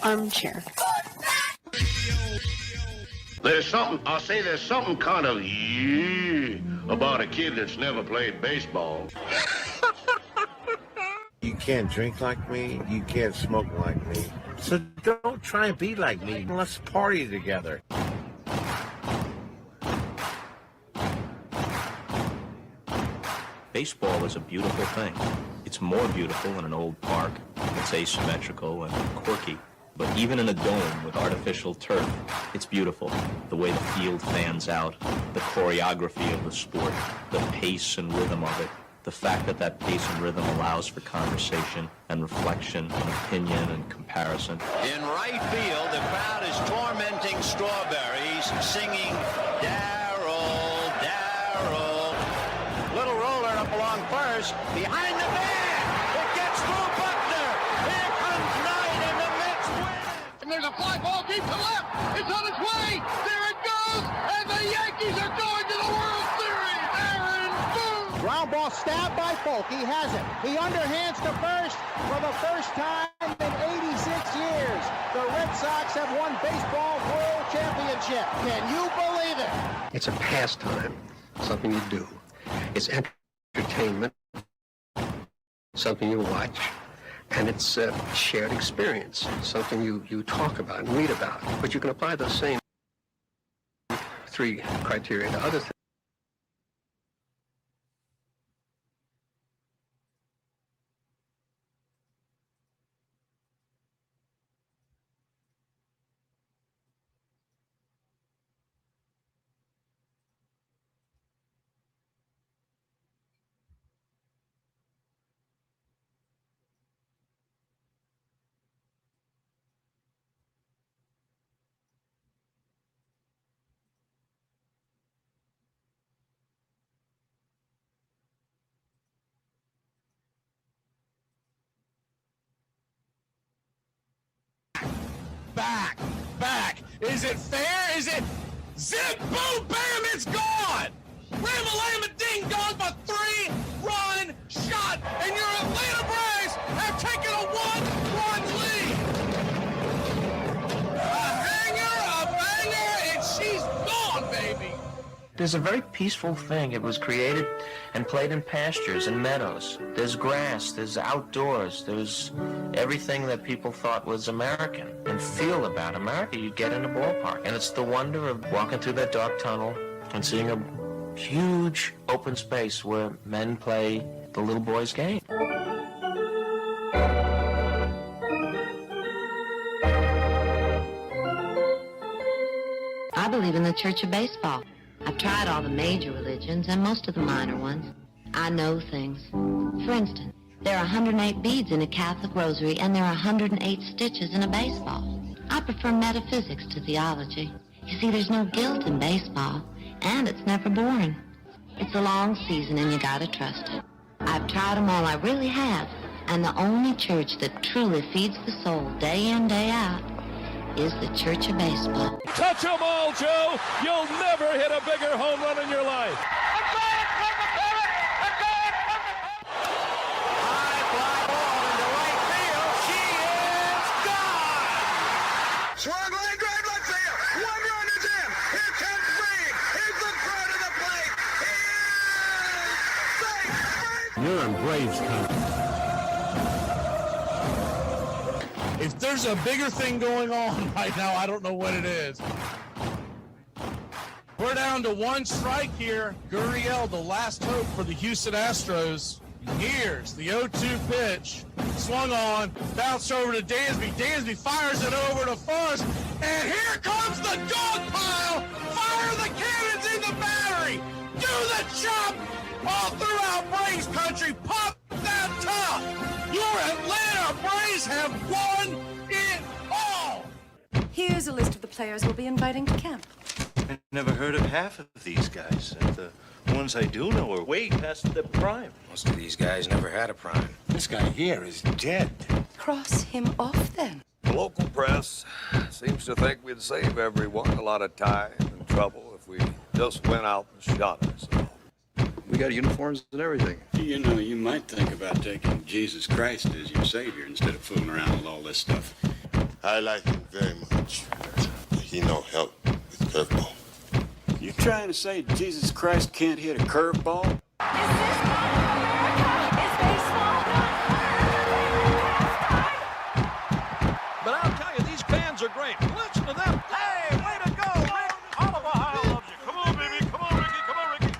armchair. There's something kind of about a kid that's never played baseball. You can't drink like me, you can't smoke like me. So don't try and be like me. Let's party together. Baseball is a beautiful thing. It's more beautiful in an old park. It's asymmetrical and quirky. But even in a dome with artificial turf, it's beautiful. The way the field fans out, the choreography of the sport, the pace and rhythm of it, the fact that that pace and rhythm allows for conversation and reflection and opinion and comparison. In right field, the crowd is tormenting Strawberries, singing Darryl, Darryl. Little roller up along first, behind the man. It gets through Buckner. Here comes Knight, and the Mets win. And there's a fly ball deep to left. It's on its way. There it goes, and the Yankees are going to the World Series. Aaron Boone. Ground ball stabbed by Folk. He has it. He underhands to first for the first time in 86 years. The Red Sox have won baseball world championship. Can you believe it? It's a pastime, something you do. It's entertainment, something you watch, and it's a shared experience, something you talk about and read about. But you can apply those same three criteria to other things. Back. Is it fair? Is it zip, boom, bam, it's gone! Ram-a-lam-a-ding dong for 3-run shot, and your Atlanta Braves have taken a 1-run lead! A banger, and she's gone, baby! There's a very peaceful thing. It was created and played in pastures and meadows. There's grass, there's outdoors, there's everything that people thought was American and feel about America. You get in a ballpark, and it's the wonder of walking through that dark tunnel and seeing a huge open space where men play the little boy's game. I believe in the Church of Baseball. I've tried all the major religions and most of the minor ones. I know things. For instance, there are 108 beads in a Catholic rosary, and there are 108 stitches in a baseball. I prefer metaphysics to theology. You see, there's no guilt in baseball, and it's never boring. It's a long season, and you gotta trust it. I've tried them all, I really have. And the only church that truly feeds the soul day in, day out is the Church of Baseball. Touch 'em all, Joe! You'll never hit a bigger home run in your life! Swung line drive left field. 1 run is in. Here comes Reed. He's the throw to the plate. He is safe. You're in Braves country. If there's a bigger thing going on right now, I don't know what it is. We're down to one strike here. Gurriel, the last hope for the Houston Astros. Here's the 0-2 pitch. Swung on, bounced over to Dansby. Dansby fires it over to Fuss. And here comes the dog pile. Fire the cannons in the battery. Do the chop all throughout Braves country. Pop that top. Your Atlanta Braves have won it all. Here's a list of the players we'll be inviting to camp. I never heard of half of these guys. And the ones I do know are way past their prime. Most of these guys never had a prime. This guy here is dead. Cross him off, then. The local press seems to think we'd save everyone a lot of time and trouble if we just went out and shot ourselves. We got uniforms and everything. You know, you might think about taking Jesus Christ as your savior instead of fooling around with all this stuff. I like him very much. He no help with curveball. You trying to say Jesus Christ can't hit a curveball? But I'll tell you, these fans are great. Listen to them. Hey, way to go, Rick. All of Ohio loves you. Come on, baby. Come on, Ricky. Come on, Ricky.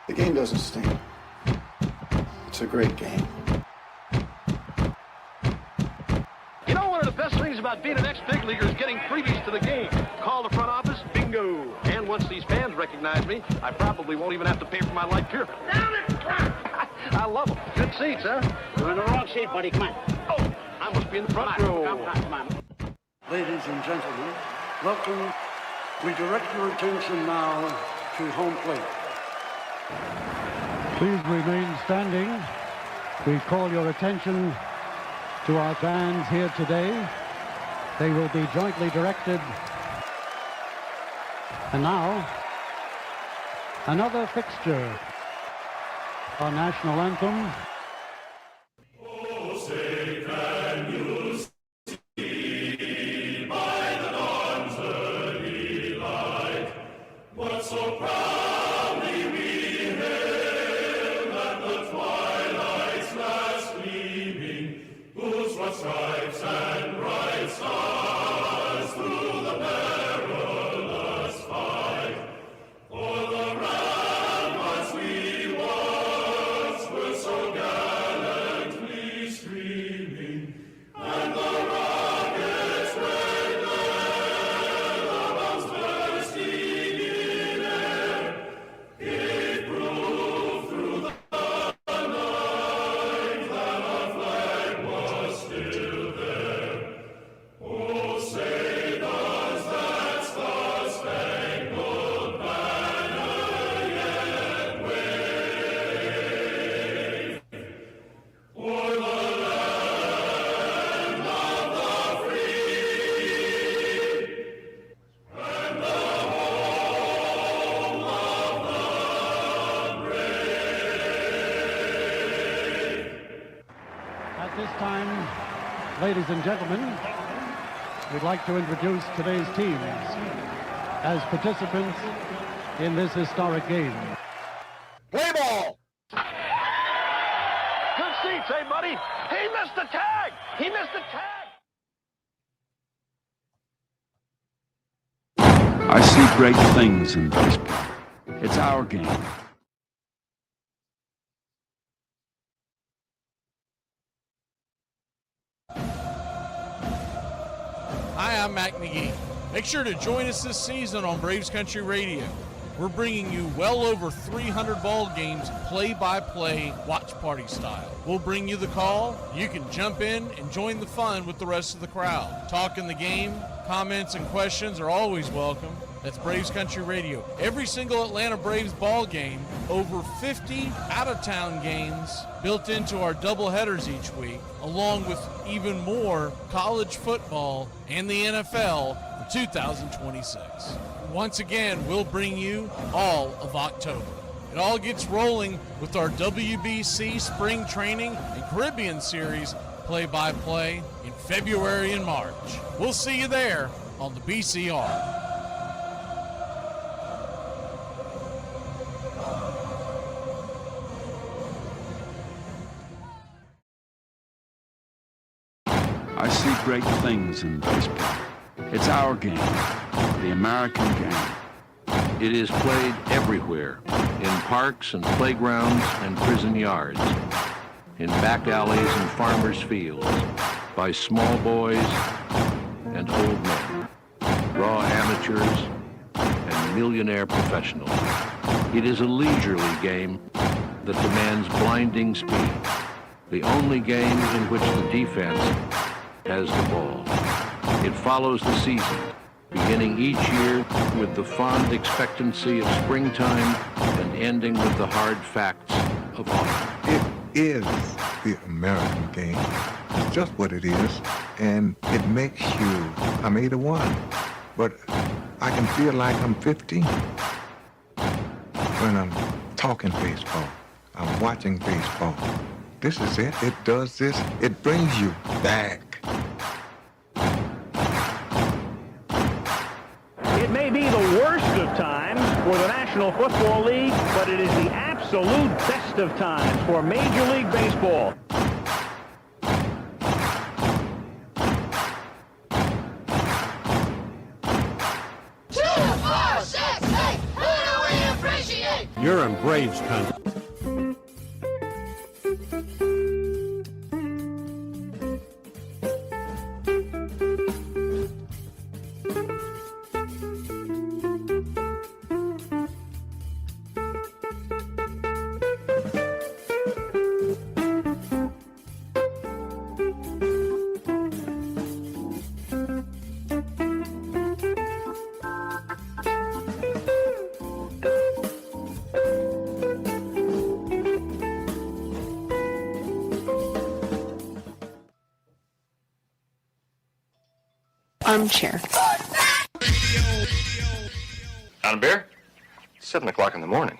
The game doesn't stink. It's a great game. You know, one of the best things about being an ex-big leaguer is getting freebies to the game. Call the front office, bingo. And once these fans recognize me, I probably won't even have to pay for my life here. Down it! I love them. Good seats, huh? You're in the wrong seat, buddy. Come on. Oh, I must be in the front row. Come on. Ladies and gentlemen, welcome. We direct your attention now to home plate. Please remain standing. We call your attention to our fans here today. They will be jointly directed. And now, another fixture. Our national anthem. Oh, say, can you see by the dawn's early light what so proudly we hailed at the twilight's last gleaming, whose broad stripes and bright stars through the perilous fight for the ramparts we once were so gallantly streaming, and the rockets red glare, the bombs bursting in air, gave proof through the night that our flag was still there. Oh, say does that star-spangled banner yet wave o'er the land of the free and the home of the brave? At this time, ladies and gentlemen, we'd like to introduce today's teams as participants in this historic game. Play ball! Good seats, hey, buddy. He missed the tag. He missed the tag. I see great things in baseball. It's our game. Hi, I'm Mac McGee. Make sure to join us this season on Braves Country Radio. We're bringing you well over 300 ball games, play-by-play, watch party style. We'll bring you the call. You can jump in and join the fun with the rest of the crowd. Talking the game, comments and questions are always welcome. That's Braves Country Radio. Every single Atlanta Braves ball game, over 50 out-of-town games built into our doubleheaders each week, along with even more college football and the NFL for 2026. Once again, we'll bring you all of October. It all gets rolling with our WBC Spring Training and Caribbean Series play-by-play in February and March. We'll see you there on the BCR. I see great things in baseball. It's our game, the American game. It is played everywhere, in parks and playgrounds and prison yards, in back alleys and farmers' fields, by small boys and old men, raw amateurs and millionaire professionals. It is a leisurely game that demands blinding speed, the only game in which the defense has the ball. It follows the season, beginning each year with the fond expectancy of springtime and ending with the hard facts of autumn. It is the American game. It's just what it is, and it makes you, I'm 81, but I can feel like I'm 15 when I'm talking baseball. I'm watching baseball. This is it. It does this. It brings you back. may be the worst of times for the National Football League, but it is the absolute best of times for Major League Baseball. You're in Braves country. Armchair. On a beer? 7 o'clock in the morning.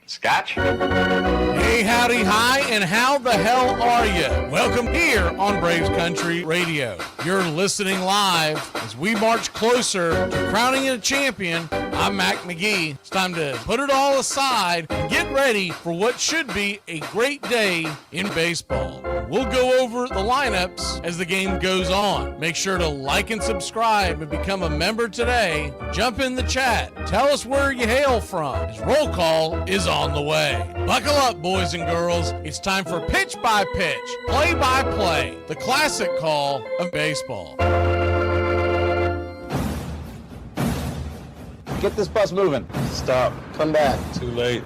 Scotch? Hey, howdy, hi, and how the hell are you? Welcome here on Braves Country Radio. You're listening live as we march closer to crowning a champion. I'm Mac McGee. It's time to put it all aside and get ready for what should be a great day in baseball. We'll go over the lineups as the game goes on. Make sure to like and subscribe and become a member today. Jump in the chat. Tell us where you hail from, as roll call is on the way. Buckle up, boys and girls. It's time for pitch by pitch, play by play, the classic call of baseball. Get this bus moving. Stop. Come back. Too late.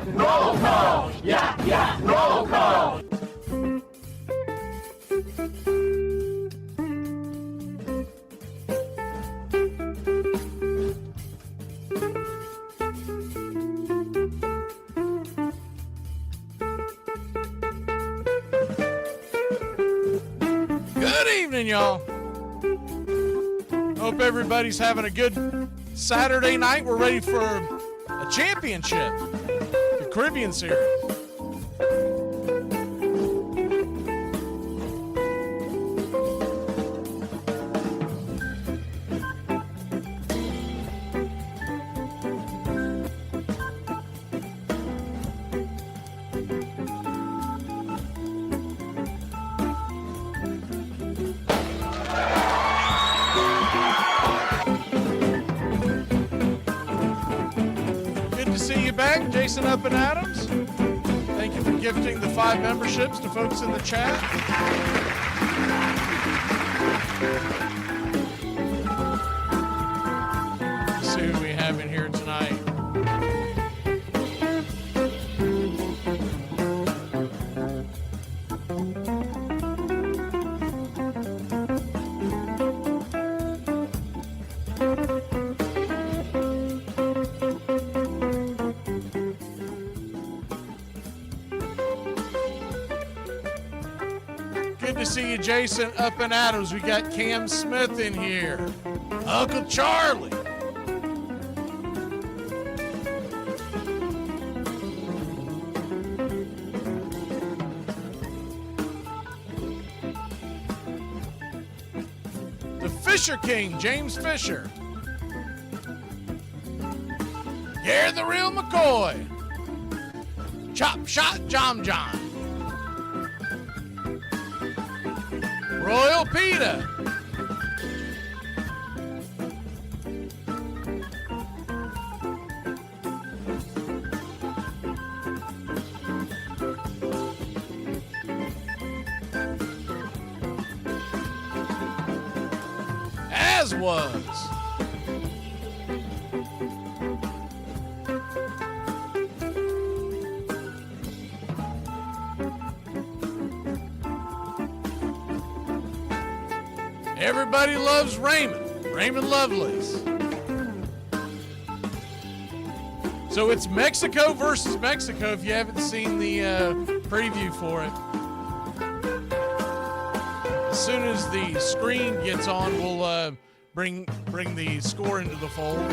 Roll call! Yeah, roll call! Good evening, y'all. Hope everybody's having a good Saturday night. We're ready for a championship, the Caribbean Series. Back, Jason Up and Adams. Thank you for gifting the 5 memberships to folks in the chat. Let's see who we have in here tonight. See you, Jason Up and Adams. We got Cam Smith in here. Uncle Charlie. The Fisher King, James Fisher. Gary the Real McCoy. Chop Shot John John. Royal Pita. As was. Everybody loves Raymond Lovelace. So it's Mexico versus Mexico if you haven't seen the preview for it. As soon as the screen gets on, we'll bring the score into the fold.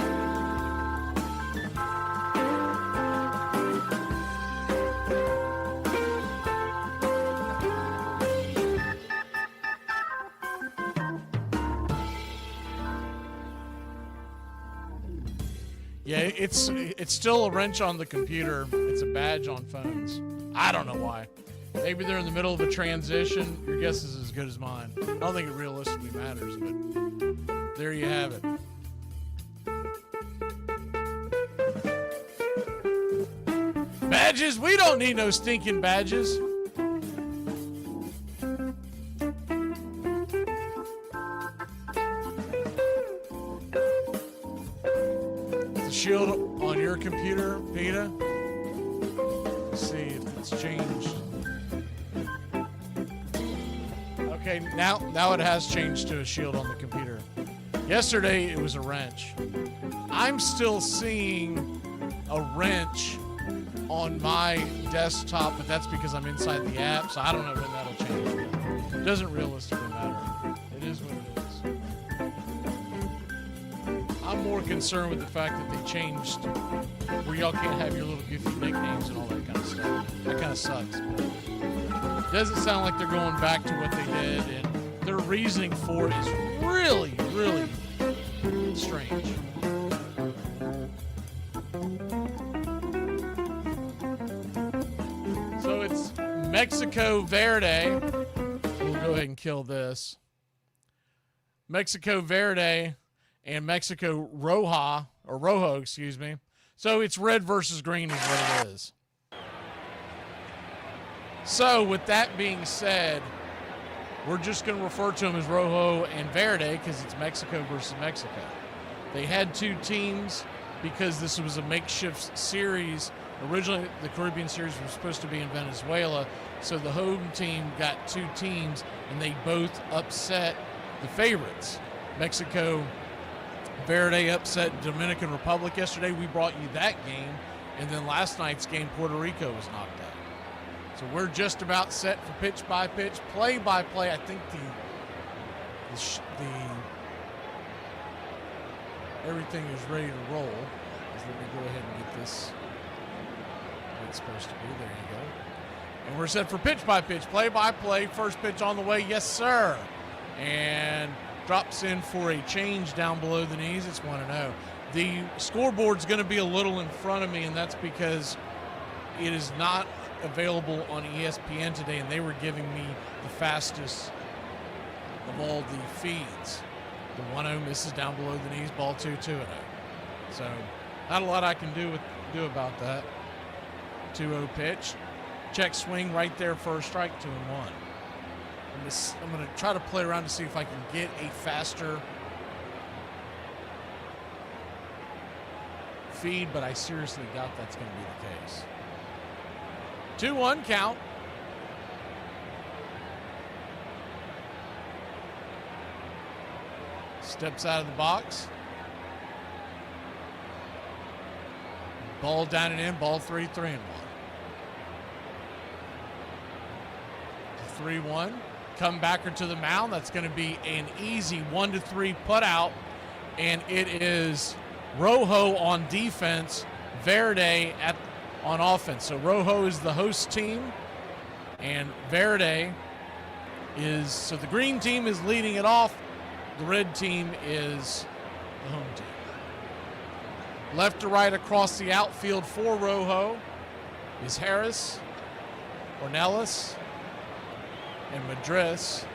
Yeah, it's still a wrench on the computer. It's a badge on phones. I don't know why. Maybe they're in the middle of a transition. Your guess is as good as mine. I don't think it realistically matters, but there you have it. Badges? We don't need no stinking badges. The shield on your computer, Vita. Let's see if it's changed. Okay, now it has changed to a shield on the computer. Yesterday it was a wrench. I'm still seeing a wrench on my desktop, but that's because I'm inside the app, so I don't know when that'll change. It doesn't realistically matter. It is what it is. I'm more concerned with the fact that they changed where y'all can't have your little goofy nicknames and all that kind of stuff. That kind of sucks. Doesn't sound like they're going back to what they did, and their reasoning for it is really, really strange. So it's Mexico Verde. We'll go ahead and kill this. Mexico Verde and Mexico Rojo, excuse me. So it's red versus green is what it is. So with that being said, we're just going to refer to them as Rojo and Verde because it's Mexico versus Mexico. They had two teams because this was a makeshift series. Originally, the Caribbean series was supposed to be in Venezuela, so the home team got two teams, and they both upset the favorites. Mexico Verde upset Dominican Republic yesterday. We brought you that game, and then last night's game, Puerto Rico was knocked out. So we're just about set for pitch-by-pitch, play-by-play. I think the everything is ready to roll. Let me go ahead and get this where it's supposed to be. There you go. And we're set for pitch-by-pitch, play-by-play. First pitch on the way, yes, sir. And drops in for a change down below the knees. It's 1-0. The scoreboard's going to be a little in front of me, and that's because it is not available on ESPN today, and they were giving me the fastest of all the feeds. The 1-0 misses down below the knees, ball 2-0. So not a lot I can do about that. 2-0 pitch. Check swing right there, first strike, 2-1. I'm going to try to play around to see if I can get a faster feed, but I seriously doubt that's going to be the case. 2-1 count. Steps out of the box. Ball down and in, ball 3-1. 3-1. Come backer to the mound. That's going to be an easy 1-3 put out. And it is Rojo on defense, Verde on offense. So Rojo is the host team, and Verde is, so the green team is leading it off. The red team is the home team. Left to right across the outfield for Rojo is Harris, Ornelas, and Madris.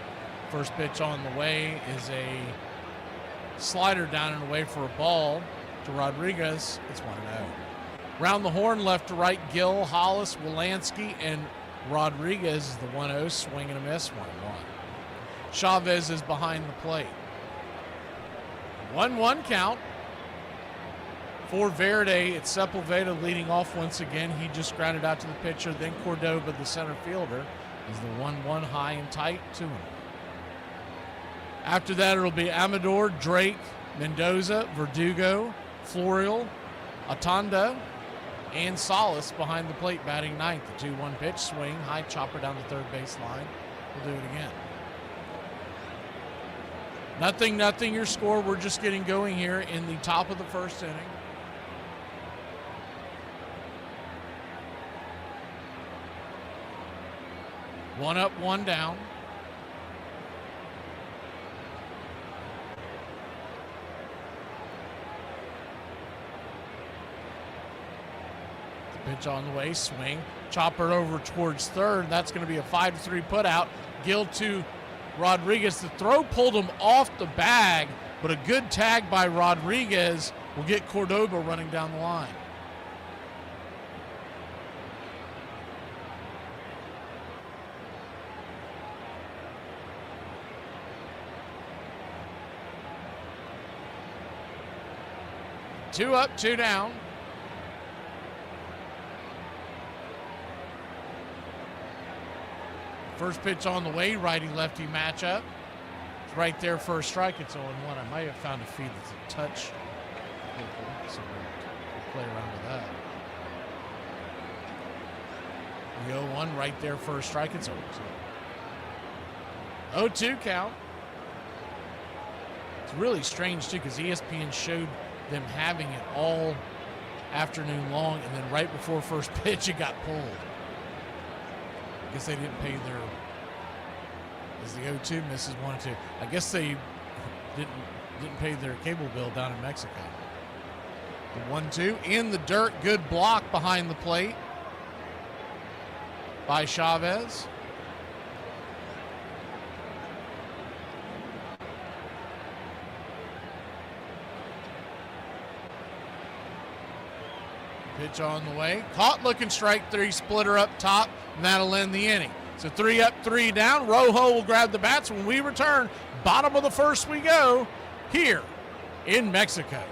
First pitch on the way is a slider down and away for a ball to Rodriguez. It's 1-0. Round the horn, left to right, Gill, Hollis, Wilansky, and Rodriguez is the 1-0. Swing and a miss, 1-1. Chavez is behind the plate. 1-1 count. For Verde, it's Sepulveda leading off once again. He just grounded out to the pitcher. Then Cordoba, the center fielder, is the 1-1 high and tight, 2-1. After that, it'll be Amador, Drake, Mendoza, Verdugo, Florial, Atanda, and Salas behind the plate batting ninth. The 2-1 pitch, swing, high chopper down the third base line. We'll do it again. 0-0 your score. We're just getting going here in the top of the first inning. One up, one down. Pitch on the way, swing, chopper over towards third. That's going to be a 5-3 put out. Gill to Rodriguez. The throw pulled him off the bag, but a good tag by Rodriguez will get Cordoba running down the line. Two up, two down. First pitch on the way, righty-lefty matchup. It's right there for a strike. It's 0-1. I might have found a feed that's a touch. So we'll play around with that. The 0-1 right there for a strike. It's 0-2. 0-2 count. It's really strange, too, because ESPN showed them having it all afternoon long, and then right before first pitch, it got pulled. I guess they didn't pay their, as the 0-2 misses 1-2. I guess they didn't pay their cable bill down in Mexico. The 1-2 in the dirt, good block behind the plate by Chavez. Pitch on the way. Caught looking strike three, splitter up top, and that'll end the inning. So 3 up, 3 down. Rojo will grab the bats when we return. Bottom of the first we go here in Mexico.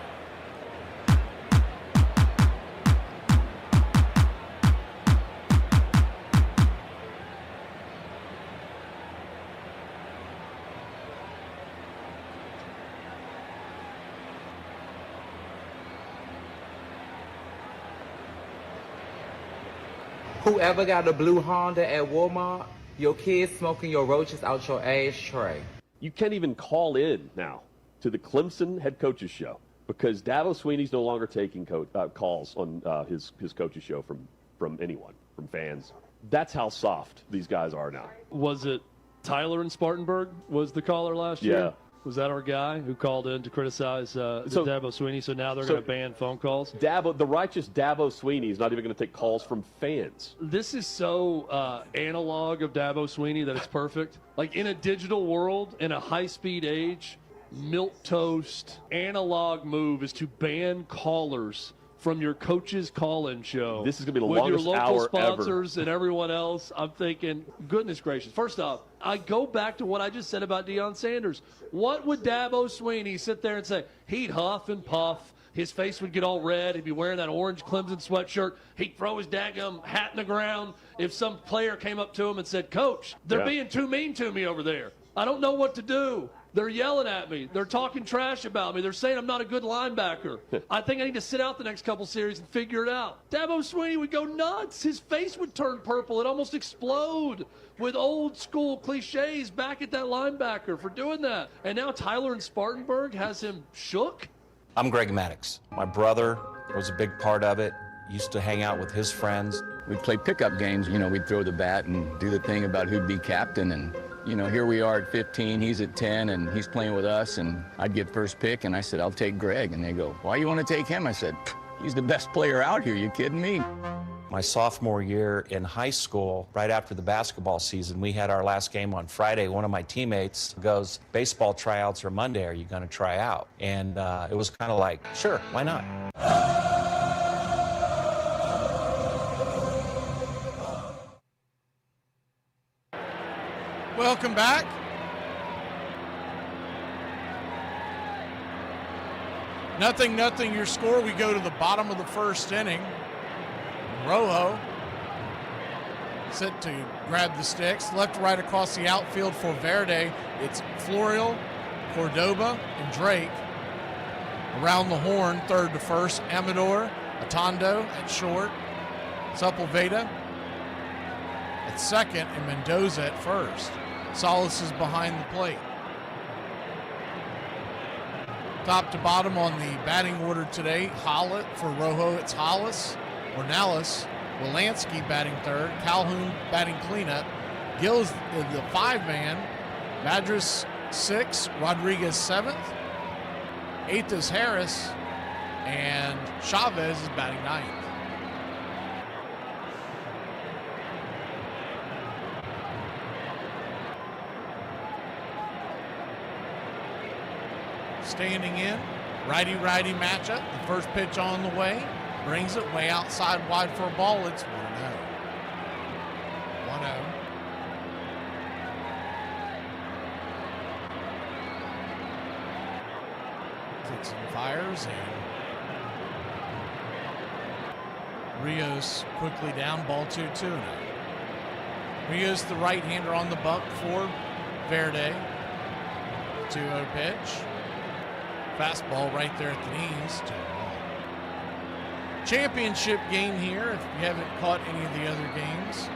Whoever got a blue Honda at Walmart, your kids smoking your roaches out your ashtray. You can't even call in now to the Clemson head coaches show because Dabo Sweeney's no longer taking calls on his coaches show from anyone, from fans. That's how soft these guys are now. Was it Tyler in Spartanburg was the caller last year? Yeah. Was that our guy who called in to criticize Dabo Sweeney? So now they're going to ban phone calls? The righteous Dabo Sweeney is not even going to take calls from fans. This is so analog of Dabo Sweeney that it's perfect. Like in a digital world, in a high-speed age, milquetoast analog move is to ban callers from your coach's call-in show. This is going to be the with longest your hour local sponsors ever. And everyone else. I'm thinking, goodness gracious. First off, I go back to what I just said about Deion Sanders. What would Dabo Sweeney sit there and say? He'd huff and puff. His face would get all red. He'd be wearing that orange Clemson sweatshirt. He'd throw his daggum hat in the ground if some player came up to him and said, Coach, they're being too mean to me over there. I don't know what to do. They're yelling at me. They're talking trash about me. They're saying I'm not a good linebacker. I think I need to sit out the next couple series and figure it out. Dabo Sweeney would go nuts. His face would turn purple. It'd almost explode with old school cliches back at that linebacker for doing that. And now Tyler in Spartanburg has him shook. I'm Greg Maddox. My brother was a big part of it. Used to hang out with his friends. We'd play pickup games. You know, we'd throw the bat and do the thing about who'd be captain. And, you know, here we are at 15, he's at 10, and he's playing with us. And I'd get first pick, and I said, I'll take Greg. And they go, why you want to take him? I said, he's the best player out here. You kidding me? My sophomore year in high school, right after the basketball season, we had our last game on Friday. One of my teammates goes, baseball tryouts are Monday. Are you going to try out? And it was kind of like, sure, why not? Welcome back. Nothing your score. We go to the bottom of the first inning. Rojo set to grab the sticks. Left to right across the outfield for Verde. It's Florial, Cordoba, and Drake. Around the horn, third to first, Amador, Atondo at short, Sepulveda at second, and Mendoza at first. Salas is behind the plate. Top to bottom on the batting order today, Hollett for Rojo, it's Hollis, Ornelas, Wilansky batting third, Calhoun batting cleanup, Gill's the 5-man, Madras 6, Rodriguez 7th, 8th is Harris, and Chavez is batting 9th. standing in. Righty-righty matchup. The first pitch on the way. Brings it way outside wide for a ball. It's 1-0. 1-0. Kicks and fires, and Rios quickly down, ball 2-2. Rios, the right-hander on the bump for Verde. 2-0 pitch. Fastball right there at the knees. 2-1. Championship game here if you haven't caught any of the other games.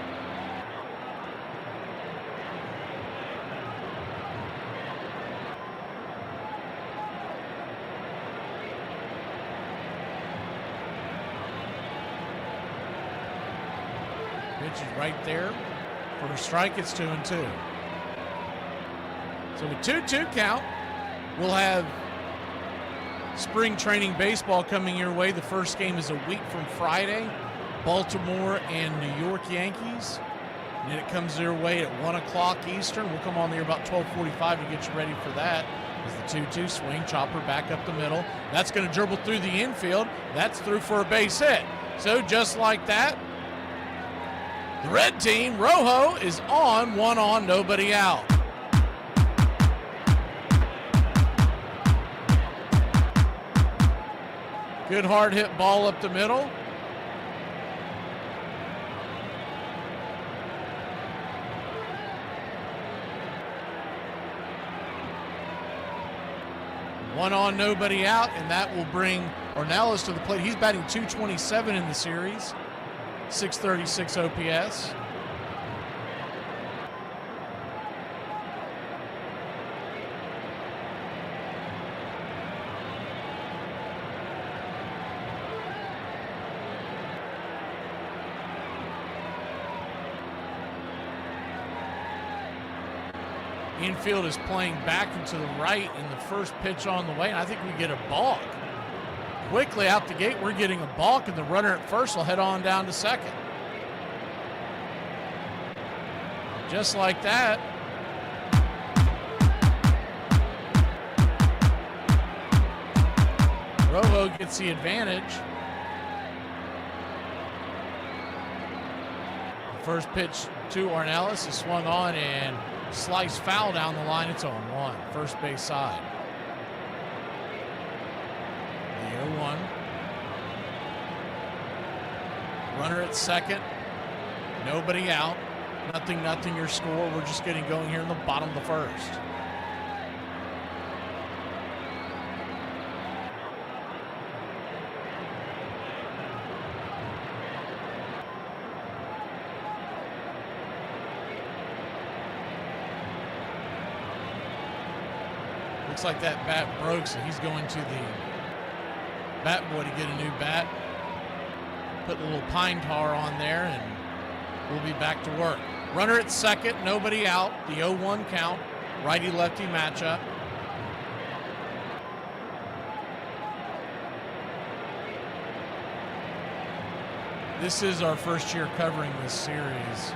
Pitch is right there. For a strike, it's 2-2. So with 2-2 count, we'll have spring training baseball coming your way. The first game is a week from Friday. Baltimore and New York Yankees. And then it comes their way at 1 o'clock Eastern. We'll come on there about 12:45 to get you ready for that. As the 2-2 swing, chopper back up the middle. That's going to dribble through the infield. That's through for a base hit. So just like that, the red team, Rojo, is on, 1 on, nobody out. Good hard hit ball up the middle. One on, nobody out, and that will bring Ornelas to the plate. He's batting .227 in the series, .636 OPS. Infield is playing back and to the right in the first pitch on the way, and I think we get a balk. Quickly out the gate, we're getting a balk, and the runner at first will head on down to second. Just like that. Rojo gets the advantage. The first pitch to Ornelas is swung on and slice foul down the line. It's 0-1, first base side. The 0-1. Runner at second. Nobody out. Nothing your score. We're just getting going here in the bottom of the first. Looks like that bat broke, so he's going to the bat boy to get a new bat. Put a little pine tar on there, and we'll be back to work. Runner at second, nobody out. The 0-1 count, righty-lefty matchup. This is our first year covering this series.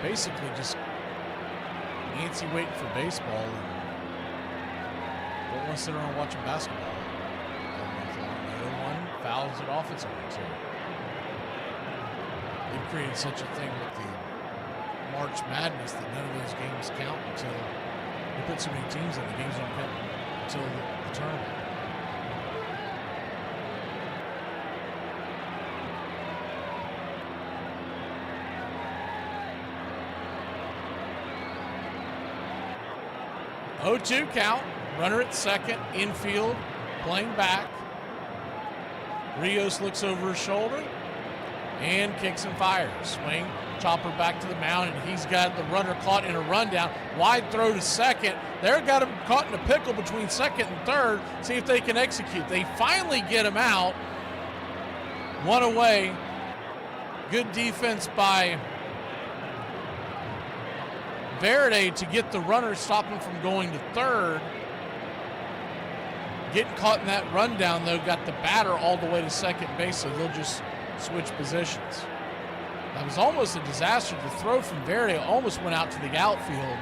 Basically just antsy waiting for baseball, and don't want to sit around watching basketball all month long. The 0-1 fouls it off. It's 0-2. They've created such a thing with the March Madness that none of those games count until they put so many teams in. The games don't count until the tournament. .0-2 count. Runner at second, infield, playing back. Rios looks over his shoulder and kicks and fires. Swing, chopper back to the mound, and he's got the runner caught in a rundown. Wide throw to second. They've got him caught in a pickle between second and third. See if they can execute. They finally get him out. One away. Good defense by Verde to get the runner, stop him from going to third. Getting caught in that rundown, though, got the batter all the way to second base, so they'll just switch positions. That was almost a disaster. The throw from Verde almost went out to the outfield.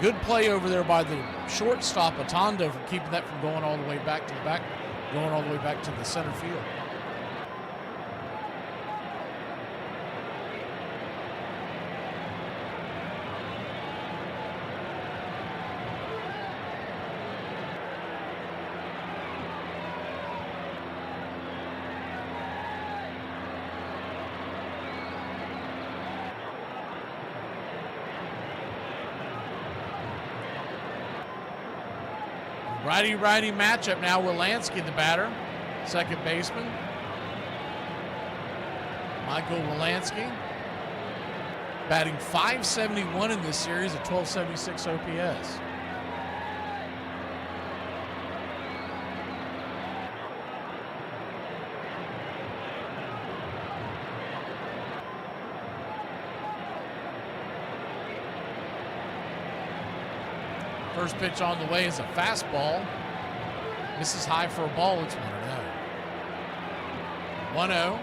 Good play over there by the shortstop, Atondo, for keeping that from going all the way back to the center field. Righty-righty matchup now. Wilansky, the batter, second baseman. Michael Wilansky batting .571 in this series, a 1276 OPS. First pitch on the way is a fastball. Misses high for a ball. It's 1-0. 1-0.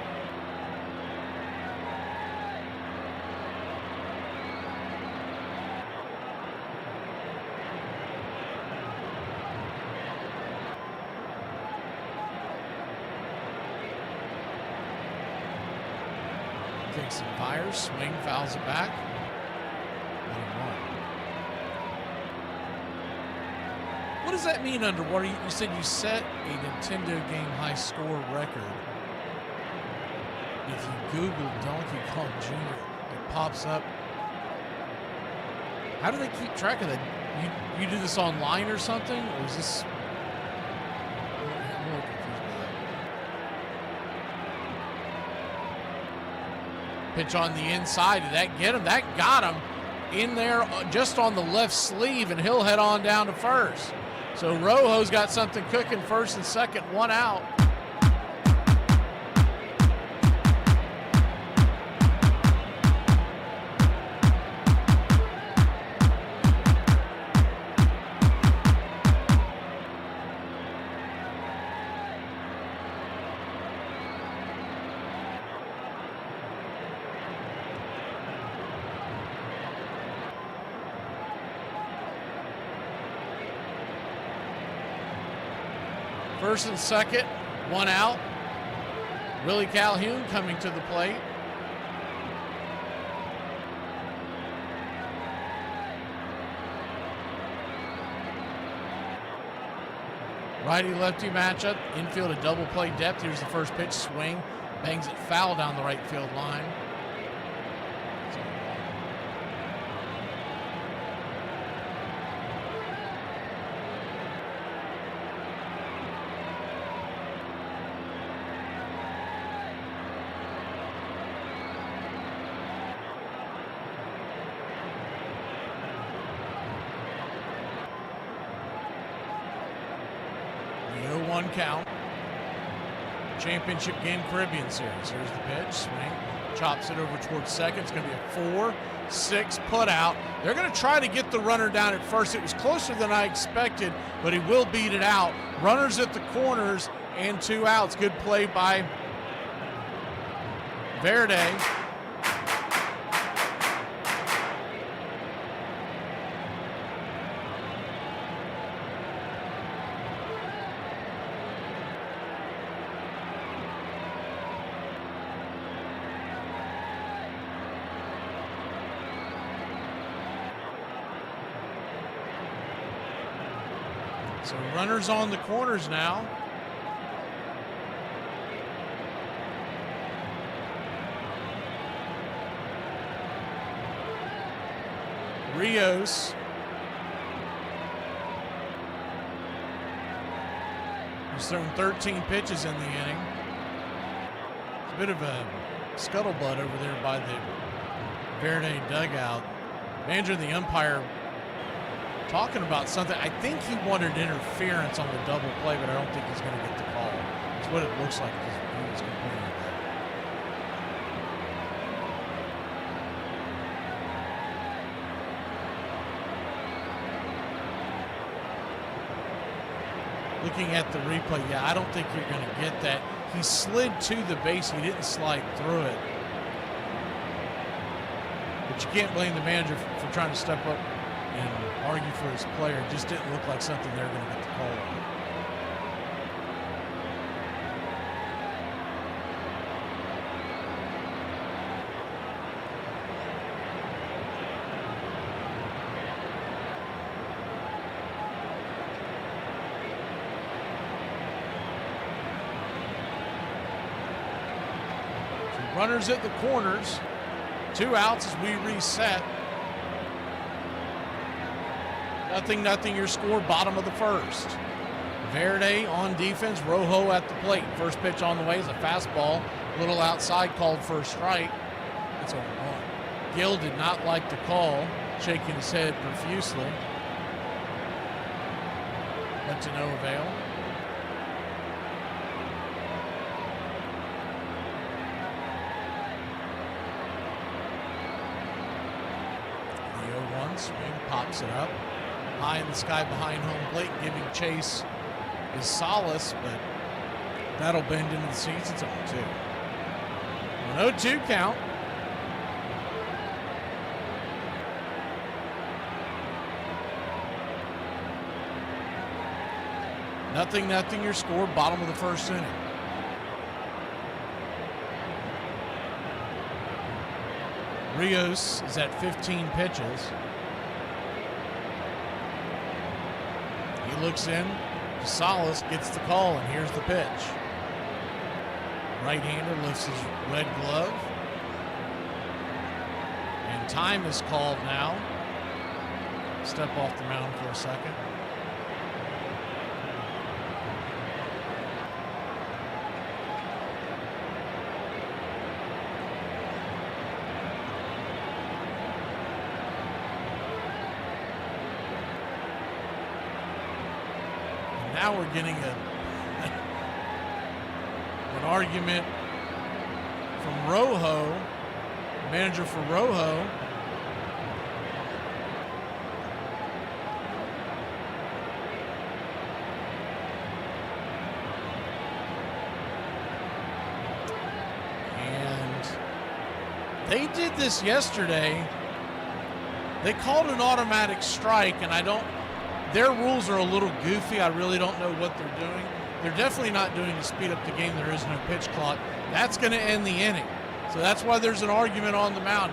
Takes some fires, swing, fouls it back. 1-1. What does that mean underwater? You said you set a Nintendo game high score record. If you Google Donkey Kong Jr., it pops up. How do they keep track of that? You do this online or something? Or is this... I'm a little confused by that. Pitch on the inside. Did that get him? That got him in there just on the left sleeve, and he'll head on down to first. So Rojo's got something cooking, first and second, 1 out. First and second, 1 out. Willie Calhoun coming to the plate. Righty-lefty matchup. Infield a double play depth. Here's the first pitch, swing. Bangs it foul down the right field line. The 0-1 count. Championship game Caribbean Series. Here's the pitch, swing, chops it over towards second. It's going to be a 4-6 put out. They're going to try to get the runner down at first. It was closer than I expected, but he will beat it out. Runners at the corners and 2 outs. Good play by Verde. So runners on the corners now. Rios. He's thrown 13 pitches in the inning. It's a bit of a scuttlebutt over there by the Verde dugout. Manager of the umpire talking about something. I think he wanted interference on the double play, but I don't think he's going to get the call. That's what it looks like because he was complaining about it. Looking at the replay, yeah, I don't think you're going to get that. He slid to the base. He didn't slide through it. But you can't blame the manager for trying to step up and argue for his player. It just didn't look like something they were going to get the call on. Runners at the corners. 2 outs as we reset. 0-0 your score, bottom of the first. Verde on defense, Rojo at the plate. First pitch on the way is a fastball. A little outside, called for a strike. It's a 1. Gill did not like the call, shaking his head profusely. But to no avail. Swing, pops it up high in the sky behind home plate, giving chase is Solace, but that'll bend into the seats. It's 0-2. An 0-2 count. Nothing your score, bottom of the first inning. Rios is at 15 pitches. He looks in. Solace gets the call, and here's the pitch. Right-hander lifts his red glove. And time is called now. Step off the mound for a second. Now we're getting an argument from Rojo, manager for Rojo. And they did this yesterday. They called an automatic strike, and their rules are a little goofy. I really don't know what they're doing. They're definitely not doing to speed up the game. There is no pitch clock. That's going to end the inning. So that's why there's an argument on the mound.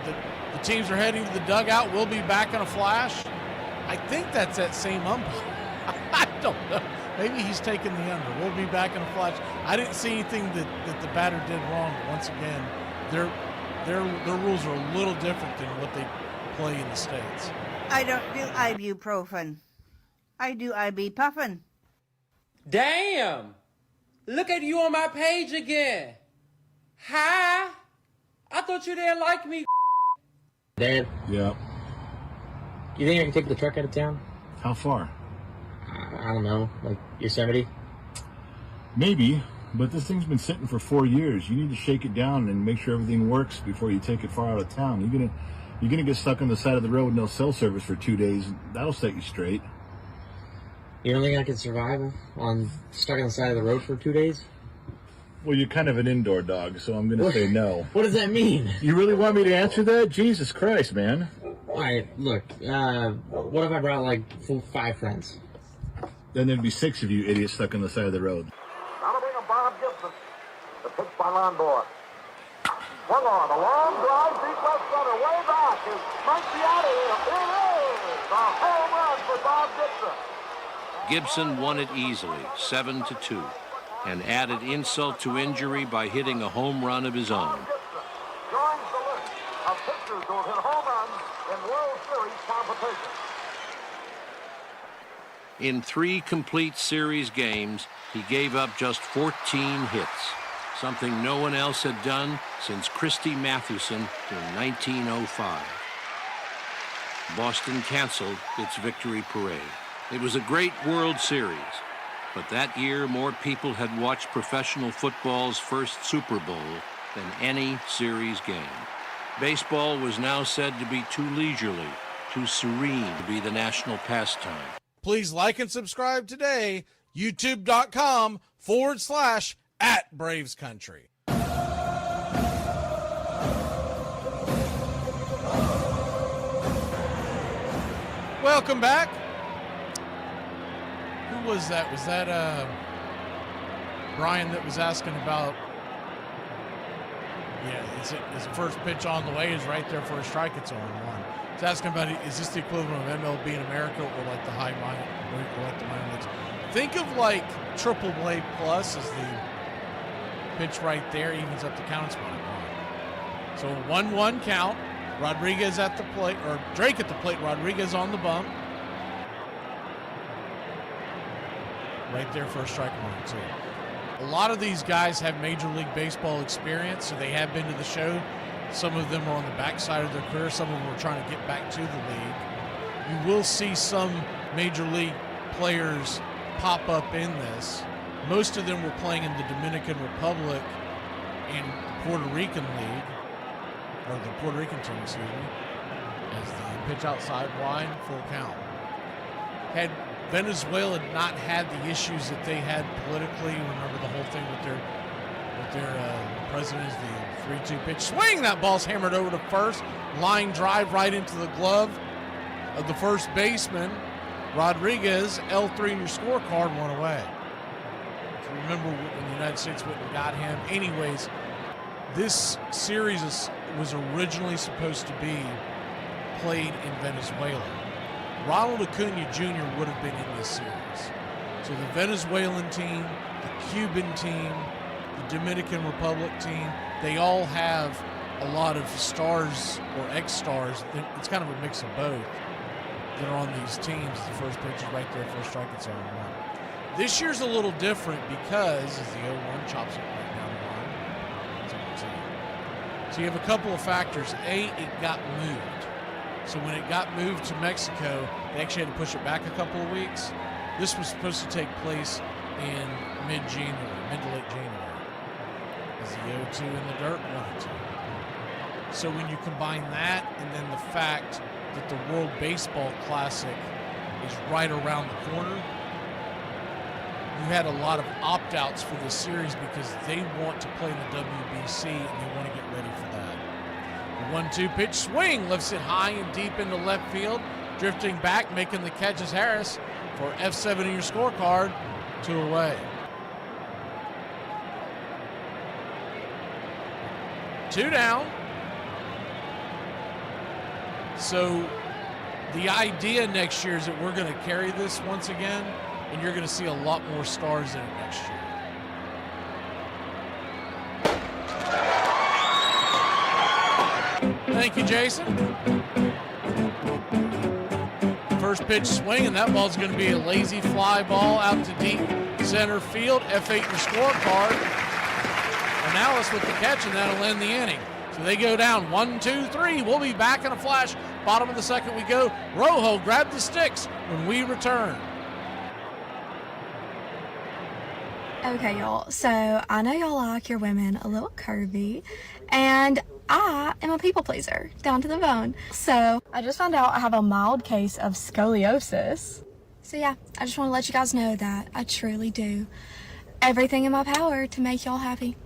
The teams are heading to the dugout. We'll be back in a flash. I think that's that same umpire. I don't know. Maybe he's taking the under. We'll be back in a flash. I didn't see anything that the batter did wrong. But once again, their rules are a little different than what they play in the States. I don't do ibuprofen. I do ibuprofen. Damn! Look at you on my page again. Hi! I thought you didn't like me. Dad? Yeah. You think I can take the truck out of town? How far? I don't know, like Yosemite? Maybe, but this thing's been sitting for 4 years. You need to shake it down and make sure everything works before you take it far out of town. You're gonna get stuck on the side of the road with no cell service for 2 days. That'll set you straight. You don't think I can survive on stuck on the side of the road for 2 days? Well, you're kind of an indoor dog, so I'm gonna say no. What does that mean? You really want me to answer that? Jesus Christ, man. All right, look, what if I brought like 5 friends? Then there'd be 6 of you idiots stuck on the side of the road. Now to bring him Bob Gibson. The pitch by Londor. Swung on. A long drive, deep left center, way back. It might be out of here. It is a home run for Bob Gibson. Gibson won it easily, 7-2, and added insult to injury by hitting a home run of his own. Joins the list of pitchers who have hit home runs in World Series competition. In 3 complete series games, he gave up just 14 hits, something no one else had done since Christy Mathewson in 1905. Boston canceled its victory parade. It was a great World Series, but that year more people had watched professional football's first Super Bowl than any series game. Baseball was now said to be too leisurely, too serene to be the national pastime. Please like and subscribe today, youtube.com/@BravesCountry. Welcome back. Who was that? Was that Brian that was asking about? Yeah, is the first pitch on the way? Is right there for a strike. It's on one. He's asking about, is this the equivalent of MLB in America or like the high minor or like the minor leagues? Think of like Triple A Plus as the pitch right there, evens up the count. It's 1-1. So 1-1 count. Rodriguez at the plate, or Drake at the plate. Rodriguez on the bump. Right there for a strike, 1-2. A lot of these guys have Major League Baseball experience, so they have been to the show. Some of them are on the backside of their career. Some of them are trying to get back to the league. You will see some Major League players pop up in this. Most of them were playing in the Dominican Republic and Puerto Rican League, or the Puerto Rican team, excuse me, as the pitch outside wide, full count. Had Venezuela not had the issues that they had politically, remember the whole thing with their president is the 3-2 pitch swing. That ball's hammered over to first. Line drive right into the glove of the first baseman. Rodriguez, L3 in your scorecard, one away. If you remember when the United States went and got him. Anyways, this series was originally supposed to be played in Venezuela. Ronald Acuna Jr. would have been in this series. So the Venezuelan team, the Cuban team, the Dominican Republic team, they all have a lot of stars or ex-stars. It's kind of a mix of both that are on these teams. The first pitch is right there, first strike, it's 0-1. This year's a little different because as the 0-1 chops it right down the line, it's 0-2. So you have a couple of factors. A, it got moved. So when it got moved to Mexico, they actually had to push it back a couple of weeks. This was supposed to take place in mid-January, mid to late January. As the 0-2 in the dirt, 1-2. So when you combine that and then the fact that the World Baseball Classic is right around the corner, you had a lot of opt-outs for this series because they want to play in the WBC and they want to get ready for that. The 1-2 pitch swing lifts it high and deep into left field. Drifting back, making the catch is Harris for F7 in your scorecard, 2 away. 2 down. So the idea next year is that we're going to carry this once again, and you're going to see a lot more stars in it next year. Thank you, Jason. First pitch swing, and that ball's going to be a lazy fly ball out to deep center field. F8 in the scorecard. Analysis with the catch, and that'll end the inning. So they go down 1-2-3. We'll be back in a flash. Bottom of the second we go. Rojo, grab the sticks when we return. Okay, y'all. So I know y'all like your women a little curvy, and I am a people pleaser down to the bone. So I just found out I have a mild case of scoliosis. So yeah, I just want to let you guys know that I truly do everything in my power to make y'all happy.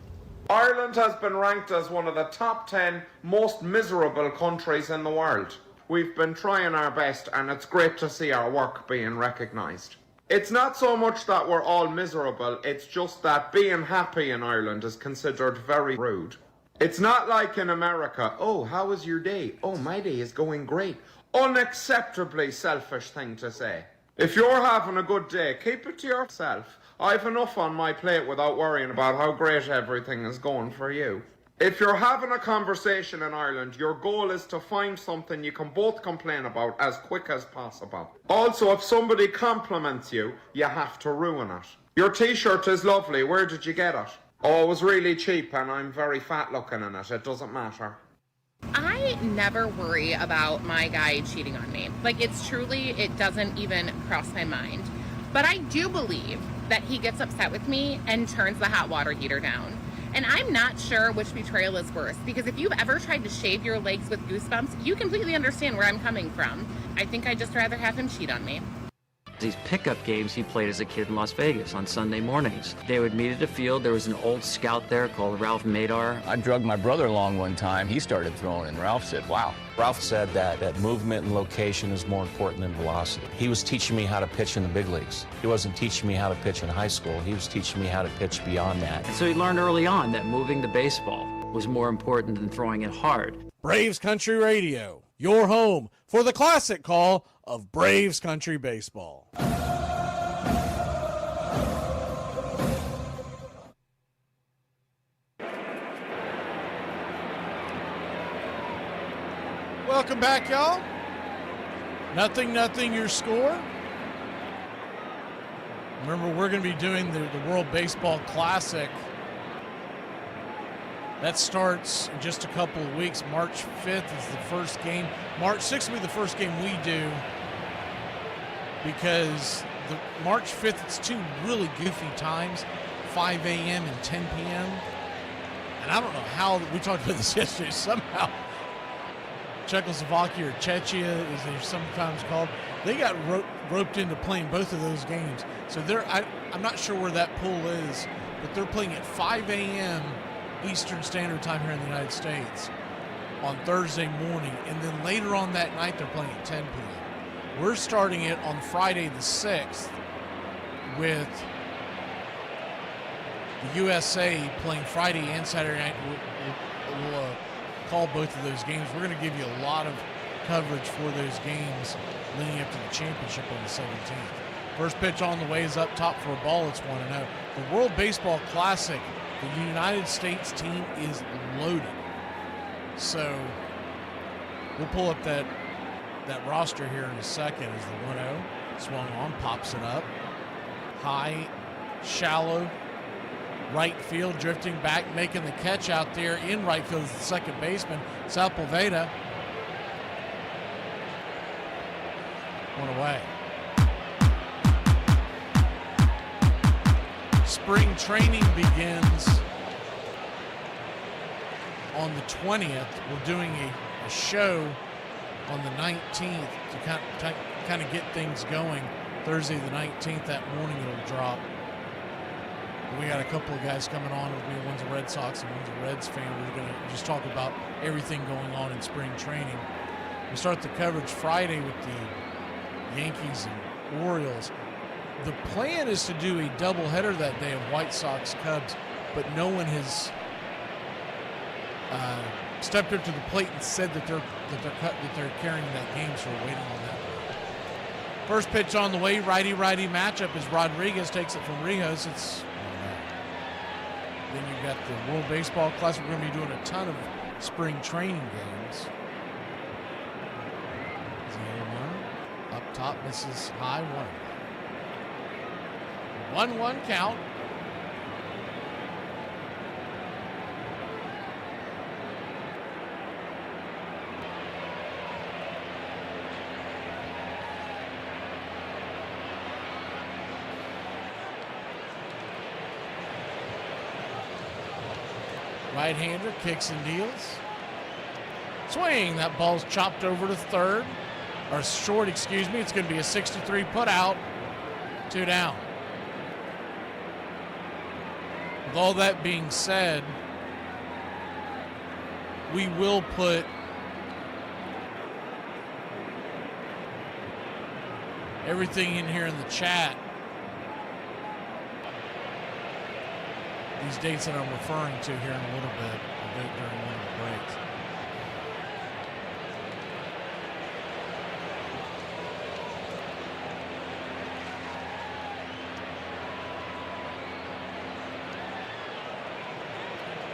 Ireland has been ranked as one of the top 10 most miserable countries in the world. We've been trying our best, and it's great to see our work being recognised. It's not so much that we're all miserable, it's just that being happy in Ireland is considered very rude. It's not like in America, oh, how was your day? Oh, my day is going great. Unacceptably selfish thing to say. If you're having a good day, keep it to yourself. I've enough on my plate without worrying about how great everything is going for you. If you're having a conversation in Ireland, your goal is to find something you can both complain about as quick as possible. Also, if somebody compliments you, you have to ruin it. Your t-shirt is lovely. Where did you get it? Oh, it was really cheap and I'm very fat looking in it. It doesn't matter. I never worry about my guy cheating on me. Like, it's truly, it doesn't even cross my mind. But I do believe that he gets upset with me and turns the hot water heater down. And I'm not sure which betrayal is worse, because if you've ever tried to shave your legs with goosebumps, you completely understand where I'm coming from. I think I'd just rather have him cheat on me. These pickup games he played as a kid in Las Vegas on Sunday mornings. They would meet at the field. There was an old scout there called Ralph Madar. I drugged my brother along one time. He started throwing, and Ralph said, wow. Ralph said that movement and location is more important than velocity. He was teaching me how to pitch in the big leagues. He wasn't teaching me how to pitch in high school. He was teaching me how to pitch beyond that. And so he learned early on that moving the baseball was more important than throwing it hard. Braves Country Radio, your home for the classic call of Braves Country Baseball. Welcome back, y'all. 0-0 your score. Remember, we're going to be doing the World Baseball Classic. That starts in just a couple of weeks. March 5th is the first game. March 6th will be the first game we do, because the March 5th, it's two really goofy times, 5 a.m. and 10 p.m. And I don't know how, we talked about this yesterday, somehow Czechoslovakia or Czechia, as they're sometimes called, they got roped into playing both of those games. So I'm not sure where that pool is, but they're playing at 5 a.m. Eastern Standard Time here in the United States on Thursday morning. And then later on that night, they're playing at 10 p.m. We're starting it on Friday the 6th with the USA playing Friday and Saturday night. We'll call both of those games. We're going to give you a lot of coverage for those games leading up to the championship on the 17th. First pitch on the way is up top for a ball. It's 1-0. The World Baseball Classic, the United States team is loaded. So we'll pull up that roster here in a second as the 1-0 swung on, pops it up. High, shallow, right field, drifting back, making the catch out there in right field is the second baseman, Sepulveda. One away. Spring training begins on the 20th. We're doing a show on the 19th to kind of get things going. Thursday the 19th, that morning it'll drop. We got a couple of guys coming on with me. One's a Red Sox and one's a Reds fan. We're going to just talk about everything going on in spring training. We start the coverage Friday with the Yankees and Orioles. The plan is to do a doubleheader that day of White Sox Cubs, but no one has stepped up to the plate and said that they're carrying that game, so we're waiting on that. First pitch on the way, righty-righty matchup as Rodriguez takes it from Rios. It's then you've got the World Baseball Classic. We're going to be doing a ton of spring training games. 0-1 up top, misses high, 1-1 count. Right-hander kicks and deals. Swing. That ball's chopped over to third. Or short, excuse me. It's going to be a 63 put out. 2 down. With all that being said, we will put everything in here in the chat. These dates that I'm referring to here in a little bit. I'll do it during one of the breaks.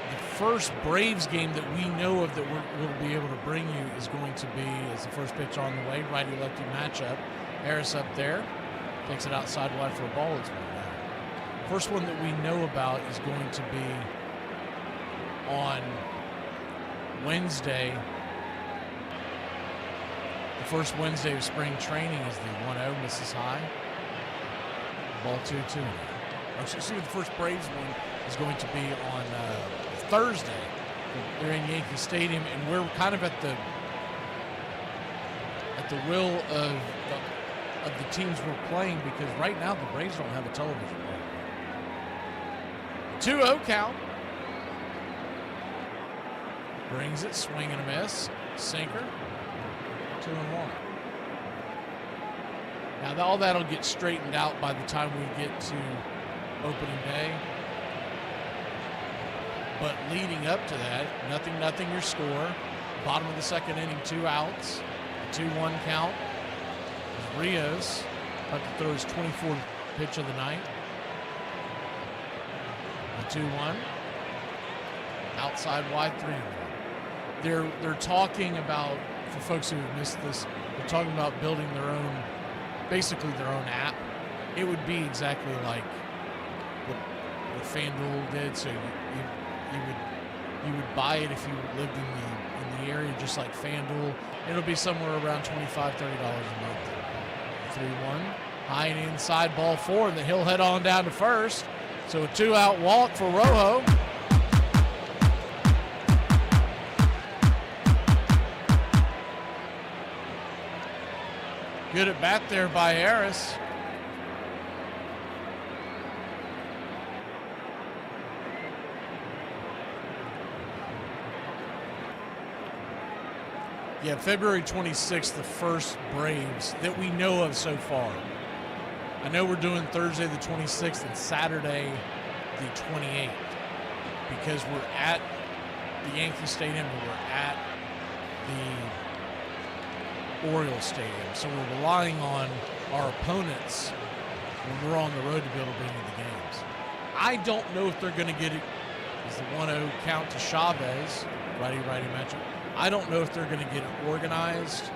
The first Braves game that we know of that we'll be able to bring you is going to be as the first pitch on the way, righty-lefty matchup. Harris up there, takes it outside wide for a ball. It's 1-0. First one that we know about is going to be on Wednesday. The first Wednesday of spring training is the 1-0, misses high. Ball 2-2. Excuse me, the first Braves one is going to be on Thursday. They're in Yankee Stadium, and we're kind of at the will of of the teams we're playing, because right now the Braves don't have a television program. 2-0 count. Brings it, swing and a miss. Sinker. 2-1. Now all that'll get straightened out by the time we get to opening day. But leading up to that, 0-0 your score. Bottom of the second inning, 2 outs. A 2-1 count. Rios about to throw his 24th pitch of the night. A 2-1. Outside wide, 3-1. They're talking about, for folks who have missed this, they're talking about building their own, basically their own app. It would be exactly like what FanDuel did. So you would buy it if you lived in the area, just like FanDuel. It'll be somewhere around $25-30 a month. 3-1. High and inside, ball 4, and then he'll head on down to first. So a 2-out walk for Rojo. Good at bat there by Harris. Yeah, February 26th, the first Braves that we know of so far. I know we're doing Thursday the 26th and Saturday the 28th because we're at the Yankee Stadium and we're at the Orioles Stadium. So we're relying on our opponents when we're on the road to be able to bring in the games. I don't know if they're going to get it. It's the 1-0 count to Chavez, righty-righty matchup. I don't know if they're going to get it organized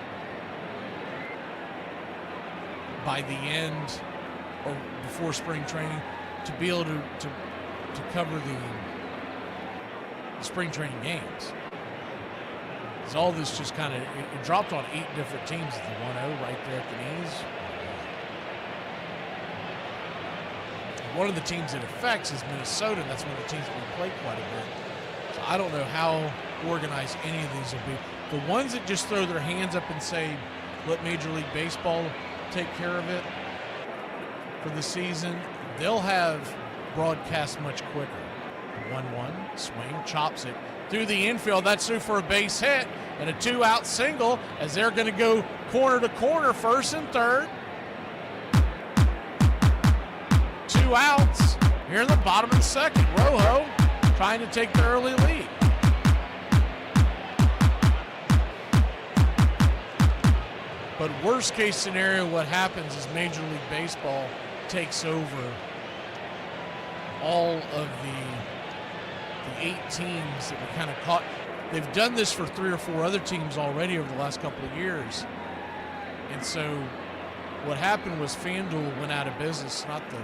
by the end or before spring training to be able to cover the spring training games. Because all this just kind of, it dropped on 8 different teams at the 1-0 right there at the knees. One of the teams it affects is Minnesota, and that's one of the teams that we play quite a bit. So I don't know how organized any of these will be. The ones that just throw their hands up and say, let Major League Baseball take care of it for the season, they'll have broadcast much quicker. 1-1, swing, chops it through the infield. That's through for a base hit and a 2-out single as they're going to go corner to corner, first and third. 2 outs here in the bottom of the second. Rojo trying to take the early lead. But worst case scenario, what happens is Major League Baseball takes over all of the 8 teams that we kind of caught. They've done this for 3 or 4 other teams already over the last couple of years. And so what happened was FanDuel went out of business, not the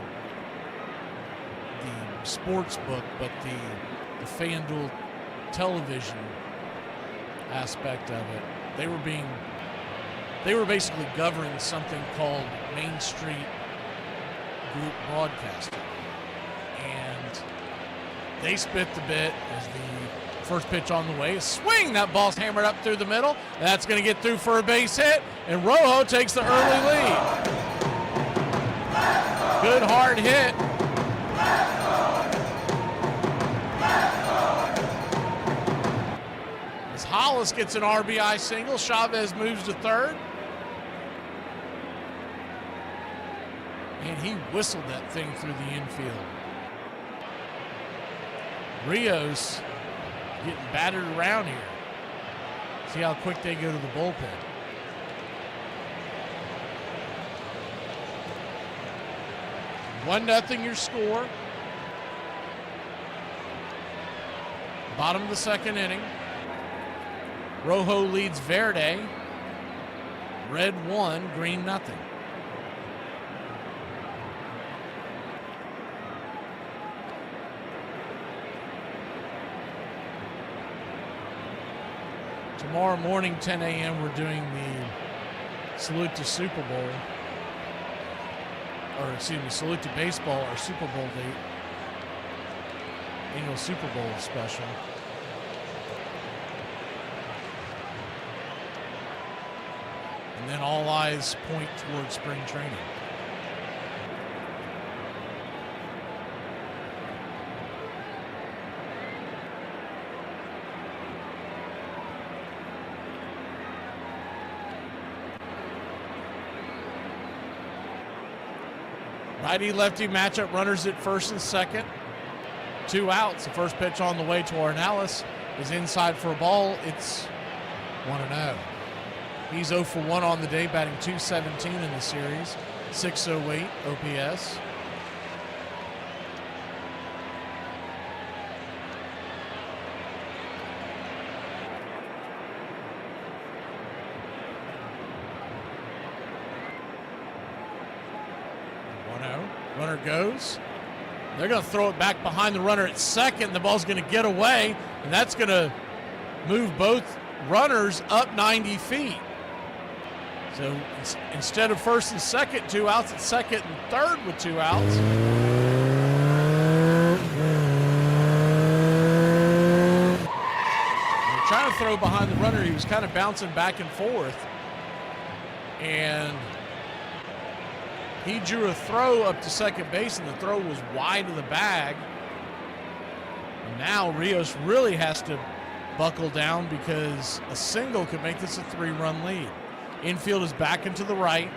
sports book, but the FanDuel television aspect of it. They were basically governing something called Main Street Group Broadcasting. And they spit the bit as the first pitch on the way. A swing, that ball's hammered up through the middle. That's going to get through for a base hit, and Rojo takes the early lead. Good hard hit. As Hollis gets an RBI single, Chavez moves to third. And he whistled that thing through the infield. Rios getting battered around here. See how quick they go to the bullpen. One nothing your score. Bottom of the second inning. Rojo leads Verde. Red 1, green nothing. Tomorrow morning, 10 a.m., we're doing the Salute to Super Bowl, or excuse me, Salute to Baseball, our Super Bowl date, annual Super Bowl special. And then all eyes point towards spring training. Righty-lefty matchup, runners at first and second. 2 outs. The first pitch on the way to Ornelas is inside for a ball. It's 1-0. He's 0 for 1 on the day, batting .217 in the series, .608 OPS. Runner goes. They're going to throw it back behind the runner at second. The ball's going to get away, and that's going to move both runners up 90 feet. So instead of first and second, 2 outs, at second and third with 2 outs. They're trying to throw behind the runner. He was kind of bouncing back and forth. And he drew a throw up to second base, and the throw was wide of the bag. And now Rios really has to buckle down because a single could make this a 3-run lead. Infield is back into the right.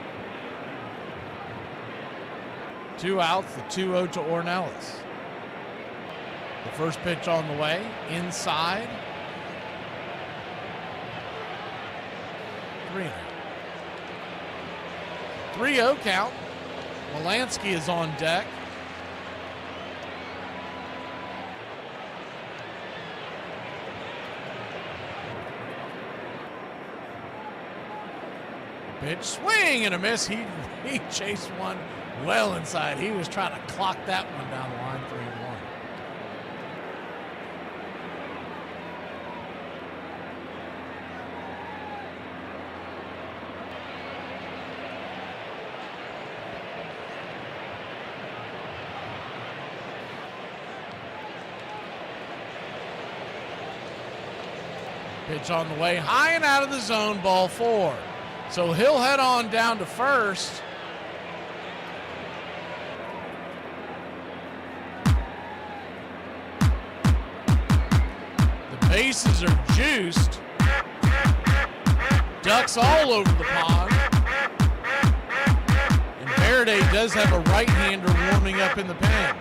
2 outs, the 2-0 to Ornelas. The first pitch on the way, inside. 3-0. 3-0 count. Melansky is on deck. Pitch, swing and a miss. He chased one well inside. He was trying to clock that one down the line, 3-1. Pitch on the way, high and out of the zone, ball 4. So he'll head on down to first. The bases are juiced. Ducks all over the pond. And Verde does have a right-hander warming up in the pen.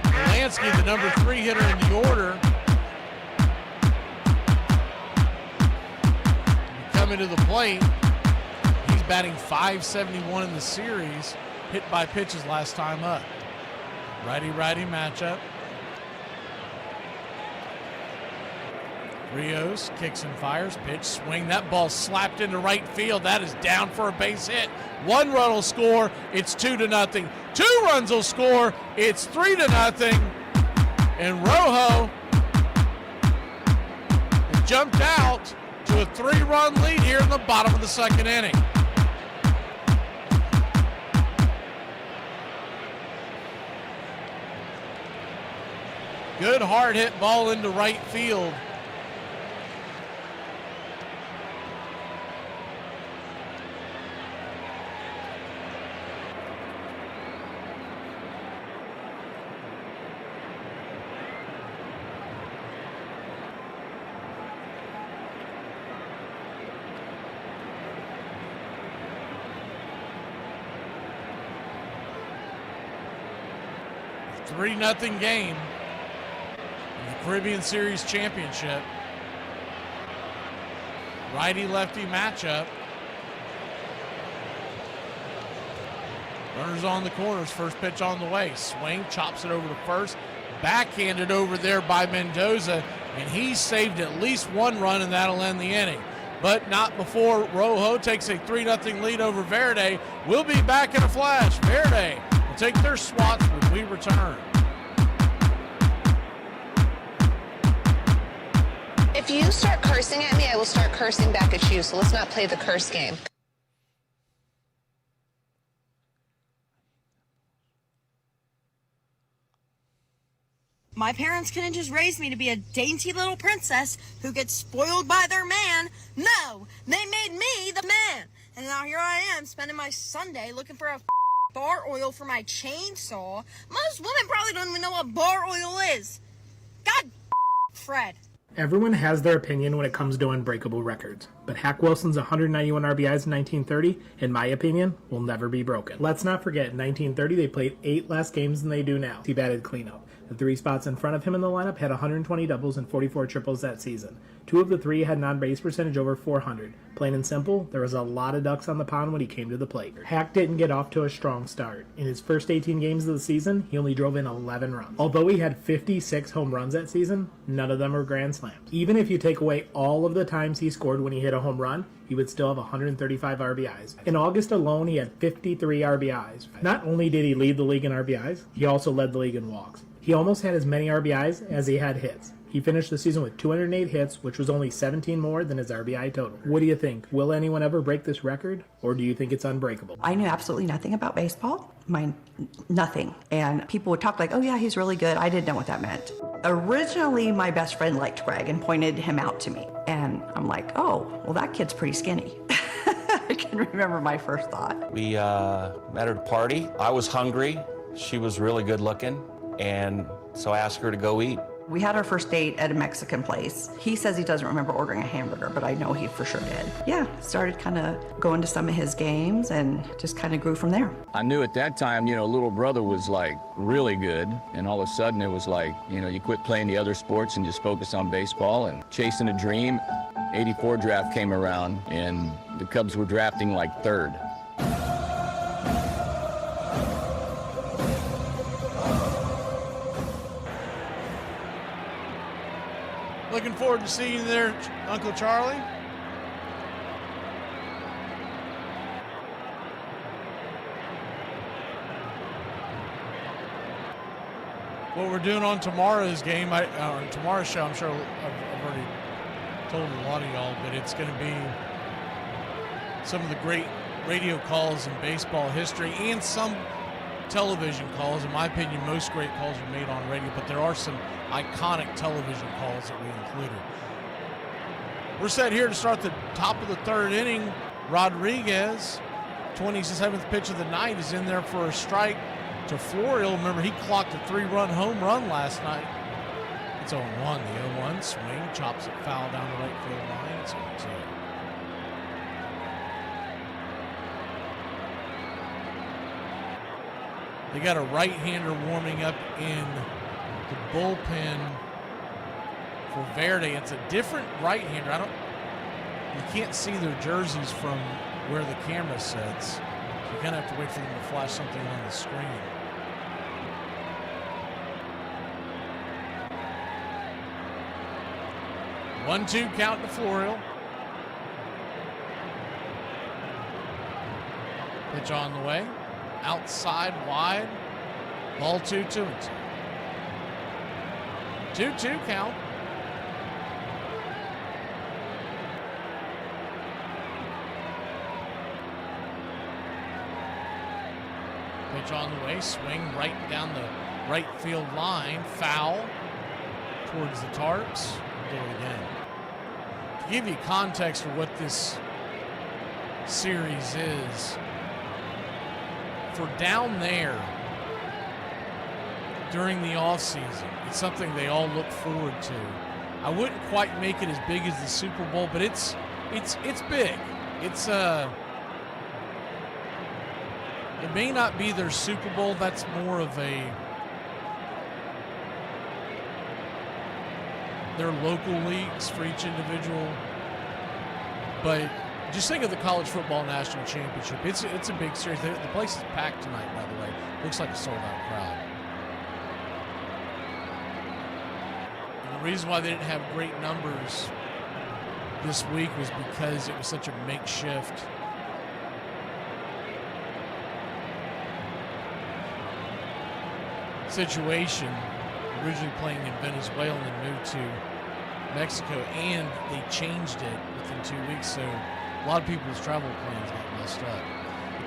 Melansky, the number 3 hitter in the order, into the plate. He's batting .571 in the series. Hit by pitches last time up. Righty-righty matchup. Rios kicks and fires. Pitch, swing. That ball slapped into right field. That is down for a base hit. 1 run will score. It's 2-0. 2 runs will score. It's 3-0. And Rojo has jumped out to a 3-run lead here in the bottom of the second inning. Good hard hit ball into right field. A 3-0 game in the Caribbean Series Championship. Righty-lefty matchup. Runners on the corners. First pitch on the way. Swing, chops it over to first. Backhanded over there by Mendoza, and he saved at least 1 run, and that'll end the inning. But not before Rojo takes a 3-0 lead over Verde. We'll be back in a flash. Verde will take their swats when we return. If you start cursing at me, I will start cursing back at you, so let's not play the curse game. My parents couldn't just raise me to be a dainty little princess who gets spoiled by their man. No, they made me the man. And now here I am spending my Sunday looking for a bar oil for my chainsaw. Most women probably don't even know what bar oil is. God, Fred. Everyone has their opinion when it comes to unbreakable records, but Hack Wilson's 191 RBIs in 1930, in my opinion, will never be broken. Let's not forget, in 1930 they played 8 less games than they do now. He batted cleanup. The 3 spots in front of him in the lineup had 120 doubles and 44 triples that season. 2 of the 3 had non-base percentage over 400. Plain and simple, there was a lot of ducks on the pond when he came to the plate. Hack didn't get off to a strong start. In his first 18 games of the season, he only drove in 11 runs. Although he had 56 home runs that season, none of them were grand slams. Even if you take away all of the times he scored when he hit a home run, he would still have 135 RBIs. In August alone, he had 53 RBIs. Not only did he lead the league in RBIs, he also led the league in walks. He almost had as many RBIs as he had hits. He finished the season with 208 hits, which was only 17 more than his RBI total. What do you think? Will anyone ever break this record, or do you think it's unbreakable? I knew absolutely nothing about baseball. Nothing. And people would talk like, oh yeah, he's really good. I didn't know what that meant. Originally, my best friend liked Greg and pointed him out to me. And I'm like, oh, well, that kid's pretty skinny. I can remember my first thought. We met at a party. I was hungry. She was really good looking. And so I asked her to go eat. We had our first date at a Mexican place. He says he doesn't remember ordering a hamburger, but I know he for sure did. Yeah, started kind of going to some of his games and just kind of grew from there. I knew at that time, little brother was like really good. And all of a sudden it was like, you quit playing the other sports and just focus on baseball and chasing a dream. 84 draft came around and the Cubs were drafting like 3rd. Looking forward to seeing you there, Uncle Charlie. What we're doing on tomorrow's game, on tomorrow's show, I'm sure I've already told a lot of y'all, but it's going to be some of the great radio calls in baseball history and some television calls. In my opinion, most great calls are made on radio, but there are some iconic television calls that we included. We're set here to start the top of the 3rd inning. Rodriguez, 27th pitch of the night, is in there for a strike to Florial. Remember, he clocked a 3-run home run last night. It's 0-1. The 0-1 swing, chops it foul down the right field line. It's 0-2. They got a right-hander warming up in the bullpen for Verde. It's a different right-hander. You can't see their jerseys from where the camera sits. So you kind of have to wait for them to flash something on the screen. One-two count to Florial. Pitch on the way. Outside, wide. Ball 2-2. 2-2 count. Pitch on the way. Swing right down the right field line. Foul towards the Tarps. Do it again. To give you context for what this series is, for down there during the offseason, it's something they all look forward to. I wouldn't quite make it as big as the Super Bowl, but it's big. It may not be their Super Bowl. That's more of their local leagues for each individual. But just think of the College Football National Championship. It's a big series. The place is packed tonight, by the way. Looks like a sold-out crowd. And the reason why they didn't have great numbers this week was because it was such a makeshift situation. Originally playing in Venezuela and then moved to Mexico, and they changed it within 2 weeks, so a lot of people's travel plans got messed up.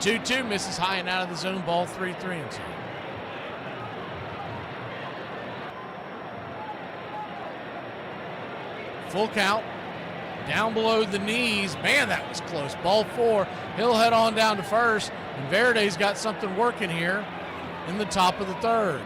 2-2 misses high and out of the zone. Ball 3-3-2. Full count. Down below the knees. Man, that was close. Ball 4. He'll head on down to first. And Verde's got something working here in the top of the third.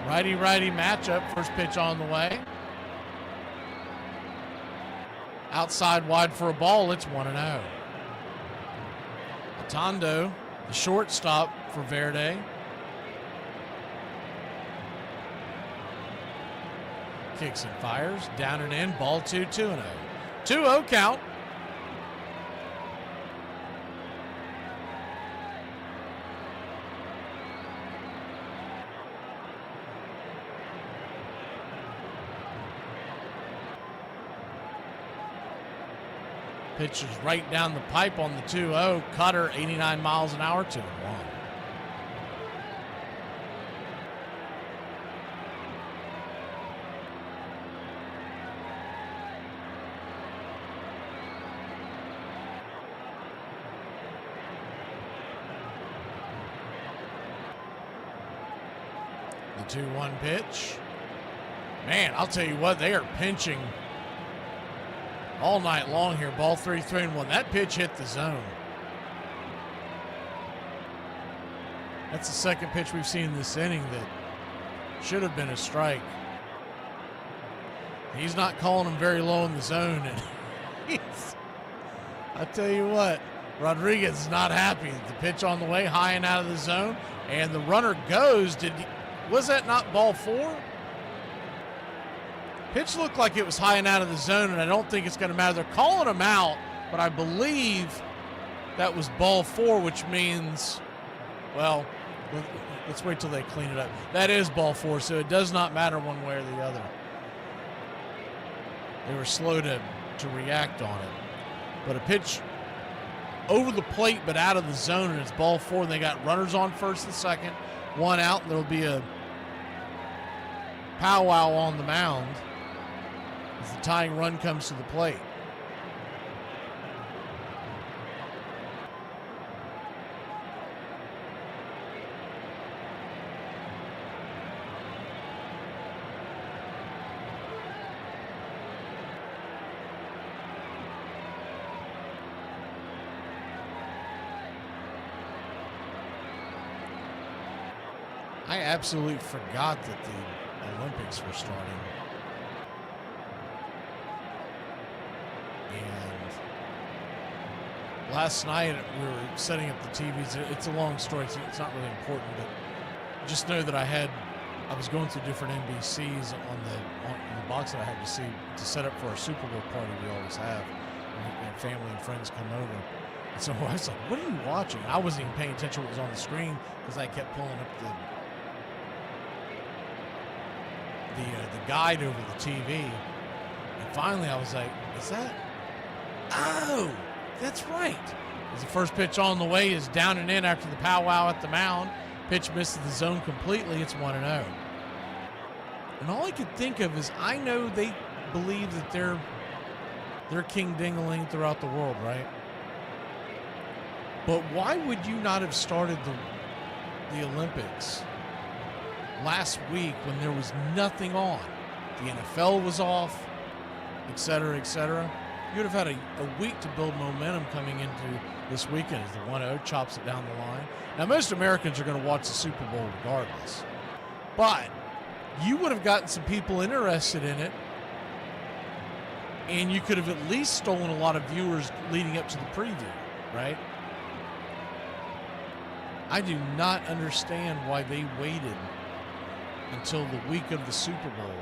Righty-righty matchup. First pitch on the way. Outside wide for a ball. It's 1-0. Atondo, the shortstop for Verde. Kicks and fires. Down and in. Ball 2, 2-0. 2-0 count. Pitch is right down the pipe on the 2-0. Cutter, 89 miles an hour, 2-1. The 2-1 pitch. Man, I'll tell you what, they are pinching all night long here. Ball 3, 3-1. That pitch hit the zone. That's the second pitch we've seen this inning that should have been a strike. He's not calling him very low in the zone. And I tell you what, Rodriguez is not happy. The pitch on the way, high and out of the zone, and the runner goes. Was that not ball 4? Pitch looked like it was high and out of the zone, and I don't think it's going to matter. They're calling him out, but I believe that was ball 4, which means, well, let's wait till they clean it up. That is ball 4, so it does not matter one way or the other. They were slow to react on it. But a pitch over the plate but out of the zone, and it's ball 4, and they got runners on first and second, 1 out, and there'll be a powwow on the mound as the tying run comes to the plate. I absolutely forgot that the Olympics were starting. And last night we were setting up the TVs. It's a long story. It's not really important, but just know that I was going through different NBCs on the box that I had to see to set up for our Super Bowl party we always have. And family and friends come over. And so I was like, what are you watching? I wasn't even paying attention to what was on the screen because I kept pulling up the guide over the TV, and finally I was like, is that? Oh, that's right. As the first pitch on the way is down and in after the powwow at the mound. Pitch misses the zone completely. It's 1-0. And all I could think of is, I know they believe that they're king ding-a-ling throughout the world, right? But why would you not have started the Olympics last week when there was nothing on? The NFL was off, et cetera, et cetera. You would have had a week to build momentum coming into this weekend as the 1-0 chops it down the line. Now, most Americans are going to watch the Super Bowl regardless. But you would have gotten some people interested in it, and you could have at least stolen a lot of viewers leading up to the preview, right? I do not understand why they waited until the week of the Super Bowl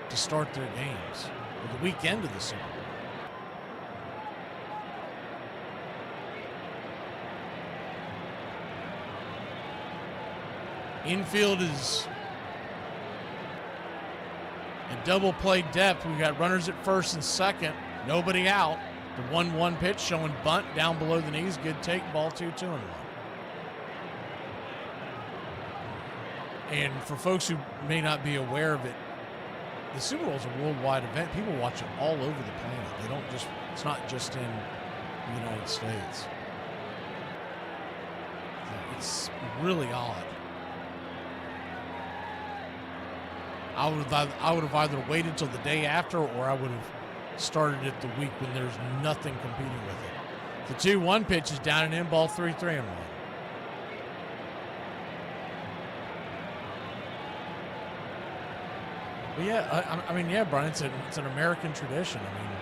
to start their games, or the weekend of the Super Bowl. Infield is a double play depth. We've got runners at first and second, nobody out. The 1-1 pitch showing bunt down below the knees. Good take, ball 2, 2-1. And for folks who may not be aware of it, the Super Bowl is a worldwide event. People watch it all over the planet. They don't just, it's not just in the United States. It's really odd. I would have either waited till the day after, or I would have started it the week when there's nothing competing with it. The 2-1 pitch is down and in, ball 3-1. But yeah, I mean, yeah, Brian, it's an American tradition. I mean,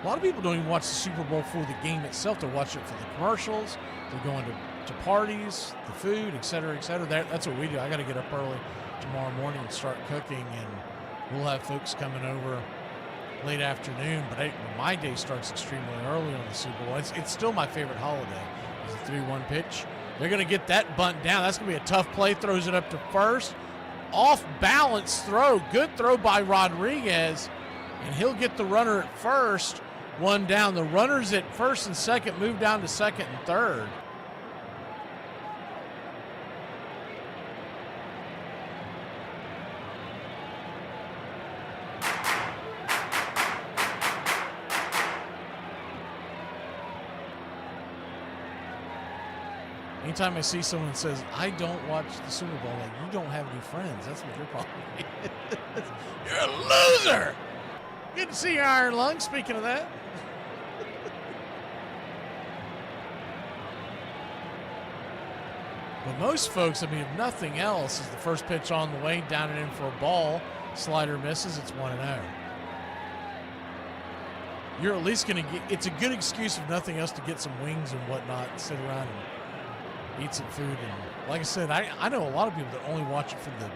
a lot of people don't even watch the Super Bowl for the game itself. They watch it for the commercials. They're going to parties, the food, et cetera, et cetera. That's what we do. I got to get up early tomorrow morning and start cooking, and we'll have folks coming over late afternoon. But my day starts extremely early on the Super Bowl. It's still my favorite holiday. Is the 3-1 pitch. They're going to get that bunt down. That's going to be a tough play. Throws it up to first. Off balance throw. Good throw by Rodriguez, and he'll get the runner at first. One down. The runners at first and second move down to second and third. Anytime I see someone that says, I don't watch the Super Bowl, like, you don't have any friends. That's what your problem is. You're a loser. Good to see your iron lung, speaking of that. But most folks, I mean, if nothing else, is the first pitch on the way, down and in for a ball. Slider misses, it's 1-0. You're at least going to get, it's a good excuse, if nothing else, to get some wings and whatnot and sit around and eat some food. And like I said, I know a lot of people that only watch it for the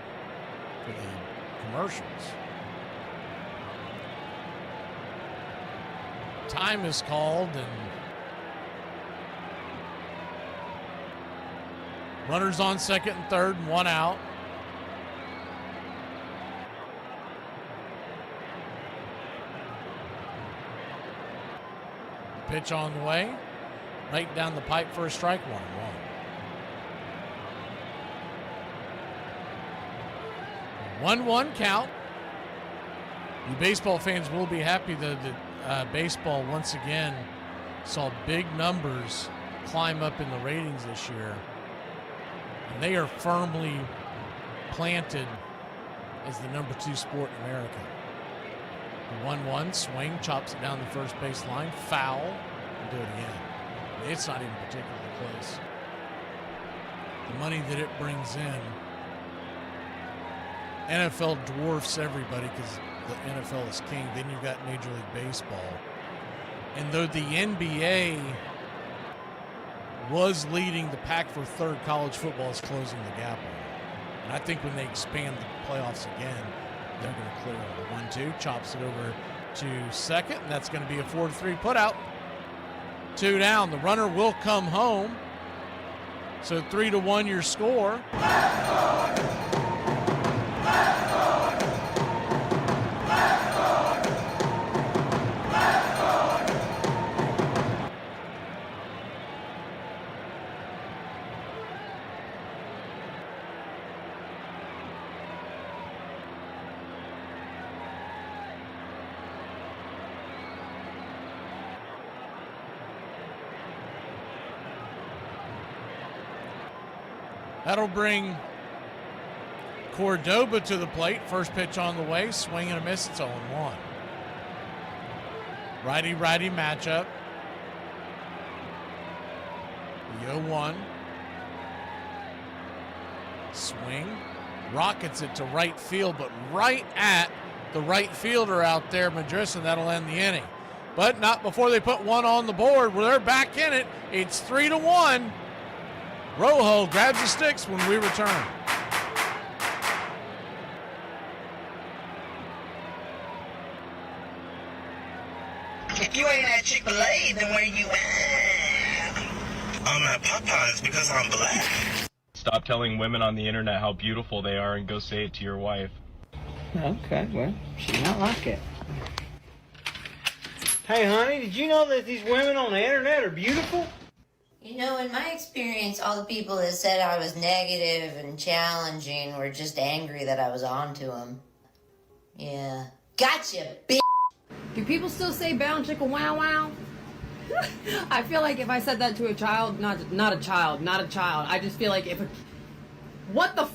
commercials. Time is called, and runners on second and third, and one out. Pitch on the way, right down the pipe for a strike, 1-1. One count. You baseball fans will be happy that baseball once again saw big numbers climb up in the ratings this year. And they are firmly planted as the number 2 sport in America. The 1-1 swing, chops it down the first base line, foul, and do it again. It's not even particularly close. The money that it brings in, NFL dwarfs everybody because the NFL is king. Then you've got Major League Baseball. And though the NBA was leading the pack for third, college football is closing the gap on it. And I think when they expand the playoffs again, they're going to clear it. 1-2, chops it over to second, and that's going to be a 4-3 putout. 2 down. The runner will come home. So 3-1 your score. That'll bring Cordoba to the plate. First pitch on the way. Swing and a miss. It's 0-1. Righty-righty matchup. The 0-1. Swing. Rockets it to right field, but right at the right fielder out there, Madris, and that'll end the inning. But not before they put one on the board. Well, they're back in it. It's 3-1. Rojo grabs the sticks when we return. If you ain't at Chick-fil-A, then where you at? I'm at Popeyes because I'm black. Stop telling women on the internet how beautiful they are and go say it to your wife. Okay, well, she might like it. Hey, honey, did you know that these women on the internet are beautiful? You know, in my experience, all the people that said I was negative and challenging were just angry that I was on to them. Yeah. Gotcha, bitch! Do people still say bound chicka wow wow? I feel like if I said that to a child, not a child, I just feel like what the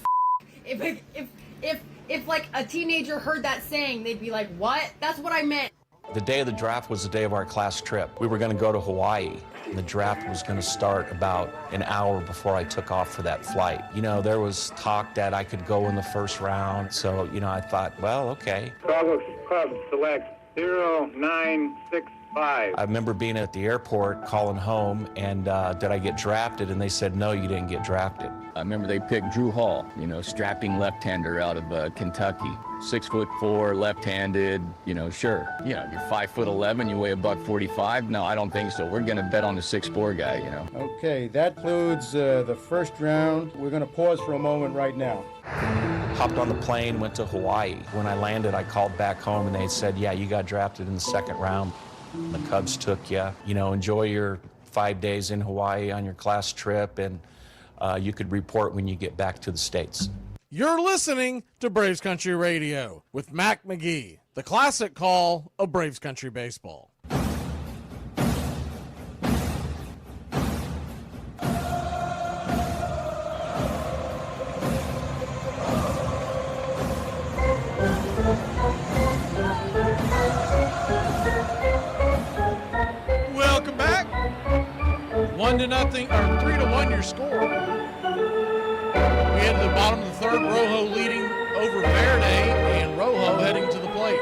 f? If like a teenager heard that saying, they'd be like, what? That's what I meant. The day of the draft was the day of our class trip. We were going to go to Hawaii. And the draft was going to start about an hour before I took off for that flight. You know, there was talk that I could go in the first round. So, you know, I thought, well, okay. Chicago Cubs select 0965. I remember being at the airport, calling home, and did I get drafted? And they said, no, you didn't get drafted. I remember they picked Drew Hall, you know, strapping left-hander out of Kentucky. 6'4", left-handed, you know, sure. You know, you're 5'11", you weigh $145. No, I don't think so. We're gonna bet on the 6'4" guy, you know. Okay, that concludes the first round. We're gonna pause for a moment right now. Hopped on the plane, went to Hawaii. When I landed, I called back home and they said, yeah, you got drafted in the second round. The Cubs took you. You know, enjoy your 5 days in Hawaii on your class trip, and you could report when you get back to the States. You're listening to Braves Country Radio with Mac McGee, the classic call of Braves Country baseball. Welcome back. 1-0 or 3-1 your score. We head to the bottom of the third. Rojo leading over Verde, and Rojo heading to the plate.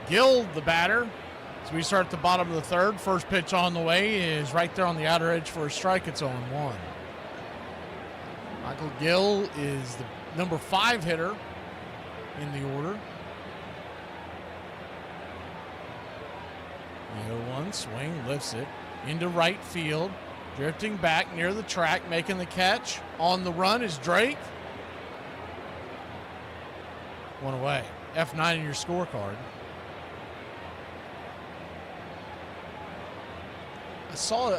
Gill, the batter. So we start at the bottom of the third. First pitch on the way is right there on the outer edge for a strike. It's 0-1. Michael Gill is the number 5 hitter in the order. The 0-1 swing, lifts it into right field. Drifting back near the track, making the catch. On the run is Drake. One away. F9 in your scorecard. I saw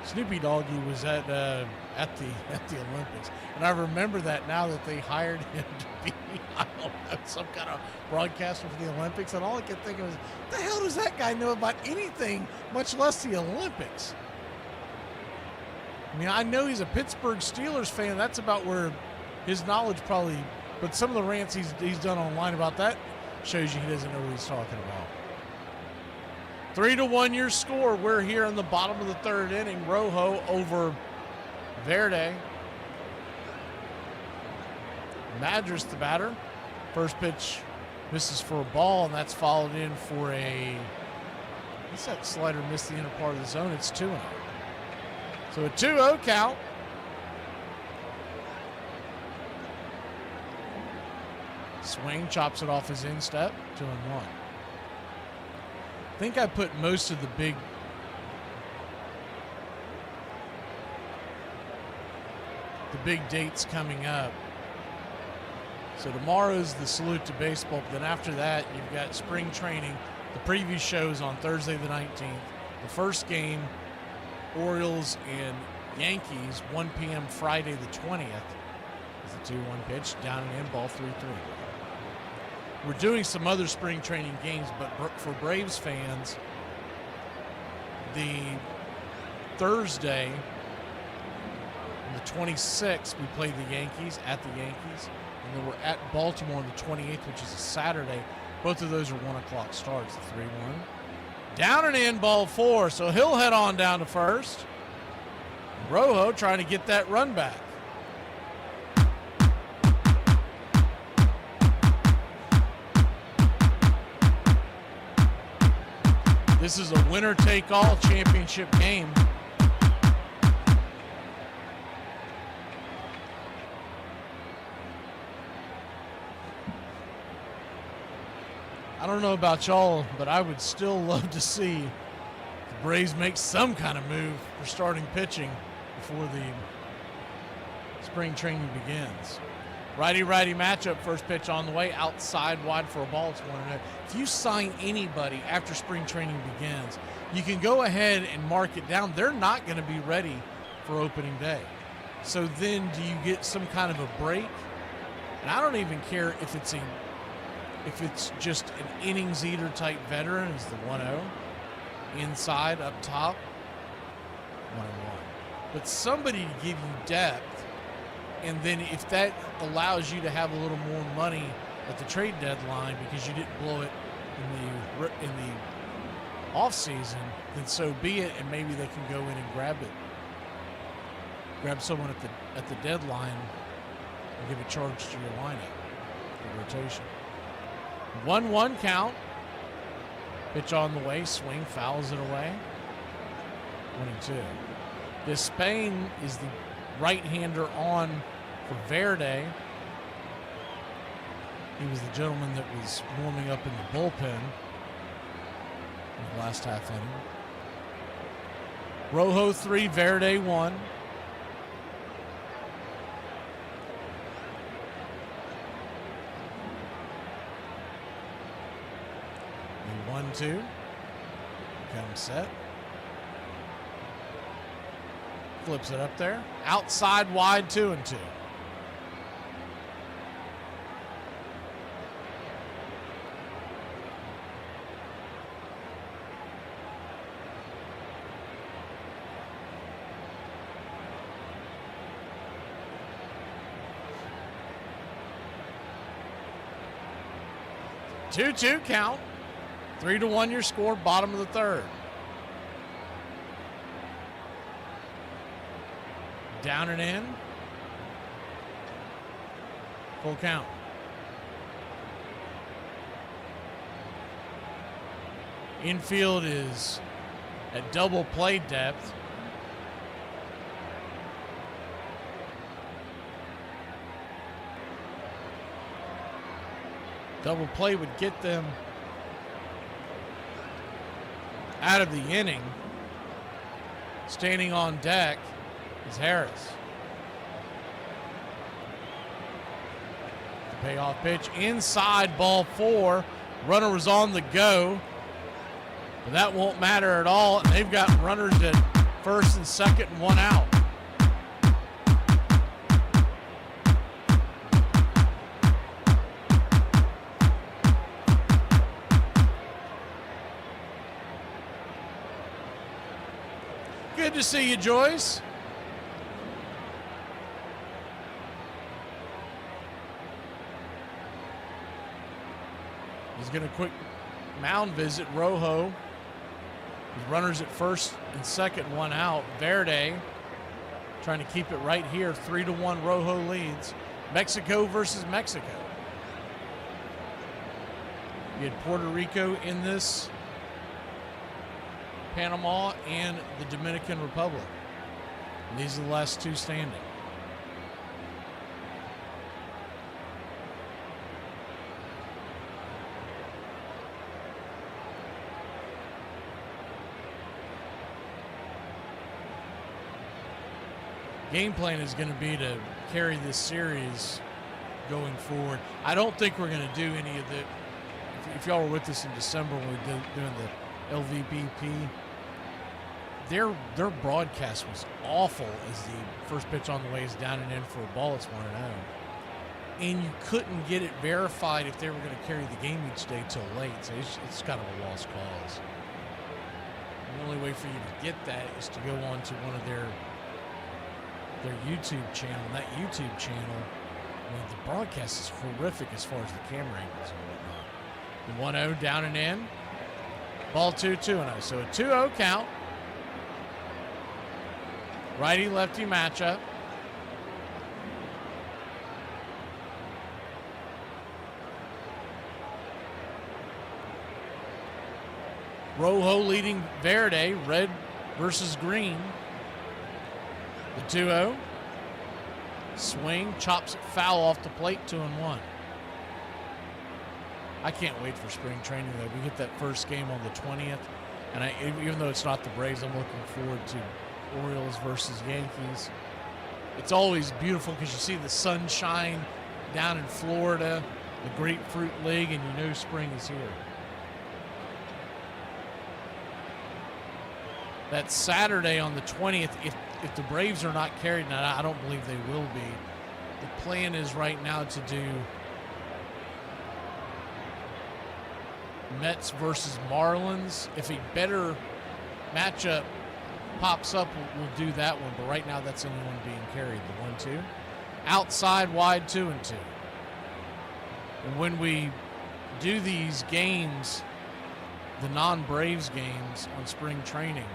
Snoopy Doggy was at the Olympics, and I remember that now that they hired him to be, I don't know, some kind of broadcaster for the Olympics, and all I could think of was, what the hell does that guy know about anything, much less the Olympics? I mean, I know he's a Pittsburgh Steelers fan. That's about where his knowledge probably, but some of the rants he's done online about that shows you he doesn't know what he's talking about. 3-1 your score. We're here in the bottom of the third inning. Rojo over Verde. Madras, the batter. First pitch misses for a ball, and that's followed in for a, I guess that slider missed the inner part of the zone. It's 2-0. So a 2-0 count. Swing, chops it off his instep, 2-1. I think I put most of the big dates coming up. So tomorrow's the Salute to Baseball, but then after that, you've got spring training. The preview shows on Thursday the 19th. The first game, Orioles and Yankees, 1 p.m. Friday the 20th. Is the 2-1 pitch, down and in, ball 3-3. We're doing some other spring training games, but for Braves fans, the Thursday, the 26th, we play the Yankees at the Yankees, and then we're at Baltimore on the 28th, which is a Saturday. Both of those are 1 o'clock starts, the 3-1. Down and in, ball 4, so he'll head on down to first. Rojo trying to get that run back. This is a winner-take-all championship game. I don't know about y'all, but I would still love to see the Braves make some kind of move for starting pitching before the spring training begins. Righty-righty matchup, first pitch on the way, outside wide for a ball. It's 1-0. If you sign anybody after spring training begins, you can go ahead and mark it down. They're not going to be ready for opening day. So then do you get some kind of a break? And I don't even care if it's just an innings eater type veteran is the 1-0. Inside, up top, 1-1. But somebody to give you depth. And then if that allows you to have a little more money at the trade deadline because you didn't blow it in the off season, then so be it, and maybe they can go in and grab someone at the deadline and give a charge to your lineup, the rotation. 1-1 count. Pitch on the way, swing, fouls it away. 1-2. Despain is the right-hander on for Verde. He was the gentleman that was warming up in the bullpen in the last half inning. Rojo 3, Verde 1. And 1-2. Come set. Flips it up there. Outside wide, 2-2. Two count. 3-1 your score, bottom of the third. Down and in. Full count. Infield is at double play depth. Double play would get them out of the inning. Standing on deck is Harris. The payoff pitch inside, ball 4. Runner was on the go, but that won't matter at all. And they've got runners at first and second and 1 out. Good to see you, Joyce. He's going to quick mound visit. Rojo with runners at first and second, 1 out. Verde trying to keep it right here. 3-1 Rojo leads. Mexico versus Mexico. You had Puerto Rico in this, Panama and the Dominican Republic. And these are the last two standing. Game plan is going to be to carry this series going forward. I don't think we're going to do any of the, if y'all were with us in December when we were doing the LVBP, their broadcast was awful as the first pitch on the way is down and in for a ball. It's 1-0. And you couldn't get it verified if they were going to carry the game each day till late. So it's kind of a lost cause. The only way for you to get that is to go on to one of their YouTube channel. And that YouTube channel, the broadcast is horrific as far as the camera angles and whatnot. The 1-0 down and in. Ball 2-0. So a 2-0 count. Righty-lefty matchup. Rojo leading Verde, red versus green. The 2-0. Swing, chops it foul off the plate, 2-1. I can't wait for spring training, though. We get that first game on the 20th, and even though it's not the Braves, I'm looking forward to Orioles versus Yankees. It's always beautiful because you see the sunshine down in Florida, the Grapefruit League, and you know spring is here. That Saturday on the 20th, if the Braves are not carried, and I don't believe they will be, the plan is right now to do Mets versus Marlins. If a better matchup pops up, we'll do that one. But right now, that's the only one being carried, the 1-2. Outside, wide, 2-2. And when we do these games, the non-Braves games on spring training,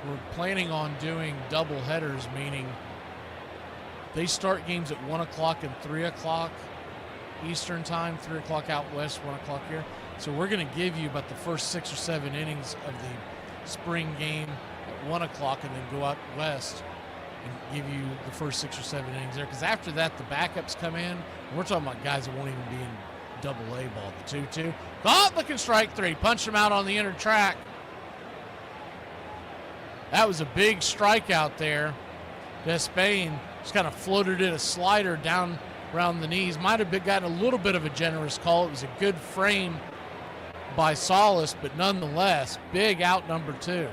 we're planning on doing double headers, meaning they start games at 1 o'clock and 3 o'clock Eastern time, 3 o'clock out west, 1 o'clock here. So we're going to give you about the first 6 or 7 innings of the spring game at 1 o'clock and then go out west and give you the first 6 or 7 innings there. Because after that, the backups come in. And we're talking about guys that won't even be in double-A ball. The 2-2. Caught, looking strike 3. Punched him out on the inner track. That was a big strikeout there. Despain just kind of floated in a slider down around the knees. Might have gotten a little bit of a generous call. It was a good frame by Salas, but nonetheless, big out number 2.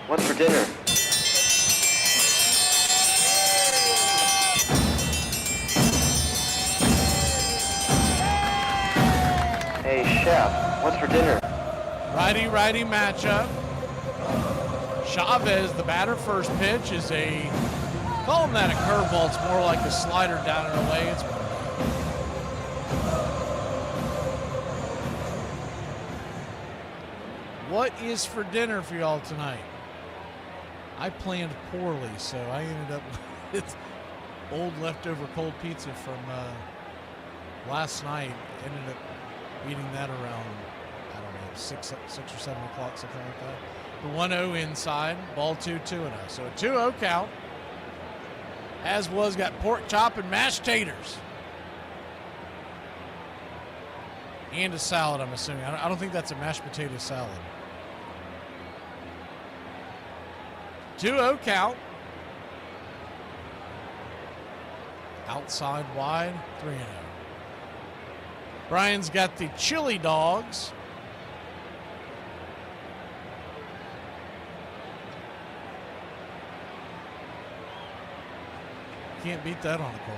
What's for dinner? Hey, chef, what's for dinner? Righty-righty matchup. Chavez, the batter, first pitch is call him that a curveball. It's more like a slider down and away. It's what is for dinner for y'all tonight? I planned poorly, so I ended up with old leftover cold pizza from last night. Ended up eating that around, I don't know, 6 or 7 o'clock, something like that. The 1-0 inside, ball 2-2-0. So a 2-0 count. As was, got pork chop and mashed taters. And a salad, I'm assuming. I don't think that's a mashed potato salad. 2-0 count. Outside wide, 3-0. Brian's got the chili dogs. Can't beat that on a cold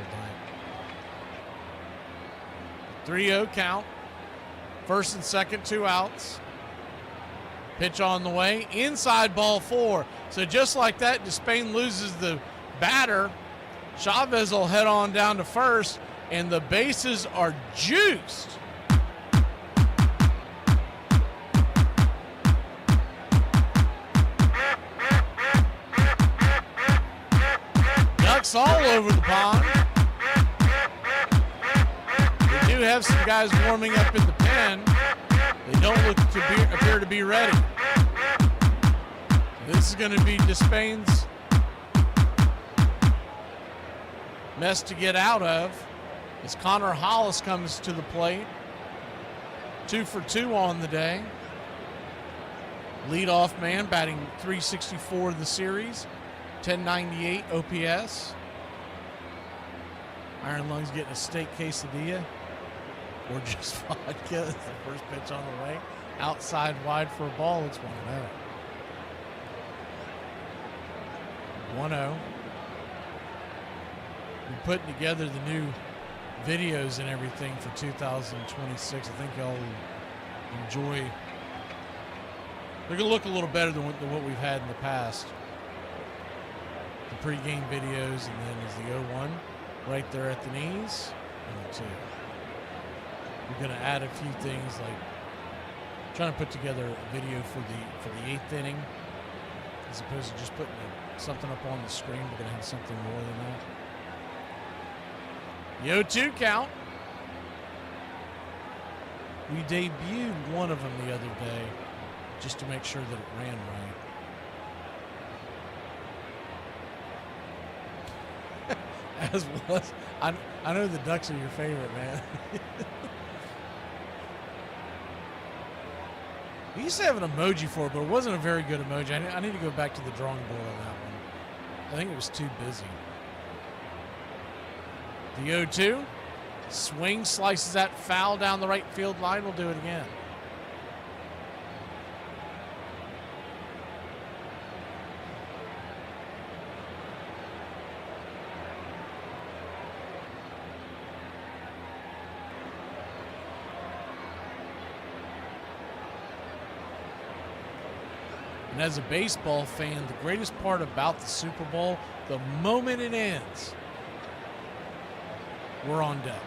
night. 3-0 count. First and second, 2 outs. Pitch on the way. Inside, ball 4. So just like that, Despain loses the batter. Chavez will head on down to first, and the bases are juiced. Ducks all over the pond. They do have some guys warming up in the pen. They don't appear to be ready. This is going to be Despain's mess to get out of as Connor Hollis comes to the plate. 2 for 2 on the day. Leadoff man batting .364 of the series, 1098 OPS. Iron Lungs getting a steak quesadilla or just vodka. It's the first pitch on the way. Outside wide for a ball. It's 1-0. 1-0. We're putting together the new videos and everything for 2026. I think y'all will enjoy. They're going to look a little better than what we've had in the past. The pregame videos, and then is the 0-1 right there at the knees. And the 2. We're going to add a few things like trying to put together a video for the 8th inning as opposed to just putting something up on the screen. We're going to have something more than that. The 0-2 count. We debuted one of them the other day just to make sure that it ran right. As was. I know the Ducks are your favorite, man. We used to have an emoji for it, but it wasn't a very good emoji. I need to go back to the drawing board on that one. I think it was too busy. The 0-2. Swing, slices that foul down the right field line. We'll do it again. And as a baseball fan, the greatest part about the Super Bowl, the moment it ends, we're on deck.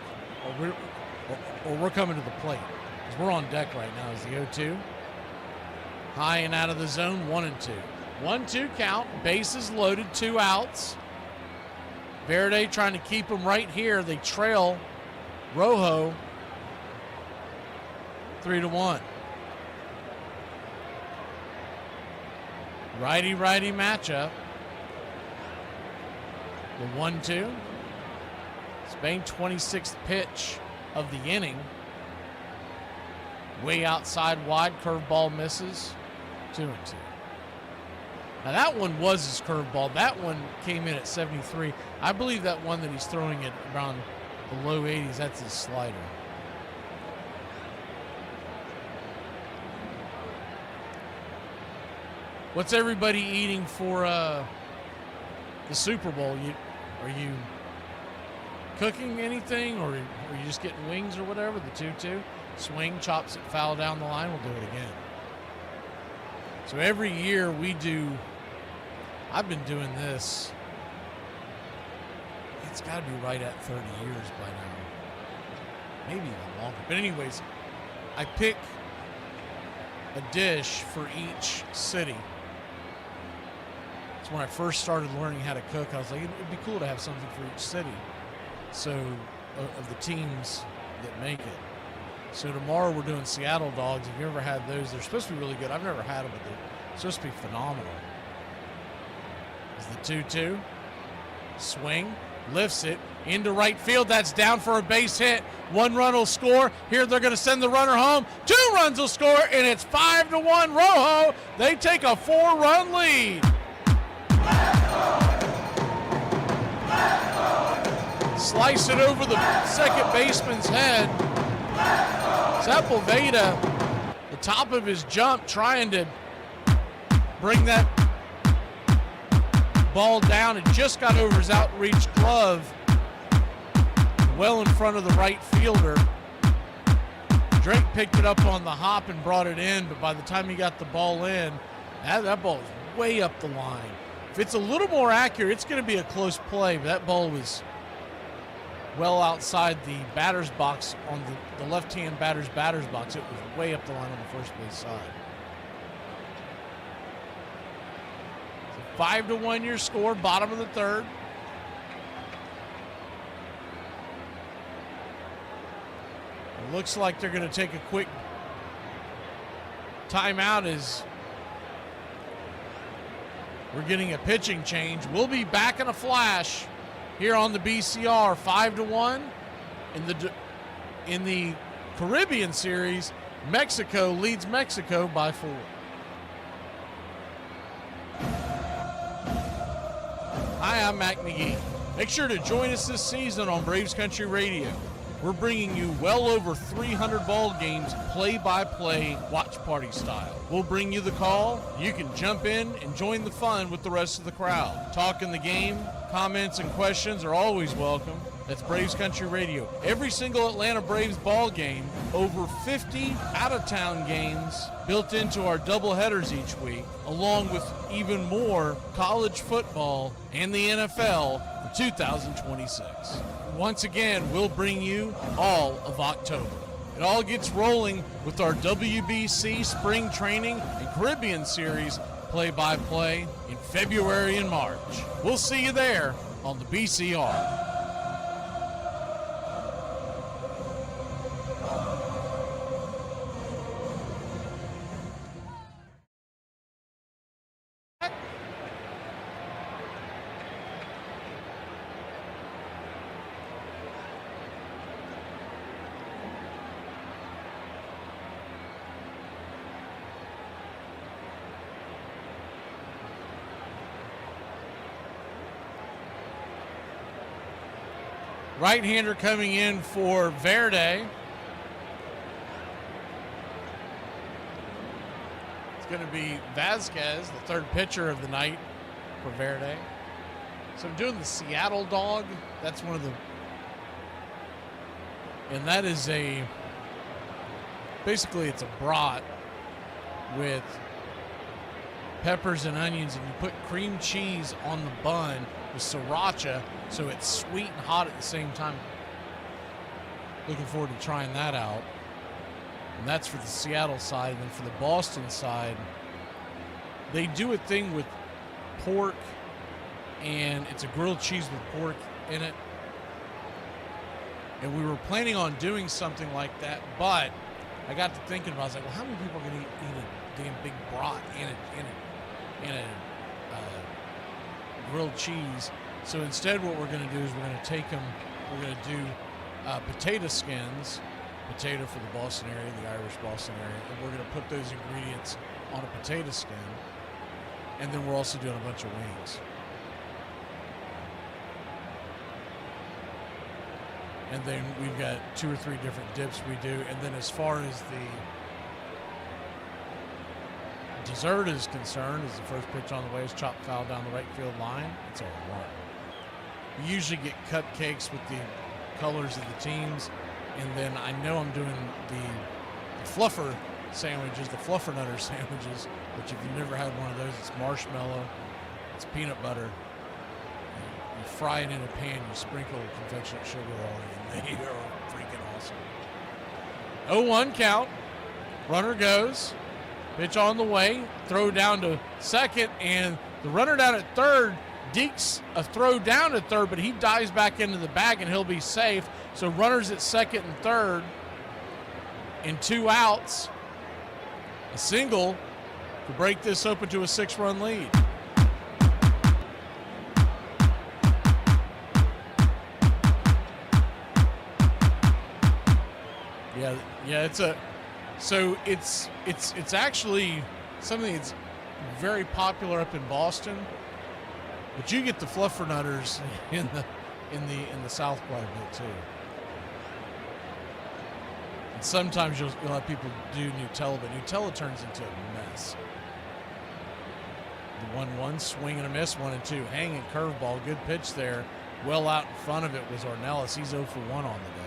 Or we're coming to the plate. Because we're on deck right now is the 0-2. High and out of the zone, 1-2. 1-2 count, bases loaded, 2 outs. Verde trying to keep them right here. They trail Rojo 3-1. Righty-righty matchup. The 1-2. Spain 26th pitch of the inning. Way outside wide, curveball misses. 2-2. Now that one was his curveball. That one came in at 73. I believe that one that he's throwing at around the low 80s, that's his slider. What's everybody eating for the Super Bowl? Are you cooking anything, or are you just getting wings or whatever? The 2-2. Swing, chops it foul down the line. We'll do it again. So every year we do, I've been doing this, it's got to be right at 30 years by now. Maybe even longer. But anyways, I pick a dish for each city. It's when I first started learning how to cook. I was like, it'd be cool to have something for each city. So, of the teams that make it. So tomorrow we're doing Seattle dogs. Have you ever had those? They're supposed to be really good. I've never had them, but they're supposed to be phenomenal. Is the 2-2. Swing, lifts it into right field. That's down for a base hit. 1 run will score. Here they're going to send the runner home. 2 runs will score, and it's 5-1 Rojo. They take a 4-run lead. Slice it over the second baseman's head. Sepulveda, the top of his jump, trying to bring that ball down. It just got over his outreach glove, well in front of the right fielder. Drake picked it up on the hop and brought it in, but by the time he got the ball in, that ball was way up the line. If it's a little more accurate, it's going to be a close play, but that ball was well outside the batter's box, on the left-hand batter's box. It was way up the line on the first base side. So 5-1 your score, bottom of the third. It looks like they're going to take a quick timeout as we're getting a pitching change. We'll be back in a flash here on the BCR. 5-1 in the Caribbean Series. Mexico leads Mexico by 4. Hi, I'm Mac McGee. Make sure to join us this season on Braves Country Radio. We're bringing you well over 300 ball games, play-by-play, watch party style. We'll bring you the call. You can jump in and join the fun with the rest of the crowd. Talking the game, comments and questions are always welcome. That's Braves Country Radio. Every single Atlanta Braves ball game, over 50 out-of-town games built into our doubleheaders each week, along with even more college football and the NFL for 2026. Once again, we'll bring you all of October. It all gets rolling with our WBC Spring Training and Caribbean Series play-by-play in February and March. We'll see you there on the BCR. Right-hander coming in for Verde. It's going to be Vasquez, the third pitcher of the night for Verde. So I'm doing the Seattle dog. That's one of the... And that is basically it's a brat with peppers and onions, and you put cream cheese on the bun with sriracha, so it's sweet and hot at the same time. Looking forward to trying that out. And that's for the Seattle side. And then for the Boston side, they do a thing with pork, and it's a grilled cheese with pork in it. And we were planning on doing something like that, but I got to thinking about it. I was like, well, how many people are going to eat a damn big brat in a grilled cheese? So instead what we're going to do is we're going to take them, we're going to do potato skins, potato for the Boston area, the Irish Boston area, and we're going to put those ingredients on a potato skin. And then we're also doing a bunch of wings. And then we've got 2 or 3 different dips we do. And then as far as the dessert is concerned, as the first pitch on the way is chopped foul down the right field line, it's a run. We usually get cupcakes with the colors of the teams, and then I know I'm doing the fluffer sandwiches, the fluffernutter sandwiches, which if you've never had one of those, it's marshmallow, it's peanut butter, you fry it in a pan, you sprinkle confectionate sugar on it, and they are freaking awesome. 0-1 count, runner goes. Pitch on the way, throw down to second, and the runner down at third dekes a throw down at third, but he dives back into the bag and he'll be safe. So runners at second and third, and 2 outs, a single to break this open to a 6-run lead. Yeah, it's actually something that's very popular up in Boston, but you get the fluffernutters in the South quite a bit too. And sometimes you'll have people do Nutella, but Nutella turns into a mess. The 1-1 swing and a miss, 1-2 hanging curveball, good pitch there. Well out in front of it was Ornelas. He's 0 for 1 on the day.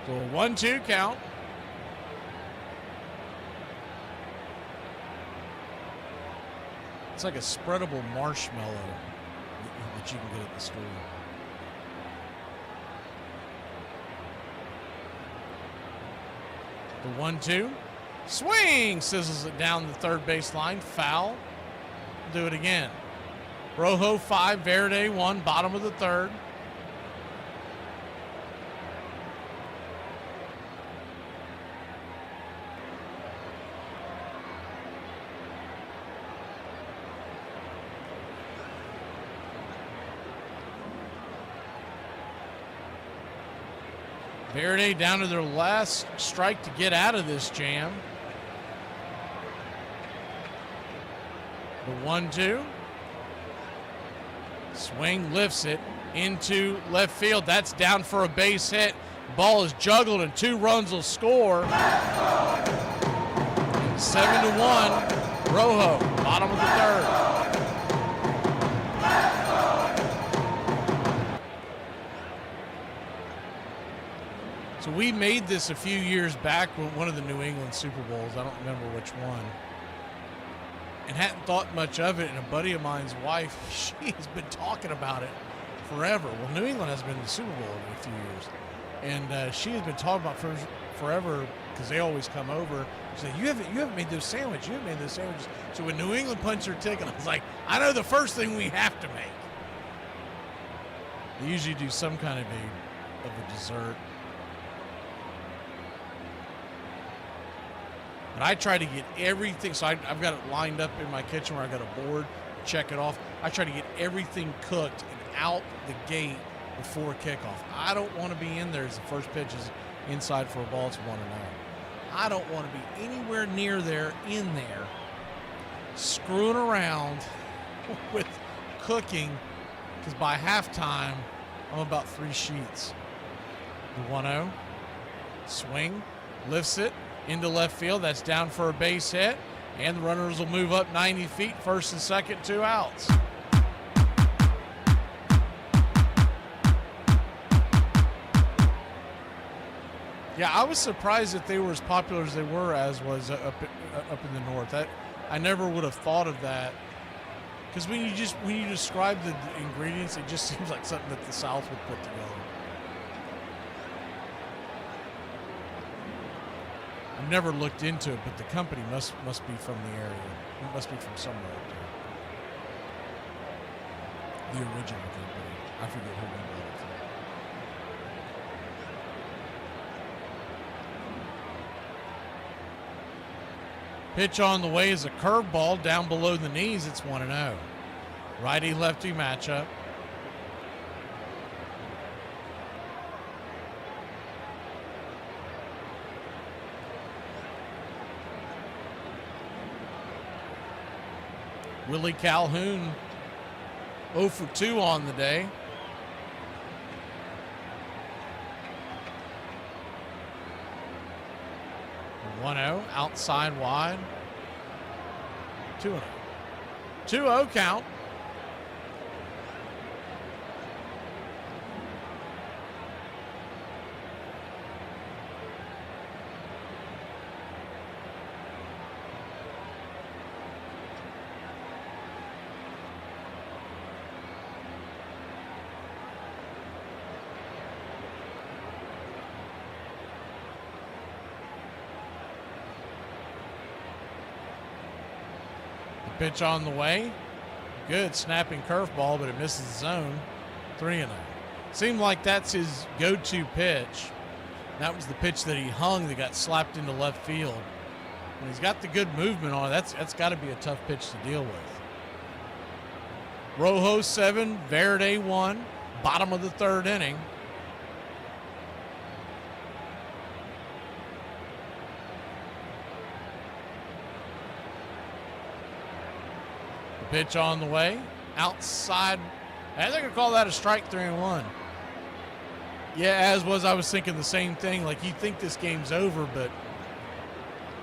So a 1-2 count. It's like a spreadable marshmallow that you can get at the store. The 1-2. Swing! Sizzles it down the third base line. Foul. Do it again. Rojo 5, Verde 1, bottom of the third. Verde down to their last strike to get out of this jam. The 1-2. Swing, lifts it into left field. That's down for a base hit. Ball is juggled and 2 runs will score. 7-1. Rojo, bottom of the third. So we made this a few years back with one of the New England Super Bowls. I don't remember which one. and hadn't thought much of it. And a buddy of mine's wife, she has been talking about it forever. Well, New England has been in the Super Bowl in a few years. And she has been talking about forever because they always come over. She said, you haven't made those sandwiches. You haven't made those sandwiches. So when New England punched her ticket, I was like, I know the first thing we have to make. They usually do some kind of a dessert. But I try to get everything. So I've got it lined up in my kitchen where I got a board, check it off. I try to get everything cooked and out the gate before kickoff. I don't want to be in there as the first pitch is inside for a ball. It's 1-0. I don't want to be anywhere near there, in there, screwing around with cooking, because by halftime, I'm about 3 sheets. The 1-0, swing, lifts it into left field. That's down for a base hit, and the runners will move up 90 feet, first and second, 2 outs. Yeah, I was surprised that they were as popular as they were, as was up in the north. I never would have thought of that, because when you describe the ingredients, it just seems like something that the South would put together. I've never looked into it, but the company must be from the area. It must be from somewhere up there. The original company. I forget who made it. Pitch on the way is a curveball down below the knees. It's 1-0. Righty-lefty matchup. Willie Calhoun 0 for 2 on the day. The 1-0 outside wide. 2-0. 2-0 count. Pitch on the way. Good snapping curveball, but it misses the zone. 3-0. Seemed like that's his go-to pitch. That was the pitch that he hung that got slapped into left field. When he's got the good movement on it, that's got to be a tough pitch to deal with. Rojo 7, Verde 1, bottom of the 3rd inning. Pitch on the way, outside. I think I call that a strike, 3-1. Yeah, I was thinking the same thing. Like, you think this game's over, but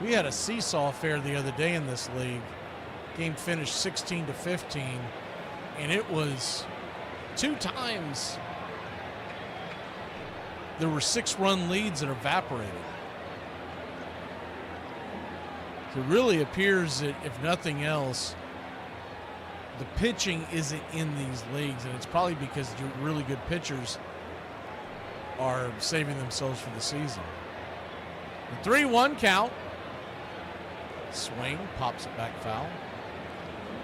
we had a seesaw affair the other day in this league. Game finished 16-15, and it was 2 times there were 6-run leads that evaporated. So it really appears that, if nothing else, the pitching isn't in these leagues, and it's probably because your really good pitchers are saving themselves for the season. The 3-1 count. Swing, pops it back foul.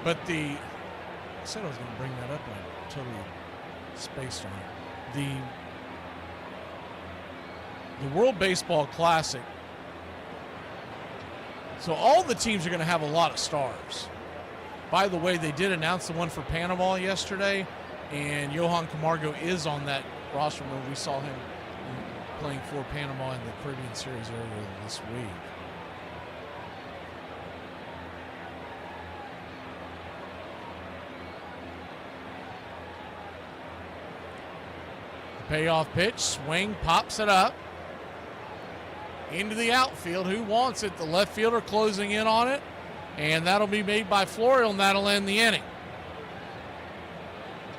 But I said I was going to bring that up, and I totally spaced on it. The World Baseball Classic. So all the teams are going to have a lot of stars. By the way, they did announce the one for Panama yesterday, and Johan Camargo is on that roster. Where we saw him playing for Panama in the Caribbean Series earlier this week. The payoff pitch, swing, pops it up into the outfield. Who wants it? The left fielder closing in on it. And that'll be made by Florial, and that'll end the inning.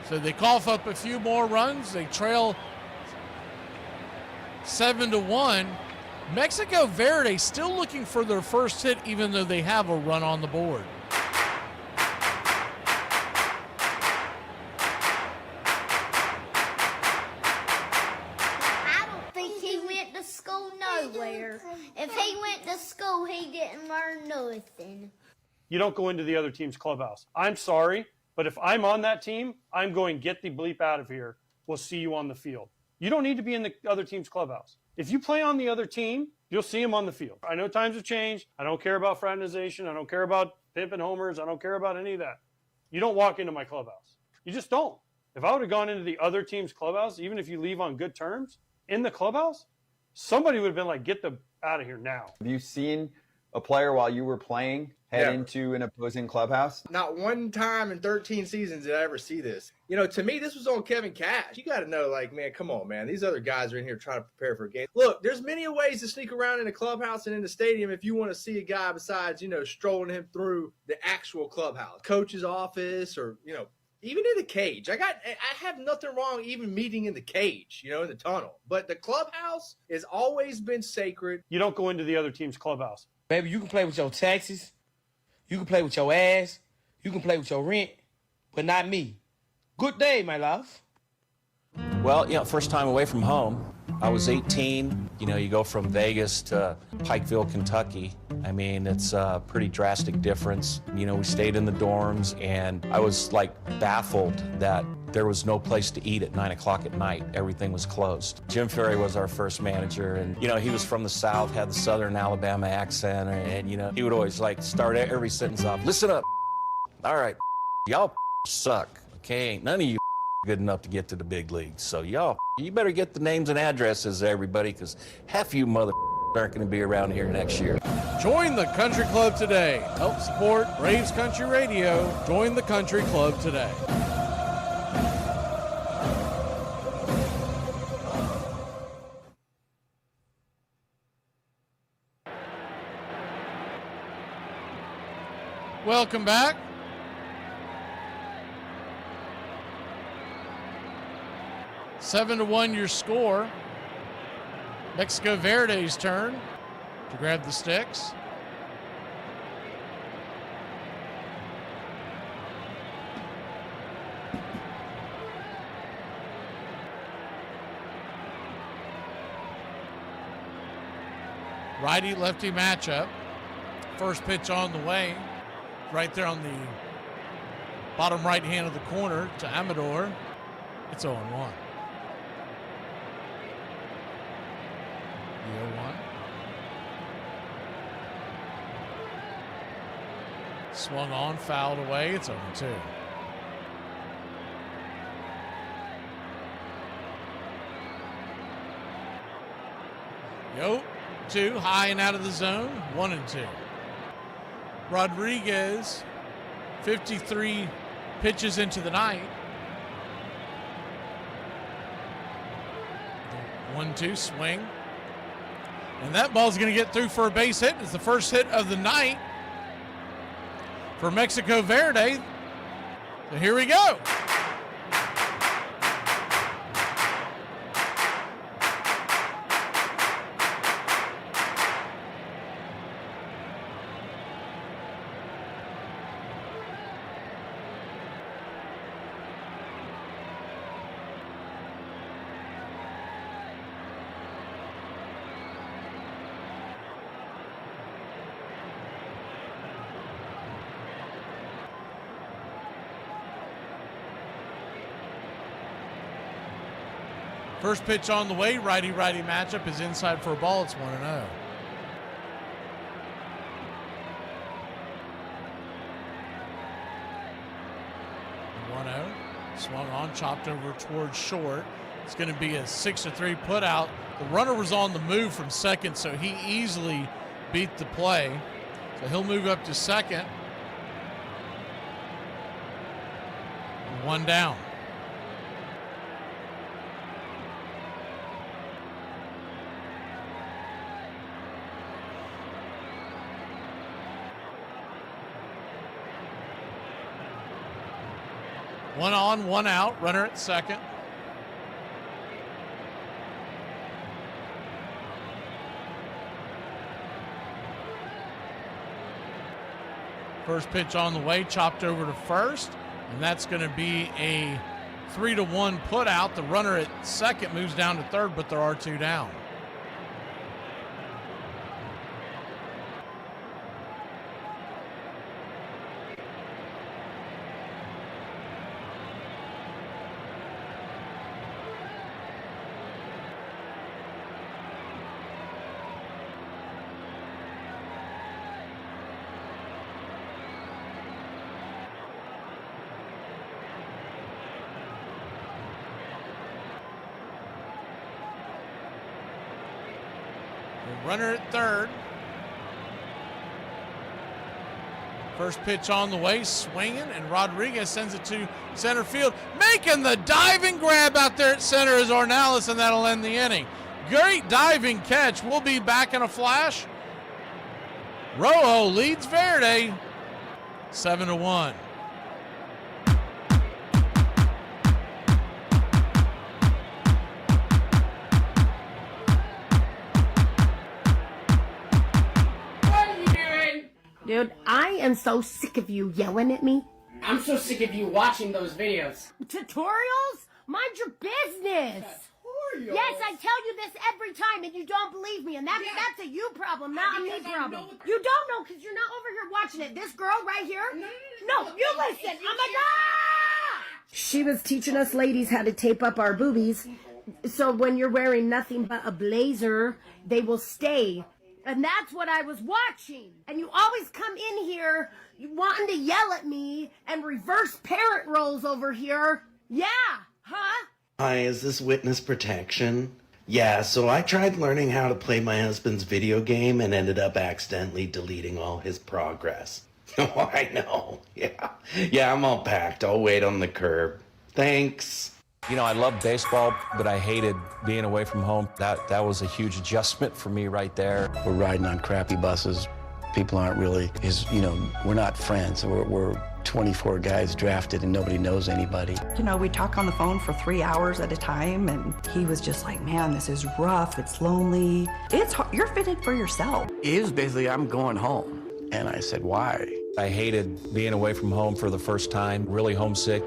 So they cough up a few more runs. They trail 7-1. Mexico Verde still looking for their first hit, even though they have a run on the board. player. If he went to school, he didn't learn nothing. You don't go into the other team's clubhouse. I'm sorry, but if I'm on that team, I'm going, get the bleep out of here. We'll see you on the field. You don't need to be in the other team's clubhouse. If you play on the other team, you'll see him on the field. I know times have changed. I don't care about fraternization. I don't care about pimping homers. I don't care about any of that. You don't walk into my clubhouse. You just don't. If I would have gone into the other team's clubhouse, even if you leave on good terms, in the clubhouse, somebody would have been like, get them out of here now. Have you seen a player while you were playing head into an opposing clubhouse? Not one time in 13 seasons did I ever see this. You know, to me, this was on Kevin Cash. You got to know, like, man, come on, man. These other guys are in here trying to prepare for a game. Look, there's many ways to sneak around in the clubhouse and in the stadium if you want to see a guy besides, you know, strolling him through the actual clubhouse, coach's office, or, you know, even in the cage. I have nothing wrong even meeting in the cage, you know, in the tunnel. But the clubhouse has always been sacred. You don't go into the other team's clubhouse. Baby, you can play with your taxes. You can play with your ass. You can play with your rent, but not me. Good day, my love. Well, you know, first time away from home. I was 18. You know, you go from Vegas to Pikeville, Kentucky. I mean, it's a pretty drastic difference. You know, we stayed in the dorms, and I was, like, baffled that there was no place to eat at 9 o'clock at night. Everything was closed. Jim Ferry was our first manager, and, you know, he was from the South, had the Southern Alabama accent, and, you know, he would always, like, start every sentence off, listen up, all right, y'all suck, okay? Ain't none of you good enough to get to the big leagues. So y'all, you better get the names and addresses, everybody, because half you mother aren't going to be around here next year. Join the Country Club today. Help support Braves Country Radio. Join the Country Club today. Welcome back. Seven to 1 your score. Mexico Verde's turn to grab the sticks. Righty-lefty matchup. First pitch on the way. Right there on the bottom right hand of the corner to Amador. It's 0-1. The 0-1. Swung on, fouled away. It's 0-2. Yo, 2 high and out of the zone. 1-2. Rodriguez, 53 pitches into the night. 1-2 swing. And that ball's going to get through for a base hit. It's the first hit of the night for Mexico Verde. So here we go. First pitch on the way, righty-righty matchup is inside for a ball. It's 1-0. 1-0. Swung on, chopped over towards short. It's going to be a 6-3 put out. The runner was on the move from second, so he easily beat the play. So he'll move up to second. 1 down. One on, one out, runner at second. First pitch on the way, chopped over to first, and that's going to be a 3-1 put out. The runner at second moves down to third, but there are 2 down. Runner at third. First pitch on the way, swinging, and Rodriguez sends it to center field. Making the diving grab out there at center is Ornelas, and that'll end the inning. Great diving catch. We'll be back in a flash. Rojo leads Verde 7-1. Dude, I am so sick of you yelling at me. I'm so sick of you watching those videos. Tutorials? Mind your business. Tutorials? Yes, I tell you this every time and you don't believe me, and that's a you problem, not a me problem. You don't know because you're not over here watching it. This girl right here? No, you listen. I'm a She was teaching us ladies how to tape up our boobies, so when you're wearing nothing but a blazer, they will stay. And that's what I was watching. And you always come in here wanting to yell at me and reverse parent roles over here. Yeah, huh? Hi, is this witness protection? Yeah, so I tried learning how to play my husband's video game and ended up accidentally deleting all his progress. Oh, I know. Yeah, I'm all packed. I'll wait on the curb. Thanks. You know, I love baseball, but I hated being away from home. That was a huge adjustment for me right there. We're riding on crappy buses. People aren't really, we're not friends. We're 24 guys drafted and nobody knows anybody. You know, we talk on the phone for 3 hours at a time, and he was just like, man, this is rough, it's lonely. It's hard. You're fitted for yourself. It was basically, I'm going home. And I said, why? I hated being away from home for the first time, really homesick.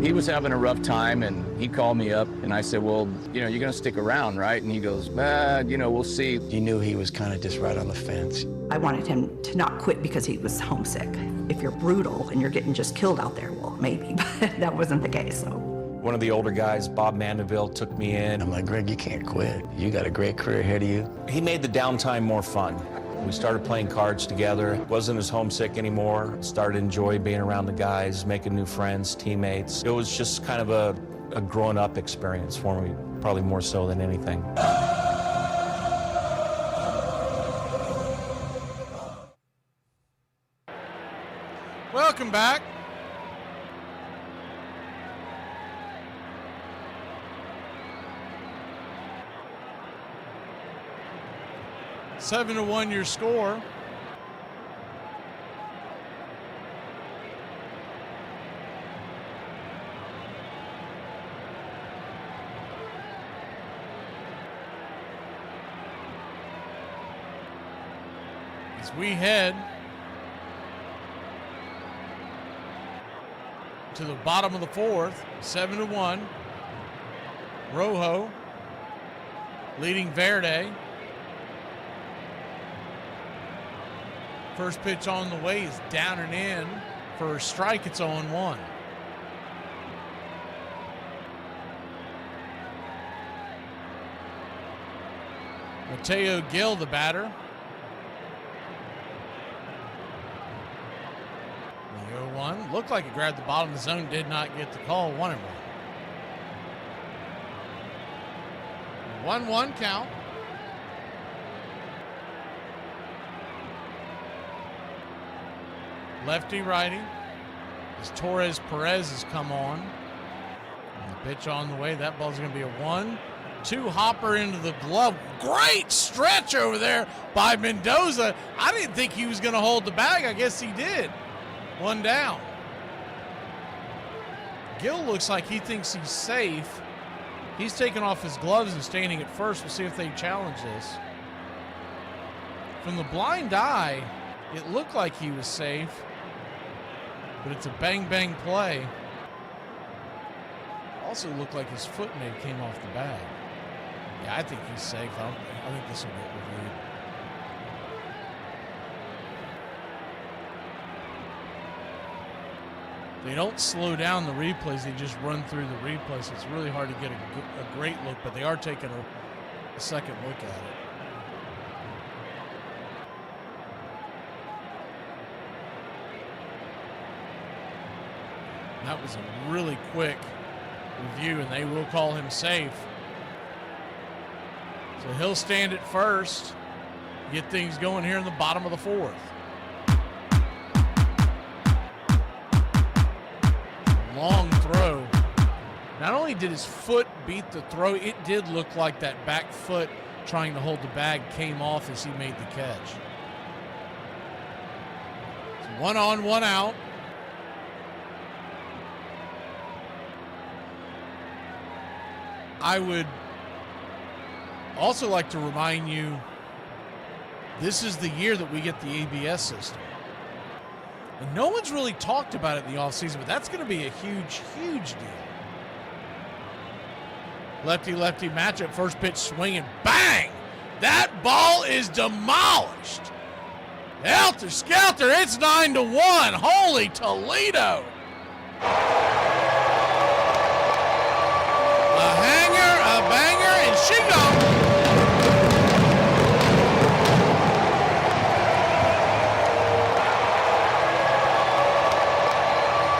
He was having a rough time, and he called me up, and I said, well, you're going to stick around, right? And he goes, we'll see. He knew he was kind of just right on the fence. I wanted him to not quit because he was homesick. If you're brutal and you're getting just killed out there, well, maybe, but that wasn't the case, so. One of the older guys, Bob Mandeville, took me in. I'm like, Greg, you can't quit. You got a great career ahead of you. He made the downtime more fun. We started playing cards together. Wasn't as homesick anymore. Started enjoying being around the guys, making new friends, teammates. It was just kind of a grown-up experience for me, probably more so than anything. Welcome back. Seven to 1 your score. As we head to the bottom of the fourth, 7 to 1. Rojo leading Verde. First pitch on the way is down and in for a strike. It's 0-1. Mateo Gil, the batter. The 0-1. Looked like it grabbed the bottom of the zone. Did not get the call. 1-1. 1-1 count. Lefty righty as Torres Perez has come on. And the pitch on the way. That ball's going to be a 1-2 hopper into the glove. Great stretch over there by Mendoza. I didn't think he was going to hold the bag. I guess he did. 1 down. Gil looks like he thinks he's safe. He's taking off his gloves and standing at first. We'll see if they challenge this. From the blind eye, it looked like he was safe. But it's a bang-bang play. Also looked like his foot maybe came off the bag. Yeah, I think he's safe. I think this will get reviewed. They don't slow down the replays. They just run through the replays. It's really hard to get a great look, but they are taking a second look at it. That was a really quick review, and they will call him safe. So he'll stand at first. get things going here in the bottom of the fourth. Long throw. Not only did his foot beat the throw, it did look like that back foot trying to hold the bag came off as he made the catch. So 1 on, 1 out. I would also like to remind you, this is the year that we get the ABS system. And no one's really talked about it in the offseason, but that's going to be a huge, huge deal. Lefty-lefty matchup, first pitch swinging, bang! That ball is demolished. Helter Skelter, it's 9-1. Holy Toledo. A hanger, a banger, and she goes.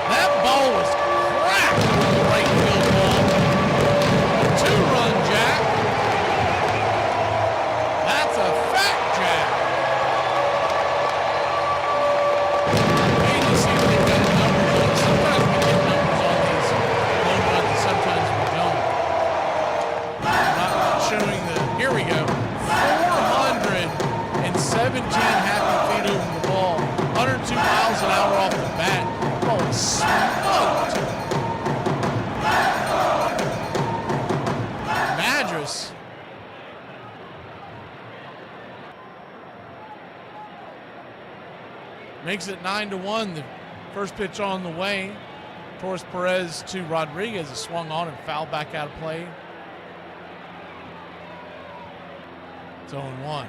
That ball was cracked. Right field ball. 2-run jack. That's a fat jack. Wait to see if they've got numbers on it. Sometimes we get numbers on these home runs, and sometimes we don't. Not showing the. Here we go. 417 happy feet over the ball. 102 miles an hour off the bat. Oh, smoked. Madras. Makes it 9-1. The first pitch on the way. Torres Perez to Rodriguez is swung on and fouled back out of play. It's 0-1.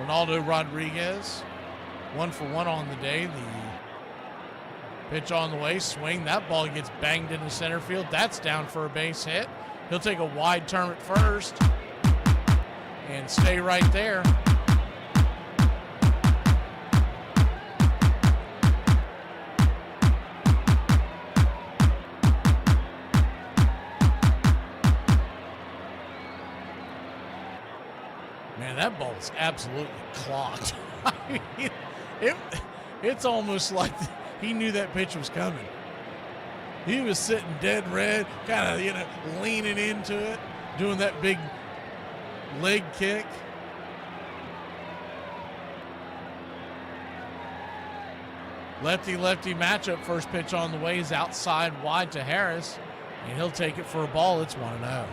Ronaldo Rodriguez, 1 for 1 on the day. The pitch on the way, swing. That ball gets banged into center field. That's down for a base hit. He'll take a wide turn at first and stay right there. Man, that ball is absolutely clocked. I mean, it's almost like he knew that pitch was coming. He was sitting dead red, kind of, leaning into it, doing that big leg kick. Lefty-lefty matchup. First pitch on the way is outside wide to Harris, and he'll take it for a ball. It's 1-0.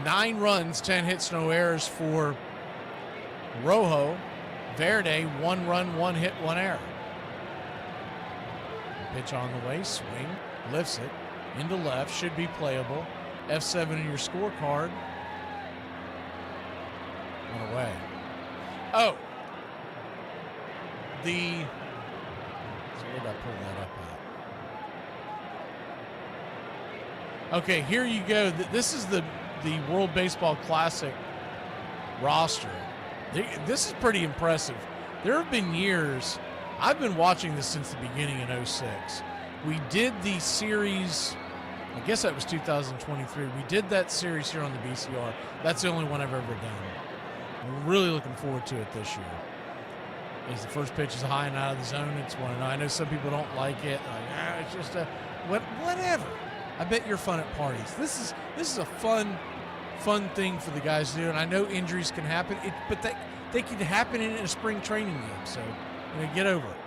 9 runs, 10 hits, no errors for Rojo. Verde, 1 run, 1 hit, 1 error. Pitch on the way, swing, lifts it into left, should be playable. F7 in your scorecard. 1 away. Oh, so where did I pull that up at? Okay, here you go. This is the World Baseball Classic roster. This is pretty impressive. There have been years, I've been watching this since the beginning in 06. We did the series, I guess that was 2023. We did that series here on the BCR. That's the only one I've ever done. I'm really looking forward to it this year. As the first pitch is high and out of the zone, it's 1-0. I know some people don't like it. Like, it's just whatever. I bet you're fun at parties. This is a fun thing for the guys to do. And I know injuries can happen, but they can happen in a spring training game. So get over it.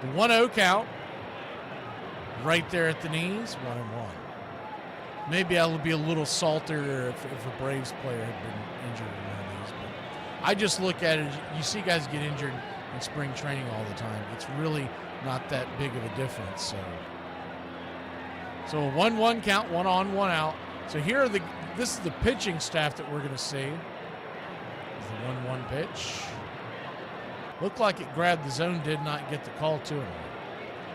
The 1-0 count, right there at the knees, 1-1. Maybe I'll be a little saltier if a Braves player had been injured in one of these. But I just look at it. You see guys get injured in spring training all the time. It's really not that big of a difference. So a 1-1 count, 1 on, 1 out. So here this is the pitching staff that we're going to see. The 1-1 pitch. Looked like it grabbed the zone, did not get the call to it.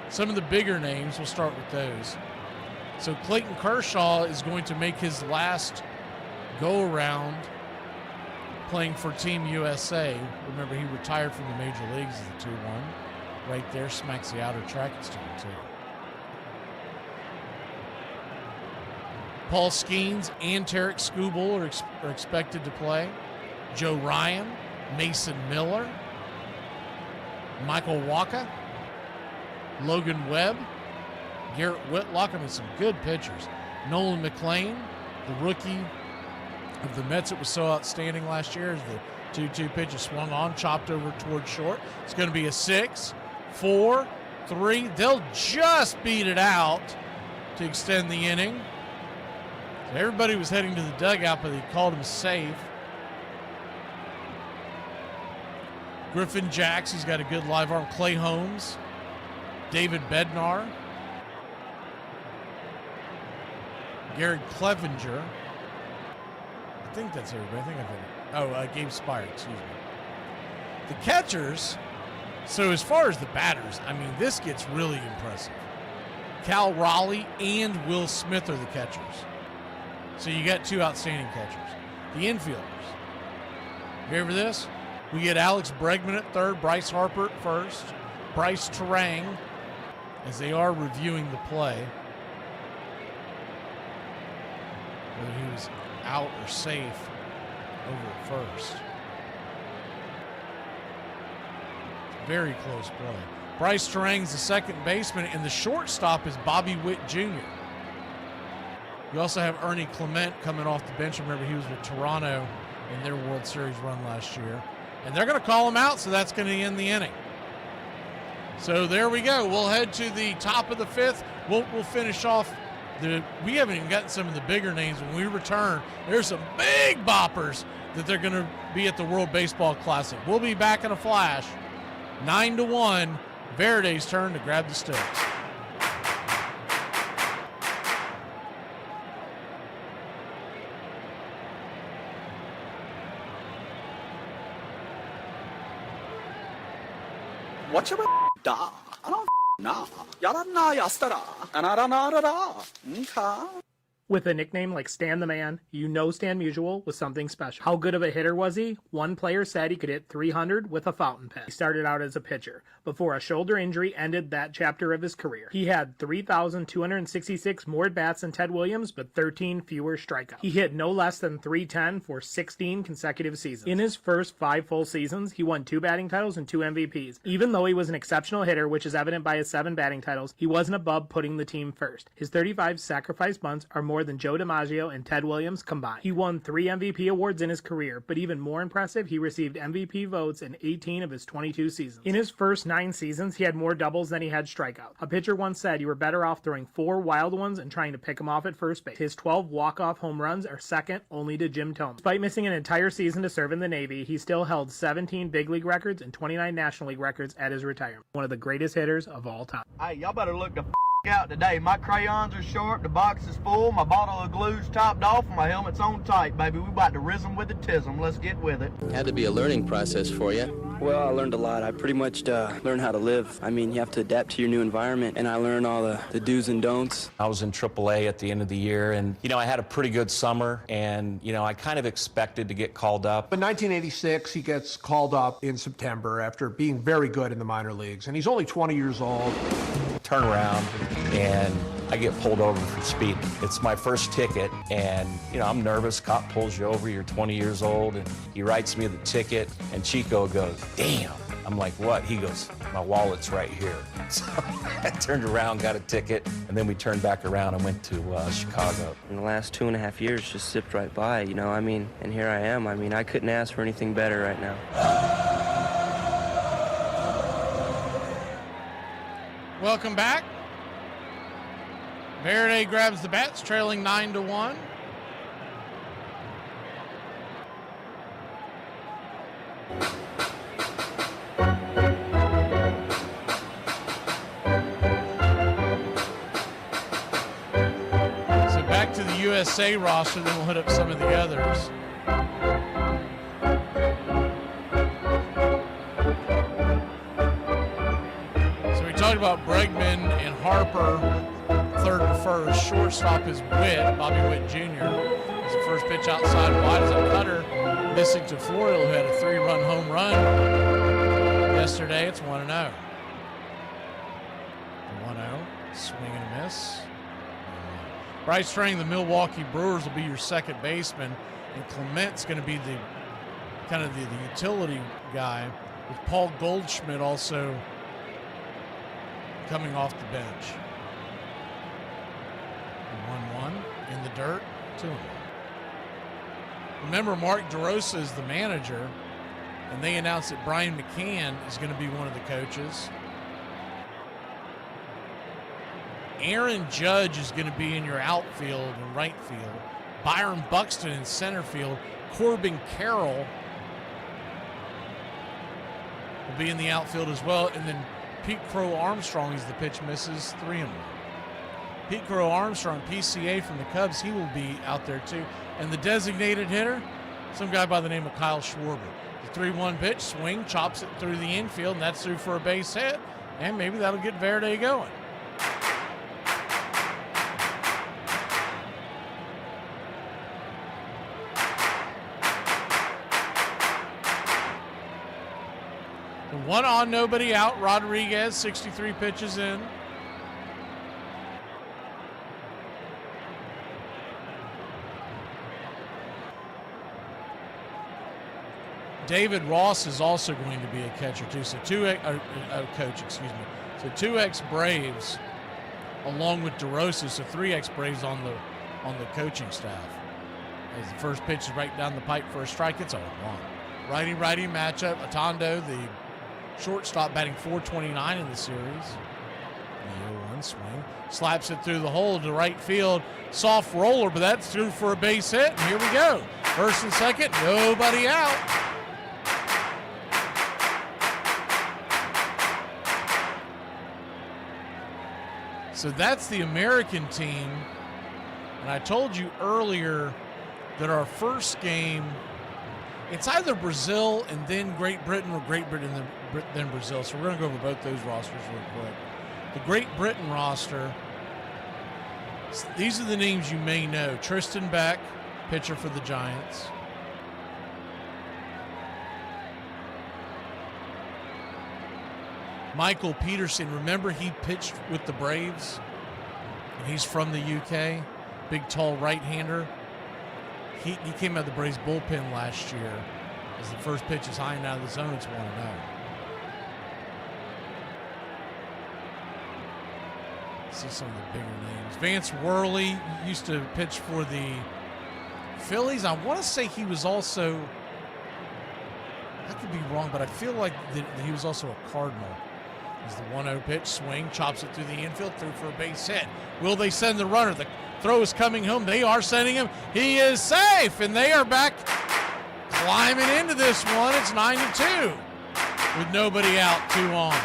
Some of the bigger names, we'll start with those. So Clayton Kershaw is going to make his last go-around playing for Team USA. Remember, he retired from the major leagues as the 2-1. Right there, smacks the outer track. It's 2-2. Paul Skeens and Tarek Skubal are expected to play. Joe Ryan, Mason Miller, Michael Walker, Logan Webb, Garrett Whitlock. I mean, some good pitchers. Nolan McLean, the rookie of the Mets that was so outstanding last year, as the 2-2 pitch is swung on, chopped over towards short. It's going to be a 6, 4, 3. They'll just beat it out to extend the inning. So everybody was heading to the dugout, but they called him safe. Griffin Jacks, he's got a good live arm. Clay Holmes, David Bednar, Garrett Clevenger. I think that's everybody. I think I've hit it. Gabe Spire, excuse me. The catchers, so as far as the batters, I mean, this gets really impressive. Cal Raleigh and Will Smith are the catchers. So you got two outstanding catchers. The infielders. You ready for this? We get Alex Bregman at third, Bryce Harper at first, Bryce Terang, as they are reviewing the play. Whether he was out or safe over at first. Very close play. Bryce Terang's the second baseman, and the shortstop is Bobby Witt Jr. You also have Ernie Clement coming off the bench. Remember, he was with Toronto in their World Series run last year. And they're going to call him out, so that's going to end the inning. So there we go. We'll head to the top of the fifth. We'll finish off. We haven't even gotten some of the bigger names. When we return, there's some big boppers that they're going to be at the World Baseball Classic. We'll be back in a flash. 9-1, Verde's turn to grab the sticks. What's your da? I don't know. Yarana yastara. Anarana. Okay. With a nickname like Stan the Man, you know Stan Musial was something special. How good of a hitter was he? One player said he could hit 300 with a fountain pen. He started out as a pitcher before a shoulder injury ended that chapter of his career. He had 3,266 more at-bats than Ted Williams, but 13 fewer strikeouts. He hit no less than .310 for 16 consecutive seasons. In his first 5 full seasons, he won 2 batting titles and 2 MVPs. Even though he was an exceptional hitter, which is evident by his 7 batting titles, he wasn't above putting the team first. His 35 sacrifice bunts are more than Joe DiMaggio and Ted Williams combined. He won 3 MVP awards in his career, but even more impressive, he received MVP votes in 18 of his 22 seasons. In his first 9 seasons, he had more doubles than he had strikeouts. A pitcher once said you were better off throwing 4 wild ones and trying to pick him off at first base. His 12 walk-off home runs are second only to Jim Thome. Despite missing an entire season to serve in the Navy, he still held 17 big league records and 29 National League records at his retirement. One of the greatest hitters of all time. Hey, y'all better look the out today. My crayons are sharp, the box is full, my bottle of glue's topped off, and my helmet's on tight, baby. We about to rism with the tism. Let's get with it. Had to be a learning process for you. Well, I learned a lot. I pretty much learned how to live. I mean, you have to adapt to your new environment, and I learned all the do's and don'ts. I was in AAA at the end of the year, and, I had a pretty good summer, and, I kind of expected to get called up. In 1986, he gets called up in September after being very good in the minor leagues, and he's only 20 years old. Turn around, and I get pulled over for speeding. It's my first ticket, and, I'm nervous. Cop pulls you over, you're 20 years old, and he writes me the ticket, and Chico goes, "Damn." I'm like, "What?" He goes, "My wallet's right here." So I turned around, got a ticket, and then we turned back around and went to Chicago. In the last 2.5 years just zipped right by, and here I am. I couldn't ask for anything better right now. Welcome back. Verde grabs the bats, trailing 9-1. So back to the USA roster, then we'll hit up some of the others. Talked about Bregman and Harper, third and first. Shortstop is Witt, Bobby Witt Jr. It's the first pitch outside wide as a cutter, missing to Florial, who had a 3-run home run yesterday. It's 1-0. 1-0, swing and a miss. Bryce Terang, the Milwaukee Brewers, will be your second baseman, and Clement's going to be the kind of the utility guy, with Paul Goldschmidt also coming off the bench. 1-1 in the dirt, 2-1. Remember, Mark DeRosa is the manager, and they announced that Brian McCann is going to be one of the coaches. Aaron Judge is going to be in your outfield and right field. Byron Buxton in center field. Corbin Carroll will be in the outfield as well. And then Pete Crow Armstrong, as the pitch misses, 3-1. Pete Crow Armstrong, PCA from the Cubs, he will be out there too. And the designated hitter, some guy by the name of Kyle Schwarber. The 3-1 pitch, swing, chops it through the infield, and that's through for a base hit. And maybe that'll get Verde going. The 1 on, nobody out. Rodriguez, 63 pitches in. David Ross is also going to be a catcher too. So coach, excuse me. So 2 ex-Braves along with DeRosa, so 3 ex-Braves on the coaching staff. As the first pitch is right down the pipe for a strike, it's 0-1. Righty-righty matchup. Atondo, the shortstop, batting .429 in the series. The 0-1 swing. Slaps it through the hole to right field. Soft roller, but that's through for a base hit. And here we go. First and second, nobody out. So that's the American team. And I told you earlier that our first game, it's either Brazil and then Great Britain, or Great Britain and then Brazil. So we're going to go over both those rosters real quick. The Great Britain roster, these are the names you may know. Tristan Beck, pitcher for the Giants. Michael Peterson, remember he pitched with the Braves? And he's from the UK. Big, tall right-hander. He came out of the Braves bullpen last year. As the first pitch is high and out of the zone, it's 1-0. See some of the bigger names. Vance Worley used to pitch for the Phillies. I want to say he was also, I could be wrong, but I feel like that he was also a Cardinal. As the 1-0 pitch, swing, chops it through the infield, through for a base hit. Will they send the runner? The throw is coming home. They are sending him. He is safe, and they are back climbing into this one. It's 9-2 with nobody out, 2 on.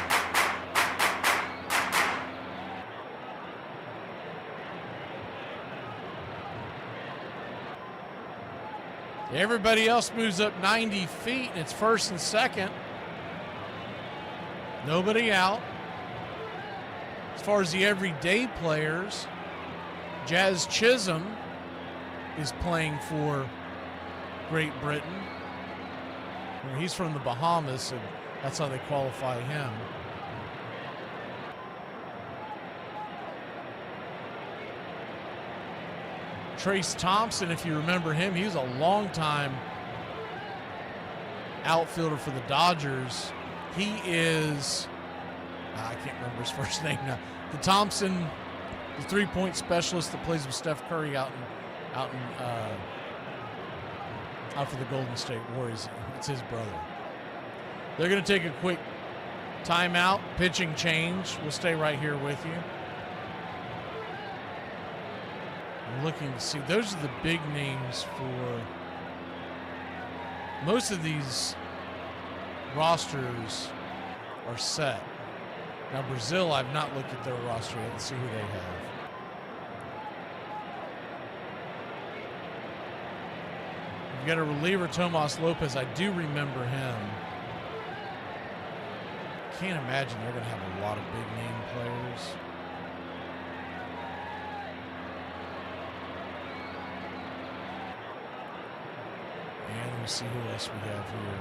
Everybody else moves up 90 feet, and it's first and second. Nobody out. As far as the everyday players, Jazz Chisholm is playing for Great Britain. He's from the Bahamas, so that's how they qualify him. Trace Thompson, if you remember him, he was a long-time outfielder for the Dodgers. He is, I can't remember his first name now. The Thompson, the three-point specialist that plays with Steph Curry out for the Golden State Warriors. It's his brother. They're going to take a quick timeout, pitching change. We'll stay right here with you. I'm looking to see. Those are the big names for most of these rosters are set. Now Brazil, I've not looked at their roster yet to see who they have. You've got a reliever, Tomas Lopez. I do remember him. Can't imagine they're going to have a lot of big name players. And let me see who else we have here.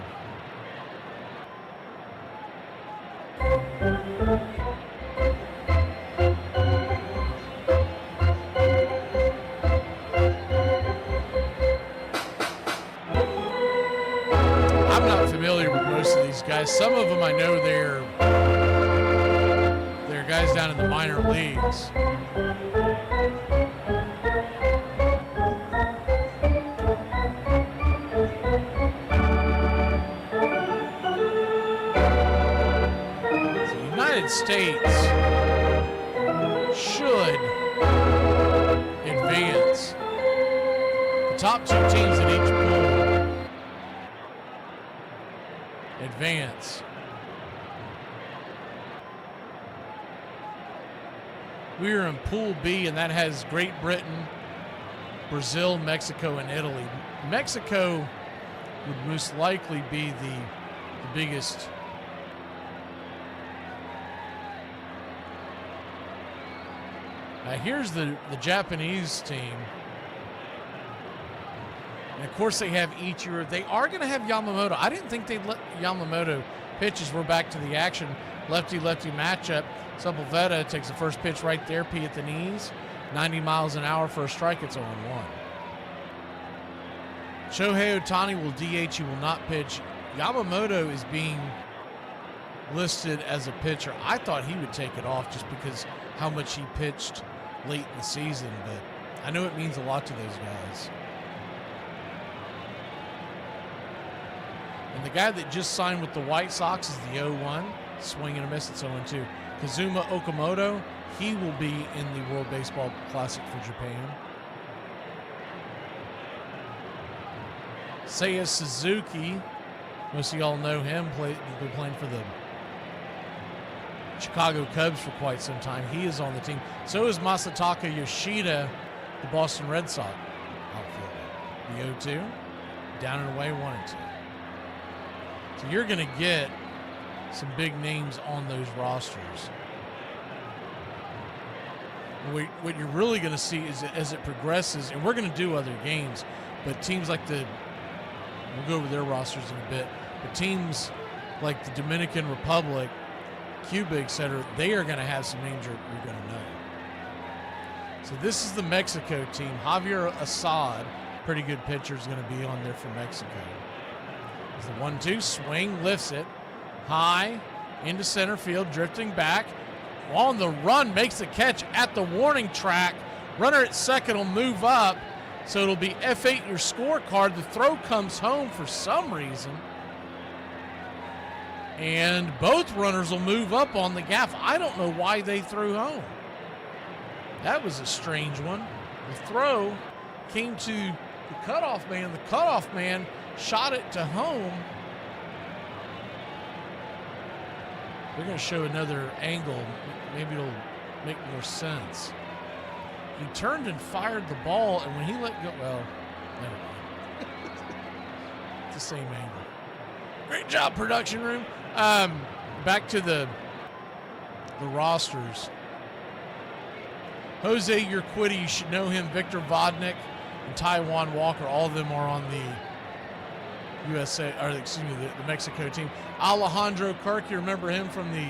some of them I know they're guys down in the minor leagues. The United States should advance. The top 2 teams in each pool advance. We are in Pool B, and that has Great Britain, Brazil, Mexico, and Italy. Mexico would most likely be the biggest. Here's the Japanese team. And of course, they have Ichiro. They are going to have Yamamoto. I didn't think they'd let Yamamoto pitch as we're back to the action. Lefty-lefty matchup. Sepulveda takes the first pitch right there, P at the knees. 90 miles an hour for a strike. It's 0-1. Shohei Ohtani will DH. He will not pitch. Yamamoto is being listed as a pitcher. I thought he would take it off just because how much he pitched late in the season, but I know it means a lot to those guys. And the guy that just signed with the White Sox is the 0-1. Swing and a miss, it's 0-2. Kazuma Okamoto, he will be in the World Baseball Classic for Japan. Seiya Suzuki, most of y'all know him, been playing for the Chicago Cubs for quite some time. He is on the team. So is Masataka Yoshida, the Boston Red Sox outfielder. The 0-2, down and away, 1-2. So you're going to get some big names on those rosters. What you're really going to see is as it progresses, and we're going to do other games, but teams like we'll go over their rosters in a bit, but teams like the Dominican Republic, Cuba, etc., they are going to have some names you're going to know. So this is the Mexico team. Javier Assad, pretty good pitcher, is going to be on there for Mexico. It's the 1-2 swing, lifts it high into center field, drifting back on the run, makes the catch at the warning track. Runner at second will move up, so it'll be F8 your scorecard. The throw comes home for some reason, and both runners will move up on the gaff. I don't know why they threw home. That was a strange one. The throw came to the cutoff man. The cutoff man shot it to home. They're going to show another angle. Maybe it'll make more sense. He turned and fired the ball, and when he let go, well, never mind. It's the same angle. Great job, production room. Back to the rosters. Jose Urquidy, you should know him. Victor Vodnik and Taiwan Walker, all of them are on the the Mexico team. Alejandro Kirk, you remember him from the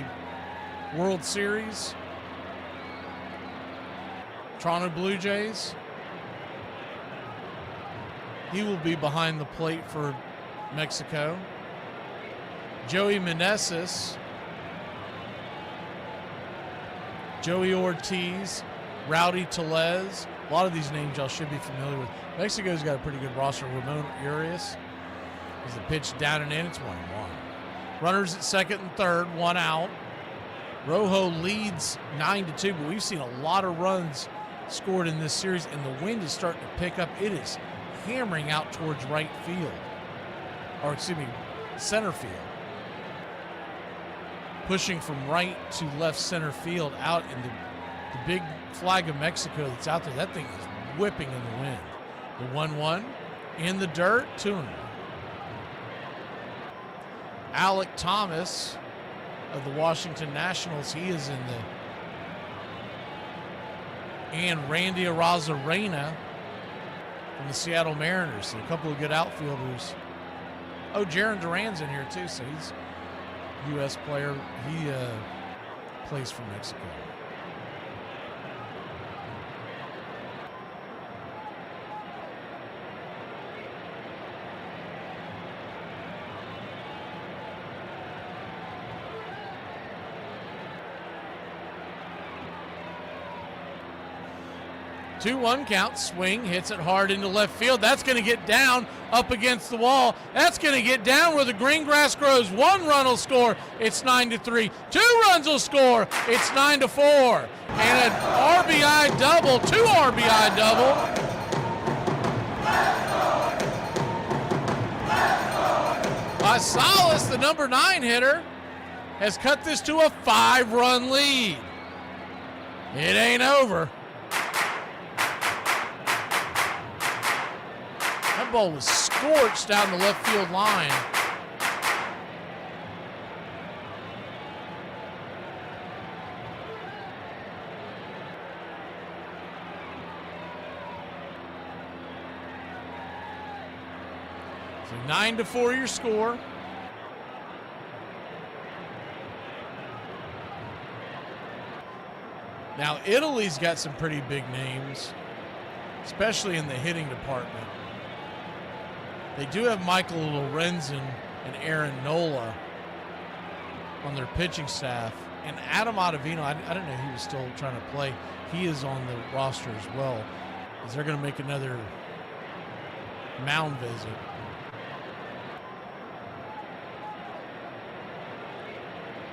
World Series. Toronto Blue Jays. He will be behind the plate for Mexico. Joey Meneses. Joey Ortiz. Rowdy Tellez. A lot of these names y'all should be familiar with. Mexico's got a pretty good roster. Ramon Urias. Is the pitch down and in? It's 1-1. Runners at second and third, 1 out. Rojo leads 9-2, but we've seen a lot of runs scored in this series, and the wind is starting to pick up. It is hammering out towards right field, or excuse me, center field. Pushing from right to left center field out in the big flag of Mexico that's out there. That thing is whipping in the wind. The 1-1 in the dirt, 2-1. Alec Thomas of the Washington Nationals, he is in and Randy Arozarena from the Seattle Mariners. So a couple of good outfielders. Oh, Jarren Duran's in here too, so he's a U.S. player. He plays for Mexico. 2-1 count, swing, hits it hard into left field. That's going to get down up against the wall. That's going to get down where the green grass grows. 1 run will score. It's 9-3. 2 runs will score. It's 9-4. And an RBI double, 2 RBI double. Salas, the number 9 hitter, has cut this to a 5-run lead. It ain't over. That ball was scorched down the left field line. So 9-4 your score. Now, Italy's got some pretty big names, especially in the hitting department. They do have Michael Lorenzen and Aaron Nola on their pitching staff. And Adam Ottavino, I didn't know he was still trying to play. He is on the roster as well, because they're going to make another mound visit.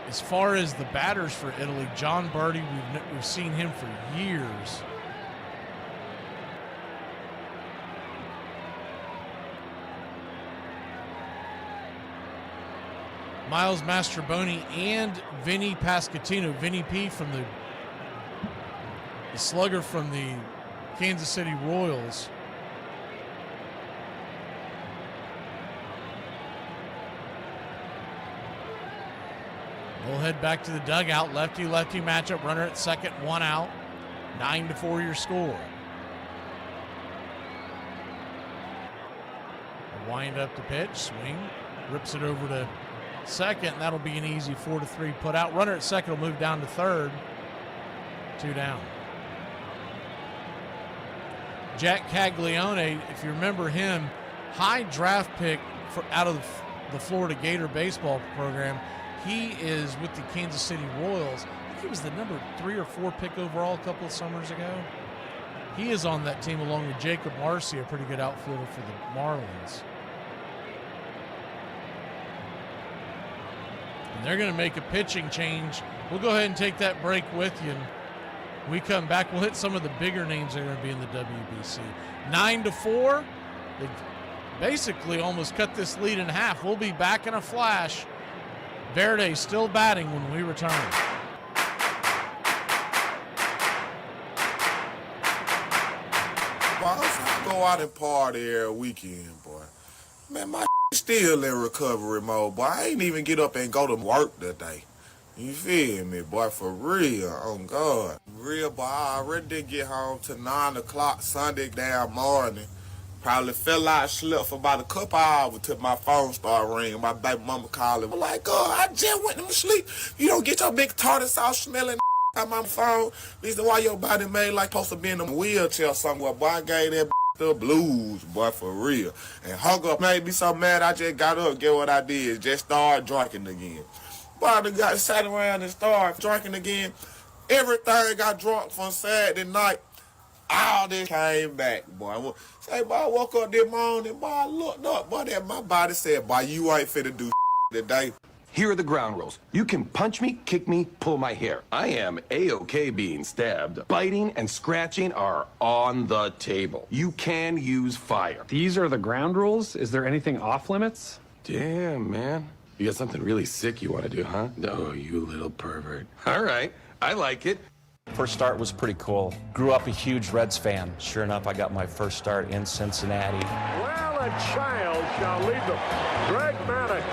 As far as the batters for Italy, John Birdie, we've seen him for years. Miles Mastrobuoni and Vinny Pasquantino. Vinny P from the slugger from the Kansas City Royals. We'll head back to the dugout. Lefty-lefty matchup. Runner at second, 1 out. 9-4 your score. Wind up to pitch, swing, rips it over to second. And that'll be an easy 4-3 put out. Runner at second will move down to third. 2 down. Jack Caglione, if you remember him, high draft pick out of the Florida Gator baseball program. He is with the Kansas City Royals. I think he was the number 3 or 4 pick overall a couple of summers ago. He is on that team along with Jacob Marcy, a pretty good outfielder for the Marlins. And they're going to make a pitching change. We'll go ahead and take that break with you. And when we come back, we'll hit some of the bigger names that are going to be in the WBC. 9-4. They've basically almost cut this lead in half. We'll be back in a flash. Verde still batting when we return. Boy, I go out and party every weekend, boy. Man, my still in recovery mode, boy. I ain't even get up and go to work today. You feel me, boy? For real, on God. Real, boy, I already did get home to 9 o'clock Sunday damn morning. Probably fell out, slept for about a couple hours till my phone started ringing. My baby mama calling. I'm like, oh, I just went to sleep. You don't get your big tartar sauce smelling on my phone. Reason why your body made like supposed to be in a wheelchair somewhere. Boy, I gave that the blues, boy, for real. And hung up, made me so mad I just got up. Get what I did? Just started drinking again. Boy, I got sat around and started drinking again. Everything got drunk from Saturday night. All this came back, boy. Say, boy, I woke up this morning, boy, I looked up, boy, that my body said, boy, you ain't finna do today. Here are the ground rules. You can punch me, kick me, pull my hair. I am A-OK being stabbed. Biting and scratching are on the table. You can use fire. These are the ground rules? Is there anything off limits? Damn, man. You got something really sick you want to do, huh? Oh, you little pervert. All right, I like it. First start was pretty cool. Grew up a huge Reds fan. Sure enough, I got my first start in Cincinnati. Well, a child shall lead them. Greg Maddox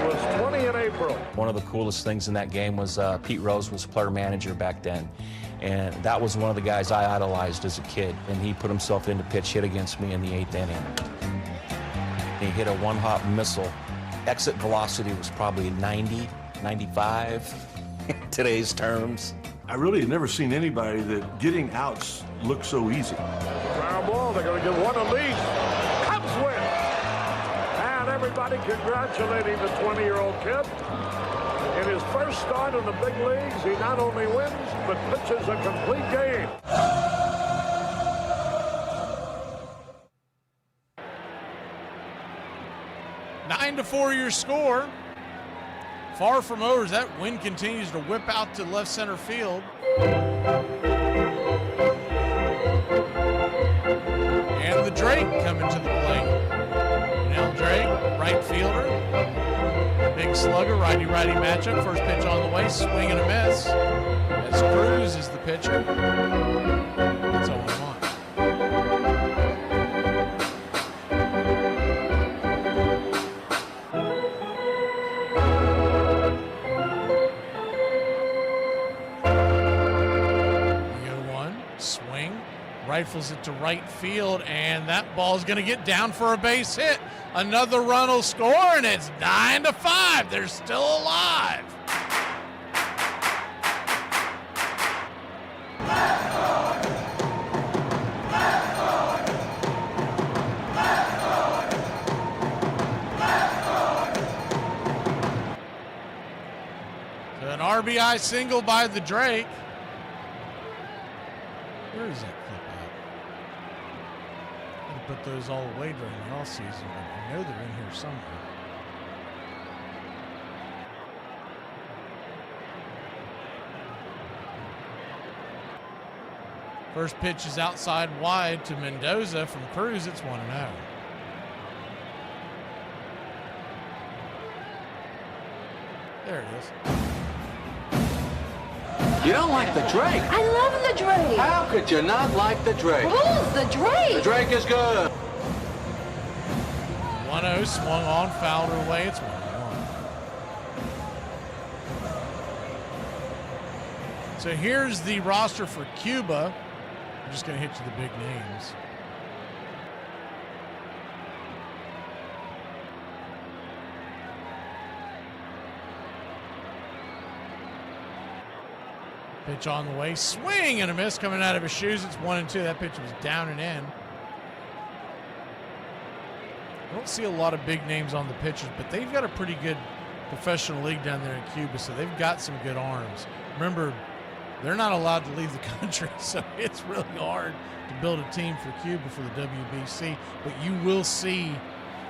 was 20 in April. One of the coolest things in that game was Pete Rose was player manager back then. And that was one of the guys I idolized as a kid. And he put himself into pitch hit against me in the 8th inning. He hit a one-hop missile. Exit velocity was probably 90, 95 in today's terms. I really have never seen anybody that getting outs look so easy. Ground ball, they're going to give one a lead. Cubs win. And everybody congratulating the 20-year-old kid. In his first start in the big leagues, he not only wins, but pitches a complete game. 9-4 your score. Far from over as that wind continues to whip out to left center field. And the Drake coming to the plate. Now Drake, right fielder. Big slugger, righty-righty matchup. First pitch on the way, swing and a miss. As Cruz is the pitcher. That's 0-1. Rifles it to right field, and that ball's going to get down for a base hit. Another run will score, and it's 9-5. They're still alive. So an RBI single by the Drake. Where is that clip at? I put those all away during the off season, but I know they're in here somewhere. First pitch is outside wide to Mendoza from Cruz. It's 1-0. There it is. You don't like the Drake? I love the Drake. How could you not like the Drake? Who's the Drake? The Drake is good. 1-0 swung on, fouled away. It's 1-1. So here's the roster for Cuba. I'm just going to hit you the big names. Pitch on the way, swing and a miss coming out of his shoes. It's 1-2. That pitch was down and in. I don't see a lot of big names on the pitchers, but they've got a pretty good professional league down there in Cuba, so they've got some good arms. Remember, they're not allowed to leave the country, so it's really hard to build a team for Cuba for the WBC, but you will see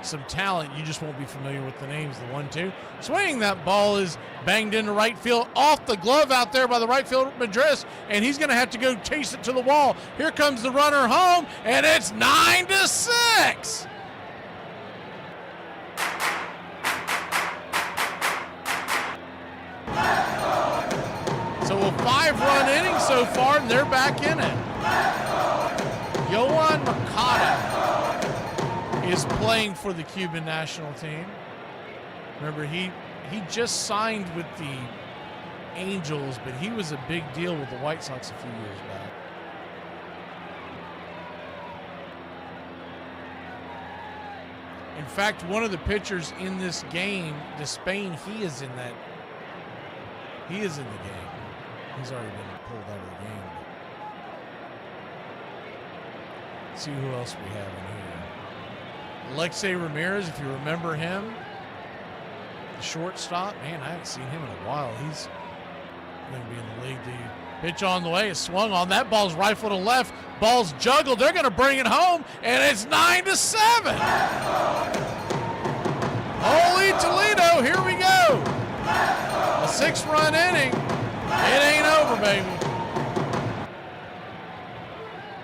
some talent. You just won't be familiar with the names. The 1-2 swing, that ball is banged into right field, off the glove out there by the right fielder Madris, and he's going to have to go chase it to the wall. Here comes the runner home, and it's 9-6. So a 5-run inning so far, and they're back in it. Yohan Moncada is playing for the Cuban national team. Remember, he just signed with the Angels, but he was a big deal with the White Sox a few years back. In fact, one of the pitchers in this game, Despain, he is in the game. He's already been pulled out of the game. Let's see who else we have in here. Alexei Ramirez, if you remember him, the shortstop. Man, I haven't seen him in a while. He's going to be in the league. The pitch on the way is swung on. That ball's rifled to left. Ball's juggled. They're going to bring it home, and it's 9-7. Holy Toledo, here we go. A 6-run inning. It ain't over, baby.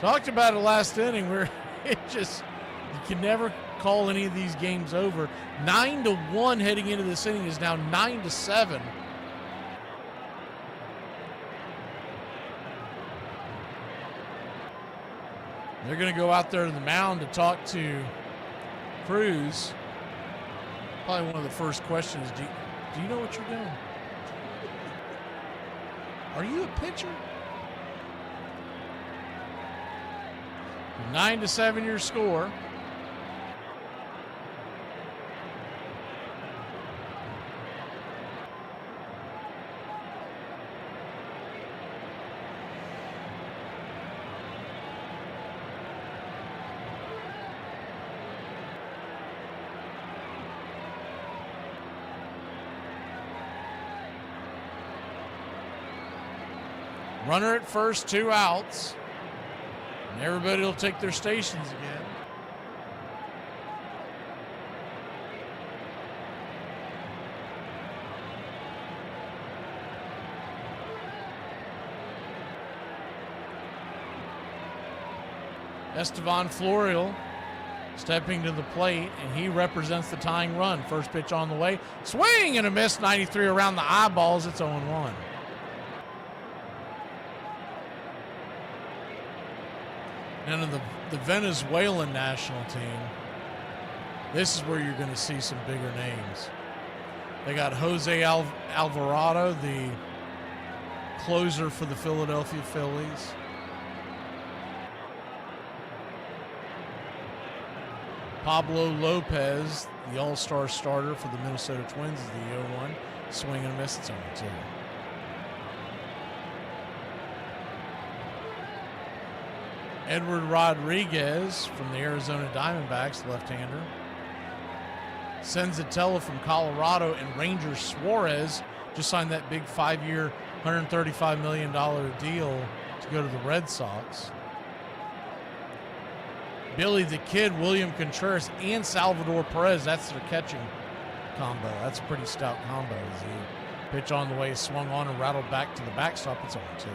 Talked about it last inning where you can never call any of these games over. 9-1 heading into this inning is now 9-7. They're going to go out there to the mound to talk to Cruz. Probably one of the first questions, do you know what you're doing? Are you a pitcher? 9-7 your score. Runner at first, 2 outs. And everybody will take their stations again. Estevan Florial stepping to the plate, and he represents the tying run. First pitch on the way. Swing and a miss, 93 around the eyeballs. It's 0-1. And in the Venezuelan national team, this is where you're going to see some bigger names. They got Jose Alvarado, the closer for the Philadelphia Phillies. Pablo Lopez, the all-star starter for the Minnesota Twins, is the 0-1. Swing and a miss, it's 0-2. Edward Rodriguez from the Arizona Diamondbacks, left-hander. Senzatella from Colorado, and Ranger Suarez just signed that big 5-year, $135 million deal to go to the Red Sox. Billy the Kid, William Contreras, and Salvador Perez. That's their catching combo. That's a pretty stout combo. As the pitch on the way swung on and rattled back to the backstop. It's 0-2.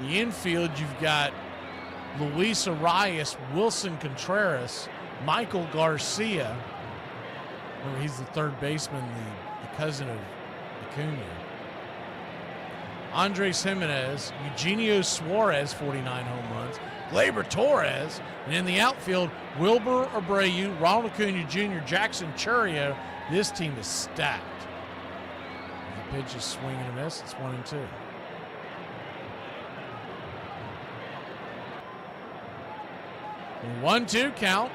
The infield, you've got Luis Arias, Wilson Contreras, Michael Garcia. Remember, he's the third baseman, the cousin of Acuna. Andres Jimenez, Eugenio Suarez, 49 home runs, Gleyber Torres, and in the outfield, Wilber Abreu, Ronald Acuna Jr., Jackson Chourio. This team is stacked. The pitch is swing and a miss. It's 1-2. A 1-2 count.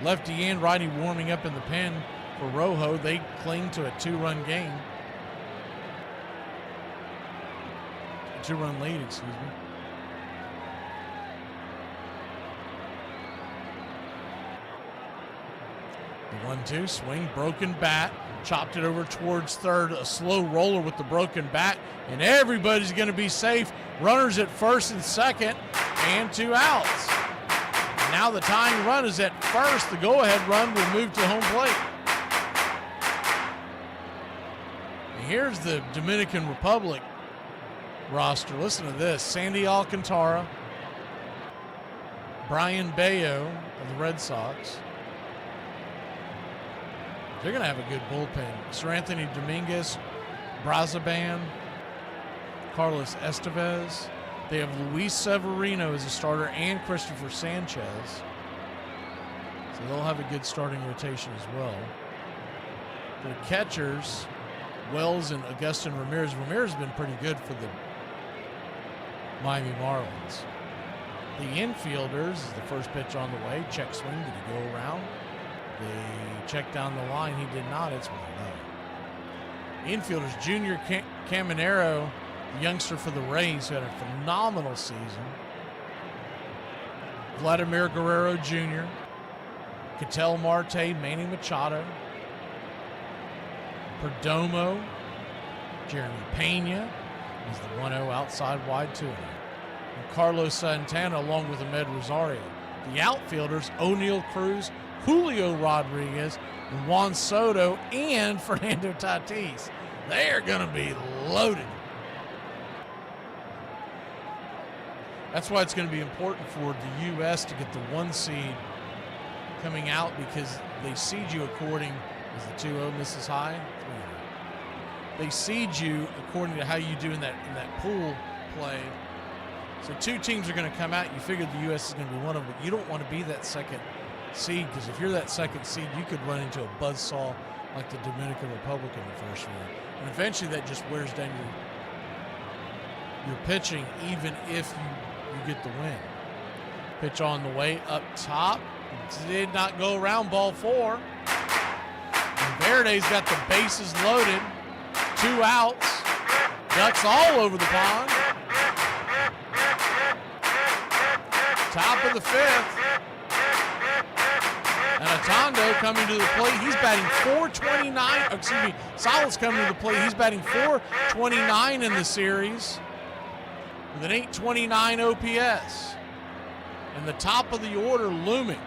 Lefty and righty warming up in the pen for Rojo. They cling to a 2-run game. A 2-run lead, excuse me. The 1-2 swing, broken bat, chopped it over towards third, a slow roller with the broken bat, and everybody's going to be safe. Runners at first and second, and 2 outs. And now the tying run is at first. The go-ahead run will move to home plate. And here's the Dominican Republic roster. Listen to this. Sandy Alcantara, Brian Bayo of the Red Sox. They're going to have a good bullpen. Sir Anthony Dominguez, Brazaban, Carlos Estevez. They have Luis Severino as a starter and Christopher Sanchez. So they'll have a good starting rotation as well. The catchers, Wells and Augustin Ramirez. Ramirez has been pretty good for the Miami Marlins. The infielders is the first pitch on the way. Check swing. Did he go around? They check down the line. He did not. It's 1-0. Infielders, Junior Caminero, the youngster for the Rays, who had a phenomenal season. Vladimir Guerrero Jr., Ketel Marte, Manny Machado, Perdomo, Jeremy Pena is the 1-0 outside wide 2-0. And Carlos Santana along with Ahmed Rosario. The outfielders, O'Neal Cruz, Julio Rodriguez, and Juan Soto, and Fernando Tatis. They are going to be loaded. That's why it's going to be important for the U.S. to get the 1 seed coming out, because they seed you according, as the 2-0 misses high, 3-0. They seed you according to how you do in that pool play. So 2 teams are going to come out. You figure the U.S. is going to be one of them, but you don't want to be that second seed, because if you're that second seed, you could run into a buzzsaw like the Dominican Republic in the first round. And eventually that just wears down your pitching, even if you get the win. Pitch on the way up top. Did not go around, ball 4. And Verde's got the bases loaded. 2 outs. Ducks all over the pond. Top of the 5th. And Atondo coming to the plate. He's batting .429. Excuse me. Salas coming to the plate. He's batting .429 in the series with an .829 OPS. And the top of the order looming.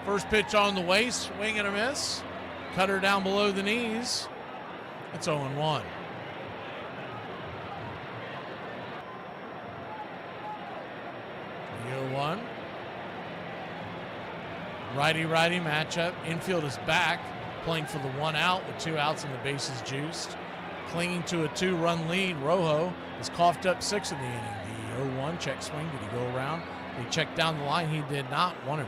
First pitch on the way, swing and a miss. Cutter down below the knees. It's 0-1. The 0-1. Righty-righty matchup. Infield is back, playing for the 1 out with 2 outs and the bases juiced. Clinging to a 2-run lead, Rojo has coughed up 6 in the inning. The 0-1 check swing. Did he go around? He checked down the line. He did not. 1-1.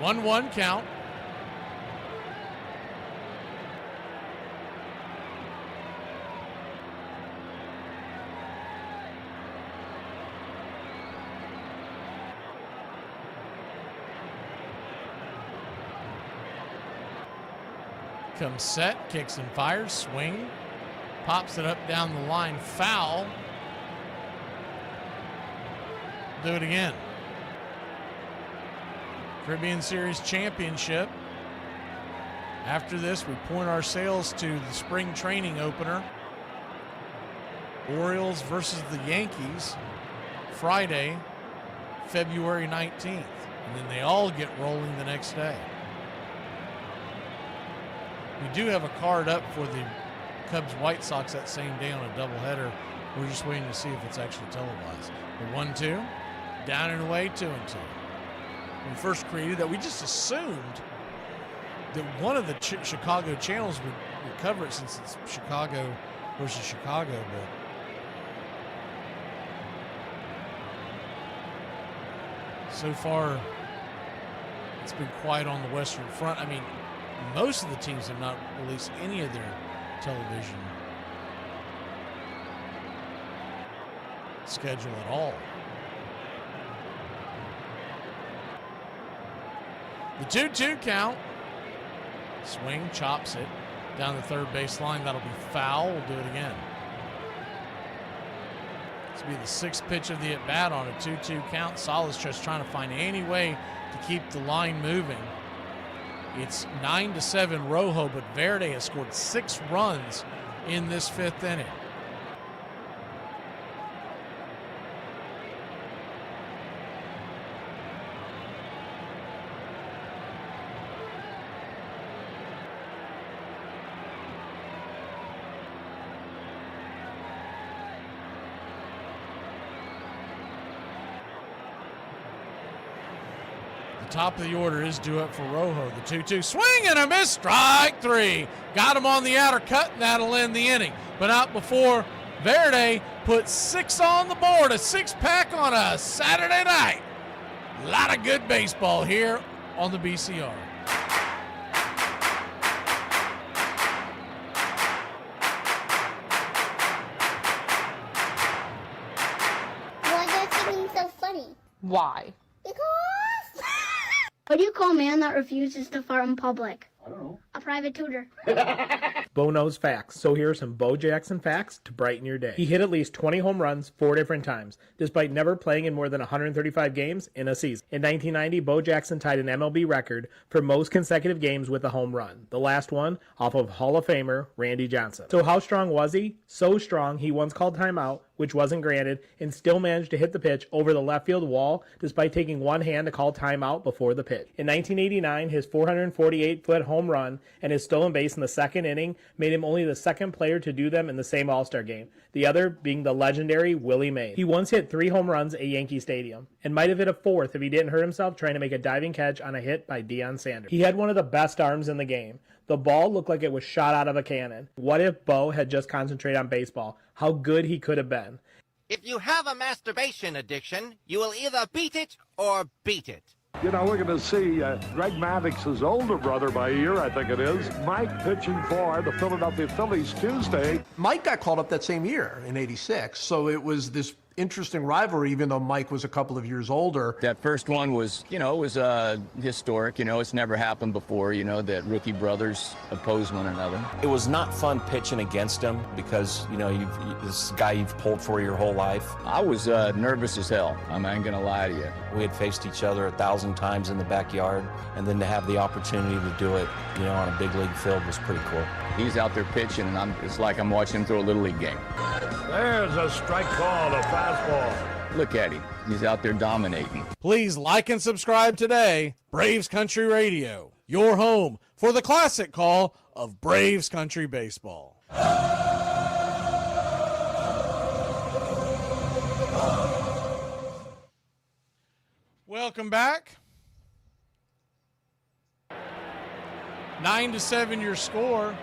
1-1 count. Comes set, kicks and fires, swing, pops it up down the line, foul. Do it again. Caribbean Series Championship. After this, we point our sails to the spring training opener. Orioles versus the Yankees, Friday, February 19th. And then they all get rolling the next day. We do have a card up for the Cubs-White Sox that same day on a doubleheader. We're just waiting to see if it's actually televised. The 1-2, down and away, 2-2. When we first created that, we just assumed that one of the Chicago channels would cover it since it's Chicago versus Chicago, but so far it's been quiet on the Western Front. I mean, most of the teams have not released any of their television schedule at all. The 2-2 count. Swing, chops it down the third base line. That'll be foul. We'll do it again. This will be the 6th pitch of the at-bat on a 2-2 count. Salas just trying to find any way to keep the line moving. It's 9-7 Rojo, but Verde has scored 6 runs in this 5th inning. Top of the order is due up for Rojo. The 2-2 swing and a miss. Strike 3. Got him on the outer cut, and that'll end the inning. But not before Verde puts 6 on the board. A 6-pack on a Saturday night. A lot of good baseball here on the BCR. Why is that singing so funny? Why? Because... What do you call a man that refuses to fart in public? I don't know. A private tutor. Bo knows facts, so here are some Bo Jackson facts to brighten your day. He hit at least 20 home runs 4 different times, despite never playing in more than 135 games in a season. In 1990, Bo Jackson tied an MLB record for most consecutive games with a home run, the last one off of Hall of Famer Randy Johnson. So how strong was he? So strong, he once called timeout, which wasn't granted, and still managed to hit the pitch over the left field wall despite taking one hand to call timeout before the pitch. In 1989, his 448-foot home run and his stolen base in the 2nd inning made him only the 2nd player to do them in the same All-Star game, the other being the legendary Willie Mays. He once hit 3 home runs at Yankee Stadium, and might have hit a 4th if he didn't hurt himself trying to make a diving catch on a hit by Deion Sanders. He had one of the best arms in the game. The ball looked like it was shot out of a cannon. What if Bo had just concentrated on baseball? How good he could have been. If you have a masturbation addiction, you will either beat it or beat it. You know, we're going to see Greg Maddox's older brother by a year, I think it is, Mike pitching for the Philadelphia Phillies Tuesday. Mike got called up that same year in '86, so it was this interesting rivalry, even though Mike was a couple of years older. That first one was, it was historic. It's never happened before, that rookie brothers oppose one another. It was not fun pitching against him because, this guy you've pulled for your whole life. I was nervous as hell. I ain't going to lie to you. We had faced each other 1,000 times in the backyard, and then to have the opportunity to do it, on a big league field was pretty cool. He's out there pitching, and it's like I'm watching him throw a Little League game. There's a strike call, a fastball. Look at him. He's out there dominating. Please like and subscribe today. Braves Country Radio, your home for the classic call of Braves Country Baseball. Welcome back. 9-7 your score.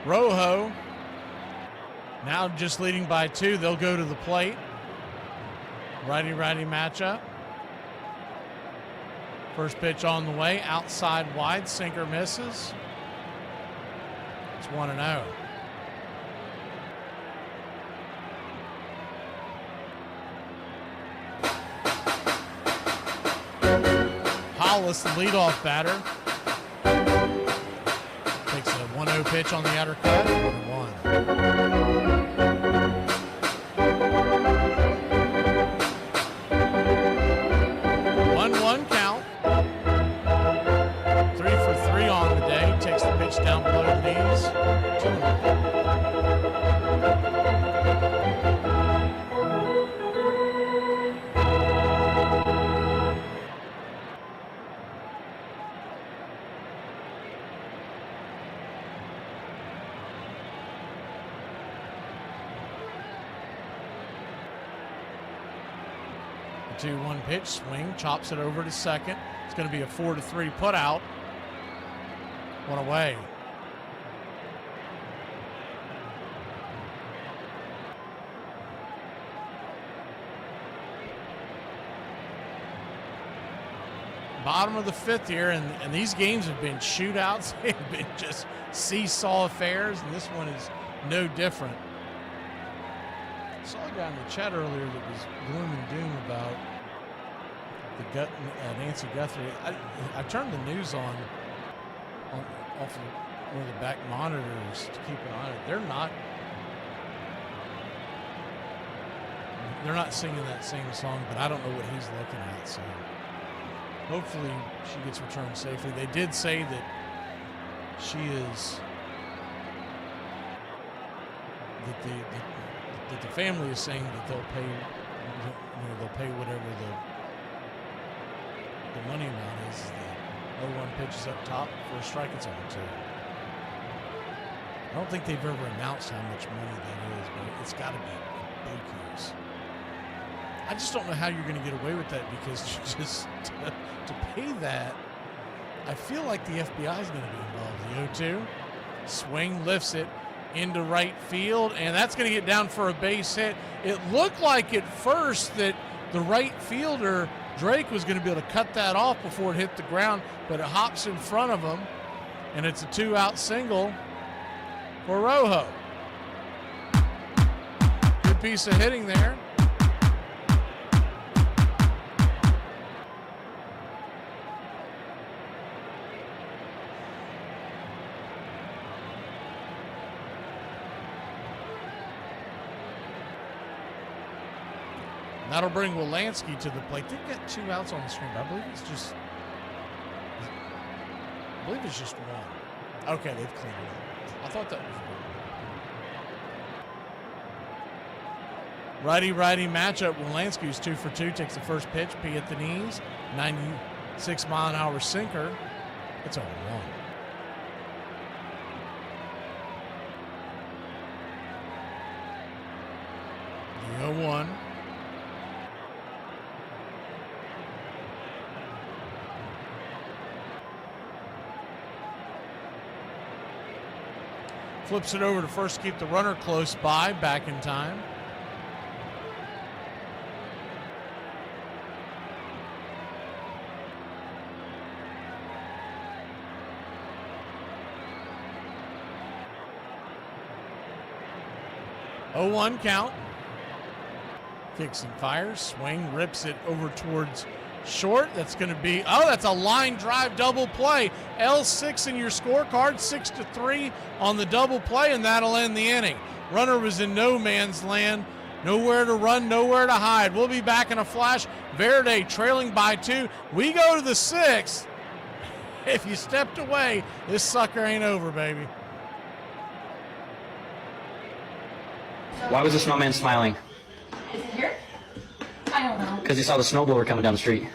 Rojo now just leading by 2. They'll go to the plate. Righty-righty matchup. First pitch on the way. Outside wide. Sinker misses. It's 1-0. Hollis, the leadoff batter. Takes a 1-0 pitch on the outer cut. 1-1. 1-1 count. 3 for 3 on the day. Takes the pitch down below the knees. 2-1. The 2-1 pitch, swing, chops it over to second. It's going to be a 4-3 put out. One away. Bottom of the 5th here, and these games have been shootouts. They've been just seesaw affairs, and this one is no different. I saw a guy in the chat earlier that was gloom and doom about Nancy Guthrie. I turned the news on off of one of the back monitors to keep an eye on it. They're not singing that same song, but I don't know what he's looking at. So hopefully she gets returned safely. They did say that she is that the family is saying that they'll pay whatever the money amount is. The 0-1 pitch is up top. For a strike, it's on 2. I don't think they've ever announced how much money that is, but it's got to be boku's. I just don't know how you're going to get away with that, because just to pay that, I feel like the FBI is going to be involved. The 0-2 swing, lifts it into right field, and that's going to get down for a base hit. It looked like at first that the right fielder Drake was going to be able to cut that off before it hit the ground, but it hops in front of him, and it's a 2-out single for Rojo. Good piece of hitting there. That'll bring Wolanski to the plate. They've got 2 outs on the screen, but I believe it's just one. Okay, they've cleaned it up. I thought that was one. Righty-righty matchup. Wolanski's 2 for 2. Takes the first pitch, P at the knees. 96-mile-an-hour sinker. It's 0-1. The 0-1. Flips it over to first, keep the runner close by, back in time. 0-1 count. Kicks and fires. Swing, rips it over towards short. That's going to be, that's a line drive double play. L6 in your scorecard, 6-3 on the double play, and that'll end the inning. Runner was in no man's land. Nowhere to run, nowhere to hide. We'll be back in a flash. Verde trailing by 2. We go to the 6th. If you stepped away, this sucker ain't over, baby. Why was the snowman smiling? Is it here? I don't know. Because he saw the snowblower coming down the street.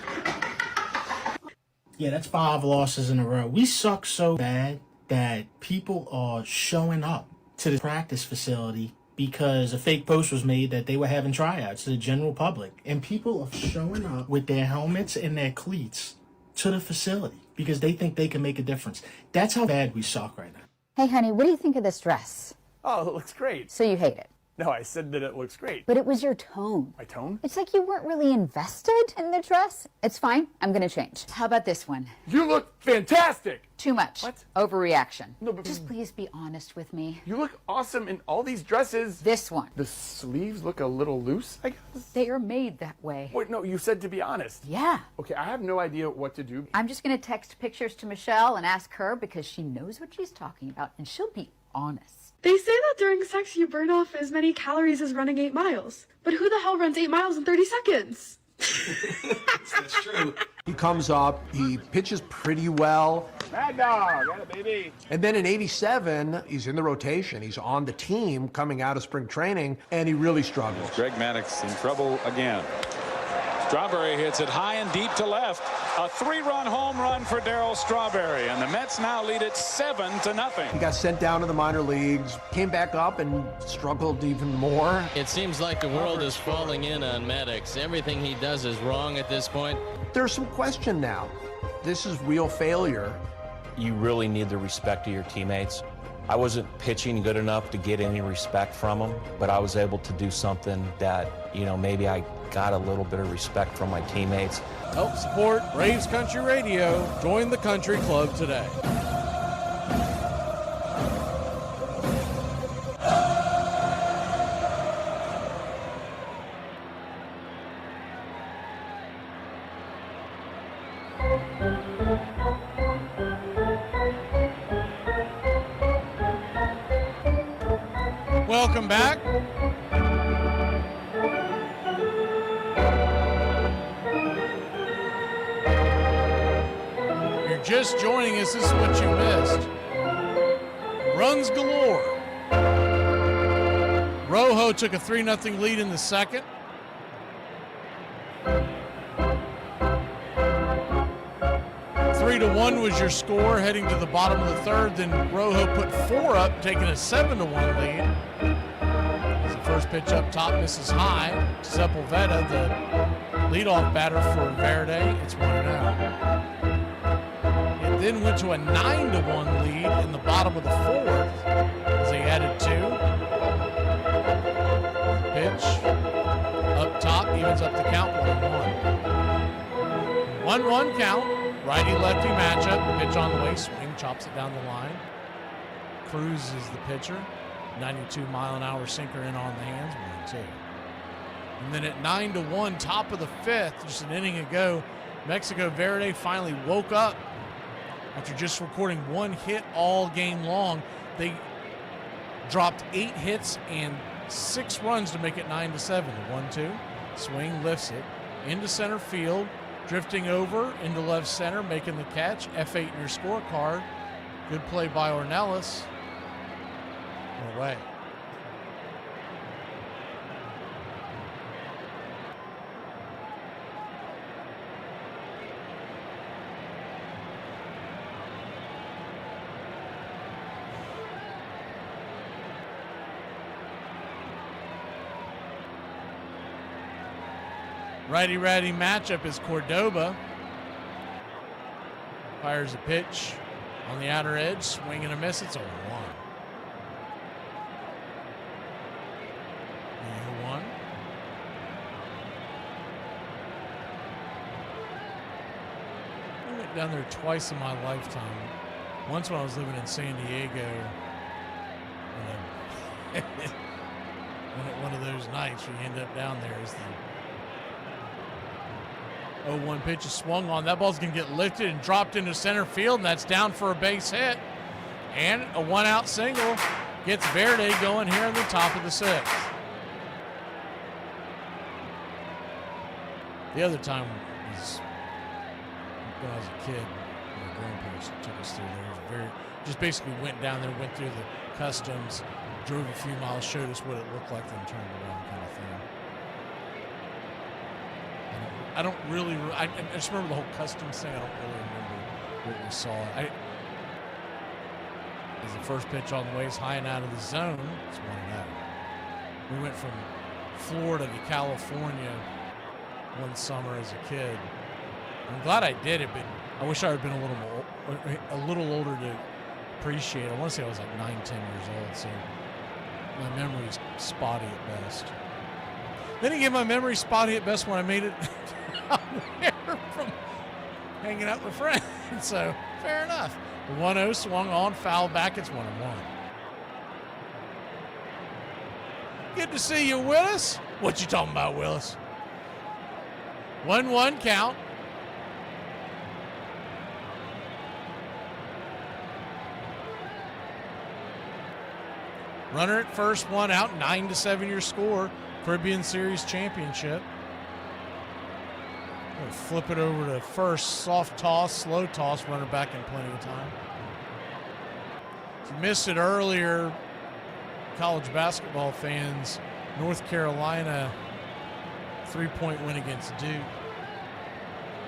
Yeah, that's 5 losses in a row. We suck so bad that people are showing up to the practice facility because a fake post was made that they were having tryouts to the general public. And people are showing up with their helmets and their cleats to the facility because they think they can make a difference. That's how bad we suck right now. Hey, honey, what do you think of this dress? Oh, it looks great. So you hate it? No, I said that it looks great. But it was your tone. My tone? It's like you weren't really invested in the dress. It's fine. I'm going to change. How about this one? You look fantastic. Too much. What? Overreaction. No, but just please be honest with me. You look awesome in all these dresses. This one. The sleeves look a little loose, I guess. They are made that way. Wait, no, you said to be honest. Yeah. Okay, I have no idea what to do. I'm just going to text pictures to Michelle and ask her because she knows what she's talking about and she'll be honest. They say that during sex you burn off as many calories as running 8 miles. But who the hell runs 8 miles in 30 seconds? That's true. He comes up, he pitches pretty well. Mad dog, got it, baby. And then in 87, he's in the rotation. He's on the team coming out of spring training, and he really struggles. Greg Maddux in trouble again. Strawberry hits it high and deep to left. A 3-run home run for Darryl Strawberry, and the Mets now lead it 7-0. He got sent down to the minor leagues, came back up and struggled even more. It seems like the world is falling in on Maddux. Everything he does is wrong at this point. There's some question now. This is real failure. You really need the respect of your teammates. I wasn't pitching good enough to get any respect from them, but I was able to do something that, maybe I got a little bit of respect from my teammates. Help support Braves Country Radio. Join the country club today. Welcome back. You're just joining us, this is what you missed. Runs galore. Rojo took a 3-0 lead in the second. To 1 was your score heading to the bottom of the third. Then Rojo put 4 up, taking a 7-1 lead. As the first pitch up top misses high. Sepulveda, the leadoff batter for Verde, it's 1-0. It then went to a 9-1 lead in the bottom of the fourth as they added 2. Pitch up top, evens up the count, 1-1. 1-1 count. Righty-lefty matchup. Pitch on the way. Swing. Chops it down the line. Cruz is the pitcher. 92-mile-an-hour sinker in on the hands. 1-2. And then at 9-1, top of the fifth, just an inning ago, Mexico Verde finally woke up after just recording 1 hit all game long. They dropped 8 hits and 6 runs to make it 9-7. 1-2. Swing lifts it into center field. Drifting over into left center, making the catch. F8 in your scorecard. Good play by Ornelas. Away. Righty-righty matchup is Cordoba. Fires a pitch on the outer edge, swing and a miss. It's 0-1. 0-1. I went down there twice in my lifetime. Once when I was living in San Diego. one of those nights where you end up down there is the 0-1 pitch is swung on. That ball's going to get lifted and dropped into center field, and that's down for a base hit. And a one-out single gets Verde going here in the top of the sixth. The other time was when I was a kid. My grandparents took us through there. It was very, just basically went down there, went through the customs, drove a few miles, showed us what it looked like, then turned around, kind of thing. I don't really. I just remember the whole customs thing. I don't really remember what we saw. As the first pitch on the way is high and out of the zone, it's 1-0. We went from Florida to California one summer as a kid. I'm glad I did it, but I wish I had been a little older to appreciate it. I want to say I was like 9, 10 years old, so my memory's spotty at best. Then again, my memory's spotty at best when I made it out there from hanging out with friends. So fair enough. The 1-0 swung on, foul back. It's 1-1. Good to see you, Willis. What you talking about, Willis? 1-1 count. Runner at first, 1 out, 9-7 your score. Caribbean Series championship. We'll flip it over to first, soft toss, slow toss, runner back in plenty of time. If you missed it earlier, college basketball fans, North Carolina 3-point win against Duke.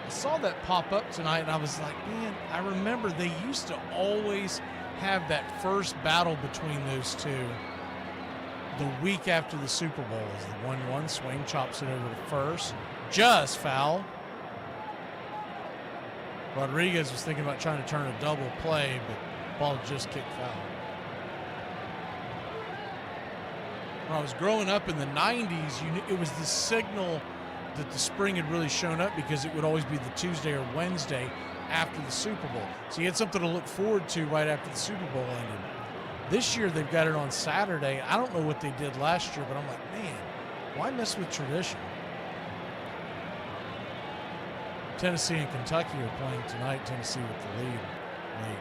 I saw that pop up tonight and I was like, man, I remember they used to always have that first battle between those two the week after the Super Bowl. Is the 1-1 swing, chops it over to first, just foul. Rodriguez was thinking about trying to turn a double play, but ball just kicked foul. When I was growing up in the 90s, it was the signal that the spring had really shown up because it would always be the Tuesday or Wednesday after the Super Bowl. So you had something to look forward to right after the Super Bowl ended. This year they've got it on Saturday. I don't know what they did last year, but I'm like, man, why mess with tradition? Tennessee and Kentucky are playing tonight. Tennessee with the lead late,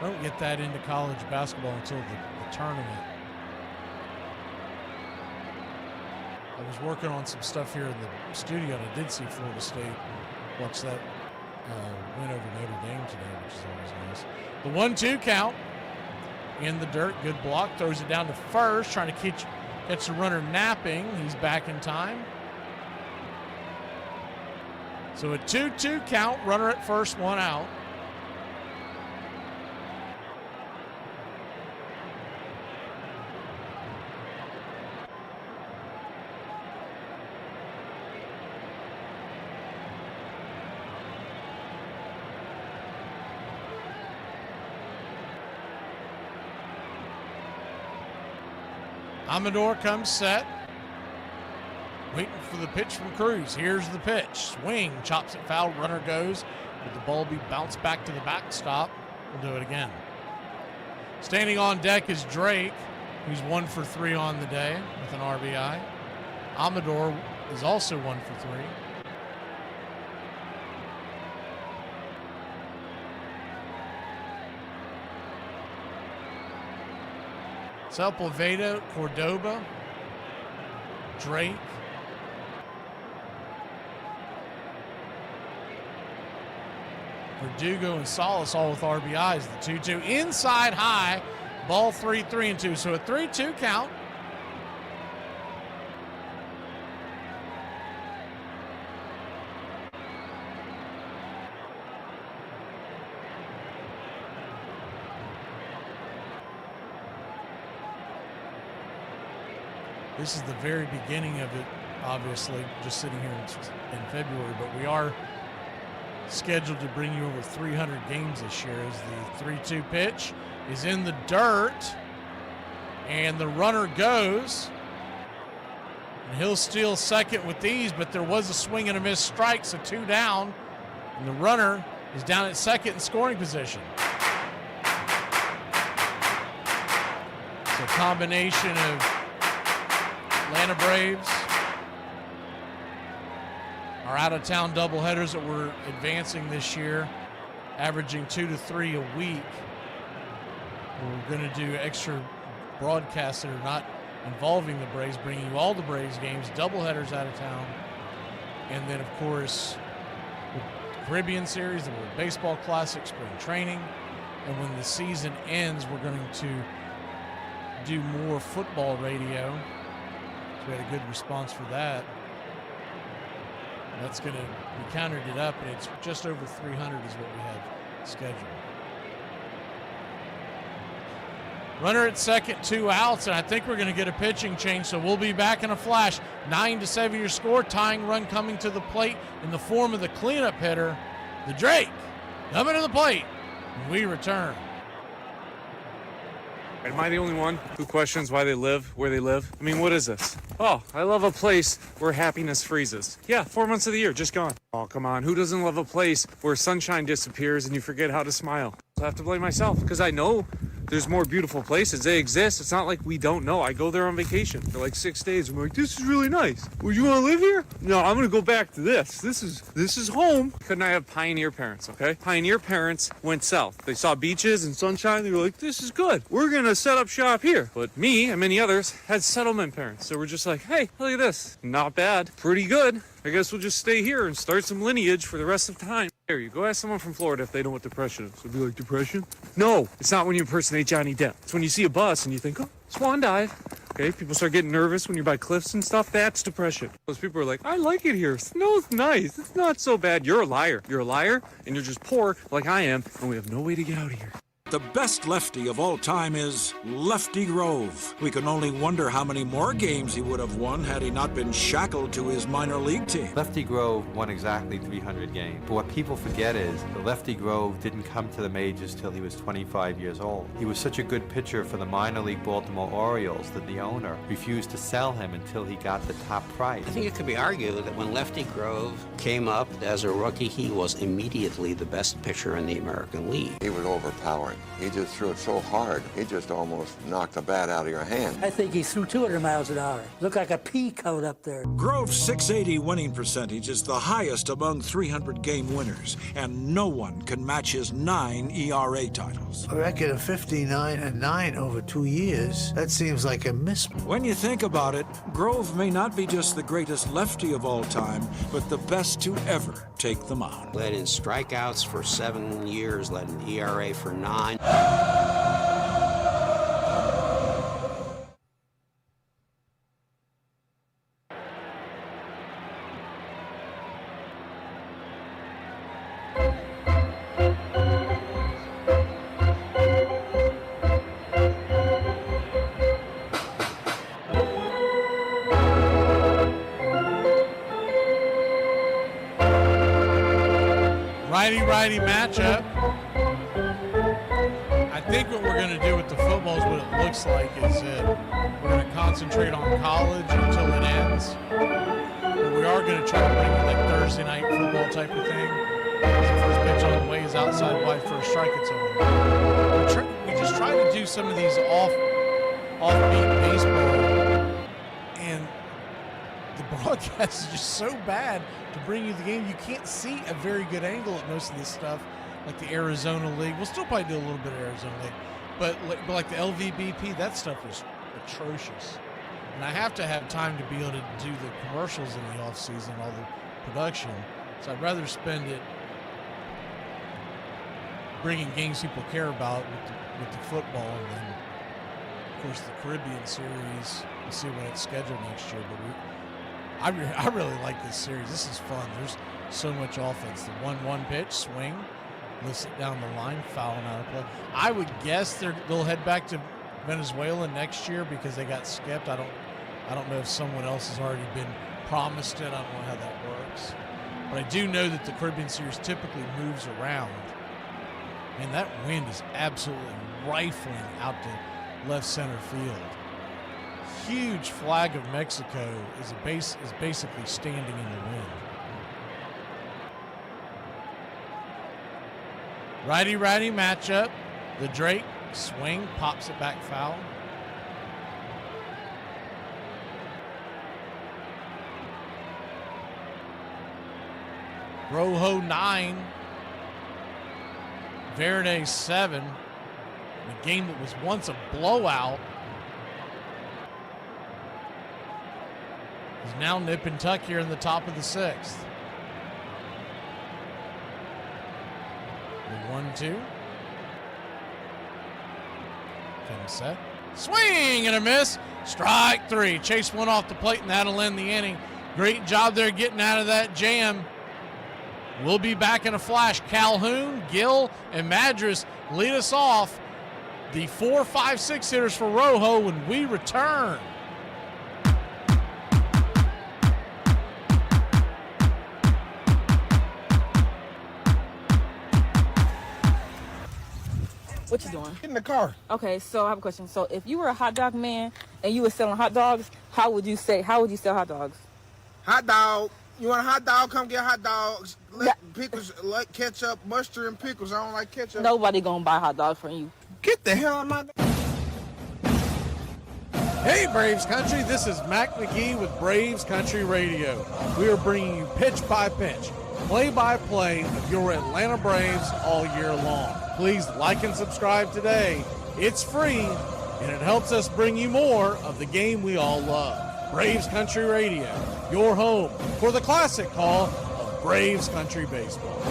but don't get that into college basketball until the tournament. I was working on some stuff here in the studio, and I did see Florida State watch that win over Notre Dame today, which is always nice. The 1-2 count in the dirt. Good block. Throws it down to first, trying to catch the runner napping. He's back in time. So a 2-2 count. Runner at first, 1 out. Amador comes set. Waiting for the pitch from Cruz. Here's the pitch. Swing, chops it foul, runner goes. But the ball be bounced back to the backstop. We'll do it again. Standing on deck is Drake, who's 1 for 3 on the day with an RBI. Amador is also 1 for 3. Sepulveda, Cordoba, Drake. Verdugo and Salas all with RBIs. The 2-2 inside high, ball 3-3-2. So a 3-2 count. This is the very beginning of it, obviously, just sitting here in February, but we are scheduled to bring you over 300 games this year as the 3-2 pitch is in the dirt, and the runner goes, and he'll steal second with these, but there was a swing and a miss strike, so 2 down, and the runner is down at second in scoring position. So combination of Atlanta Braves. Our out-of-town doubleheaders that we're advancing this year, averaging 2 to 3 a week. We're going to do extra broadcasts that are not involving the Braves, bringing you all the Braves games, doubleheaders out of town. And then, of course, the Caribbean Series, the World Baseball Classic, spring training. And when the season ends, we're going to do more football radio. So we had a good response for that. That's going to, we counted it up, and it's just over 300 is what we have scheduled. Runner at second, 2 outs, and I think we're going to get a pitching change, so we'll be back in a flash. 9-7 your score, tying run coming to the plate in the form of the cleanup hitter, the Drake, coming to the plate, and we return. Am I the only one who questions why they live where they live? I mean, what is this? Oh, I love a place where happiness freezes. Yeah, 4 months of the year, just gone. Oh, come on. Who doesn't love a place where sunshine disappears and you forget how to smile? I have to blame myself because I know there's more beautiful places. They exist. It's not like we don't know. I go there on vacation for like 6 days. I'm like, this is really nice. Would you want to live here? No, I'm going to go back to this. This is home. Couldn't I have pioneer parents, okay? Pioneer parents went south. They saw beaches and sunshine. They were like, this is good. We're going to set up shop here. But me and many others had settlement parents. So we're just like, hey, look at this. Not bad. Pretty good. I guess we'll just stay here and start some lineage for the rest of time. There you go. Ask someone from Florida if they know what depression is. They'll be like, depression? No, it's not when you impersonate Johnny Depp. It's when you see a bus and you think, oh, swan dive. Okay, people start getting nervous when you're by cliffs and stuff. That's depression. Those people are like, I like it here. No, it's nice. It's not so bad. You're a liar. You're a liar, and you're just poor like I am, and we have no way to get out of here. The best lefty of all time is Lefty Grove. We can only wonder how many more games he would have won had he not been shackled to his minor league team. Lefty Grove won exactly 300 games. But what people forget is that Lefty Grove didn't come to the majors till he was 25 years old. He was such a good pitcher for the minor league Baltimore Orioles that the owner refused to sell him until he got the top price. I think it could be argued that when Lefty Grove came up as a rookie, he was immediately the best pitcher in the American League. He was overpowering. He just threw it so hard, he just almost knocked the bat out of your hand. I think he threw 200 miles an hour. Looked like a pea coat up there. Grove's .680 winning percentage is the highest among 300-game winners, and no one can match his 9 ERA titles. A record of 59-9 over 2 years. That seems like a miss. When you think about it, Grove may not be just the greatest lefty of all time, but the best to ever take the mound. Led in strikeouts for 7 years, led in ERA for 9. Righty-righty matchup. I think what we're going to do with the football is what it looks like is that we're going to concentrate on college until it ends. But we are going to try to bring it like Thursday night football type of thing. The first pitch on the way is outside wide, first strike, it's over. We just try to do some of these offbeat baseball, and the broadcast is just so bad to bring you the game. You can't see a very good angle at most of this stuff, like the Arizona League. We'll still probably do a little bit of Arizona League, but like the LVBP, that stuff is atrocious. And I have to have time to be able to do the commercials in the off season, all the production. So I'd rather spend it bringing games people care about with the football, and then of course the Caribbean Series. We'll see when it's scheduled next year, but I really like this series. This is fun. There's so much offense. The 1-1 pitch, swing, lifts it down the line, fouling out of play. I would guess they'll head back to Venezuela next year because they got skipped. I don't know if someone else has already been promised it. I don't know how that works. But I do know that the Caribbean Series typically moves around. And that wind is absolutely rifling out to left center field. Huge flag of Mexico is basically standing in the wind. Righty-righty matchup. The Drake swing, pops it back foul. Rojo 9, Verde 7. A game that was once a blowout is now nip and tuck here in the top of the 6th. The 1-2. Fin set. Swing and a miss. Strike 3. Chase one off the plate, and that'll end the inning. Great job there getting out of that jam. We'll be back in a flash. Calhoun, Gill, and Madras lead us off. The 4, 5, 6 hitters for Rojo when we return. What you doing? In the car. Okay, so I have a question. So if you were a hot dog man and you were selling hot dogs, how would you sell hot dogs? Hot dog. You want a hot dog? Come get hot dogs. Pickles, like ketchup, mustard, and pickles. I don't like ketchup. Nobody gonna buy hot dogs from you. Get the hell out of my... Hey, Braves Country, this is Mac McGee with Braves Country Radio. We are bringing you pitch by pitch, play-by-play of your Atlanta Braves all year long. Please like and subscribe today. It's free, and it helps us bring you more of the game we all love. Braves Country Radio, your home for the classic call of Braves Country Baseball.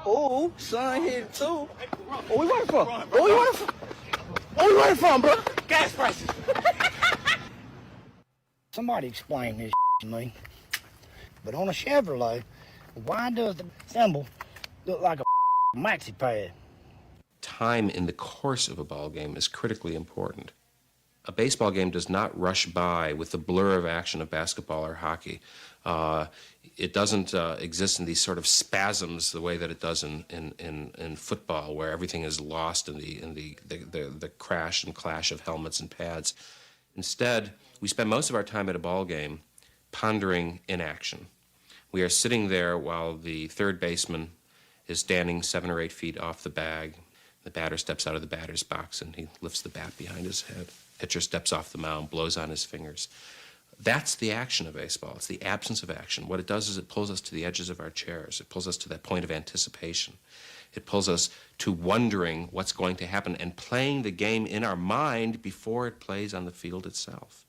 Oh, son hit too. What we waiting for? What we waiting for? What we waiting for, bro? Gas prices. Somebody explain this to me. But on a Chevrolet, why does the symbol look like a maxi pad? Time in the course of a ball game is critically important. A baseball game does not rush by with the blur of action of basketball or hockey. It doesn't exist in these sort of spasms the way that it does in football, where everything is lost in the crash and clash of helmets and pads. Instead, we spend most of our time at a ball game pondering inaction. We are sitting there while the third baseman is standing 7 or 8 feet off the bag. The batter steps out of the batter's box and he lifts the bat behind his head. Pitcher steps off the mound, blows on his fingers. That's the action of baseball. It's the absence of action. What it does is it pulls us to the edges of our chairs. It pulls us to that point of anticipation. It pulls us to wondering what's going to happen and playing the game in our mind before it plays on the field itself.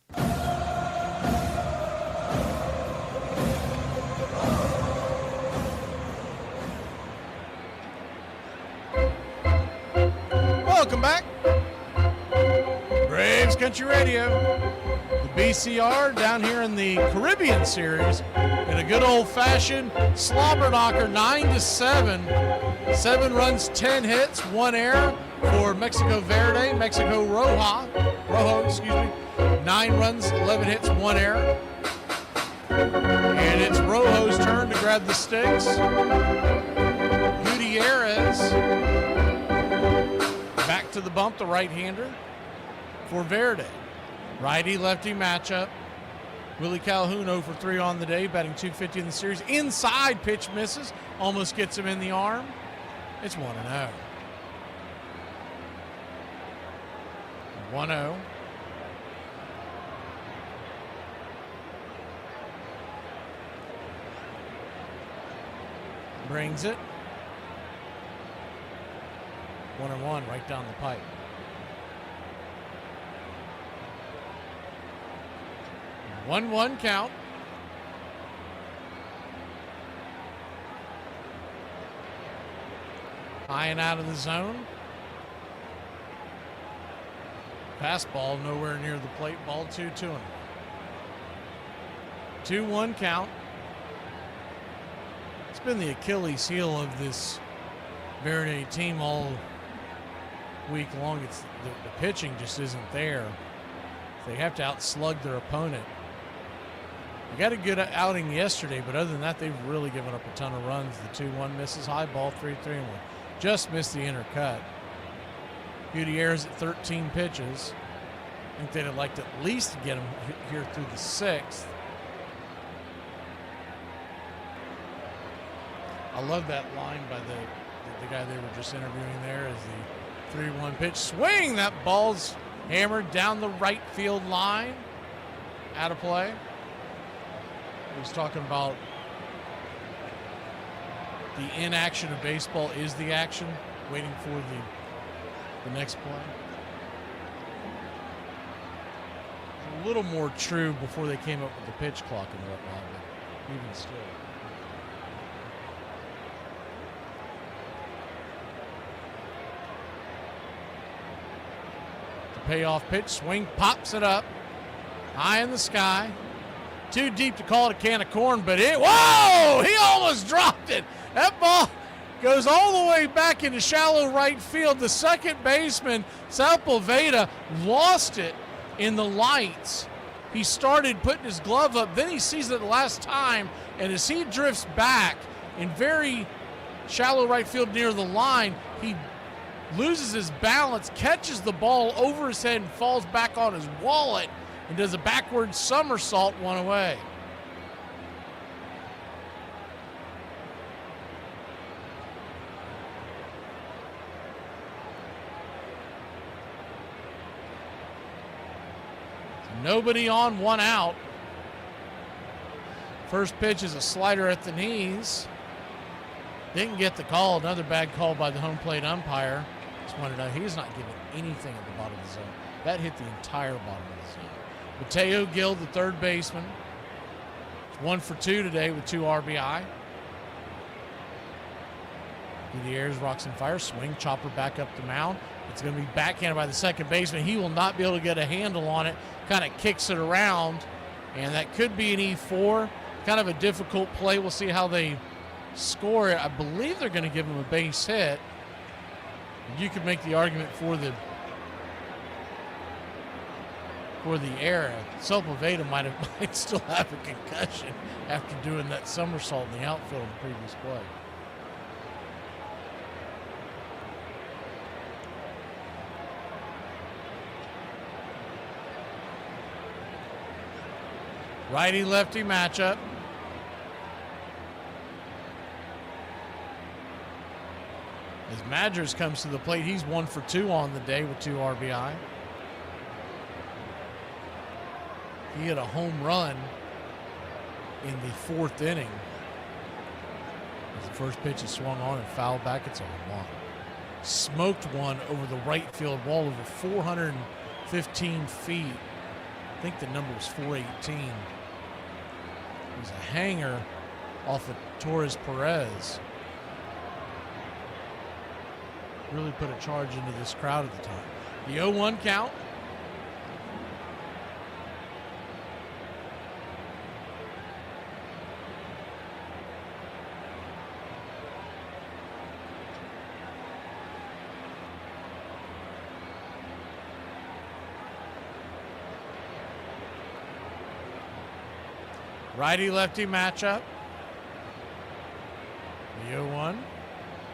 Welcome back. Braves Country Radio. The BCR down here in the Caribbean Series in a good old-fashioned slobber knocker, 9-7. 7 runs, 10 hits, 1 error for Mexico Verde, Mexico Rojo, 9 runs, 11 hits, 1 error. And it's Rojo's turn to grab the sticks. Gutierrez back to the bump, the right-hander for Verde. Righty-lefty matchup. Willie Calhoun 0 for 3 on the day, batting .250 in the series. Inside pitch misses, almost gets him in the arm. It's 1-0. 1-0. Brings it. 1-1 right down the pipe. 1-1 count. High and out of the zone. Pass ball nowhere near the plate. Ball 2-2. 2-1 count. It's been the Achilles heel of this Verde team all week long. It's the pitching just isn't there. They have to outslug their opponent. They got a good outing yesterday, but other than that, they've really given up a ton of runs. The 2-1 misses, high ball, 3-3-1. Just missed the inner cut. Gutierrez at 13 pitches. I think they'd have liked at least to get him here through the 6th. I love that line by the guy they were just interviewing there as the 3-1 pitch. Swing! That ball's hammered down the right field line. Out of play. He was talking about the inaction of baseball is the action, waiting for the next play. A little more true before they came up with the pitch clock and whatnot, but even still. The payoff pitch, swing, pops it up, high in the sky. Too deep to call it a can of corn, but whoa! He almost dropped it. That ball goes all the way back into shallow right field. The second baseman, Sepulveda, lost it in the lights. He started putting his glove up, then he sees it the last time, and as he drifts back in very shallow right field near the line, he loses his balance, catches the ball over his head and falls back on his wallet and does a backward somersault one away. Nobody on, one out. First pitch is a slider at the knees. Didn't get the call. Another bad call by the home plate umpire. Just wanted to know he's not giving anything at the bottom of the zone. That hit the entire bottom of the zone. Mateo Gil, the third baseman. 1 for 2 today with 2 RBI. Gutierrez rocks and fires. Swing, chopper back up the mound. It's going to be backhanded by the second baseman. He will not be able to get a handle on it. Kind of kicks it around, and that could be an E4. Kind of a difficult play. We'll see how they score it. I believe they're going to give him a base hit. You could make the argument for the error. Sepulveda might still have a concussion after doing that somersault in the outfield in the previous play. Righty-lefty matchup. As Madgers comes to the plate, he's 1 for 2 on the day with 2 RBI. He hit a home run in the 4th inning. As the first pitch is swung on and fouled back, it's a home run. Smoked one over the right field wall over 415 feet. I think the number was 418. It was a hanger off of Torres Perez. Really put a charge into this crowd at the time. The 0-1 count. Righty-lefty matchup. The 0-1.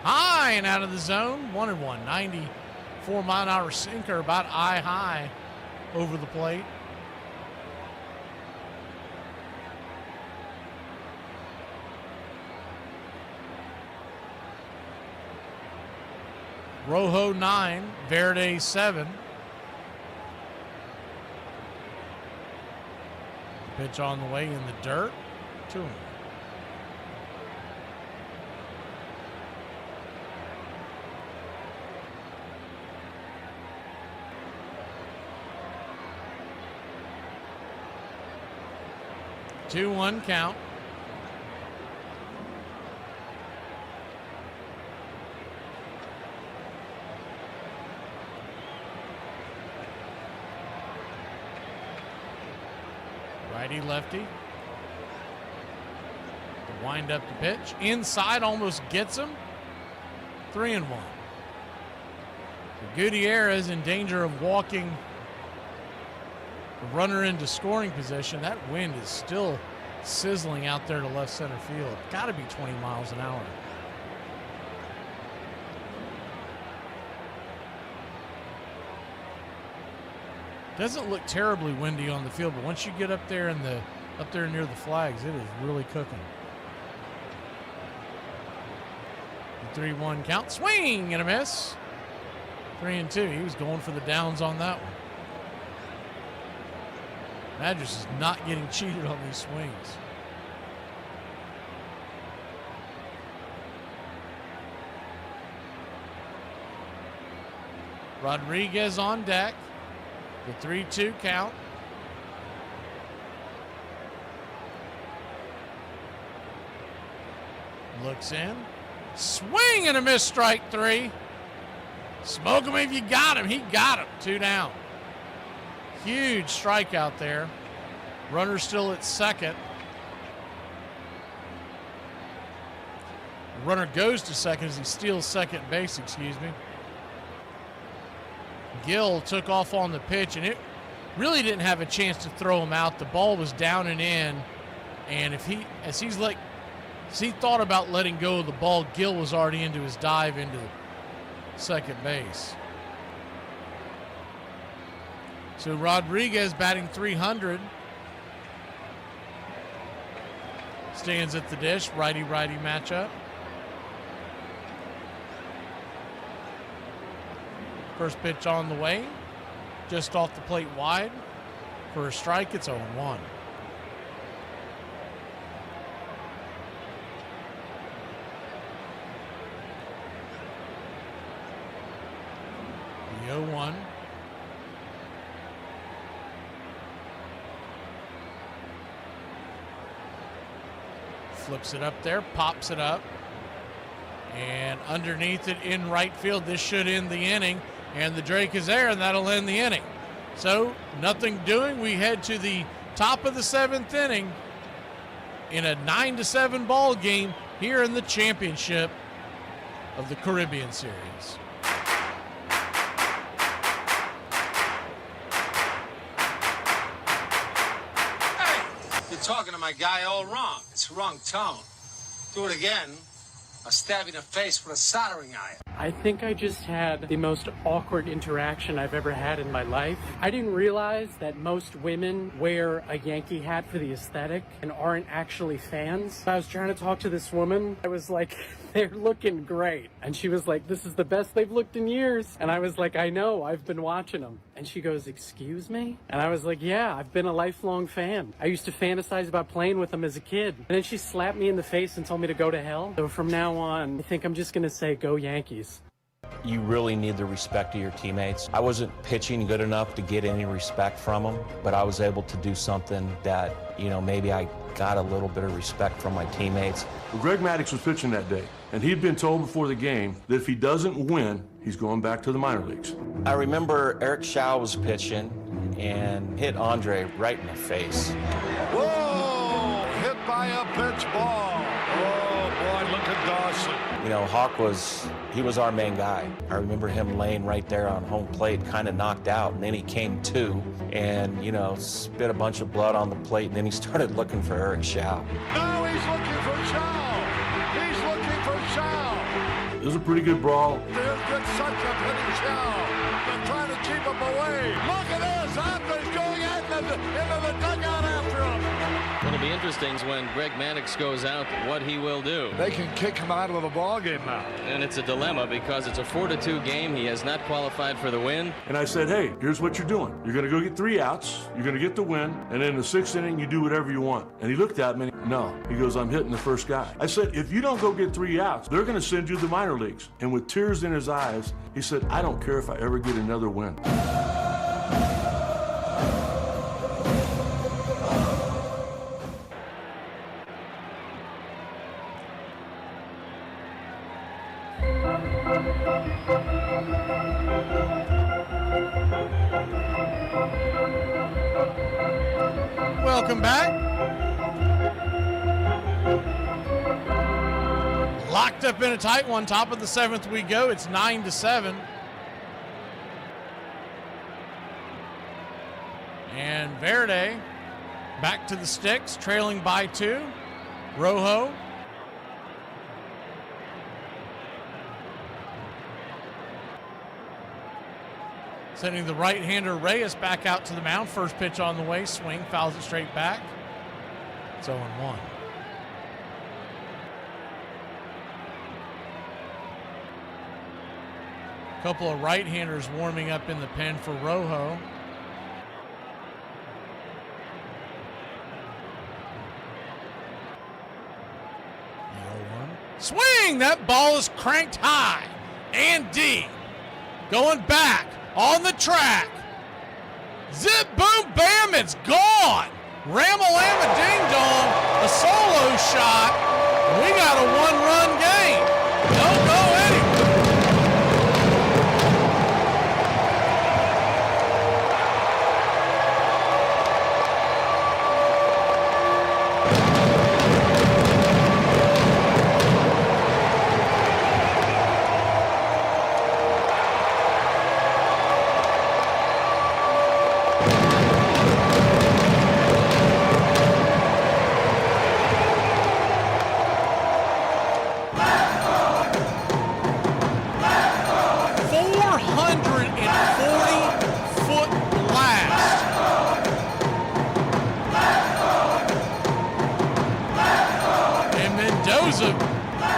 High and out of the zone. 1-1. 94-mile-an-hour sinker about eye high over the plate. Rojo 9, Verde 7. Pitch on the way in the dirt. 2-1. Two-one count. Righty lefty. To wind up the pitch. Inside, almost gets him. 3-1. Gutierrez in danger of walking the runner into scoring position. That wind is still sizzling out there to left center field. Got to be 20 miles an hour. Doesn't look terribly windy on the field, but once you get up there near the flags, it is really cooking. The 3-1 count, swing and a miss. 3-2. He was going for the downs on that one. Madras is not getting cheated on these swings. Rodriguez on deck. The 3-2 count. Looks in. Swing and a miss, strike 3. Smoke him if you got him. He got him. 2 down. Huge strikeout there. Runner still at second. Runner goes to second as he steals second base, excuse me. Gill took off on the pitch, and it really didn't have a chance to throw him out. The ball was down and in, and as he thought about letting go of the ball, Gill was already into his dive into second base. So Rodriguez batting .300. Stands at the dish, righty-righty matchup. First pitch on the way, just off the plate wide. For a strike, it's 0-1. The 0-1. Flips it up there, pops it up. And underneath it in right field, this should end the inning. And the Drake is there, and that'll end the inning. So, nothing doing. We head to the top of the 7th inning in a 9-7 ball game here in the championship of the Caribbean Series. Hey, you're talking to my guy all wrong. It's wrong tone. Do it again. I'll stab you in the face with a soldering iron. I think I just had the most awkward interaction I've ever had in my life. I didn't realize that most women wear a Yankee hat for the aesthetic and aren't actually fans. I was trying to talk to this woman. I was like, they're looking great. And she was like, this is the best they've looked in years. And I was like, I know, I've been watching them. And she goes, excuse me? And I was like, yeah, I've been a lifelong fan. I used to fantasize about playing with them as a kid. And then she slapped me in the face and told me to go to hell. So from now on, I think I'm just gonna say, go Yankees. You really need the respect of your teammates. I wasn't pitching good enough to get any respect from them, but I was able to do something that, maybe I got a little bit of respect from my teammates. Well, Greg Maddux was pitching that day, and he'd been told before the game that if he doesn't win, he's going back to the minor leagues. I remember Eric Shaw was pitching and hit Andre right in the face. Whoa! Hit by a pitch ball. Oh, boy, look at Dawson. Hawk he was our main guy. I remember him laying right there on home plate, kind of knocked out, and then he came to and, spit a bunch of blood on the plate, and then he started looking for Eric Shaw. Now he's looking for Shaw. He's looking for Shaw. It was a pretty good brawl. There's been such a hitting Shaw. They're trying to keep him away. Look at this. Andre's going into the dugout after him. What'll be interesting is when Greg Maddux goes out, what he will do. They can kick him out of the ball game now. And it's a dilemma because it's a 4-2 game. He has not qualified for the win. And I said, hey, here's what you're doing. You're going to go get 3 outs. You're going to get the win. And then in the 6th inning, you do whatever you want. And he looked at me. No. He goes, I'm hitting the first guy. I said, if you don't go get 3 outs, they're going to send you to the minor leagues. And with tears in his eyes, he said, I don't care if I ever get another win. Welcome back. Locked up in a tight one. Top of the 7th we go. It's 9-7. And Verde back to the sticks, trailing by 2. Rojo. Sending the right-hander Reyes back out to the mound. First pitch on the way. Swing, fouls it straight back. It's 0-1. Couple of right-handers warming up in the pen for Rojo. The 0-1. Swing! That ball is cranked high and deep. Going back on the track. Zip, boom, bam, it's gone. Ramalama ding dong, a solo shot. We got a one-run game. Don't go anywhere.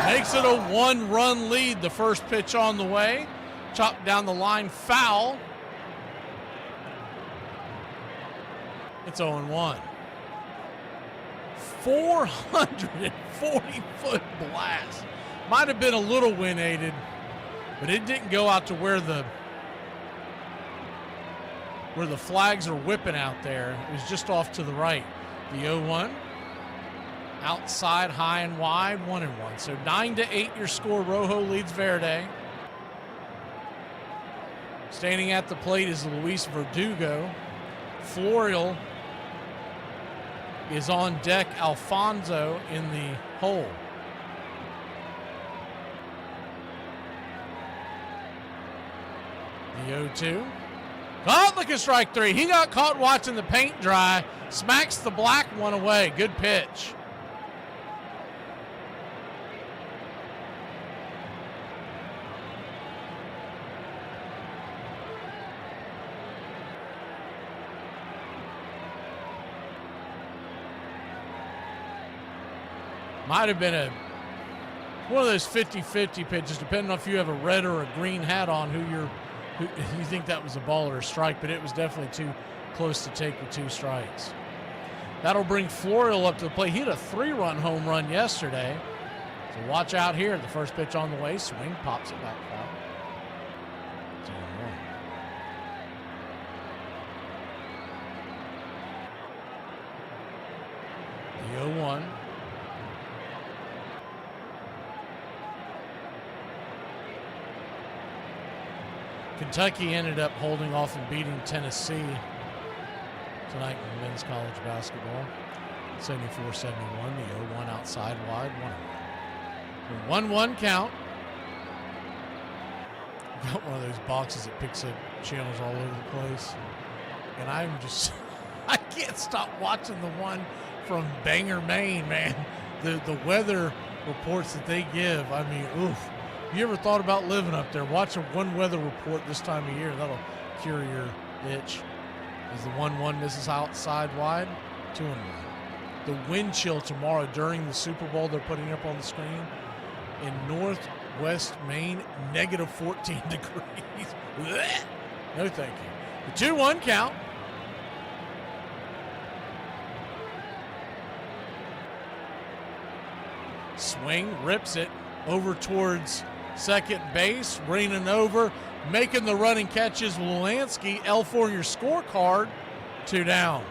Makes it a one-run lead. The first pitch on the way. Chopped down the line, foul. It's 0-1. 440-foot blast. Might have been a little wind-aided, but it didn't go out to where the flags are whipping out there. It was just off to the right. The 0-1. Outside, high and wide, 1-1. So 9-8 your score. Rojo leads Verde. Standing at the plate is Luis Verdugo. Florial is on deck. Alfonso in the hole. The 0-2. Caught like a strike three. He got caught watching the paint dry. Smacks the black one away. Good pitch. Might have been one of those 50-50 pitches, depending on if you have a red or a green hat on, who you think that was a ball or a strike, but it was definitely too close to take with 2 strikes. That'll bring Florial up to the plate. He had a 3-run home run yesterday. So watch out here. The first pitch on the way. Swing, pops it back foul. It's 0-1. The 0-1. Kentucky ended up holding off and beating Tennessee tonight in men's college basketball. 74-71, the 0-1 outside wide, 1-1. 1-1 count. Got one of those boxes that picks up channels all over the place. And I can't stop watching the one from Bangor, Maine, man. The weather reports that they give, I mean, oof. You ever thought about living up there? Watch one weather report this time of year. That'll cure your itch. As the 1-1 misses outside wide, 2-1. The wind chill tomorrow during the Super Bowl they're putting up on the screen in northwest Maine, negative 14 degrees. No thank you. The 2-1 count. Swing, rips it over towards second base, raining over, making the running catches. Lulanski, L4 your scorecard, 2 down.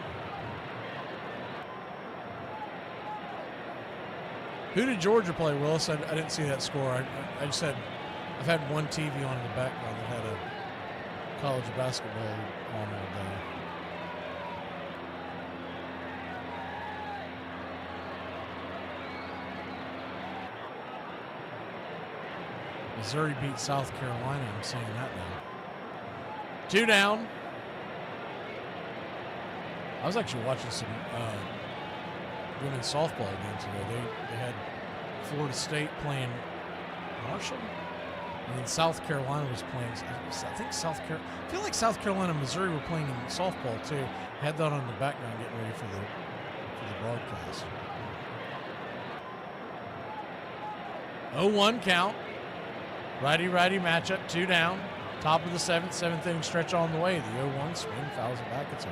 Who did Georgia play, Willis? I didn't see that score. I just had, I've had one TV on in the background that had a college basketball on all day. Missouri beat South Carolina. I'm saying that now. 2 down. I was actually watching some women's softball games ago. They had Florida State playing Marshall, and then South Carolina was playing. I feel like South Carolina and Missouri were playing in softball too. Had that on the background, getting ready for the broadcast. 0-1 count. Righty-righty matchup, 2 down. Top of the seventh inning stretch on the way. The 0-1 swing, fouls it back. It's 0-2.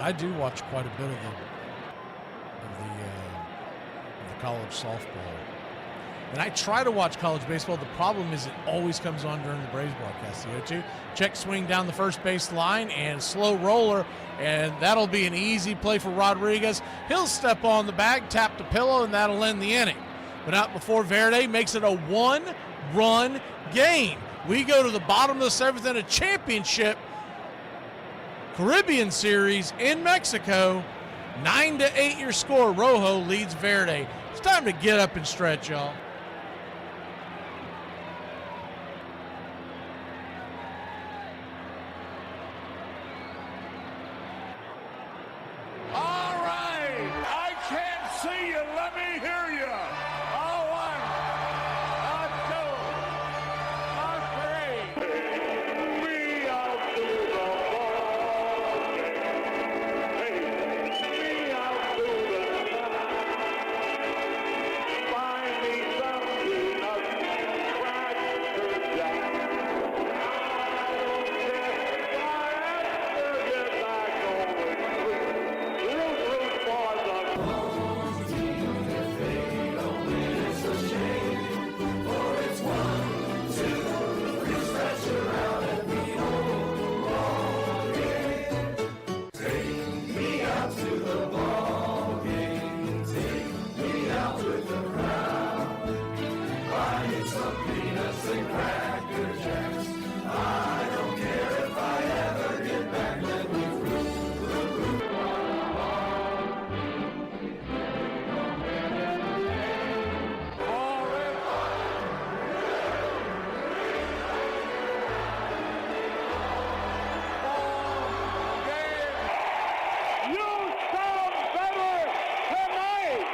I do watch quite a bit of the college softball. And I try to watch college baseball. The problem is it always comes on during the Braves broadcast. The 0-2. Check swing down the first base line and slow roller, and that'll be an easy play for Rodriguez. He'll step on the bag, tap the pillow, and that'll end the inning. But not before Verde makes it a one-run game. We go to the bottom of the seventh in a championship Caribbean Series in Mexico. 9-8 your score. Rojo leads Verde. It's time to get up and stretch, y'all. All right. I can't see you. Let me hear you. A 1, a 2, a 3. Me out to the ball game. Me out to the find me something up crack the jack. I don't care if I have to get back on the street. Root for the You sound better tonight!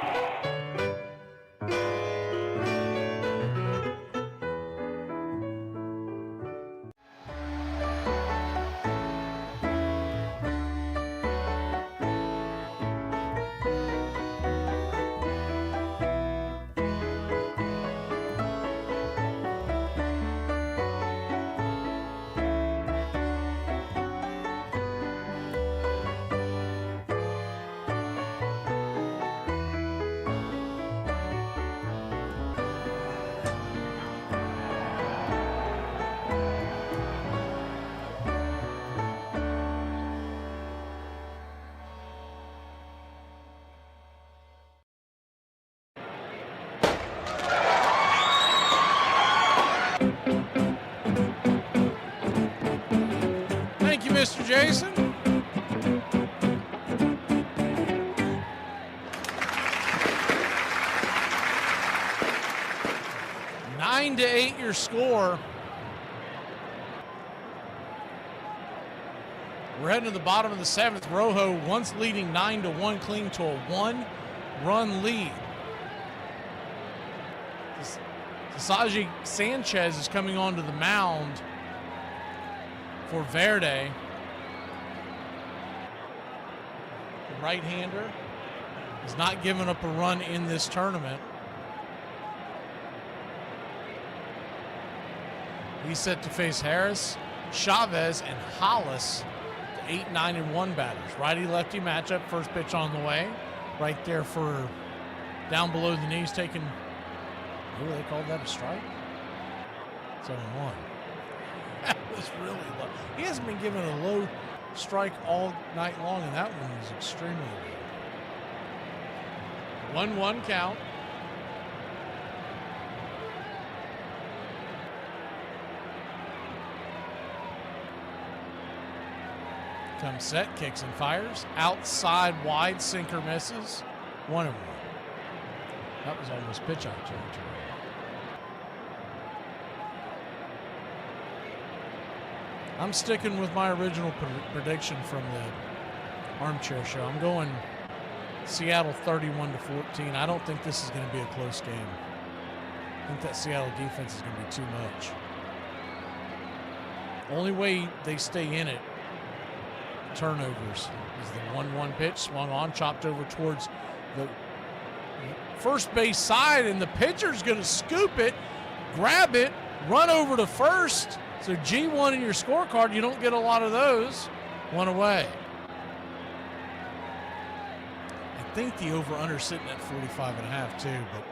9-8 your score. We're heading to the bottom of the seventh. Rojo, once leading 9-1, clinging to a one-run lead. Sasaji Sanchez is coming onto the mound for Verde. The right-hander has not given up a run in this tournament. He's set to face Harris, Chavez, and Hollis, the 8, 9, and 1 batters. Righty-lefty matchup, first pitch on the way. Right there for down below the knees, taking, maybe they called that a strike? 7-1. That was really low. He hasn't been given a low strike all night long, and that one was extremely low. 1-1 count. Comes set, kicks and fires. Outside wide, sinker misses. 1-1. That was almost pitch out territory. I'm sticking with my original prediction from the armchair show. I'm going Seattle 31-14. I don't think this is going to be a close game. I think that Seattle defense is going to be too much. Only way they stay in it, turnovers, is the 1-1 pitch, swung on, chopped over towards the first base side, and the pitcher's going to scoop it, grab it, run over to first. So G1 in your scorecard, you don't get a lot of those. One away. think the over-under sitting at 45.5 too, but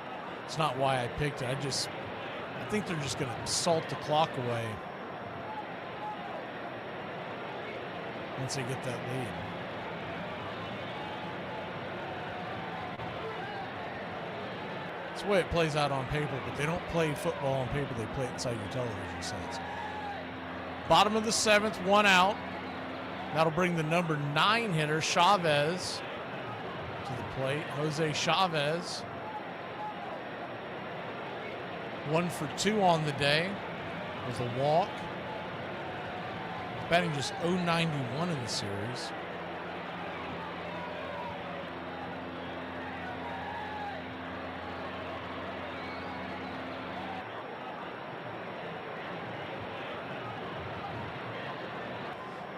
it's not why I picked it. I think they're just going to salt the clock away once they get that lead. That's the way it plays out on paper, but they don't play football on paper. They play it inside your television sets. Bottom of the 7th, 1 out. That'll bring the number 9 hitter, Chavez, to the plate. Jose Chavez. 1 for 2 on the day with a walk. Batting just .091 in the series.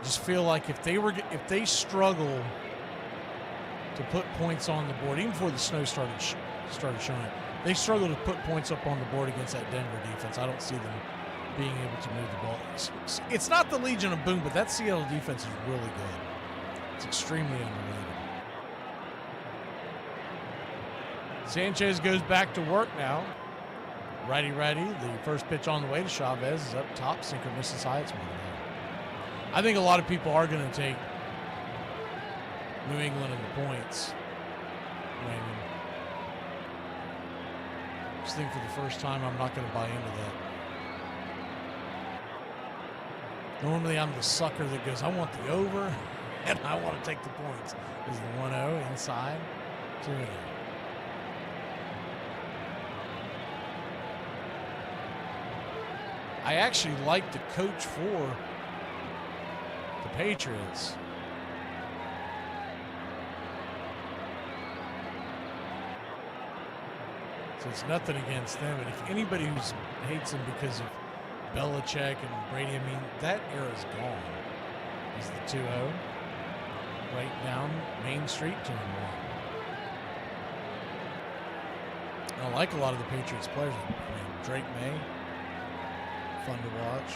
Just feel like if they struggle to put points on the board, even before the snow started showing, they struggle to put points up on the board against that Denver defense. I don't see them being able to move the ball. It's not the Legion of Boom, but that Seattle defense is really good. It's extremely underrated. Sanchez goes back to work now. Righty. The first pitch on the way to Chavez is up top. Sinker misses high. It's 1-0. I think a lot of people are going to take New England in the points. Raymond. I just think for the first time, I'm not going to buy into that. Normally, I'm the sucker that goes, I want the over, and I want to take the points. Is the 1-0 inside? 2-0. I actually like the coach for the Patriots. So it's nothing against them. And if anybody who hates them because of Belichick and Brady, I mean, that era's gone. Is the 2-0 right down Main Street, 2-1. I like a lot of the Patriots players. I mean, Drake May, fun to watch.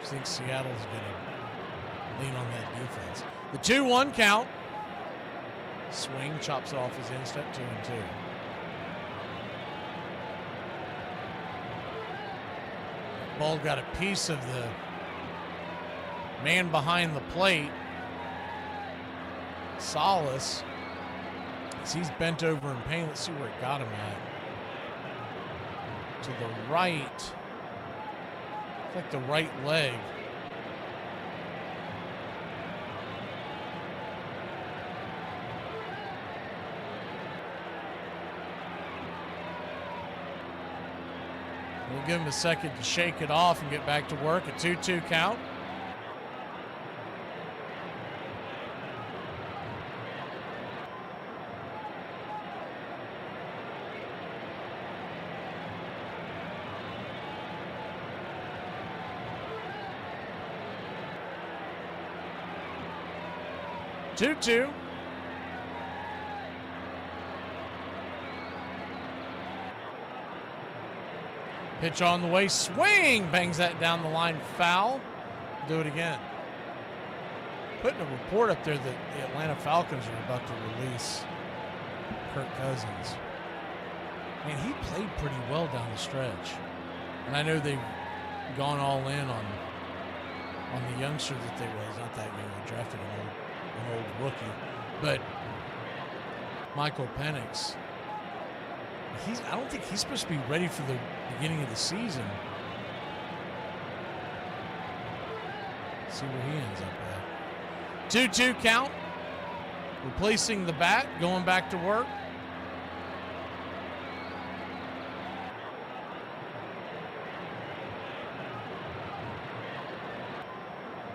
I think Seattle's going to lean on that defense. The 2-1 count. Swing, chops it off his instep, 2-2. Ball got a piece of the man behind the plate. Solace. As he's bent over in pain. Let's see where it got him at. To the right. Like the right leg. We'll give him a second to shake it off and get back to work. A 2-2 count. Two. Pitch on the way, swing, bangs that down the line, foul. Do it again. Putting a report up there that the Atlanta Falcons are about to release Kirk Cousins. Man, he played pretty well down the stretch. And I know they've gone all in on the youngster that they was, not that young, they drafted an old rookie. But Michael Penix, I don't think he's supposed to be ready for the beginning of the season. See where he ends up at. 2-2 count. Replacing the bat, going back to work.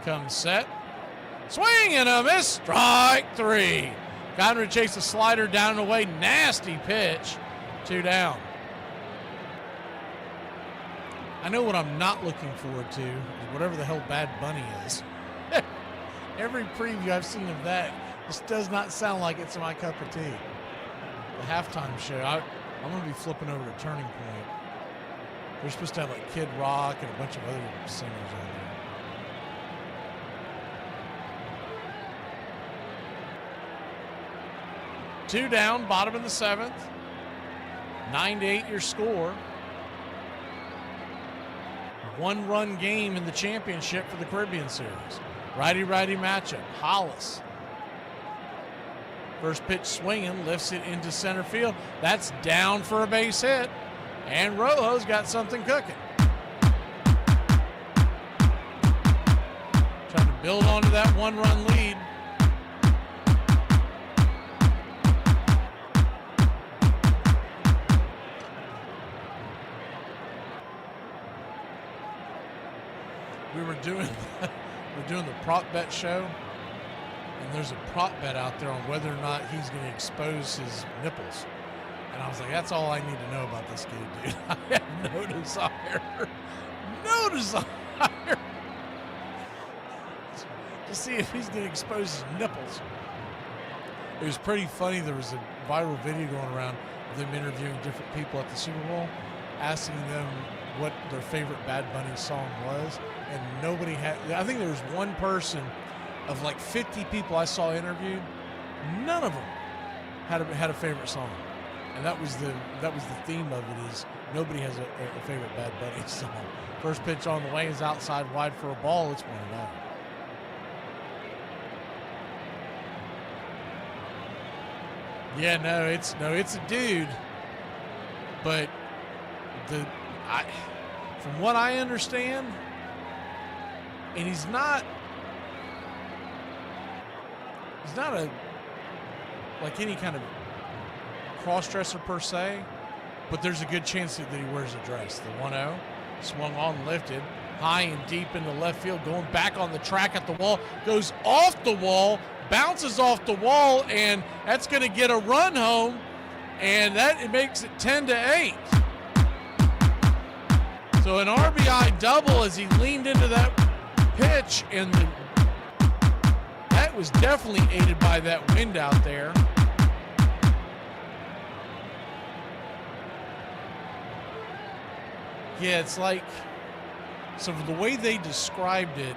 Comes set. Swing and a miss. Strike 3. Got him to chase the slider down and away. Nasty pitch. 2 down. I know what I'm not looking forward to is whatever the hell Bad Bunny is. Every preview I've seen of that just does not sound like it's my cup of tea. The halftime show, I'm going to be flipping over to Turning Point. They're supposed to have like Kid Rock and a bunch of other singers on there. 2 down, bottom of the 7th. 9-8 your score. 1-run game in the championship for the Caribbean Series. Righty-righty matchup. Hollis. First pitch swinging, lifts it into center field. That's down for a base hit. And Rojo's got something cooking. Trying to build onto that 1-run lead. We're doing the prop bet show, and there's a prop bet out there on whether or not he's going to expose his nipples. And I was like, that's all I need to know about this kid, dude. I have no desire to see if he's going to expose his nipples. It was pretty funny. There was a viral video going around of them interviewing different people at the Super Bowl, asking them what their favorite Bad Bunny song was. And nobody had, I think there was one person of like 50 people I saw interviewed, none of them had a favorite song. And that was the theme of it, is nobody has a favorite Bad Bunny song. First pitch on the way is outside wide for a ball. It's 1-0. Yeah, no, it's a dude. But from what I understand, and he's not like any kind of cross-dresser per se, but there's a good chance that he wears a dress. The 1-0 swung on, lifted high and deep into left field, going back on the track at the wall, goes off the wall, bounces off the wall, and that's going to get a run home, and it makes it 10-8. So an RBI double as he leaned into that pitch, and that was definitely aided by that wind out there. Yeah, it's like, so the way they described it,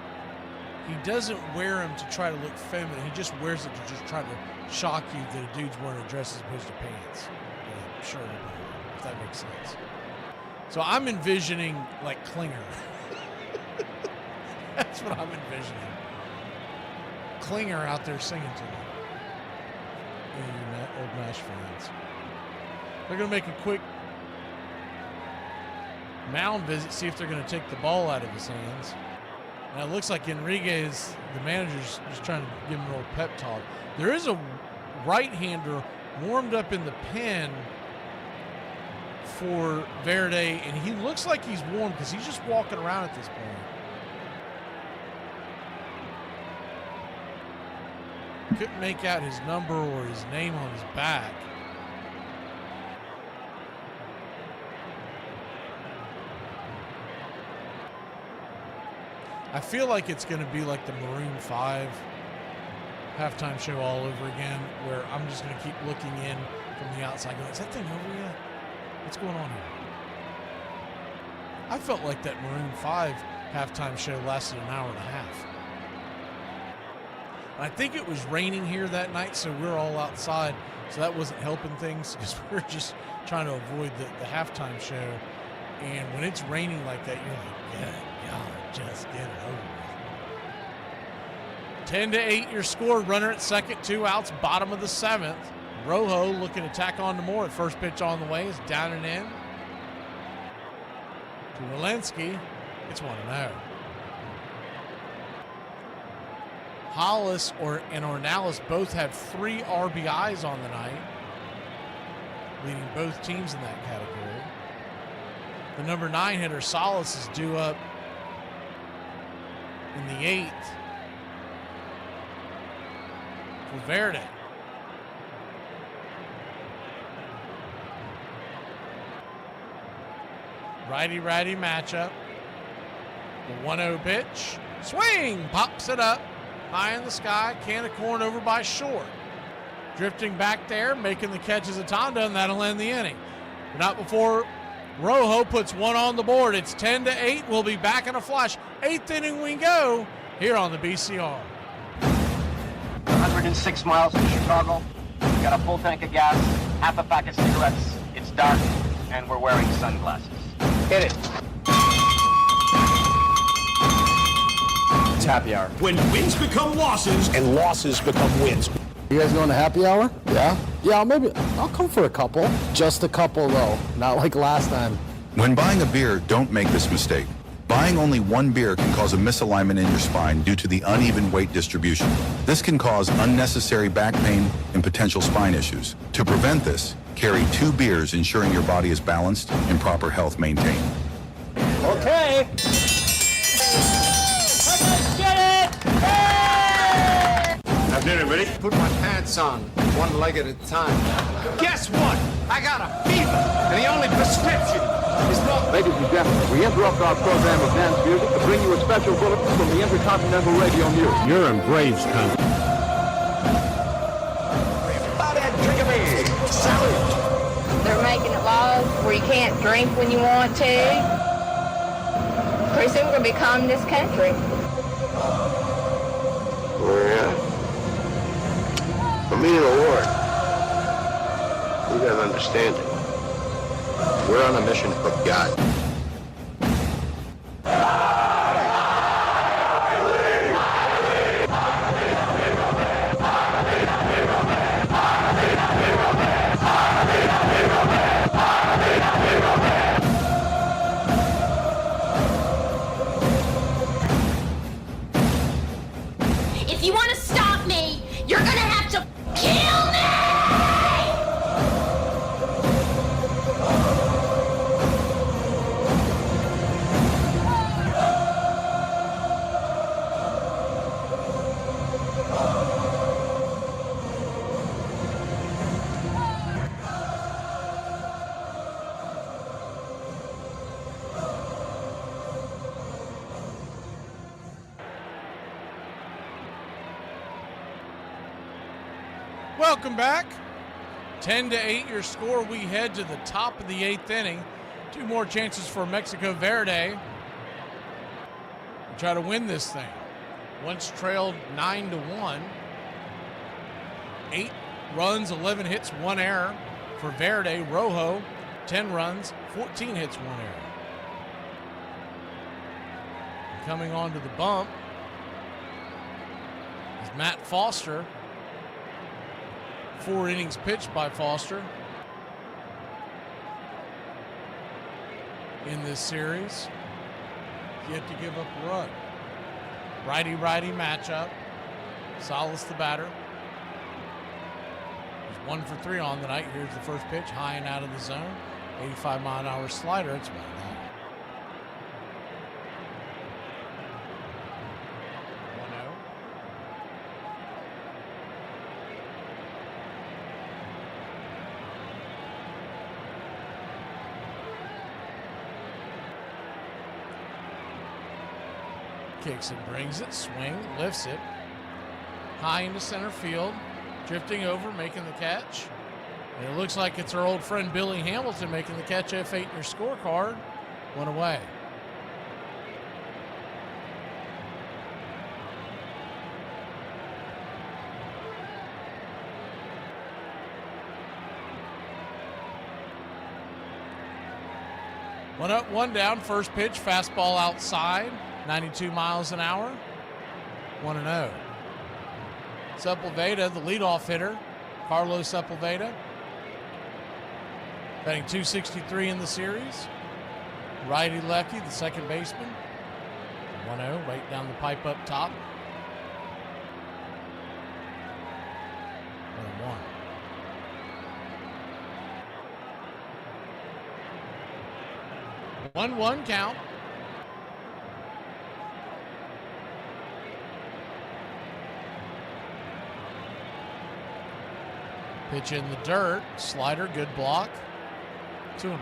he doesn't wear them to try to look feminine. He just wears it to just try to shock you that a dude's wearing a dress as opposed to pants. Yeah, sure, if that makes sense. So I'm envisioning like Klinger. That's what I'm envisioning. Klinger out there singing to me. You old MASH fans. They're going to make a quick mound visit, see if they're going to take the ball out of his hands. And it looks like Enriquez, the manager's just trying to give him a little pep talk. There is a right-hander warmed up in the pen for Verde, and he looks like he's warm because he's just walking around at this point. Couldn't make out his number or his name on his back. I feel like it's going to be like the Maroon 5 halftime show all over again, where I'm just going to keep looking in from the outside going, is that thing over yet? What's going on here? I felt like that Maroon 5 halftime show lasted an hour and a half. And I think it was raining here that night, so we're all outside, so that wasn't helping things because we were just trying to avoid the halftime show. And when it's raining like that, you're like, good God, just get it over with. 10-8 your score. Runner at second, 2 outs, bottom of the 7th. Rojo looking to tack on to more. At first pitch on the way is down and in. To Walensky, it's 1-0. Hollis and Ornelas both have 3 RBIs on the night, leading both teams in that category. The number 9 hitter, Salas, is due up in the 8th for Verde. Righty-righty matchup. The 1-0 pitch. Swing! Pops it up. High in the sky. Can of corn over by short. Drifting back there, making the catch as Atonda, and that'll end the inning. But not before Rojo puts one on the board. It's 10-8. We'll be back in a flash. 8th inning we go here on the BCR. 106 miles to Chicago. We got a full tank of gas, half a pack of cigarettes. It's dark, and we're wearing sunglasses. Hit it. It's happy hour. When wins become losses and losses become wins. You guys going to happy hour? Yeah? Yeah, I'll come for a couple. Just a couple, though. Not like last time. When buying a beer, don't make this mistake. Buying only one beer can cause a misalignment in your spine due to the uneven weight distribution. This can cause unnecessary back pain and potential spine issues. To prevent this, carry 2 beers, ensuring your body is balanced and proper health maintained. Okay. Have dinner, ready? Put my pants on, one leg at a time. Guess what? I got a fever, and the only prescription is not... Ladies and gentlemen, we interrupt our program of dance music to bring you a special bulletin from the Intercontinental Radio News. You're in Braves country. They're making it laws where you can't drink when you want to. Pretty soon we're going to be communist country. Yeah. For me and the Lord, you gotta understand it. We're on a mission for God. If you want to stop me, you're gonna have to kill me! Welcome back. 10-8 your score. We head to the top of the 8th inning. 2 more chances for Mexico Verde to try to win this thing. Once trailed 9-1. 8 runs, 11 hits, 1 error for Verde. Rojo, 10 runs, 14 hits, 1 error. Coming onto the bump is Matt Foster. 4 innings pitched by Foster in this series. Yet to give up a run. Righty-righty matchup. Salas the batter. He's 1 for 3 on the night. Here's the first pitch, high and out of the zone. 85-mile-an-hour slider. It's 1-0. Kicks and brings it, swing, lifts it, high into center field, drifting over, making the catch. And it looks like it's our old friend Billy Hamilton making the catch. F8 in your scorecard. 1 away. One up, 1 down. First pitch, fastball outside. 92 miles an hour. 1-0. Sepulveda, the leadoff hitter. Carlos Sepulveda. Batting .263 in the series. Righty lefty, the second baseman. 1-0, right down the pipe up top. 1-1. 1-1 count. Pitch in the dirt. Slider, good block. 2-1.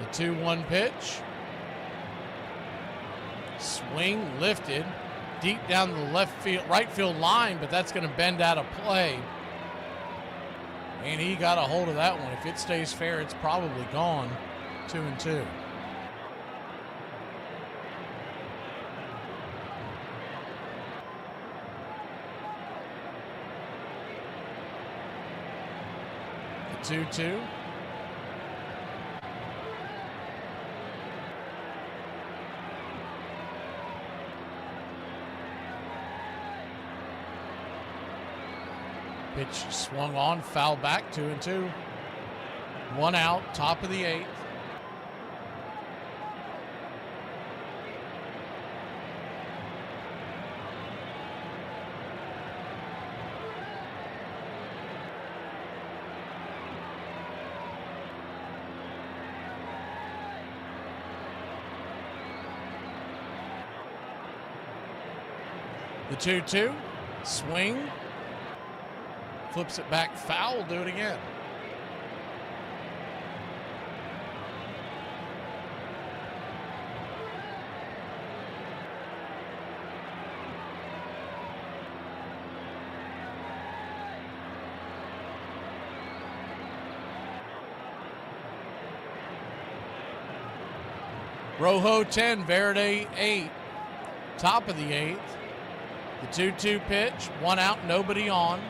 The 2-1 pitch. Swing lifted deep down the right field line, but that's going to bend out of play. And he got a hold of that one. If it stays fair, it's probably gone. 2-2. The 2-2. Pitch swung on, foul back, 2-2. 1 out, top of the 8th. The 2-2, swing. Flips it back, foul, do it again. Rojo 10, Verde 8, top of the 8th. The 2-2 pitch, 1 out, nobody on.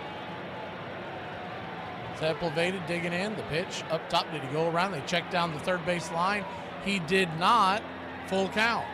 Sepulveda digging in, the pitch up top. Did he go around? They checked down the third base line. He did not. Full count.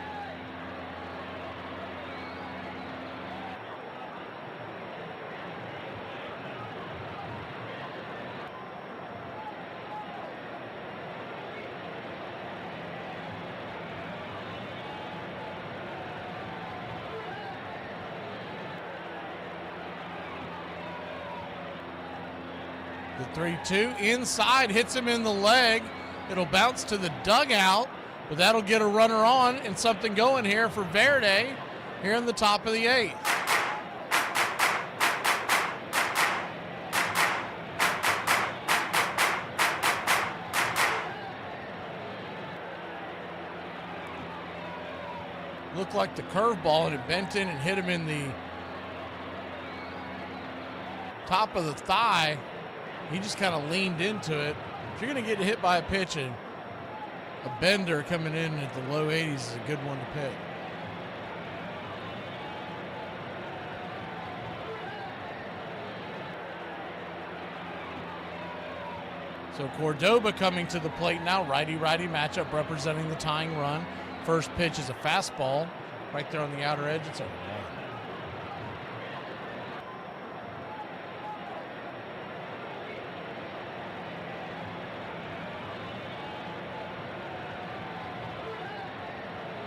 The 3-2 inside, hits him in the leg. It'll bounce to the dugout, but that'll get a runner on and something going here for Verde here in the top of the 8th. Looked like the curveball, and it bent in and hit him in the top of the thigh. He just kind of leaned into it. If you're going to get hit by a pitch, and a bender coming in at the low 80s is a good one to pick. So Cordoba coming to the plate now. Righty-righty matchup representing the tying run. First pitch is a fastball right there on the outer edge. It's a 1.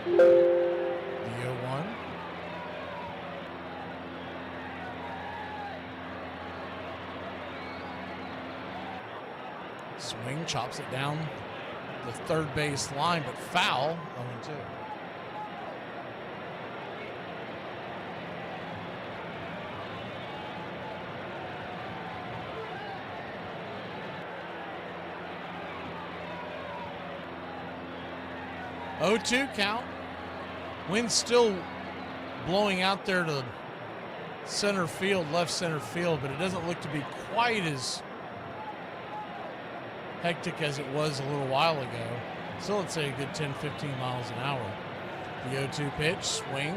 The 0-1. Swing, chops it down the third base line, but foul. 0-2. Oh, 2 count. Wind still blowing out there to center field, left center field, but it doesn't look to be quite as hectic as it was a little while ago. Still, let's say a good 10-15 miles an hour. The 0-2 pitch, swing,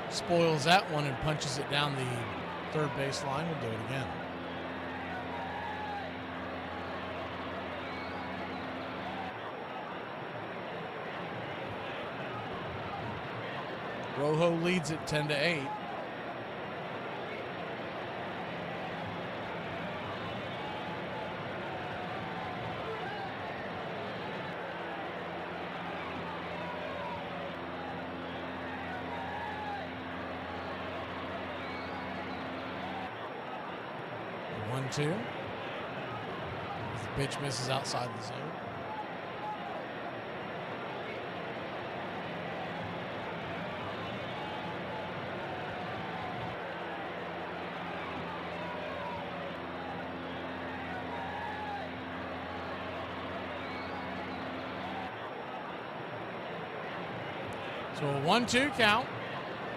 spoils that one and punches it down the third base line. We'll do it again. Rojo leads it 10-8. The 1-2. As the pitch misses outside the zone. So a 1-2 count.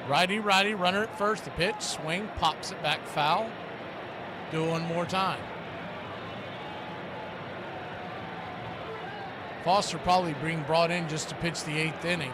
Righty-righty, runner at first. The pitch, swing, pops it back foul. Do it one more time. Foster probably being brought in just to pitch the 8th inning.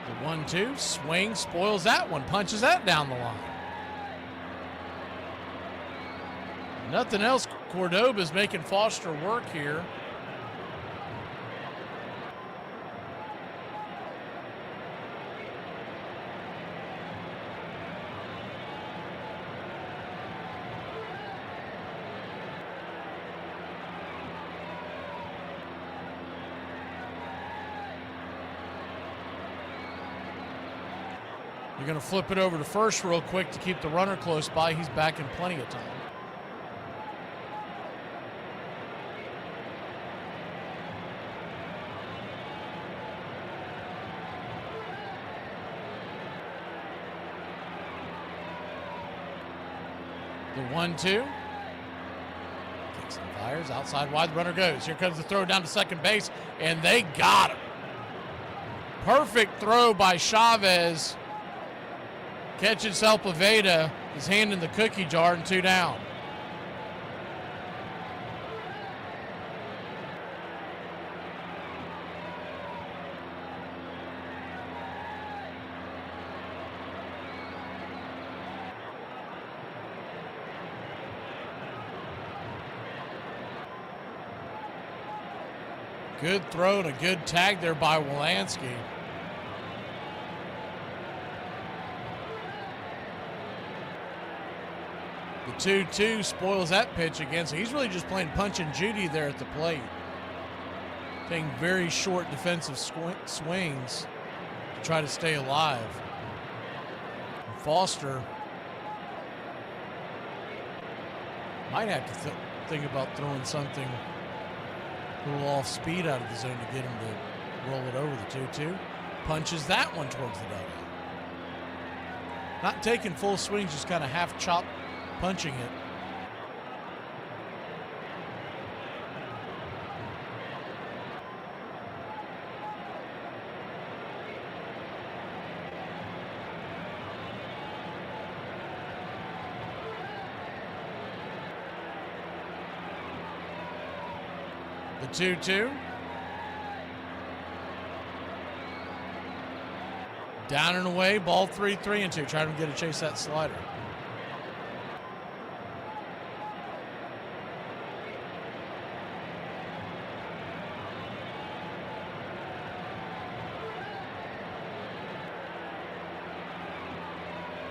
The 1-2, swing, spoils that one, punches that down the line. Nothing else. Cordoba's making Foster work here. You're going to flip it over to first real quick to keep the runner close by. He's back in plenty of time. The 1-2. Kicks and fires. Outside wide, the runner goes. Here comes the throw down to second base, and they got him. Perfect throw by Chavez. Catches Sepulveda. His hand in the cookie jar and 2 down. Good throw and a good tag there by Wolanski. The 2-2 spoils that pitch again, so he's really just playing Punch and Judy there at the plate. Taking very short defensive swings to try to stay alive. And Foster might have to think about throwing something a little off speed out of the zone to get him to roll it over. The 2-2 punches that one towards the dugout. Not taking full swings, just kind of half chop punching it. The 2-2. Down and away, ball 3-3-2. Trying to get a chase that slider.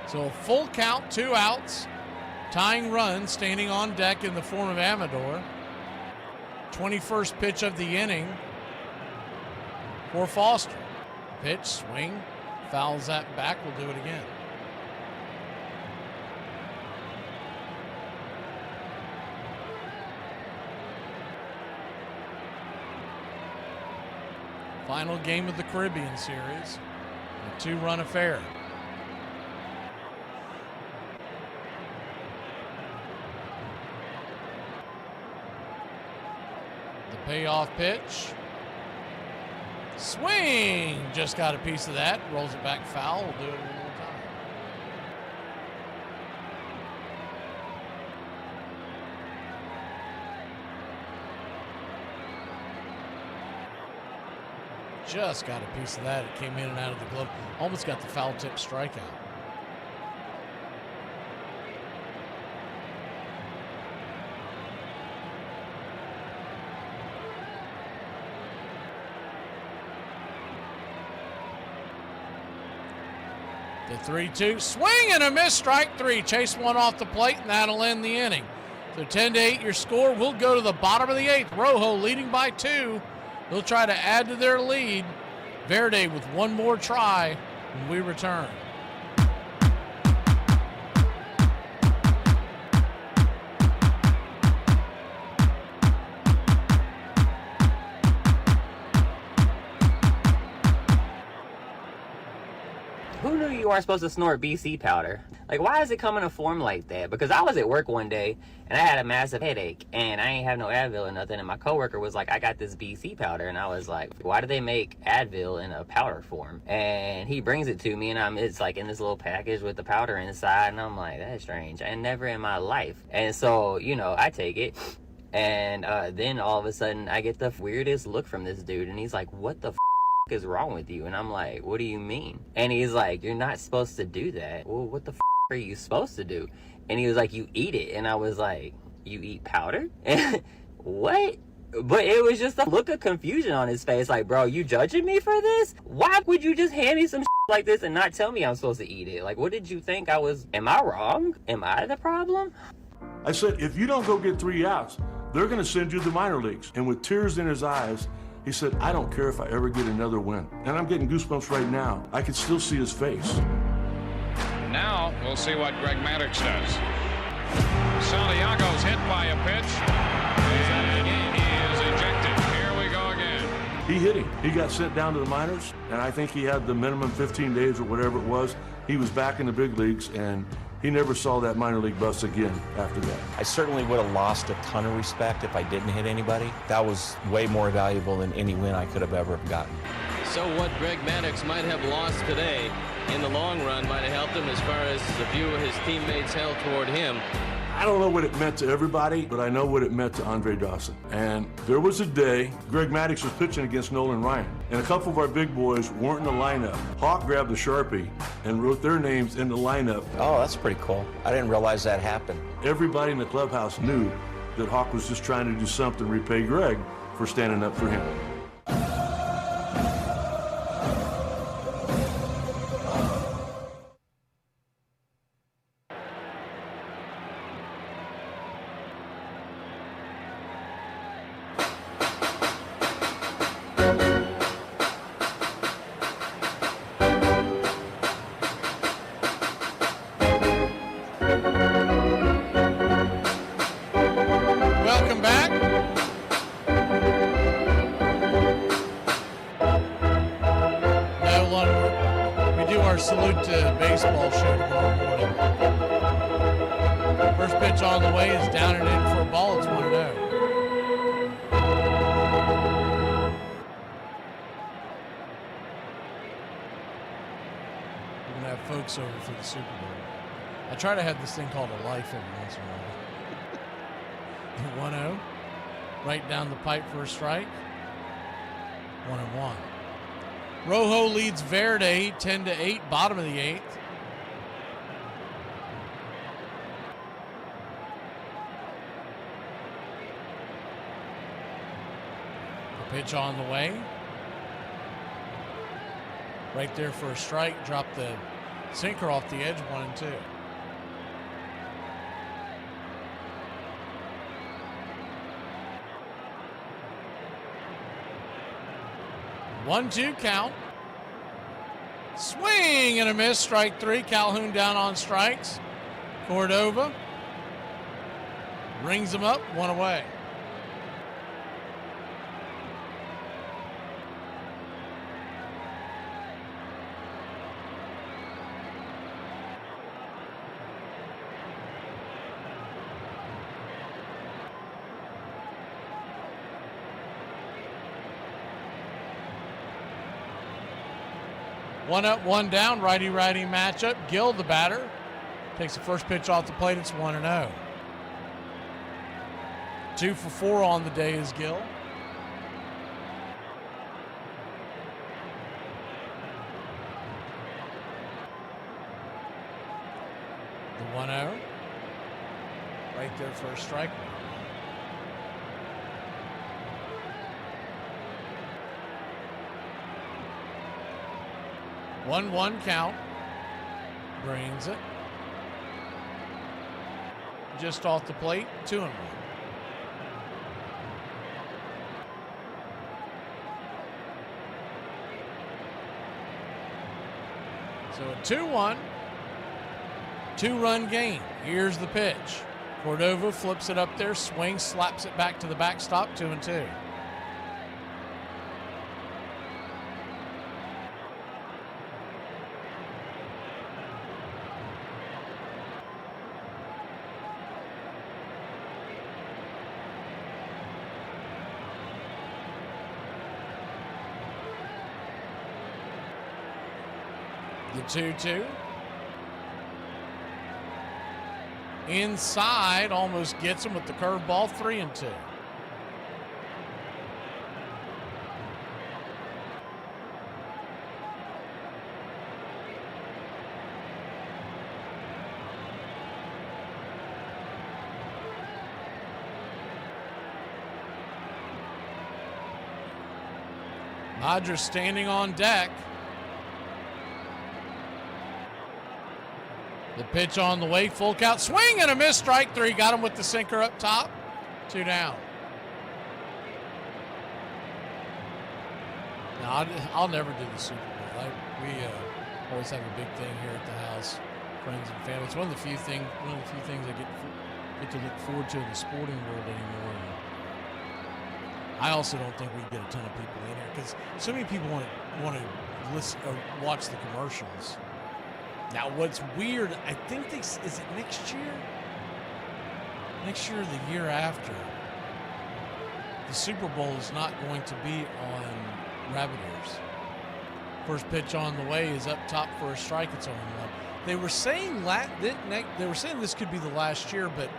So a full count, 2 outs, tying run, standing on deck in the form of Amador. 21st pitch of the inning for Foster. Pitch, swing, fouls that back, we'll do it again. Final game of the Caribbean Series, a 2-run affair. Payoff pitch. Swing! Just got a piece of that. Rolls it back foul. We'll do it one more time. Just got a piece of that. It came in and out of the glove. Almost got the foul tip strikeout. The 3-2, swing and a miss, strike 3. Chase one off the plate, and that'll end the inning. So 10-8 your score. We'll go to the bottom of the 8th. Rojo leading by 2. They'll try to add to their lead. Verde with one more try when we return. Who knew you weren't supposed to snort BC powder. Like, why is it come in a form like that? Because I was at work one day, and I had a massive headache, and I ain't have no Advil or nothing, and my coworker was like, I got this BC powder, and I was like, why do they make Advil in a powder form? And he brings it to me, and it's like in this little package with the powder inside, and I'm like, that's strange. And never in my life. And so, you know, I take it, and then all of a sudden, I get the weirdest look from this dude, and he's like, what the is wrong with you? And I'm like, what do you mean? And he's like, you're not supposed to do that. Well, what the are you supposed to do? And he was like, you eat it. And I was like, you eat powder? What? But it was just a look of confusion on his face, like, bro, you judging me for this? Why would you just hand me some like this and not tell me I'm supposed to eat it? Like, what did you think I was? Am I wrong? Am I the problem? I said, if you don't go get 3 outs, they're going to send you to the minor leagues. And with tears in his eyes, he said, I don't care if I ever get another win. And I'm getting goosebumps right now. I can still see his face. Now we'll see what Greg Maddux does. Santiago's hit by a pitch. And he is ejected. Here we go again. He hit him. He got sent down to the minors, and I think he had the minimum 15 days or whatever it was. He was back in the big leagues, and he never saw that minor league bus again after that. I certainly would have lost a ton of respect if I didn't hit anybody. That was way more valuable than any win I could have ever gotten. So what Greg Maddux might have lost today, in the long run, might have helped him as far as the view his teammates held toward him. I don't know what it meant to everybody, but I know what it meant to Andre Dawson. And there was a day Greg Maddux was pitching against Nolan Ryan, and a couple of our big boys weren't in the lineup. Hawk grabbed the Sharpie and wrote their names in the lineup. Oh, that's pretty cool. I didn't realize that happened. Everybody in the clubhouse knew that Hawk was just trying to do something to repay Greg for standing up for him. Salute to baseball show tomorrow morning. First pitch on the way is down and in for a ball. It's 1-0. We're gonna have folks over for the Super Bowl. I try to have this thing called a life every once in a while. 1-0, right down the pipe for a strike. 1-1. Rojo leads Verde 10-8, bottom of the 8th. The pitch on the way. Right there for a strike. Drop the sinker off the edge, 1-2. One-two count. Swing and a miss. Strike 3. Calhoun down on strikes. Cordova rings him up. 1 away. One up, one down, righty-righty matchup. Gill, the batter, takes the first pitch off the plate. It's 1-0. 2 for 4 on the day is Gill. The 1-0. Right there for a strike. 1-1 count. Brings it. Just off the plate, 2-1. So a 2-1, 2-run game. Here's the pitch. Cordova flips it up there, swings, slaps it back to the backstop, 2-2. The 2-2. Inside, almost gets him with the curveball, 3-2. Dodgers standing on deck. The pitch on the way, full count, swing and a miss, strike three. Got him with the sinker up top, 2 down. Now, I'll never do the Super Bowl. We always have a big thing here at the house, friends and family. It's one of the few things I get to look forward to in the sporting world anymore. I also don't think we get a ton of people in here because so many people want to listen or watch the commercials. Now, what's weird, I think is it next year? Next year or the year after, the Super Bowl is not going to be on Rabbit Ears. First pitch on the way is up top for a strike. It's on 1. They were saying this could be the last year, but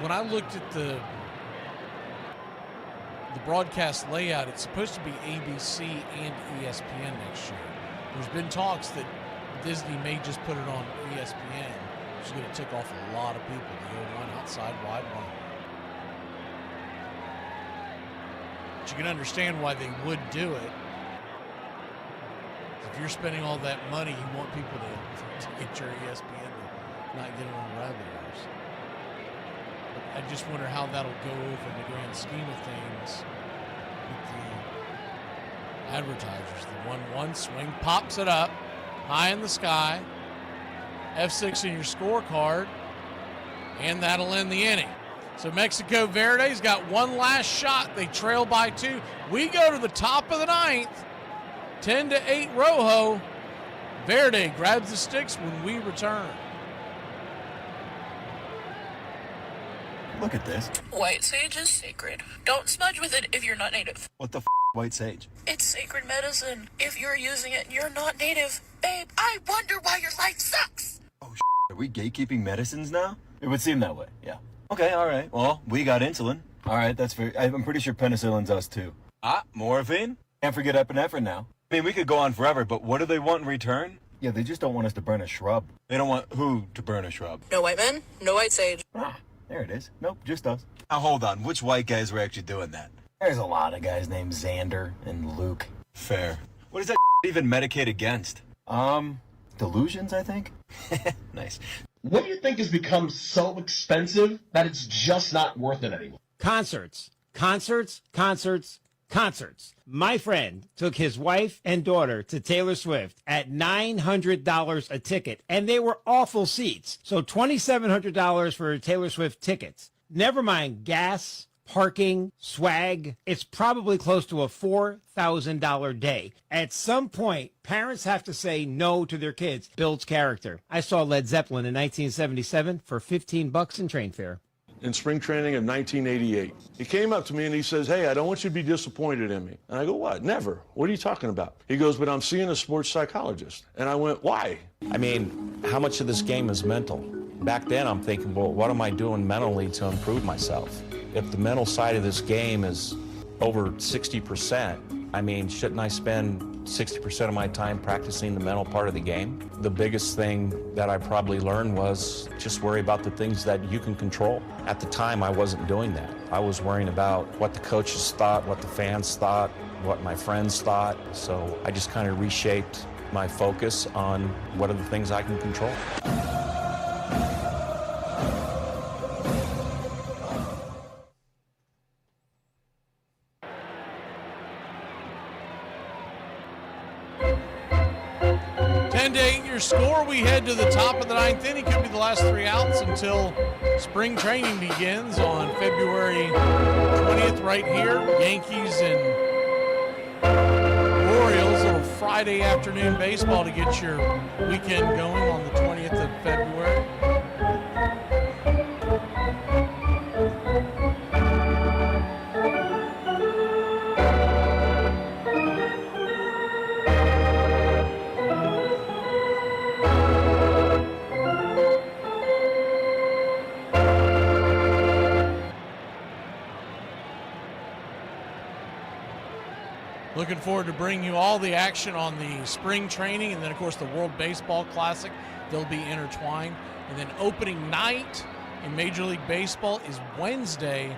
when I looked at the broadcast layout, it's supposed to be ABC and ESPN next year. There's been talks that Disney may just put it on ESPN, which is going to tick off a lot of people. The old one, outside, wide one. But you can understand why they would do it. If you're spending all that money, you want people to get your ESPN and not get it on Rabbit Ears. I just wonder how that'll go over in the grand scheme of things with the advertisers. The 1-1 swing pops it up high in the sky. F6 in your scorecard, and that'll end the inning. So Mexico Verde's got one last shot. They trail by 2. We go to the top of the 9th. 10-8 Rojo. Verde grabs the sticks when we return. Look at this. White sage is sacred. Don't smudge with it if you're not native. What the white sage? It's sacred medicine. If you're using it and you're not native, babe, I wonder why your life sucks. Oh, are we gatekeeping medicines now? It would seem that way, yeah. Okay, all right. Well, we got insulin. All right, that's very... I'm pretty sure penicillin's us, too. Morphine? Can't forget epinephrine now. I mean, we could go on forever, but what do they want in return? Yeah, they just don't want us to burn a shrub. They don't want who to burn a shrub? No white men, no white sage. There it is. Nope, just us. Now, hold on. Which white guys were actually doing that? There's a lot of guys named Xander and Luke. Fair. What is that even medicate against? Delusions, I think? Nice. What do you think has become so expensive that it's just not worth it anymore? Concerts. My friend took his wife and daughter to Taylor Swift at $900 a ticket, and they were awful seats. So $2,700 for Taylor Swift tickets. Never mind gas, parking, swag. It's probably close to a $4,000 day. At some point, parents have to say no to their kids. Builds character. I saw Led Zeppelin in 1977 for $15 in train fare. In spring training of 1988. He came up to me and he says, hey, I don't want you to be disappointed in me. And I go, what? Never. What are you talking about? He goes, but I'm seeing a sports psychologist. And I went, why? I mean, how much of this game is mental? Back then, I'm thinking, well, what am I doing mentally to improve myself? If the mental side of this game is over 60%, I mean, shouldn't I spend 60% of my time practicing the mental part of the game? The biggest thing that I probably learned was just worry about the things that you can control. At the time, I wasn't doing that. I was worrying about what the coaches thought, what the fans thought, what my friends thought. So I just kind of reshaped my focus on what are the things I can control. Your score, we head to the top of the 9th inning. Could be the last 3 outs until spring training begins on February 20th right here. Yankees and Orioles, a little Friday afternoon baseball to get your weekend going on the 20th of February. Looking forward to bringing you all the action on the spring training, and then, of course, the World Baseball Classic. They'll be intertwined. And then opening night in Major League Baseball is Wednesday,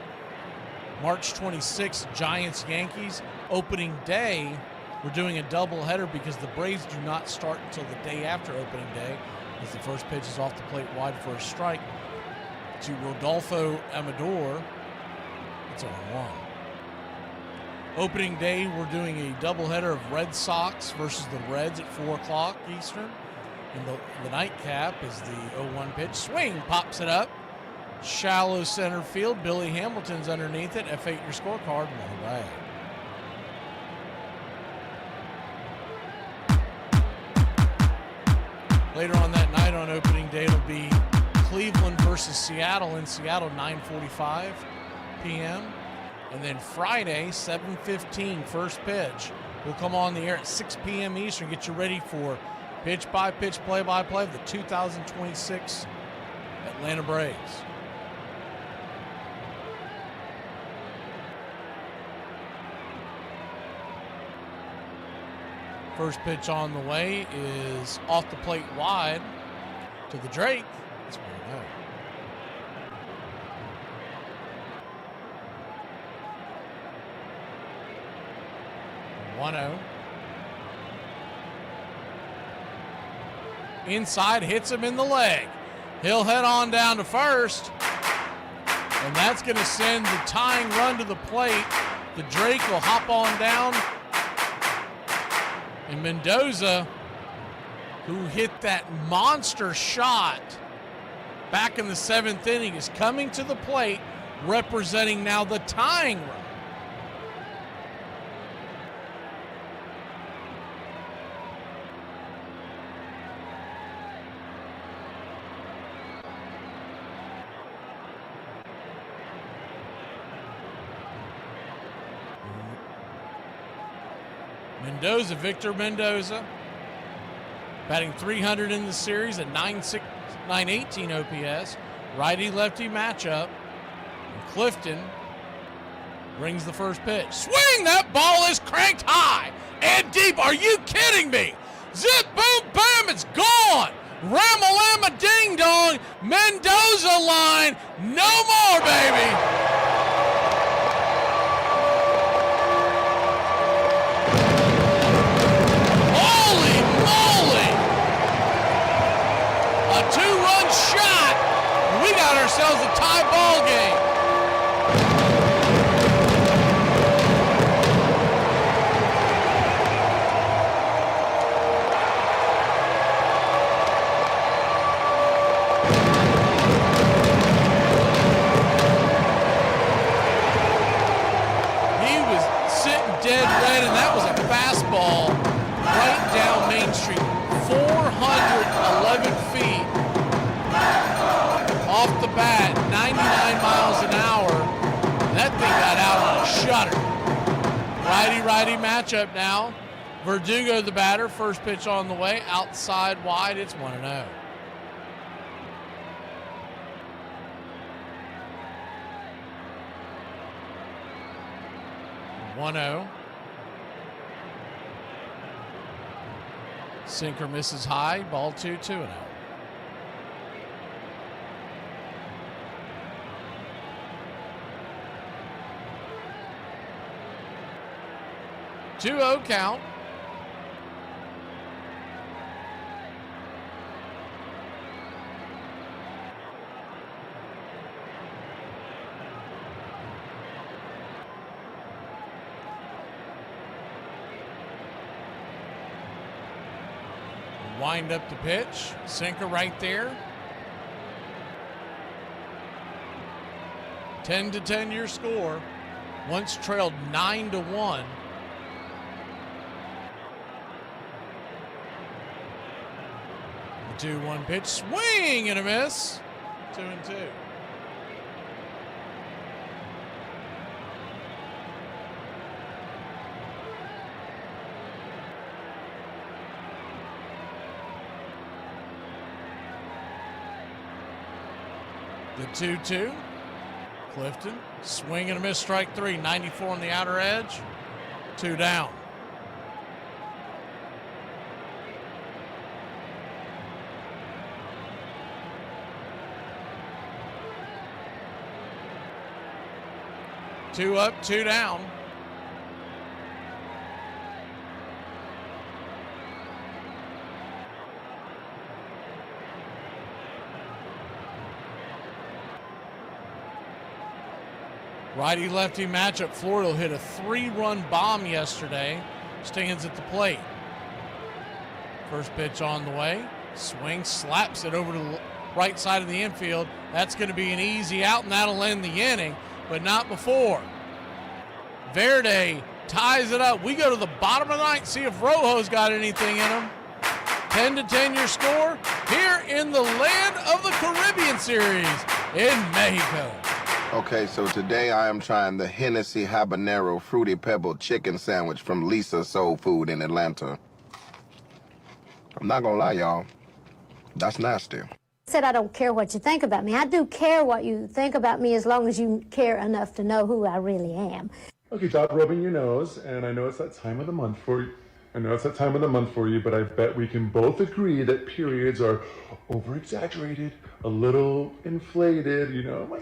March 26th, Giants-Yankees. Opening day, we're doing a doubleheader because the Braves do not start until the day after opening day, as the first pitch is off the plate wide for a strike to Rodolfo Amador. It's a 1-1. Opening day, we're doing a doubleheader of Red Sox versus the Reds at 4 o'clock Eastern. And the nightcap is the 0-1 pitch. Swing, pops it up. Shallow center field. Billy Hamilton's underneath it. F8 your scorecard, 1 away. Later on that night on opening day, it'll be Cleveland versus Seattle in Seattle, 9:45 p.m. And then Friday, 7:15, first pitch. We'll come on the air at 6 p.m. Eastern, get you ready for pitch-by-pitch, play-by-play of the 2026 Atlanta Braves. First pitch on the way is off the plate wide to the Drake. That's 1-0. 1-0. Inside, hits him in the leg. He'll head on down to first. And that's going to send the tying run to the plate. The Drake will hop on down. And Mendoza, who hit that monster shot back in the 7th inning, is coming to the plate, representing now the tying run. Mendoza, Victor Mendoza, batting .300 in the series at 918 OPS. Righty-lefty matchup. And Clifton brings the first pitch. Swing! That ball is cranked high and deep. Are you kidding me? Zip, boom, bam, it's gone. Ramalama ding dong. Mendoza line. No more, baby. A 2-run shot. We got ourselves a tie ball game. He was sitting dead red, and that was a fastball right down Main Street. 411 feet off the bat, 99 miles an hour. That thing got out on a shutter. Righty-righty matchup now. Verdugo the batter, first pitch on the way, outside wide, it's 1-0. Sinker misses high, ball 2-0. 2-0 count. Wind up the pitch. Sinker right there. 10-10 your score. Once trailed 9-1. The 2-1 pitch. Swing and a miss. 2-2. The 2-2. Clifton, swing and a miss, strike 3. 94 on the outer edge. 2 down. 2 up, 2 down. Righty-lefty matchup. Florida hit a 3-run bomb yesterday. Stands at the plate. First pitch on the way. Swing, slaps it over to the right side of the infield. That's going to be an easy out, and that'll end the inning, but not before. Verde ties it up. We go to the bottom of the ninth, see if Rojo's got anything in him. 10-10 your score here in the land of the Caribbean Series in Mexico. Okay, so today I am trying the Hennessy Habanero Fruity Pebble Chicken Sandwich from Lisa's Soul Food in Atlanta. I'm not gonna lie, y'all. That's nasty. I said I don't care what you think about me. I do care what you think about me as long as you care enough to know who I really am. Okay, stop rubbing your nose, and I know it's that time of the month for you. But I bet we can both agree that periods are over-exaggerated, a little inflated, you know, my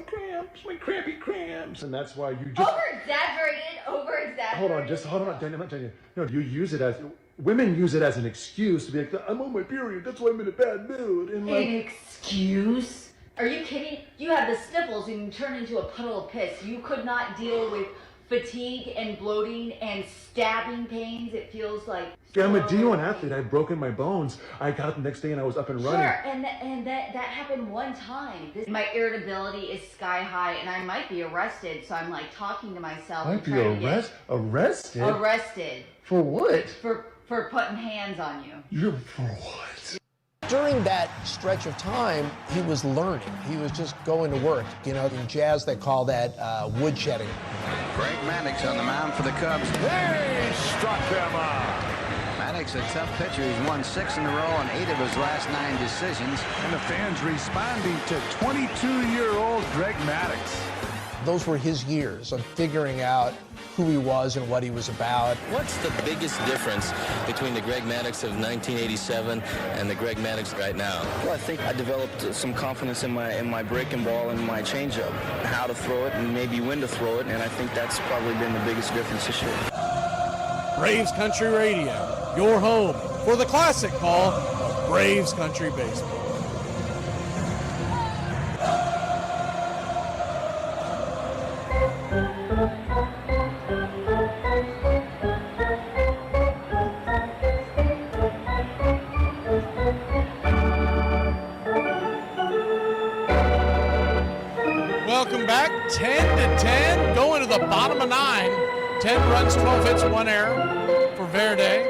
crampy cramps, and that's why you just... Over-exaggerated? Hold on, Daniel, I'm not telling you. No, you use it as... Women use it as an excuse to be like, I'm on my period, that's why I'm in a bad mood. And like, An excuse? Are you kidding? You have the sniffles and you turn into a puddle of piss. You could not deal with fatigue and bloating and stabbing pains. It feels like... Yeah, I'm a D1 athlete. I've broken my bones. I got up the next day and I was up and running. Sure, and that happened one time. My irritability is sky high, and I might be arrested. So I'm like talking to myself. Might be arrested? Arrested. For what? For putting hands on you. For what? During that stretch of time, he was learning. He was just going to work. You know, in jazz, they call that woodshedding. Greg Maddux on the mound for the Cubs. They struck him out. Maddux, a tough pitcher. He's won 6 in a row on 8 of his last 9 decisions. And the fans responding to 22-year-old Greg Maddux. Those were his years of figuring out who he was and what he was about. What's the biggest difference between the Greg Maddux of 1987 and the Greg Maddux right now? Well, I think I developed some confidence in my breaking ball and my changeup, how to throw it and maybe when to throw it, and I think that's probably been the biggest difference this year. Braves Country Radio, your home for the classic call of Braves Country Baseball. Welcome back, 10-10, going to the bottom of 9. 10 runs, 12 hits, 1 error for Verde.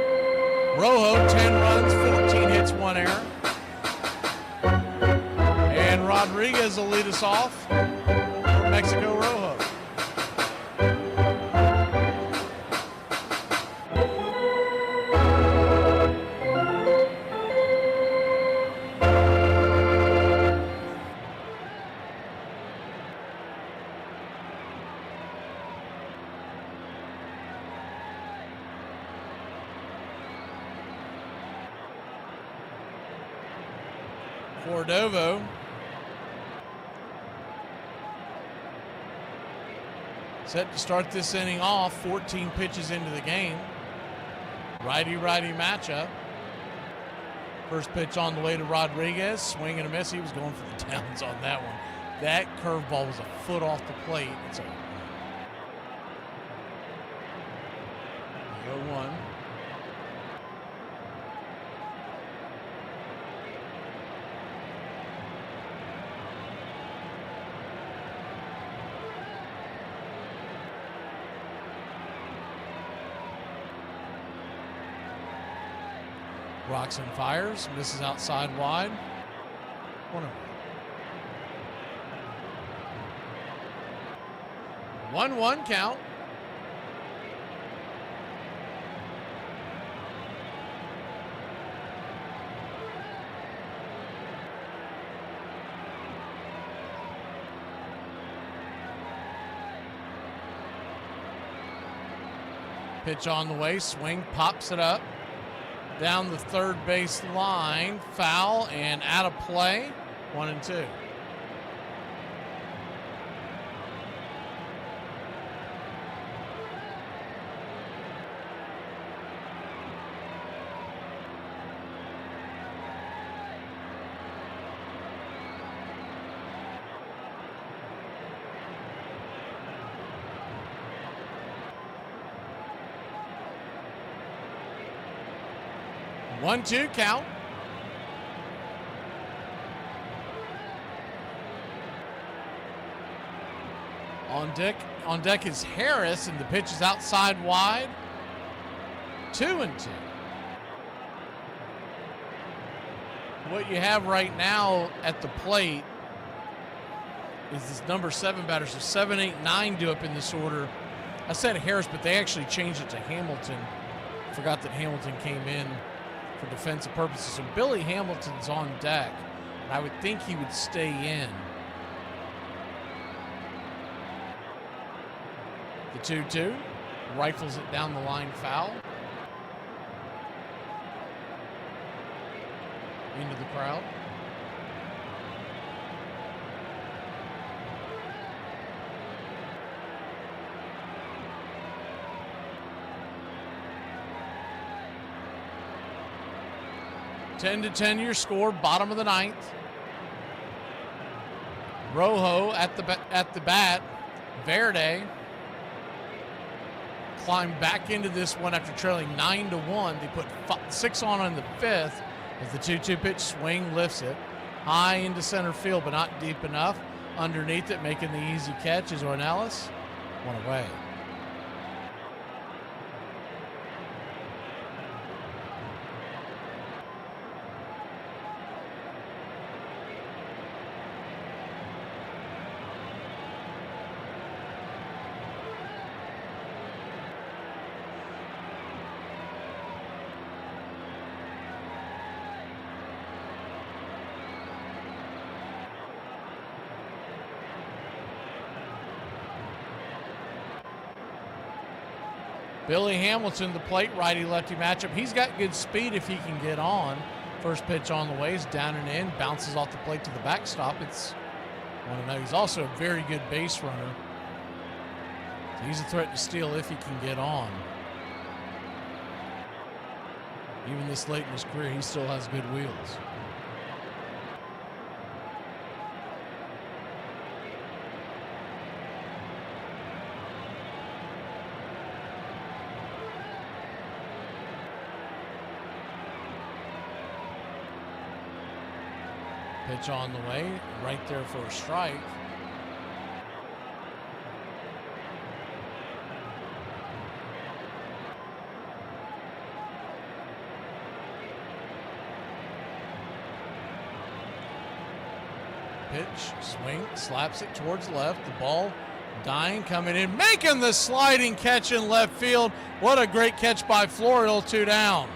Rojo, 10 runs, 14 hits, 1 error. And Rodriguez will lead us off for Mexico Rojo. Cordova set to start this inning off, 14 pitches into the game. Righty-righty matchup. First pitch on the way to Rodriguez, swing and a miss. He was going for the downs on that one. That curveball was a foot off the plate. It's a 0-1. Rocks and fires, misses outside wide. 1-1 count. Pitch on the way, swing, pops it up. Down the third base line, foul and out of play, 1-2. 1-2 count. On deck is Harris, and the pitch is outside wide. 2-2. What you have right now at the plate is this number 7 batter. So 7, 8, 9 due up in this order. I said Harris, but they actually changed it to Hamilton. Forgot that Hamilton came in for defensive purposes. So Billy Hamilton's on deck. And I would think he would stay in. The 2-2. Rifles it down the line, foul. Into the crowd. Ten to 10 your score, bottom of the ninth. Rojo at the bat. Verde climbed back into this one after trailing 9-1. They put 6 on in the fifth. As the 2-2 pitch swing lifts it high into center field, but not deep enough. Underneath it, making the easy catch is Ornelas. One away. Billy Hamilton, the plate, righty-lefty matchup. He's got good speed if he can get on. First pitch on the way is down and in. Bounces off the plate to the backstop. It's 1-0. He's also a very good base runner. So he's a threat to steal if he can get on. Even this late in his career, he still has good wheels. Pitch on the way, right there for a strike. Pitch, swing, slaps it towards left. The ball dying, coming in, making the sliding catch in left field. What a great catch by Florial, 2 down.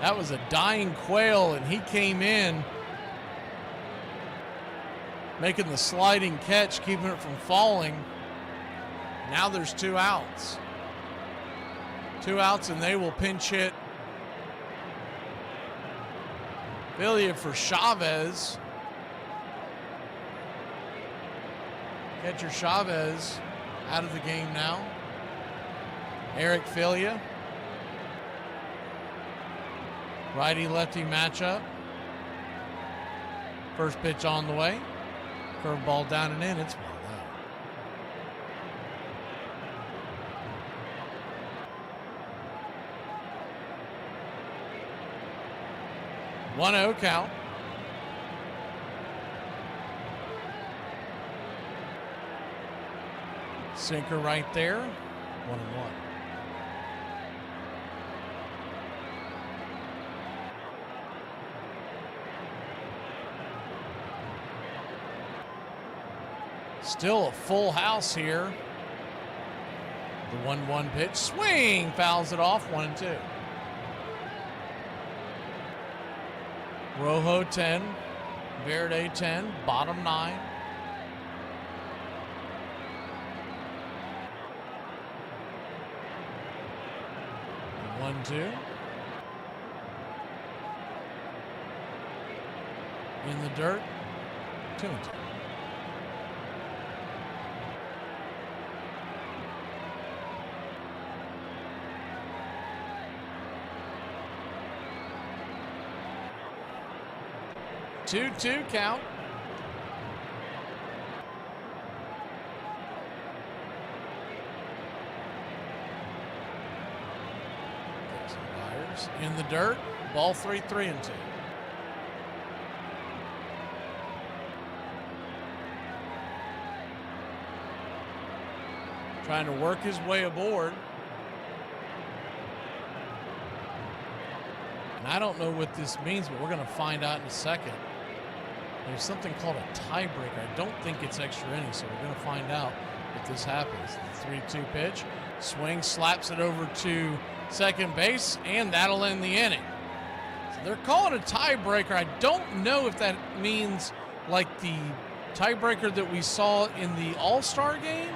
That was a dying Quail, and he came in making the sliding catch, keeping it from falling. Now there's 2 outs. 2 outs, and they will pinch hit Filia for Chavez. Catcher Chavez out of the game now. Eric Filia. Righty-lefty matchup. First pitch on the way. Curveball down and in. It's 1-0. 1-0 count. Sinker right there. 1-1. Still a full house here. The 1-1 pitch. Swing! Fouls it off. 1-2. Rojo 10. Verde 10. Bottom 9. The 1-2. In the dirt. 2-2. 2-2 count. Myers in the dirt. Ball 3-2. Trying to work his way aboard. And I don't know what this means, but we're going to find out in a second. There's something called a tiebreaker. I don't think it's extra innings, so we're going to find out if this happens. The 3-2 pitch. Swing, slaps it over to second base, and that'll end the inning. So they're calling a tiebreaker. I don't know if that means like the tiebreaker that we saw in the All-Star game,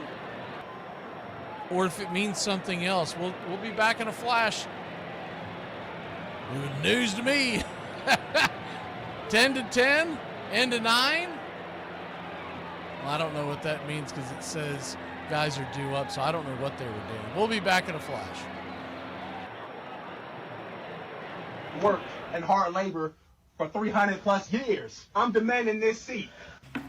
or if it means something else. We'll be back in a flash. Good news to me. 10-10, end of 9. Well, I don't know what that means because it says guys are due up, so I don't know what they were doing. We'll be back in a flash. Work and hard labor for 300 plus years. I'm demanding this seat.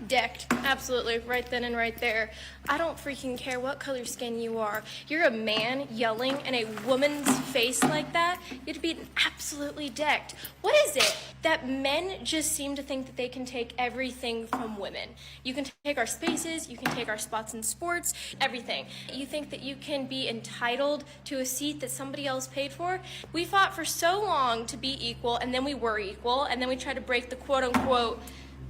Decked, absolutely, right then and right there. I don't freaking care what color skin you are. You're a man yelling in a woman's face like that. You'd be absolutely decked. What is it that men just seem to think that they can take everything from women? You can take our spaces, you can take our spots in sports, everything. You think that you can be entitled to a seat that somebody else paid for? We fought for so long to be equal, and then we were equal, and then we tried to break the quote-unquote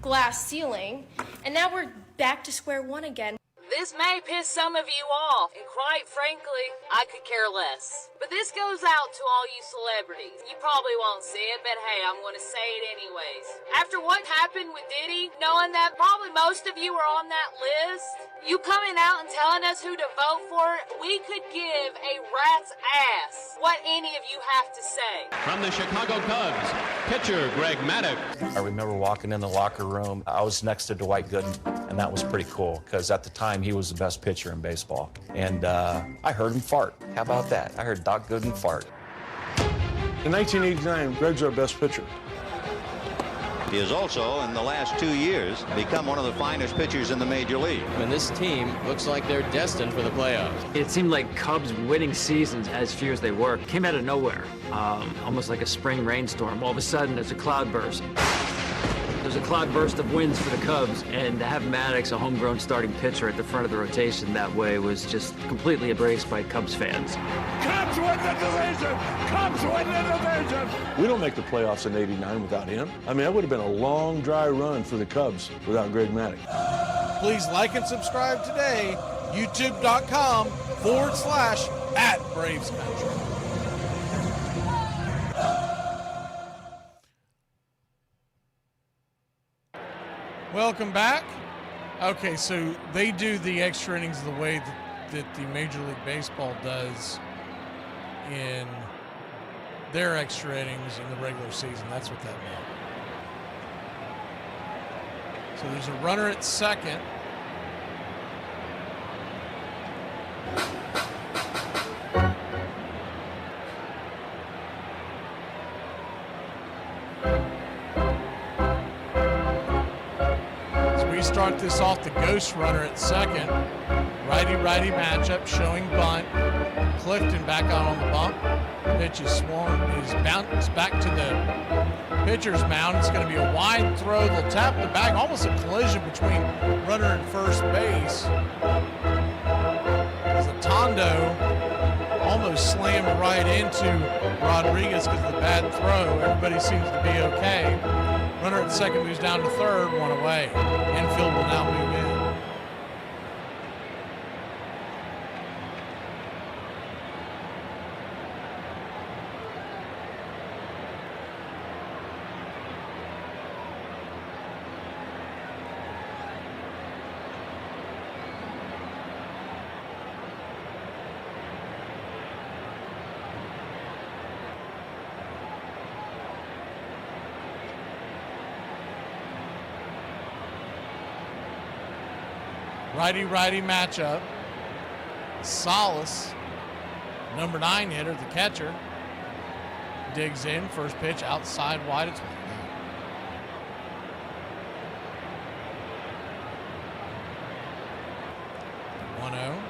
glass ceiling, and now we're back to square one again. This may piss some of you off, and quite frankly, I could care less. But this goes out to all you celebrities. You probably won't see it, but hey, I'm going to say it anyways. After what happened with Diddy, knowing that probably most of you are on that list, you coming out and telling us who to vote for, we could give a rat's ass what any of you have to say. From the Chicago Cubs, pitcher Greg Maddux. I remember walking in the locker room. I was next to Dwight Gooden, and that was pretty cool because at the time he was the best pitcher in baseball. And I heard him fart. How about that? I heard Doc Gooden fart. In 1989, Greg's our best pitcher. He has also, in the last 2 years, become one of the finest pitchers in the major league. And this team looks like they're destined for the playoffs. It seemed like Cubs winning seasons, as few as they were, came out of nowhere, almost like a spring rainstorm. All of a sudden, there's a cloudburst. There's a cloudburst of wins for the Cubs, and to have Maddux, a homegrown starting pitcher, at the front of the rotation that way was just completely embraced by Cubs fans. Cubs win the division! Cubs win the division! We don't make the playoffs in '89 without him. I mean, that would have been a long, dry run for the Cubs without Greg Maddux. Please like and subscribe today, youtube.com/@Braves Country. Welcome back. Okay, so they do the extra innings the way that the Major League Baseball does in their extra innings in the regular season. That's what that meant. So there's a runner at second. Start this off, the ghost runner at second. Righty-righty matchup showing bunt. Clifton back out on the bump. Pitch is swung, is bounced back to the pitcher's mound. It's going to be a wide throw. They'll tap the bag, almost a collision between runner and first base. As Tondo almost slammed right into Rodriguez because of the bad throw. Everybody seems to be okay. Runner at second moves down to third, one away. Infield will now move in. Righty-righty matchup. Solace, number 9 hitter, the catcher, digs in. First pitch outside wide. It's 1-0.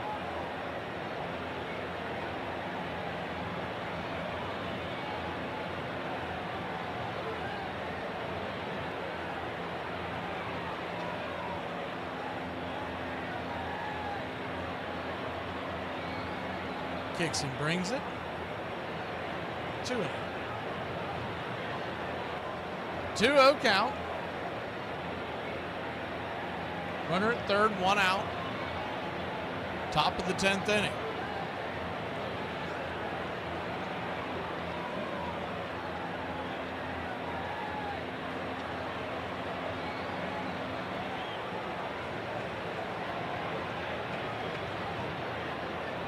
Kicks and brings it. 2-0. 2-0 count. Runner at third, 1 out. Top of the 10th inning.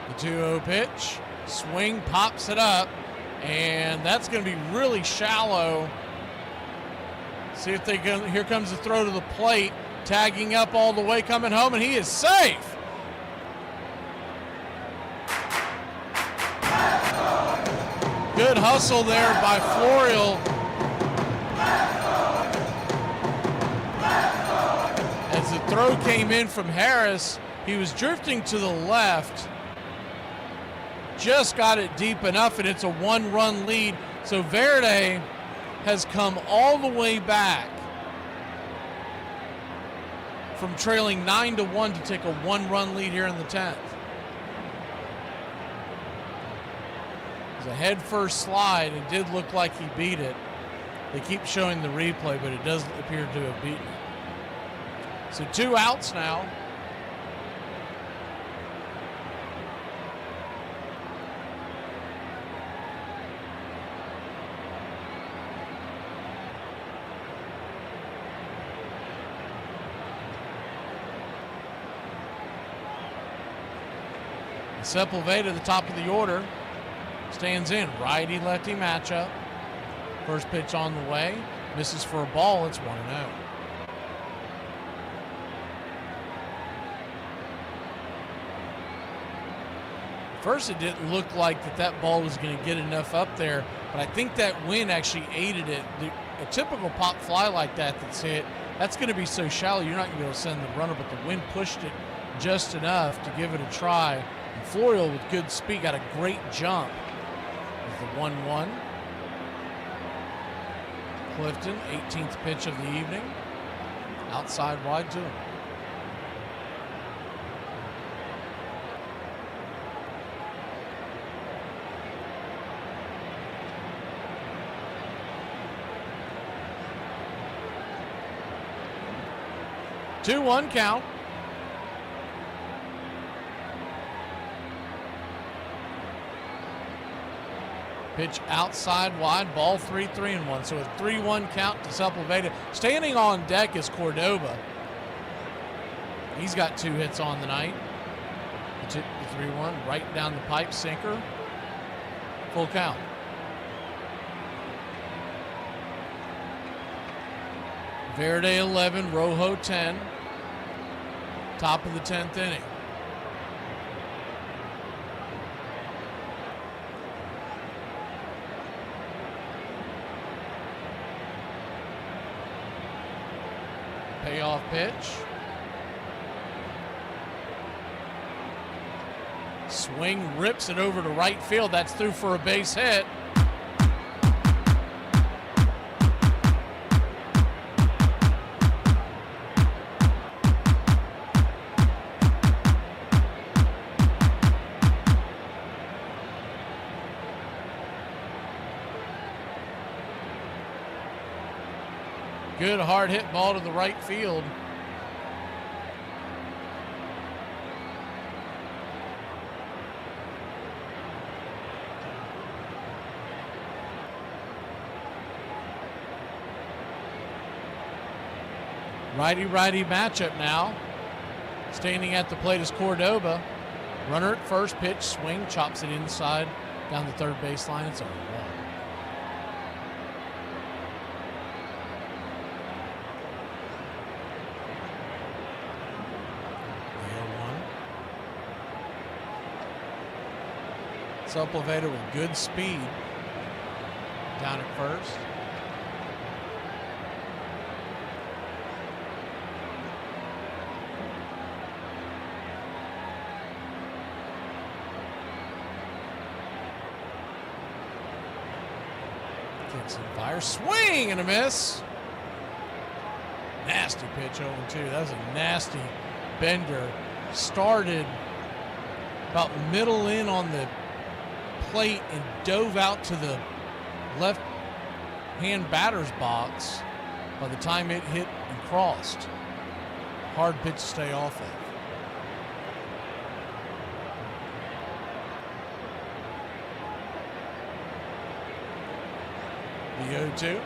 The 2-0 pitch. Swing, pops it up, and that's going to be really shallow. See if they can. Here comes the throw to the plate. Tagging up all the way, coming home, and he is safe. Good hustle there by Florial. As the throw came in from Harris, he was drifting to the left. Just got it deep enough, and it's a 1-run lead. So Verde has come all the way back from trailing 9-1 to take a 1-run lead here in the 10th. It was a head-first slide. It did look like he beat it. They keep showing the replay, but it doesn't appear to have beaten it. So 2 outs now. Sepulveda, the top of the order, stands in. Righty-lefty matchup. First pitch on the way. Misses for a ball. It's 1-0. First, it didn't look like that ball was going to get enough up there, but I think that wind actually aided it. A typical pop fly like that's hit, that's going to be so shallow you're not going to be able to send the runner, but the wind pushed it just enough to give it a try. Florial with good speed got a great jump with the 1-1. Clifton, 18th pitch of the evening. Outside wide to him. Two 1 count. Pitch outside wide, ball 3-3-1. So a 3-1 count to Sepulveda. Standing on deck is Cordoba. He's got 2 hits on the night. The 3-1 right down the pipe, sinker. Full count. Verde 11, Rojo 10. Top of the 10th inning. Payoff pitch. Swing, rips it over to right field. That's through for a base hit. Good hard hit ball to the right field. Righty-righty matchup now. Standing at the plate is Cordoba. Runner at first, pitch, swing, chops it inside down the third baseline. It's 0-1. Sepulveda with good speed down at first. Gets in fire. Swing and a miss. Nasty pitch 0-2. That was a nasty bender. Started about middle in on the plate and dove out to the left-hand batter's box. By the time it hit and crossed, hard pitch to stay off of. The 0-2.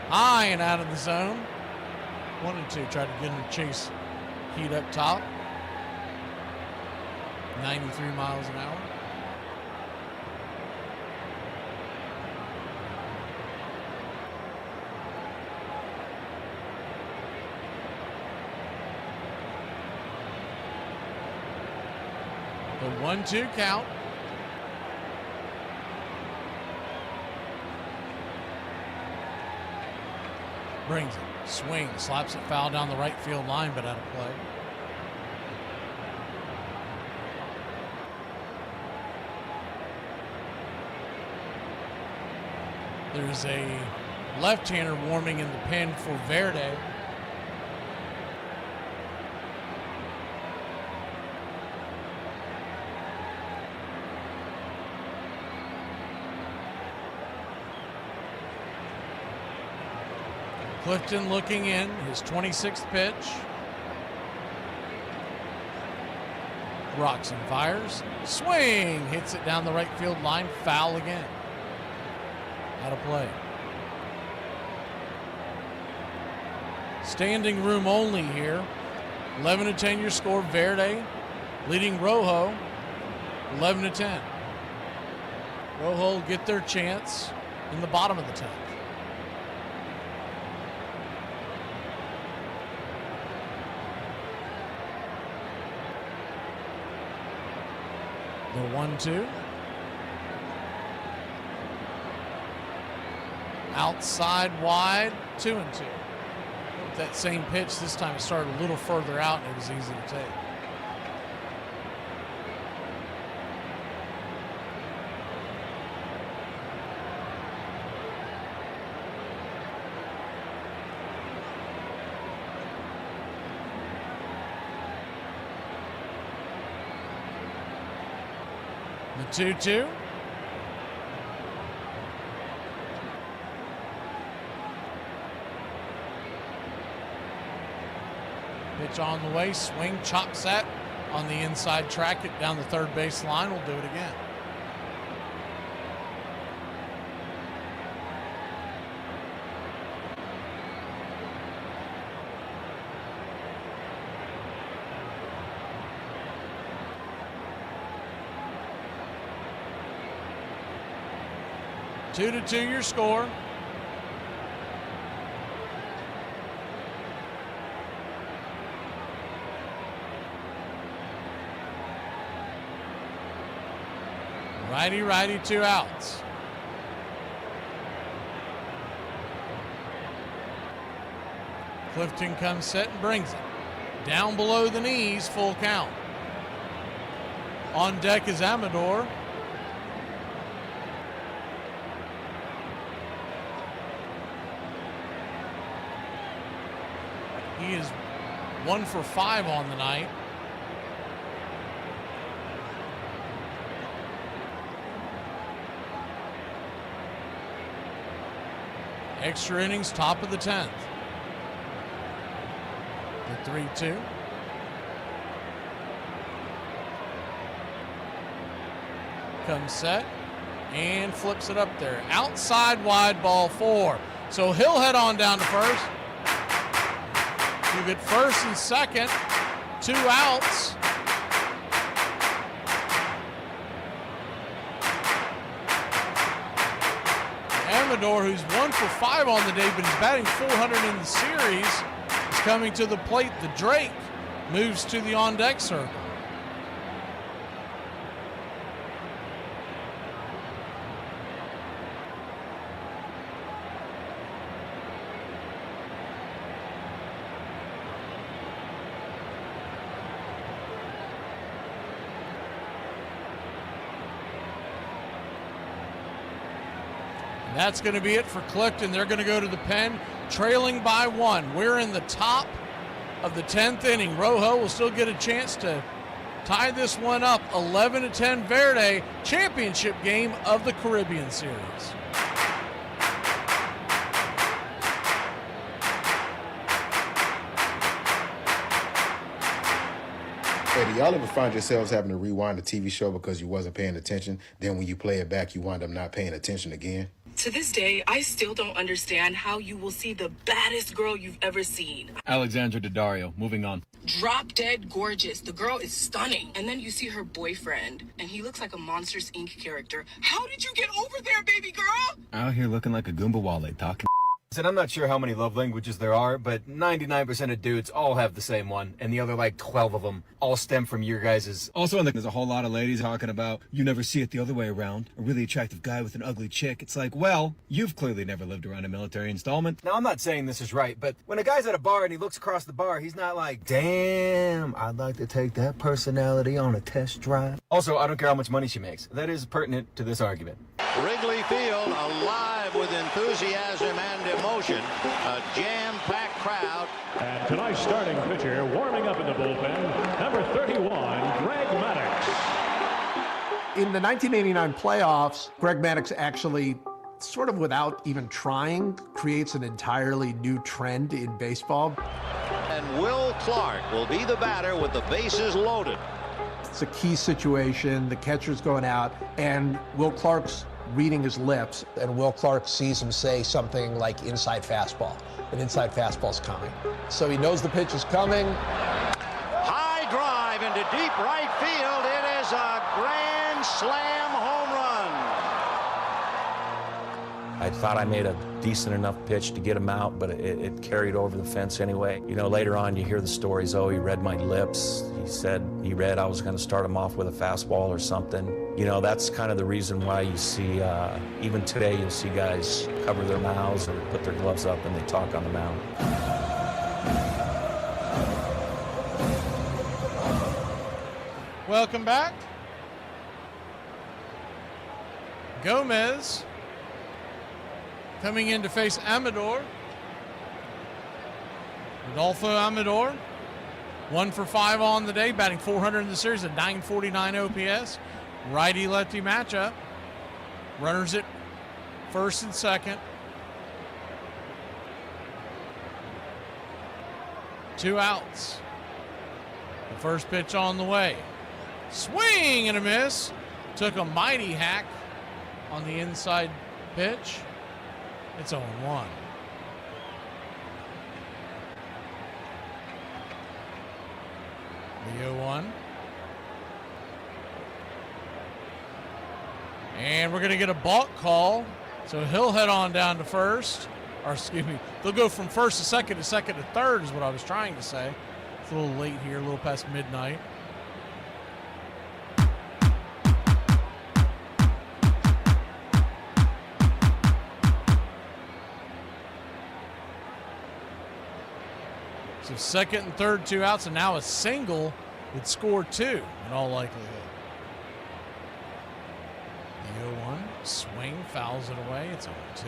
High and out of the zone. 1-2. Tried to get him to chase heat up top. 93 miles an hour. The 1-2 count. Brings it. Swing. Slaps it foul down the right field line, but out of play. There's a left-hander warming in the pen for Verde. Clifton looking in, his 26th pitch. Rocks and fires. Swing! Hits it down the right field line. Foul again. Out of play. Standing room only here. 11-10 your score. Verde leading Rojo 11-10. Rojo will get their chance in the bottom of the 10th. The 1-2. Outside wide, 2-2. With that same pitch, this time it started a little further out and it was easy to take. The 2-2. Pitch on the way, swing, chop set on the inside track, it down the third base line. We'll do it again. Two to two your score. Righty, 2 outs. Clifton comes set and brings it. Down below the knees, full count. On deck is Amador. He is 1 for 5 on the night. Extra innings, top of the 10th. The 3-2. Comes set and flips it up there. Outside wide, ball 4. So he'll head on down to first. You get first and second, 2 outs. Amador, who's 1 for 5 on the day, but he's batting 400 in the series, is coming to the plate. The Drake moves to the on-deck circle. That's going to be it for Clifton. They're going to go to the pen, trailing by 1. We're in the top of the 10th inning. Rojo will still get a chance to tie this one up. 11-10 Verde, championship game of the Caribbean Series. Hey, do y'all ever find yourselves having to rewind a TV show because you wasn't paying attention? Then when you play it back, you wind up not paying attention again? To this day, I still don't understand how you will see the baddest girl you've ever seen. Alexandra Daddario, moving on. Drop dead gorgeous. The girl is stunning. And then you see her boyfriend, and he looks like a Monsters, Inc. character. How did you get over there, baby girl? Out here looking like a Goomba Wale talking. And I'm not sure how many love languages there are, but 99% of dudes all have the same one, and the other like 12 of them all stem from your guys's. Also, there's a whole lot of ladies talking about you never see it the other way around. A really attractive guy with an ugly chick. It's like, well, you've clearly never lived around a military installment. Now, I'm not saying this is right, but when a guy's at a bar and he looks across the bar, he's not like, damn, I'd like to take that personality on a test drive. Also, I don't care how much money she makes. That is pertinent to this argument. Wrigley Field alive with enthusiasm and emotion. A jam-packed crowd. And tonight's starting pitcher warming up in the bullpen, number 31, Greg Maddux. In the 1989 playoffs, Greg Maddux actually, sort of without even trying, creates an entirely new trend in baseball. And Will Clark will be the batter with the bases loaded. It's a key situation. The catcher's going out, and Will Clark's reading his lips, and Will Clark sees him say something like inside fastball. An inside fastball's coming. So he knows the pitch is coming. High drive into deep right field. It is a grand slam home run. I thought I made a decent enough pitch to get him out, but it carried over the fence anyway. You know, later on you hear the stories, oh, he read my lips. He said he read I was going to start him off with a fastball or something. You know, that's kind of the reason why you see, even today, you'll see guys cover their mouths or put their gloves up and they talk on the mound. Welcome back. Gomez coming in to face Amador. Rodolfo Amador, 1 for 5 on the day, batting .400 in the series, a .949 OPS. Righty-lefty matchup. Runners at first and second. 2 outs. The first pitch on the way. Swing and a miss. Took a mighty hack on the inside pitch. It's 0-1. The 0-1. And we're going to get a balk call. So he'll head on down to first. Or excuse me, they'll go from first to second to third is what I was trying to say. It's a little late here, a little past midnight. So second and third, 2 outs, and now a single would score 2 in all likelihood. The 0-1, swing, fouls it away. It's 0-2.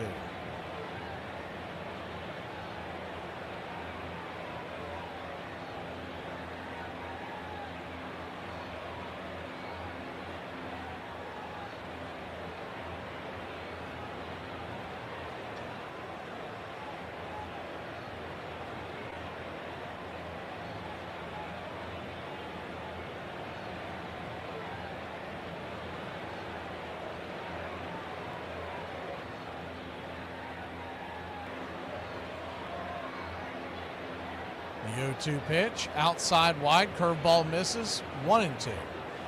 The 0-2 pitch, outside wide, curveball misses, 1-2.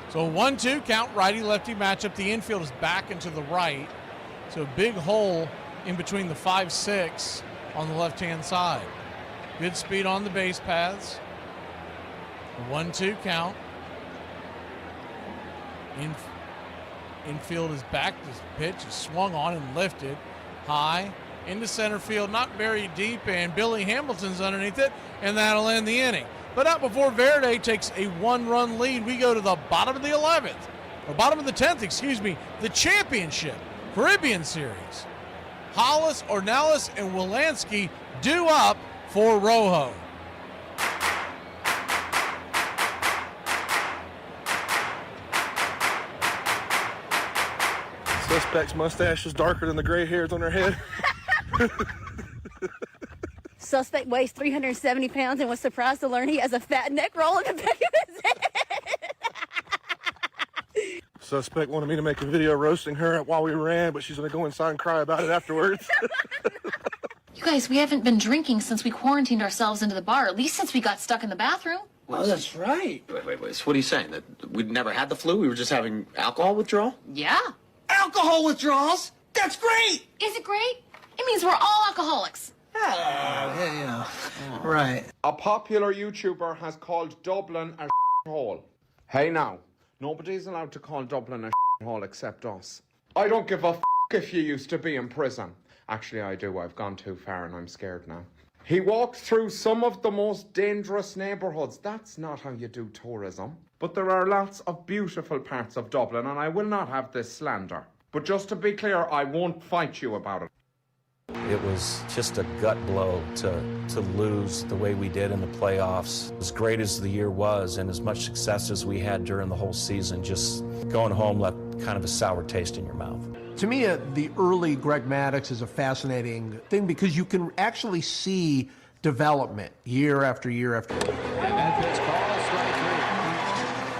So a 1-2 count, righty-lefty matchup. The infield is back into the right. So a big hole in between the 5-6 on the left-hand side. Good speed on the base paths. A 1-2 count. Infield is back. This pitch is swung on and lifted high into center field, not very deep, and Billy Hamilton's underneath it, and that'll end the inning. But not before Verde takes a 1-run lead. We go to the bottom of the 11th, or bottom of the 10th, excuse me, the championship Caribbean Series. Hollis, Ornelas, and Wilansky due up for Rojo. Suspect's mustache is darker than the gray hairs on her head. Suspect weighs 370 pounds and was surprised to learn he has a fat neck roll in the back of his head. Suspect wanted me to make a video roasting her while we ran, but she's going to go inside and cry about it afterwards. You guys, we haven't been drinking since we quarantined ourselves into the bar, at least since we got stuck in the bathroom. Oh, that's right. Wait. So what are you saying? That we'd never had the flu? We were just having alcohol withdrawal? Yeah. Alcohol withdrawals? That's great! Is it great? It means we're all alcoholics. Yeah. Right. A popular YouTuber has called Dublin a hole. Hey now, nobody's allowed to call Dublin a hole except us. I don't give a if you used to be in prison. Actually, I do. I've gone too far and I'm scared now. He walked through some of the most dangerous neighbourhoods. That's not how you do tourism. But there are lots of beautiful parts of Dublin, and I will not have this slander. But just to be clear, I won't fight you about it. It was just a gut blow to lose the way we did in the playoffs. As great as the year was and as much success as we had during the whole season, just going home left kind of a sour taste in your mouth. To me, the early Greg Maddux is a fascinating thing because you can actually see development year after year after year. And that pitch called strike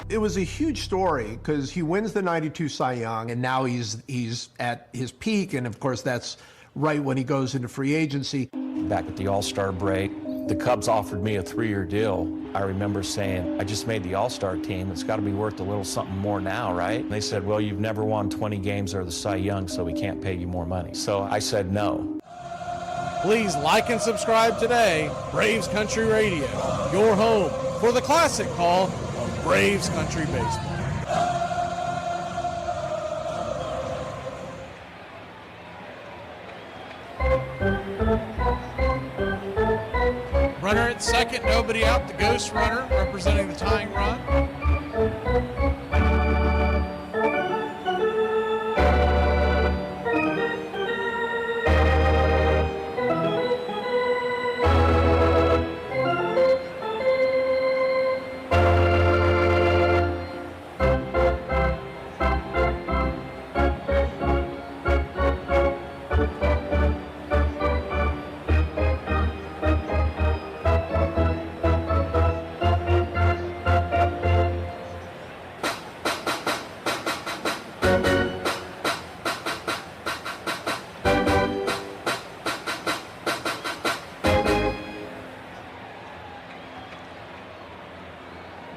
three. It was a huge story because he wins the 92 Cy Young, and now he's at his peak, and of course that's right when he goes into free agency. Back at the All-Star break, the Cubs offered me a 3-year deal. I remember saying, I just made the All-Star team. It's got to be worth a little something more now, right? And they said, well, you've never won 20 games or the Cy Young, so we can't pay you more money. So I said no. Please like and subscribe today. Braves Country Radio, your home for the classic call of Braves Country Baseball. Runner at second, nobody out. The ghost runner representing the tying run.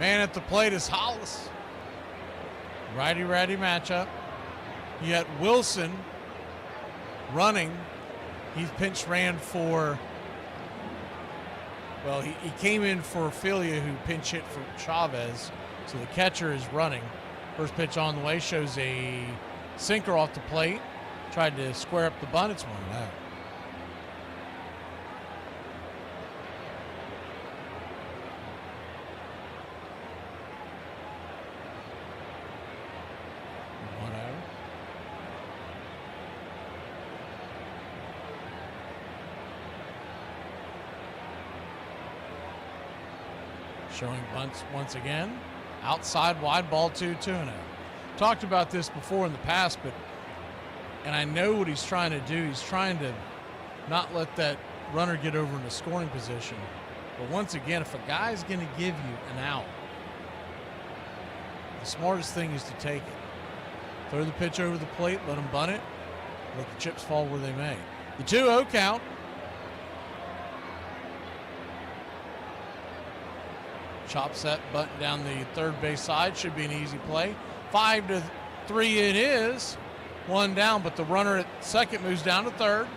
Man at the plate is Hollis. Righty-righty matchup. You got Wilson running. He pinch ran for, well, he came in for Filia, who pinch hit for Chavez. So the catcher is running. First pitch on the way shows a sinker off the plate. Tried to square up the bunt. It's 1-0. Showing bunts once again. Outside wide ball 2-2-0. Talked about this before in the past, and I know what he's trying to do. He's trying to not let that runner get over in a scoring position. But once again, if a guy's going to give you an out, the smartest thing is to take it. Throw the pitch over the plate, let him bunt it, let the chips fall where they may. The 2-0 count. Chop set, button down the third base side. Should be an easy play. 5-3 it is. One down, but the runner at second moves down to third.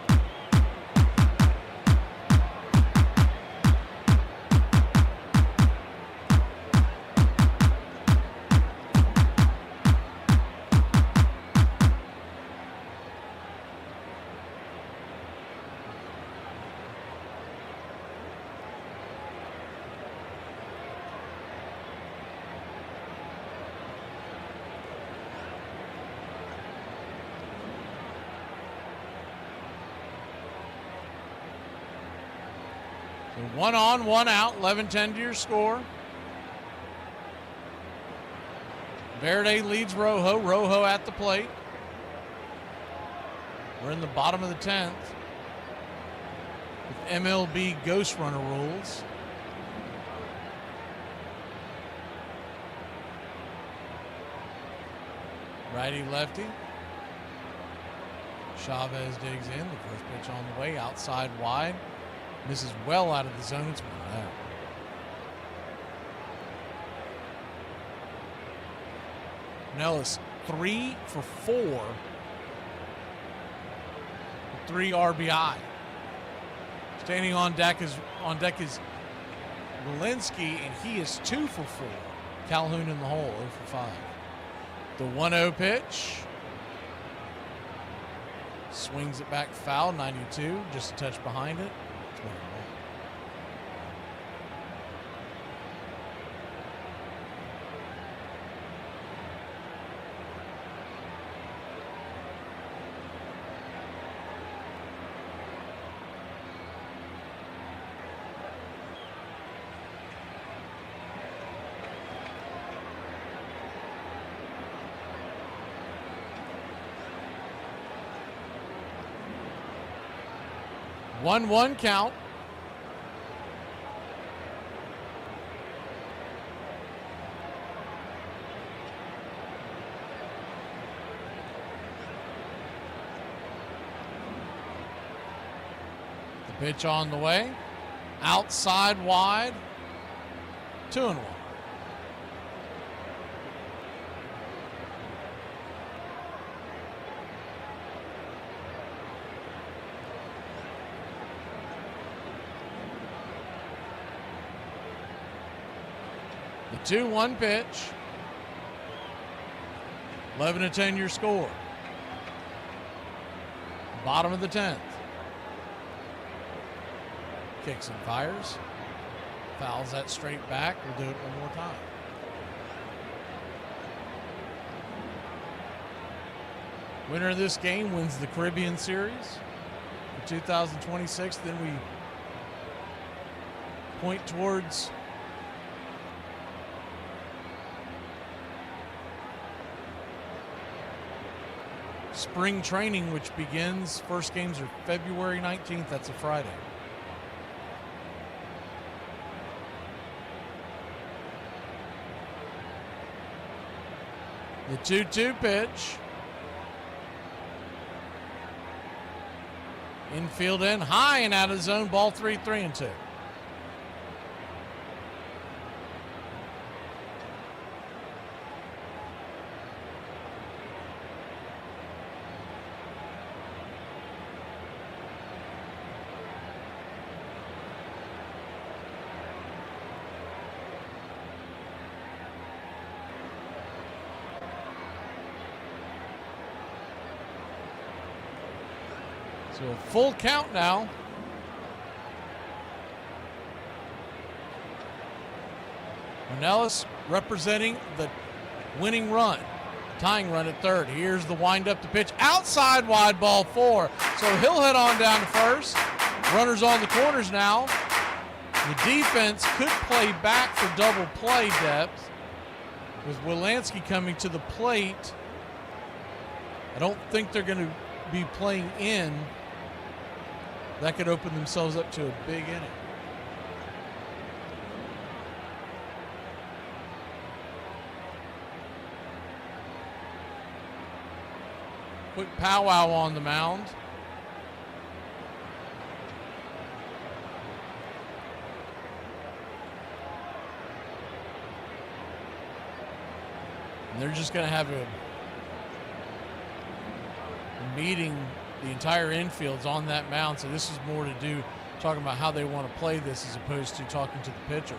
1 on, 1 out, 11-10 to your score. Verde leads Rojo. Rojo at the plate. We're in the bottom of the 10th with MLB Ghost Runner rules. Righty lefty. Chavez digs in. The first pitch on the way, outside wide. Misses well out of the zone. It's 1 out. Nellis 3 for 4 with 3 RBI. Standing on deck is Walensky, and he is 2 for 4. Calhoun in the hole, 0 for 5. The 1-0 pitch. Swings it back foul, 92, just a touch behind it. It's 1-1. One count. The pitch on the way. Outside wide. 2-1. The 2-1 pitch. 11-10 your score. Bottom of the 10th. Kicks and fires. Fouls that straight back. We'll do it one more time. Winner of this game wins the Caribbean Series for 2026. Then we point towards spring training, which begins. First games are February 19th. That's a Friday. The 2-2 pitch. Infield in, high and out of zone. Ball 3, 3-2. So a full count now. Ornelas representing the winning run, tying run at third. Here's the windup, the pitch, outside wide, ball 4. So he'll head on down to first. Runners on the corners now. The defense could play back for double play depth with Wilansky coming to the plate. I don't think they're going to be playing in. That could open themselves up to a big inning. Quick powwow on the mound. And they're just going to have a meeting. The entire infield's on that mound, so this is more to do talking about how they want to play this as opposed to talking to the pitcher.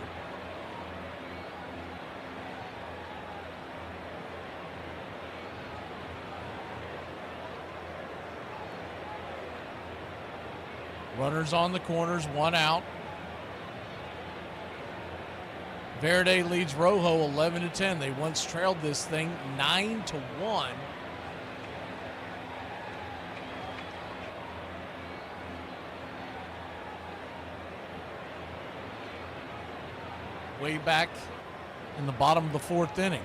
Runners on the corners, 1 out. Verde leads Rojo 11-10. They once trailed this thing 9-1. way back in the bottom of the 4th inning.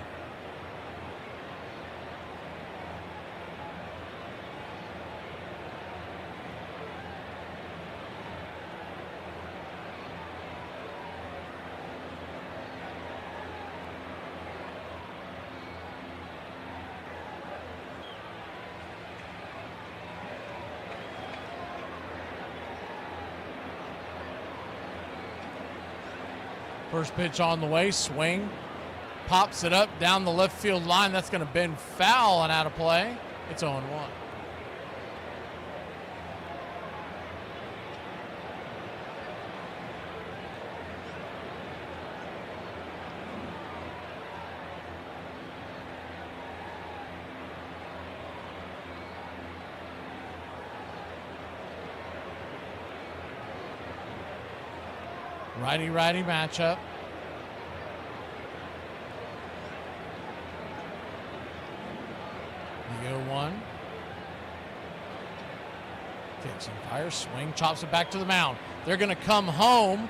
First pitch on the way, swing, pops it up down the left field line. That's going to bend foul and out of play. It's 0-1. Righty-righty matchup. The 0-1. Kitchen fire, swing, chops it back to the mound. They're going to come home.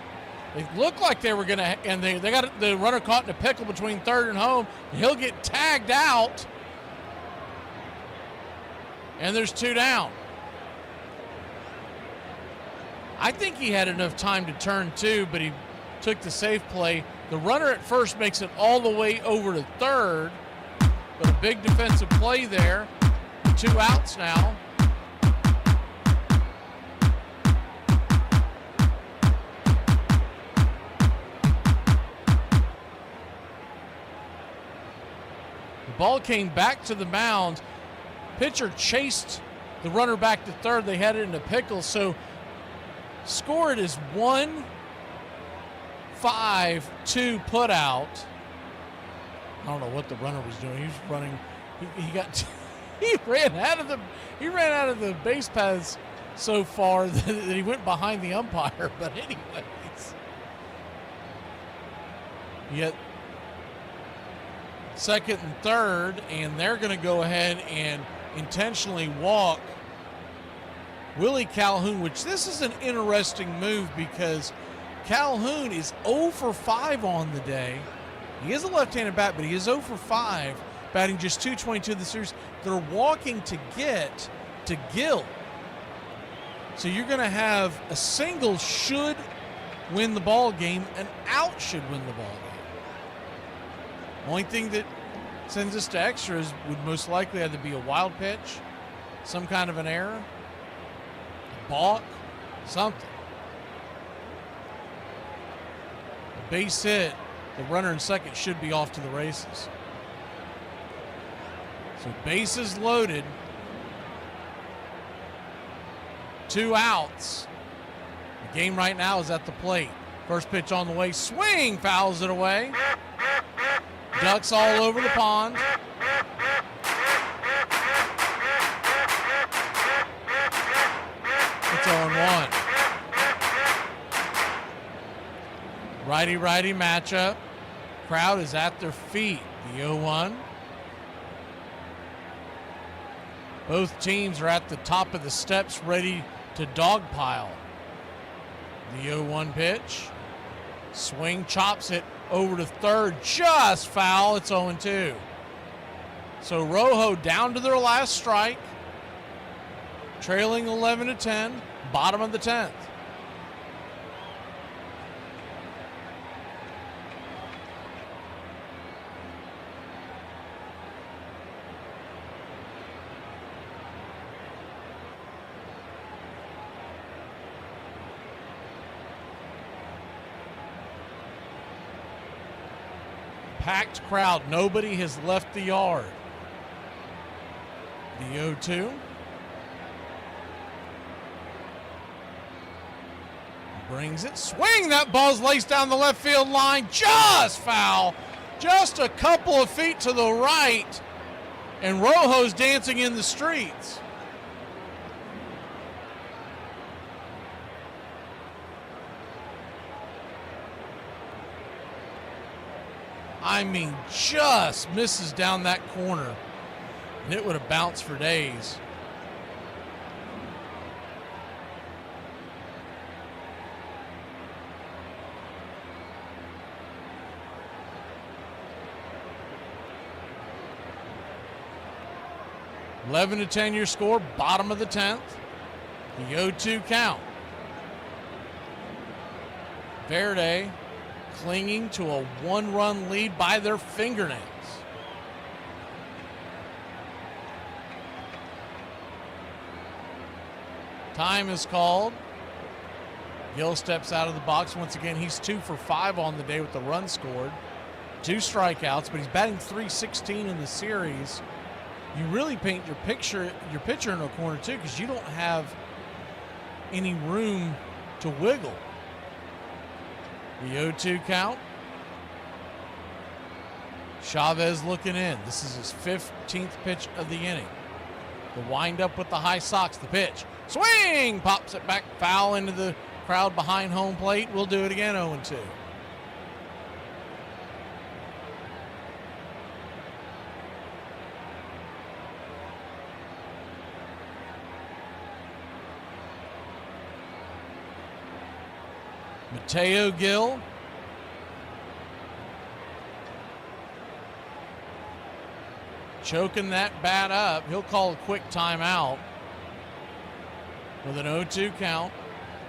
They look like they were going to, and they got the runner caught in a pickle between third and home. He'll get tagged out. And there's 2 down. I think he had enough time to turn 2, but he took the safe play. The runner at first makes it all the way over to third, but a big defensive play there. 2 outs now. The ball came back to the mound. Pitcher chased the runner back to third. They had it in a pickle, so scored is 1-5-2 put out. I don't know what the runner was doing. He was running. He ran out of the base paths so far that he went behind the umpire. But anyways, yet second and third, and they're going to go ahead and intentionally walk Willie Calhoun, which this is an interesting move because Calhoun is 0 for 5 on the day. He is a left-handed bat, but he is 0 for 5, batting just .222 in the series. They're walking to get to Gill. So you're going to have a single should win the ball game, an out should win the ball game. Only thing that sends us to extras would most likely either be a wild pitch, some kind of an error, balk, something. A base hit, the runner in second should be off to the races. So bases loaded, 2 outs. The game right now is at the plate. First pitch on the way, swing, fouls it away. Ducks all over the pond. It's 0-1. Righty-righty matchup. Crowd is at their feet. The 0-1. Both teams are at the top of the steps ready to dogpile. The 0-1 pitch. Swing, chops it over to third. Just foul. It's 0-2. So Rojo down to their last strike. Trailing 11-10. Bottom of the 10th. Packed crowd. Nobody has left the yard. The 0-2. Brings it. Swing! That ball's laced down the left field line. Just foul. Just a couple of feet to the right. And Rojo's dancing in the streets. I mean, just misses down that corner. And it would have bounced for days. 11-10 your score, bottom of the 10th. The 0-2 count. Verde clinging to a 1-run lead by their fingernails. Time is called. Gill steps out of the box. Once again, he's 2 for 5 on the day with the run scored. 2 strikeouts, but he's batting .316 in the series. You really paint your pitcher in a corner too, because you don't have any room to wiggle. The 0-2 count. Chavez looking in. This is his 15th pitch of the inning. The windup with the high socks. The pitch. Swing! Pops it back, foul into the crowd behind home plate. We'll do it again, 0-2. Mateo Gil. Choking that bat up. He'll call a quick timeout with an 0-2 count.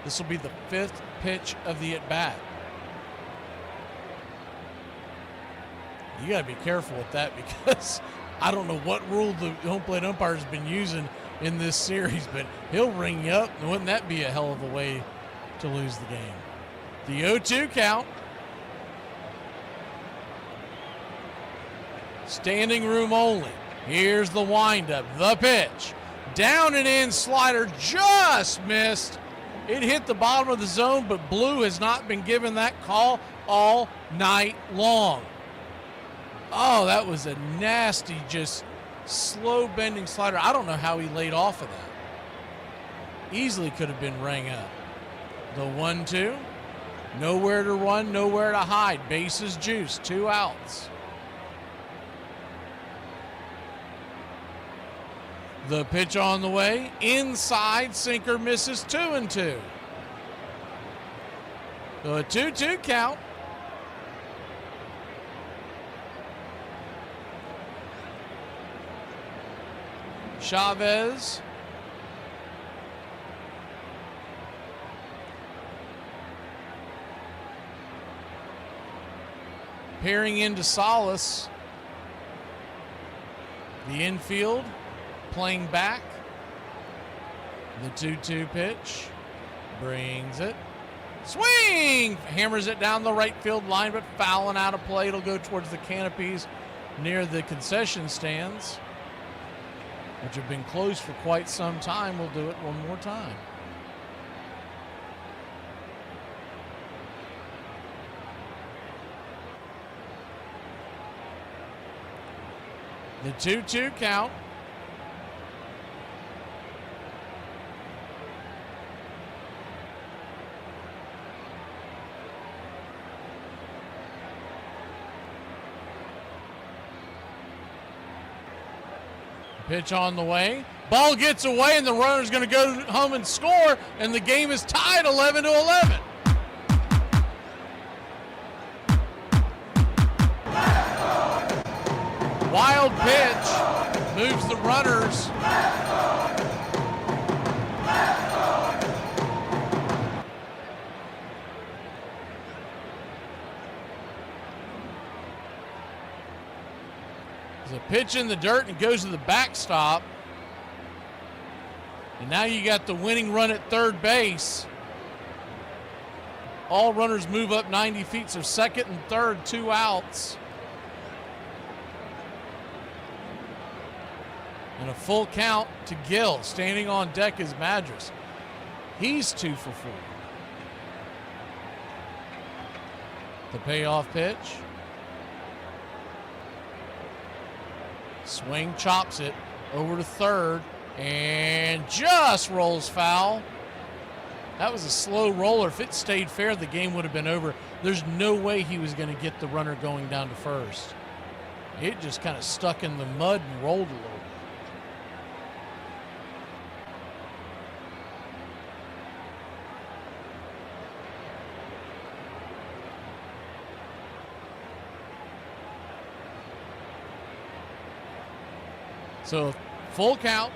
This will be the 5th pitch of the at-bat. You got to be careful with that, because I don't know what rule the home plate umpire has been using in this series, but he'll ring you up, and wouldn't that be a hell of a way to lose the game? The 0-2 count. Standing room only. Here's the windup, the pitch. Down and in slider, just missed. It hit the bottom of the zone, but Blue has not been given that call all night long. Oh, that was a nasty, just slow bending slider. I don't know how he laid off of that. Easily could have been rang up. The 1-2. Nowhere to run, nowhere to hide. Bases juice, 2 outs. The pitch on the way. Inside, sinker misses, 2-2. So a 2-2 count. Chavez. Peering into Salas. The infield playing back. The 2-2 pitch. Brings it. Swing! Hammers it down the right field line, but fouling out of play. It'll go towards the canopies near the concession stands, which have been closed for quite some time. We'll do it one more time. The 2-2 count. Pitch on the way. Ball gets away, and the runner's going to go home and score, and the game is tied 11-11. Wild pitch moves the runners. There's a pitch in the dirt and goes to the backstop. And now you got the winning run at third base. All runners move up 90 feet, so second and third, 2 outs. And a full count to Gill. Standing on deck is Madras. He's 2 for 4. The payoff pitch. Swing, chops it over to third, and just rolls foul. That was a slow roller. If it stayed fair, the game would have been over. There's no way he was going to get the runner going down to first. It just kind of stuck in the mud and rolled a little. So Full count.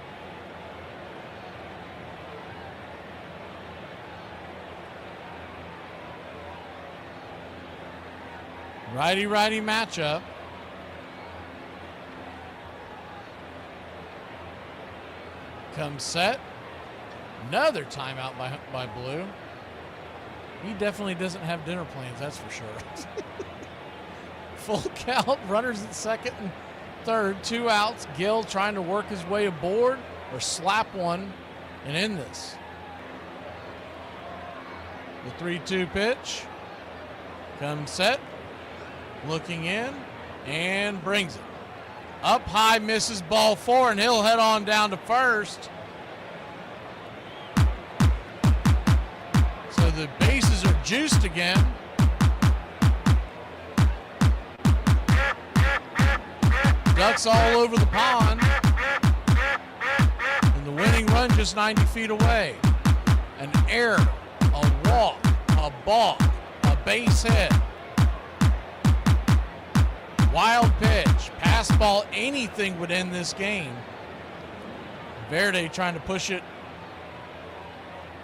Righty-righty matchup. Comes set. Another timeout by Blue. He definitely doesn't have dinner plans, that's for sure. Full count, runners at second and third, 2 outs. Gill trying to work his way aboard or slap one and end this. The 3-2 pitch. Comes set. Looking in and brings it. Up high, misses ball 4, and he'll head on down to first. So the bases are juiced again. Ducks all over the pond. And the winning run just 90 feet away. An error, a walk, a balk, a base hit. Wild pitch, pass ball, anything would end this game. Verde trying to push it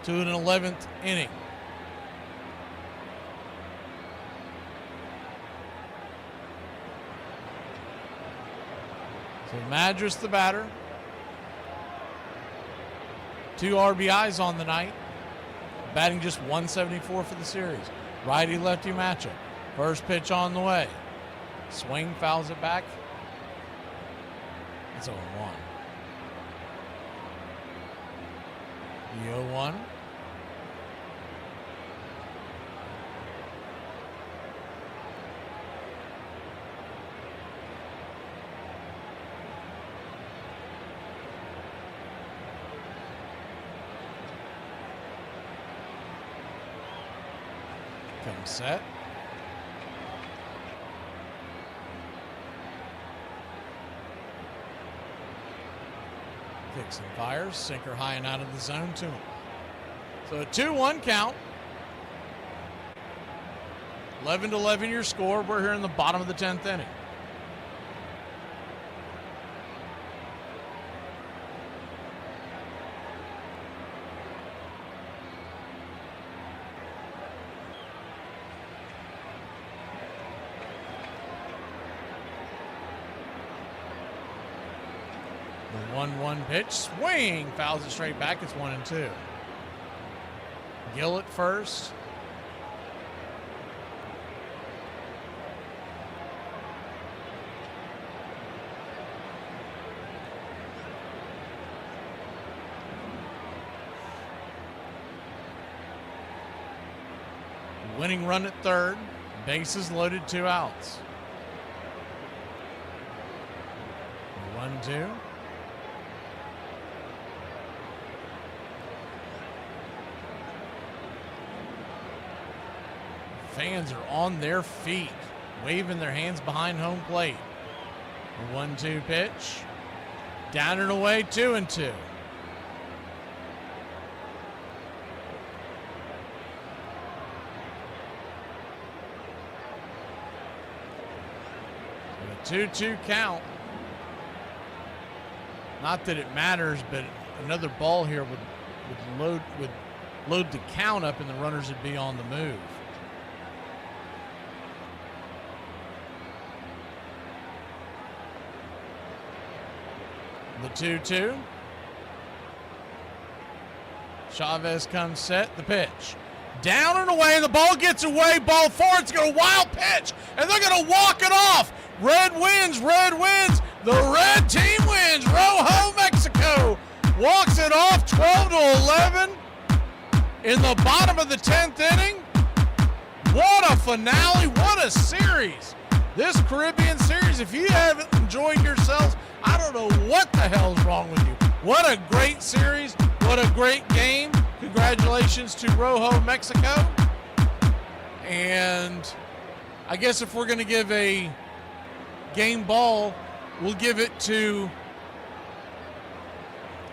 to an 11th inning. So Madras the batter. 2 RBIs on the night. Batting just 174 for the series. Righty-lefty matchup. First pitch on the way. Swing, fouls it back. It's 0-1. The 0-1. Comes set. Kicks and fires. Sinker high and out of the zone to him. So a 2-1 count. 11-11 your score. We're here in the bottom of the 10th inning. The 1-1 pitch, swing, fouls it straight back. It's 1-2. Gill at first. Winning run at third. Bases loaded, 2 outs. 1-2. Fans are on their feet, waving their hands behind home plate. The 1-2 pitch. Down and away, 2-2. A 2-2 count. Not that it matters, but another ball here would load the count up, and the runners would be on the move. The 2-2. Chavez comes set. The pitch. Down and away. The ball gets away. Ball 4. It's going to wild pitch. And they're going to walk it off. Red wins. Red wins. The red team wins. Rojo, Mexico walks it off 12-11 in the bottom of the 10th inning. What a finale. What a series. This Caribbean series, if you haven't enjoyed yourselves, I don't know what the hell's wrong with you. What a great series. What a great game. Congratulations to Rojo, Mexico. And I guess if we're going to give a game ball, we'll give it to,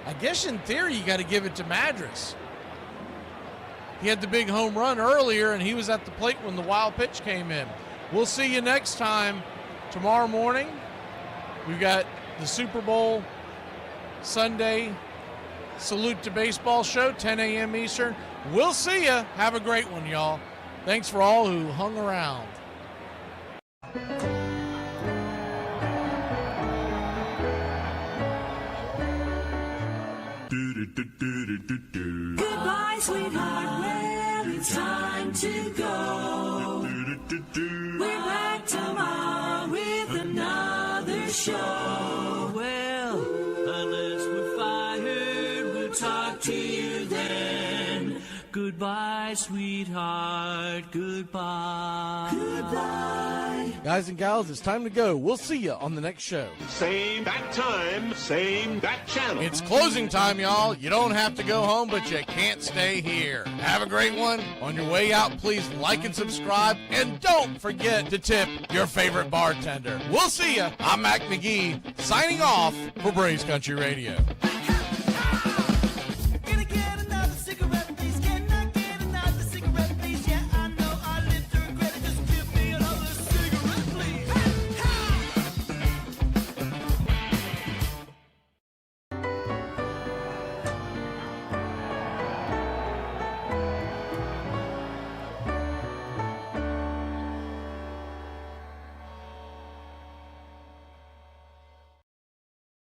I guess in theory you got to give it to Madras. He had the big home run earlier, and he was at the plate when the wild pitch came in. We'll see you next time tomorrow morning. We've got the Super Bowl Sunday Salute to Baseball show, 10 a.m. Eastern. We'll see ya. Have a great one, y'all. Thanks for all who hung around. Goodbye, sweetheart. Well, it's time to go. We're back tomorrow with another show. Well, unless we're fired, we'll talk to you then. Goodbye, sweetheart. Goodbye. Goodbye. Guys and gals, it's time to go. We'll see you on the next show. Same bat time, same bat channel. It's closing time, y'all. You don't have to go home, but you can't stay here. Have a great one. On your way out, please like and subscribe. And don't forget to tip your favorite bartender. We'll see you. I'm Mac McGee, signing off for Braves Country Radio.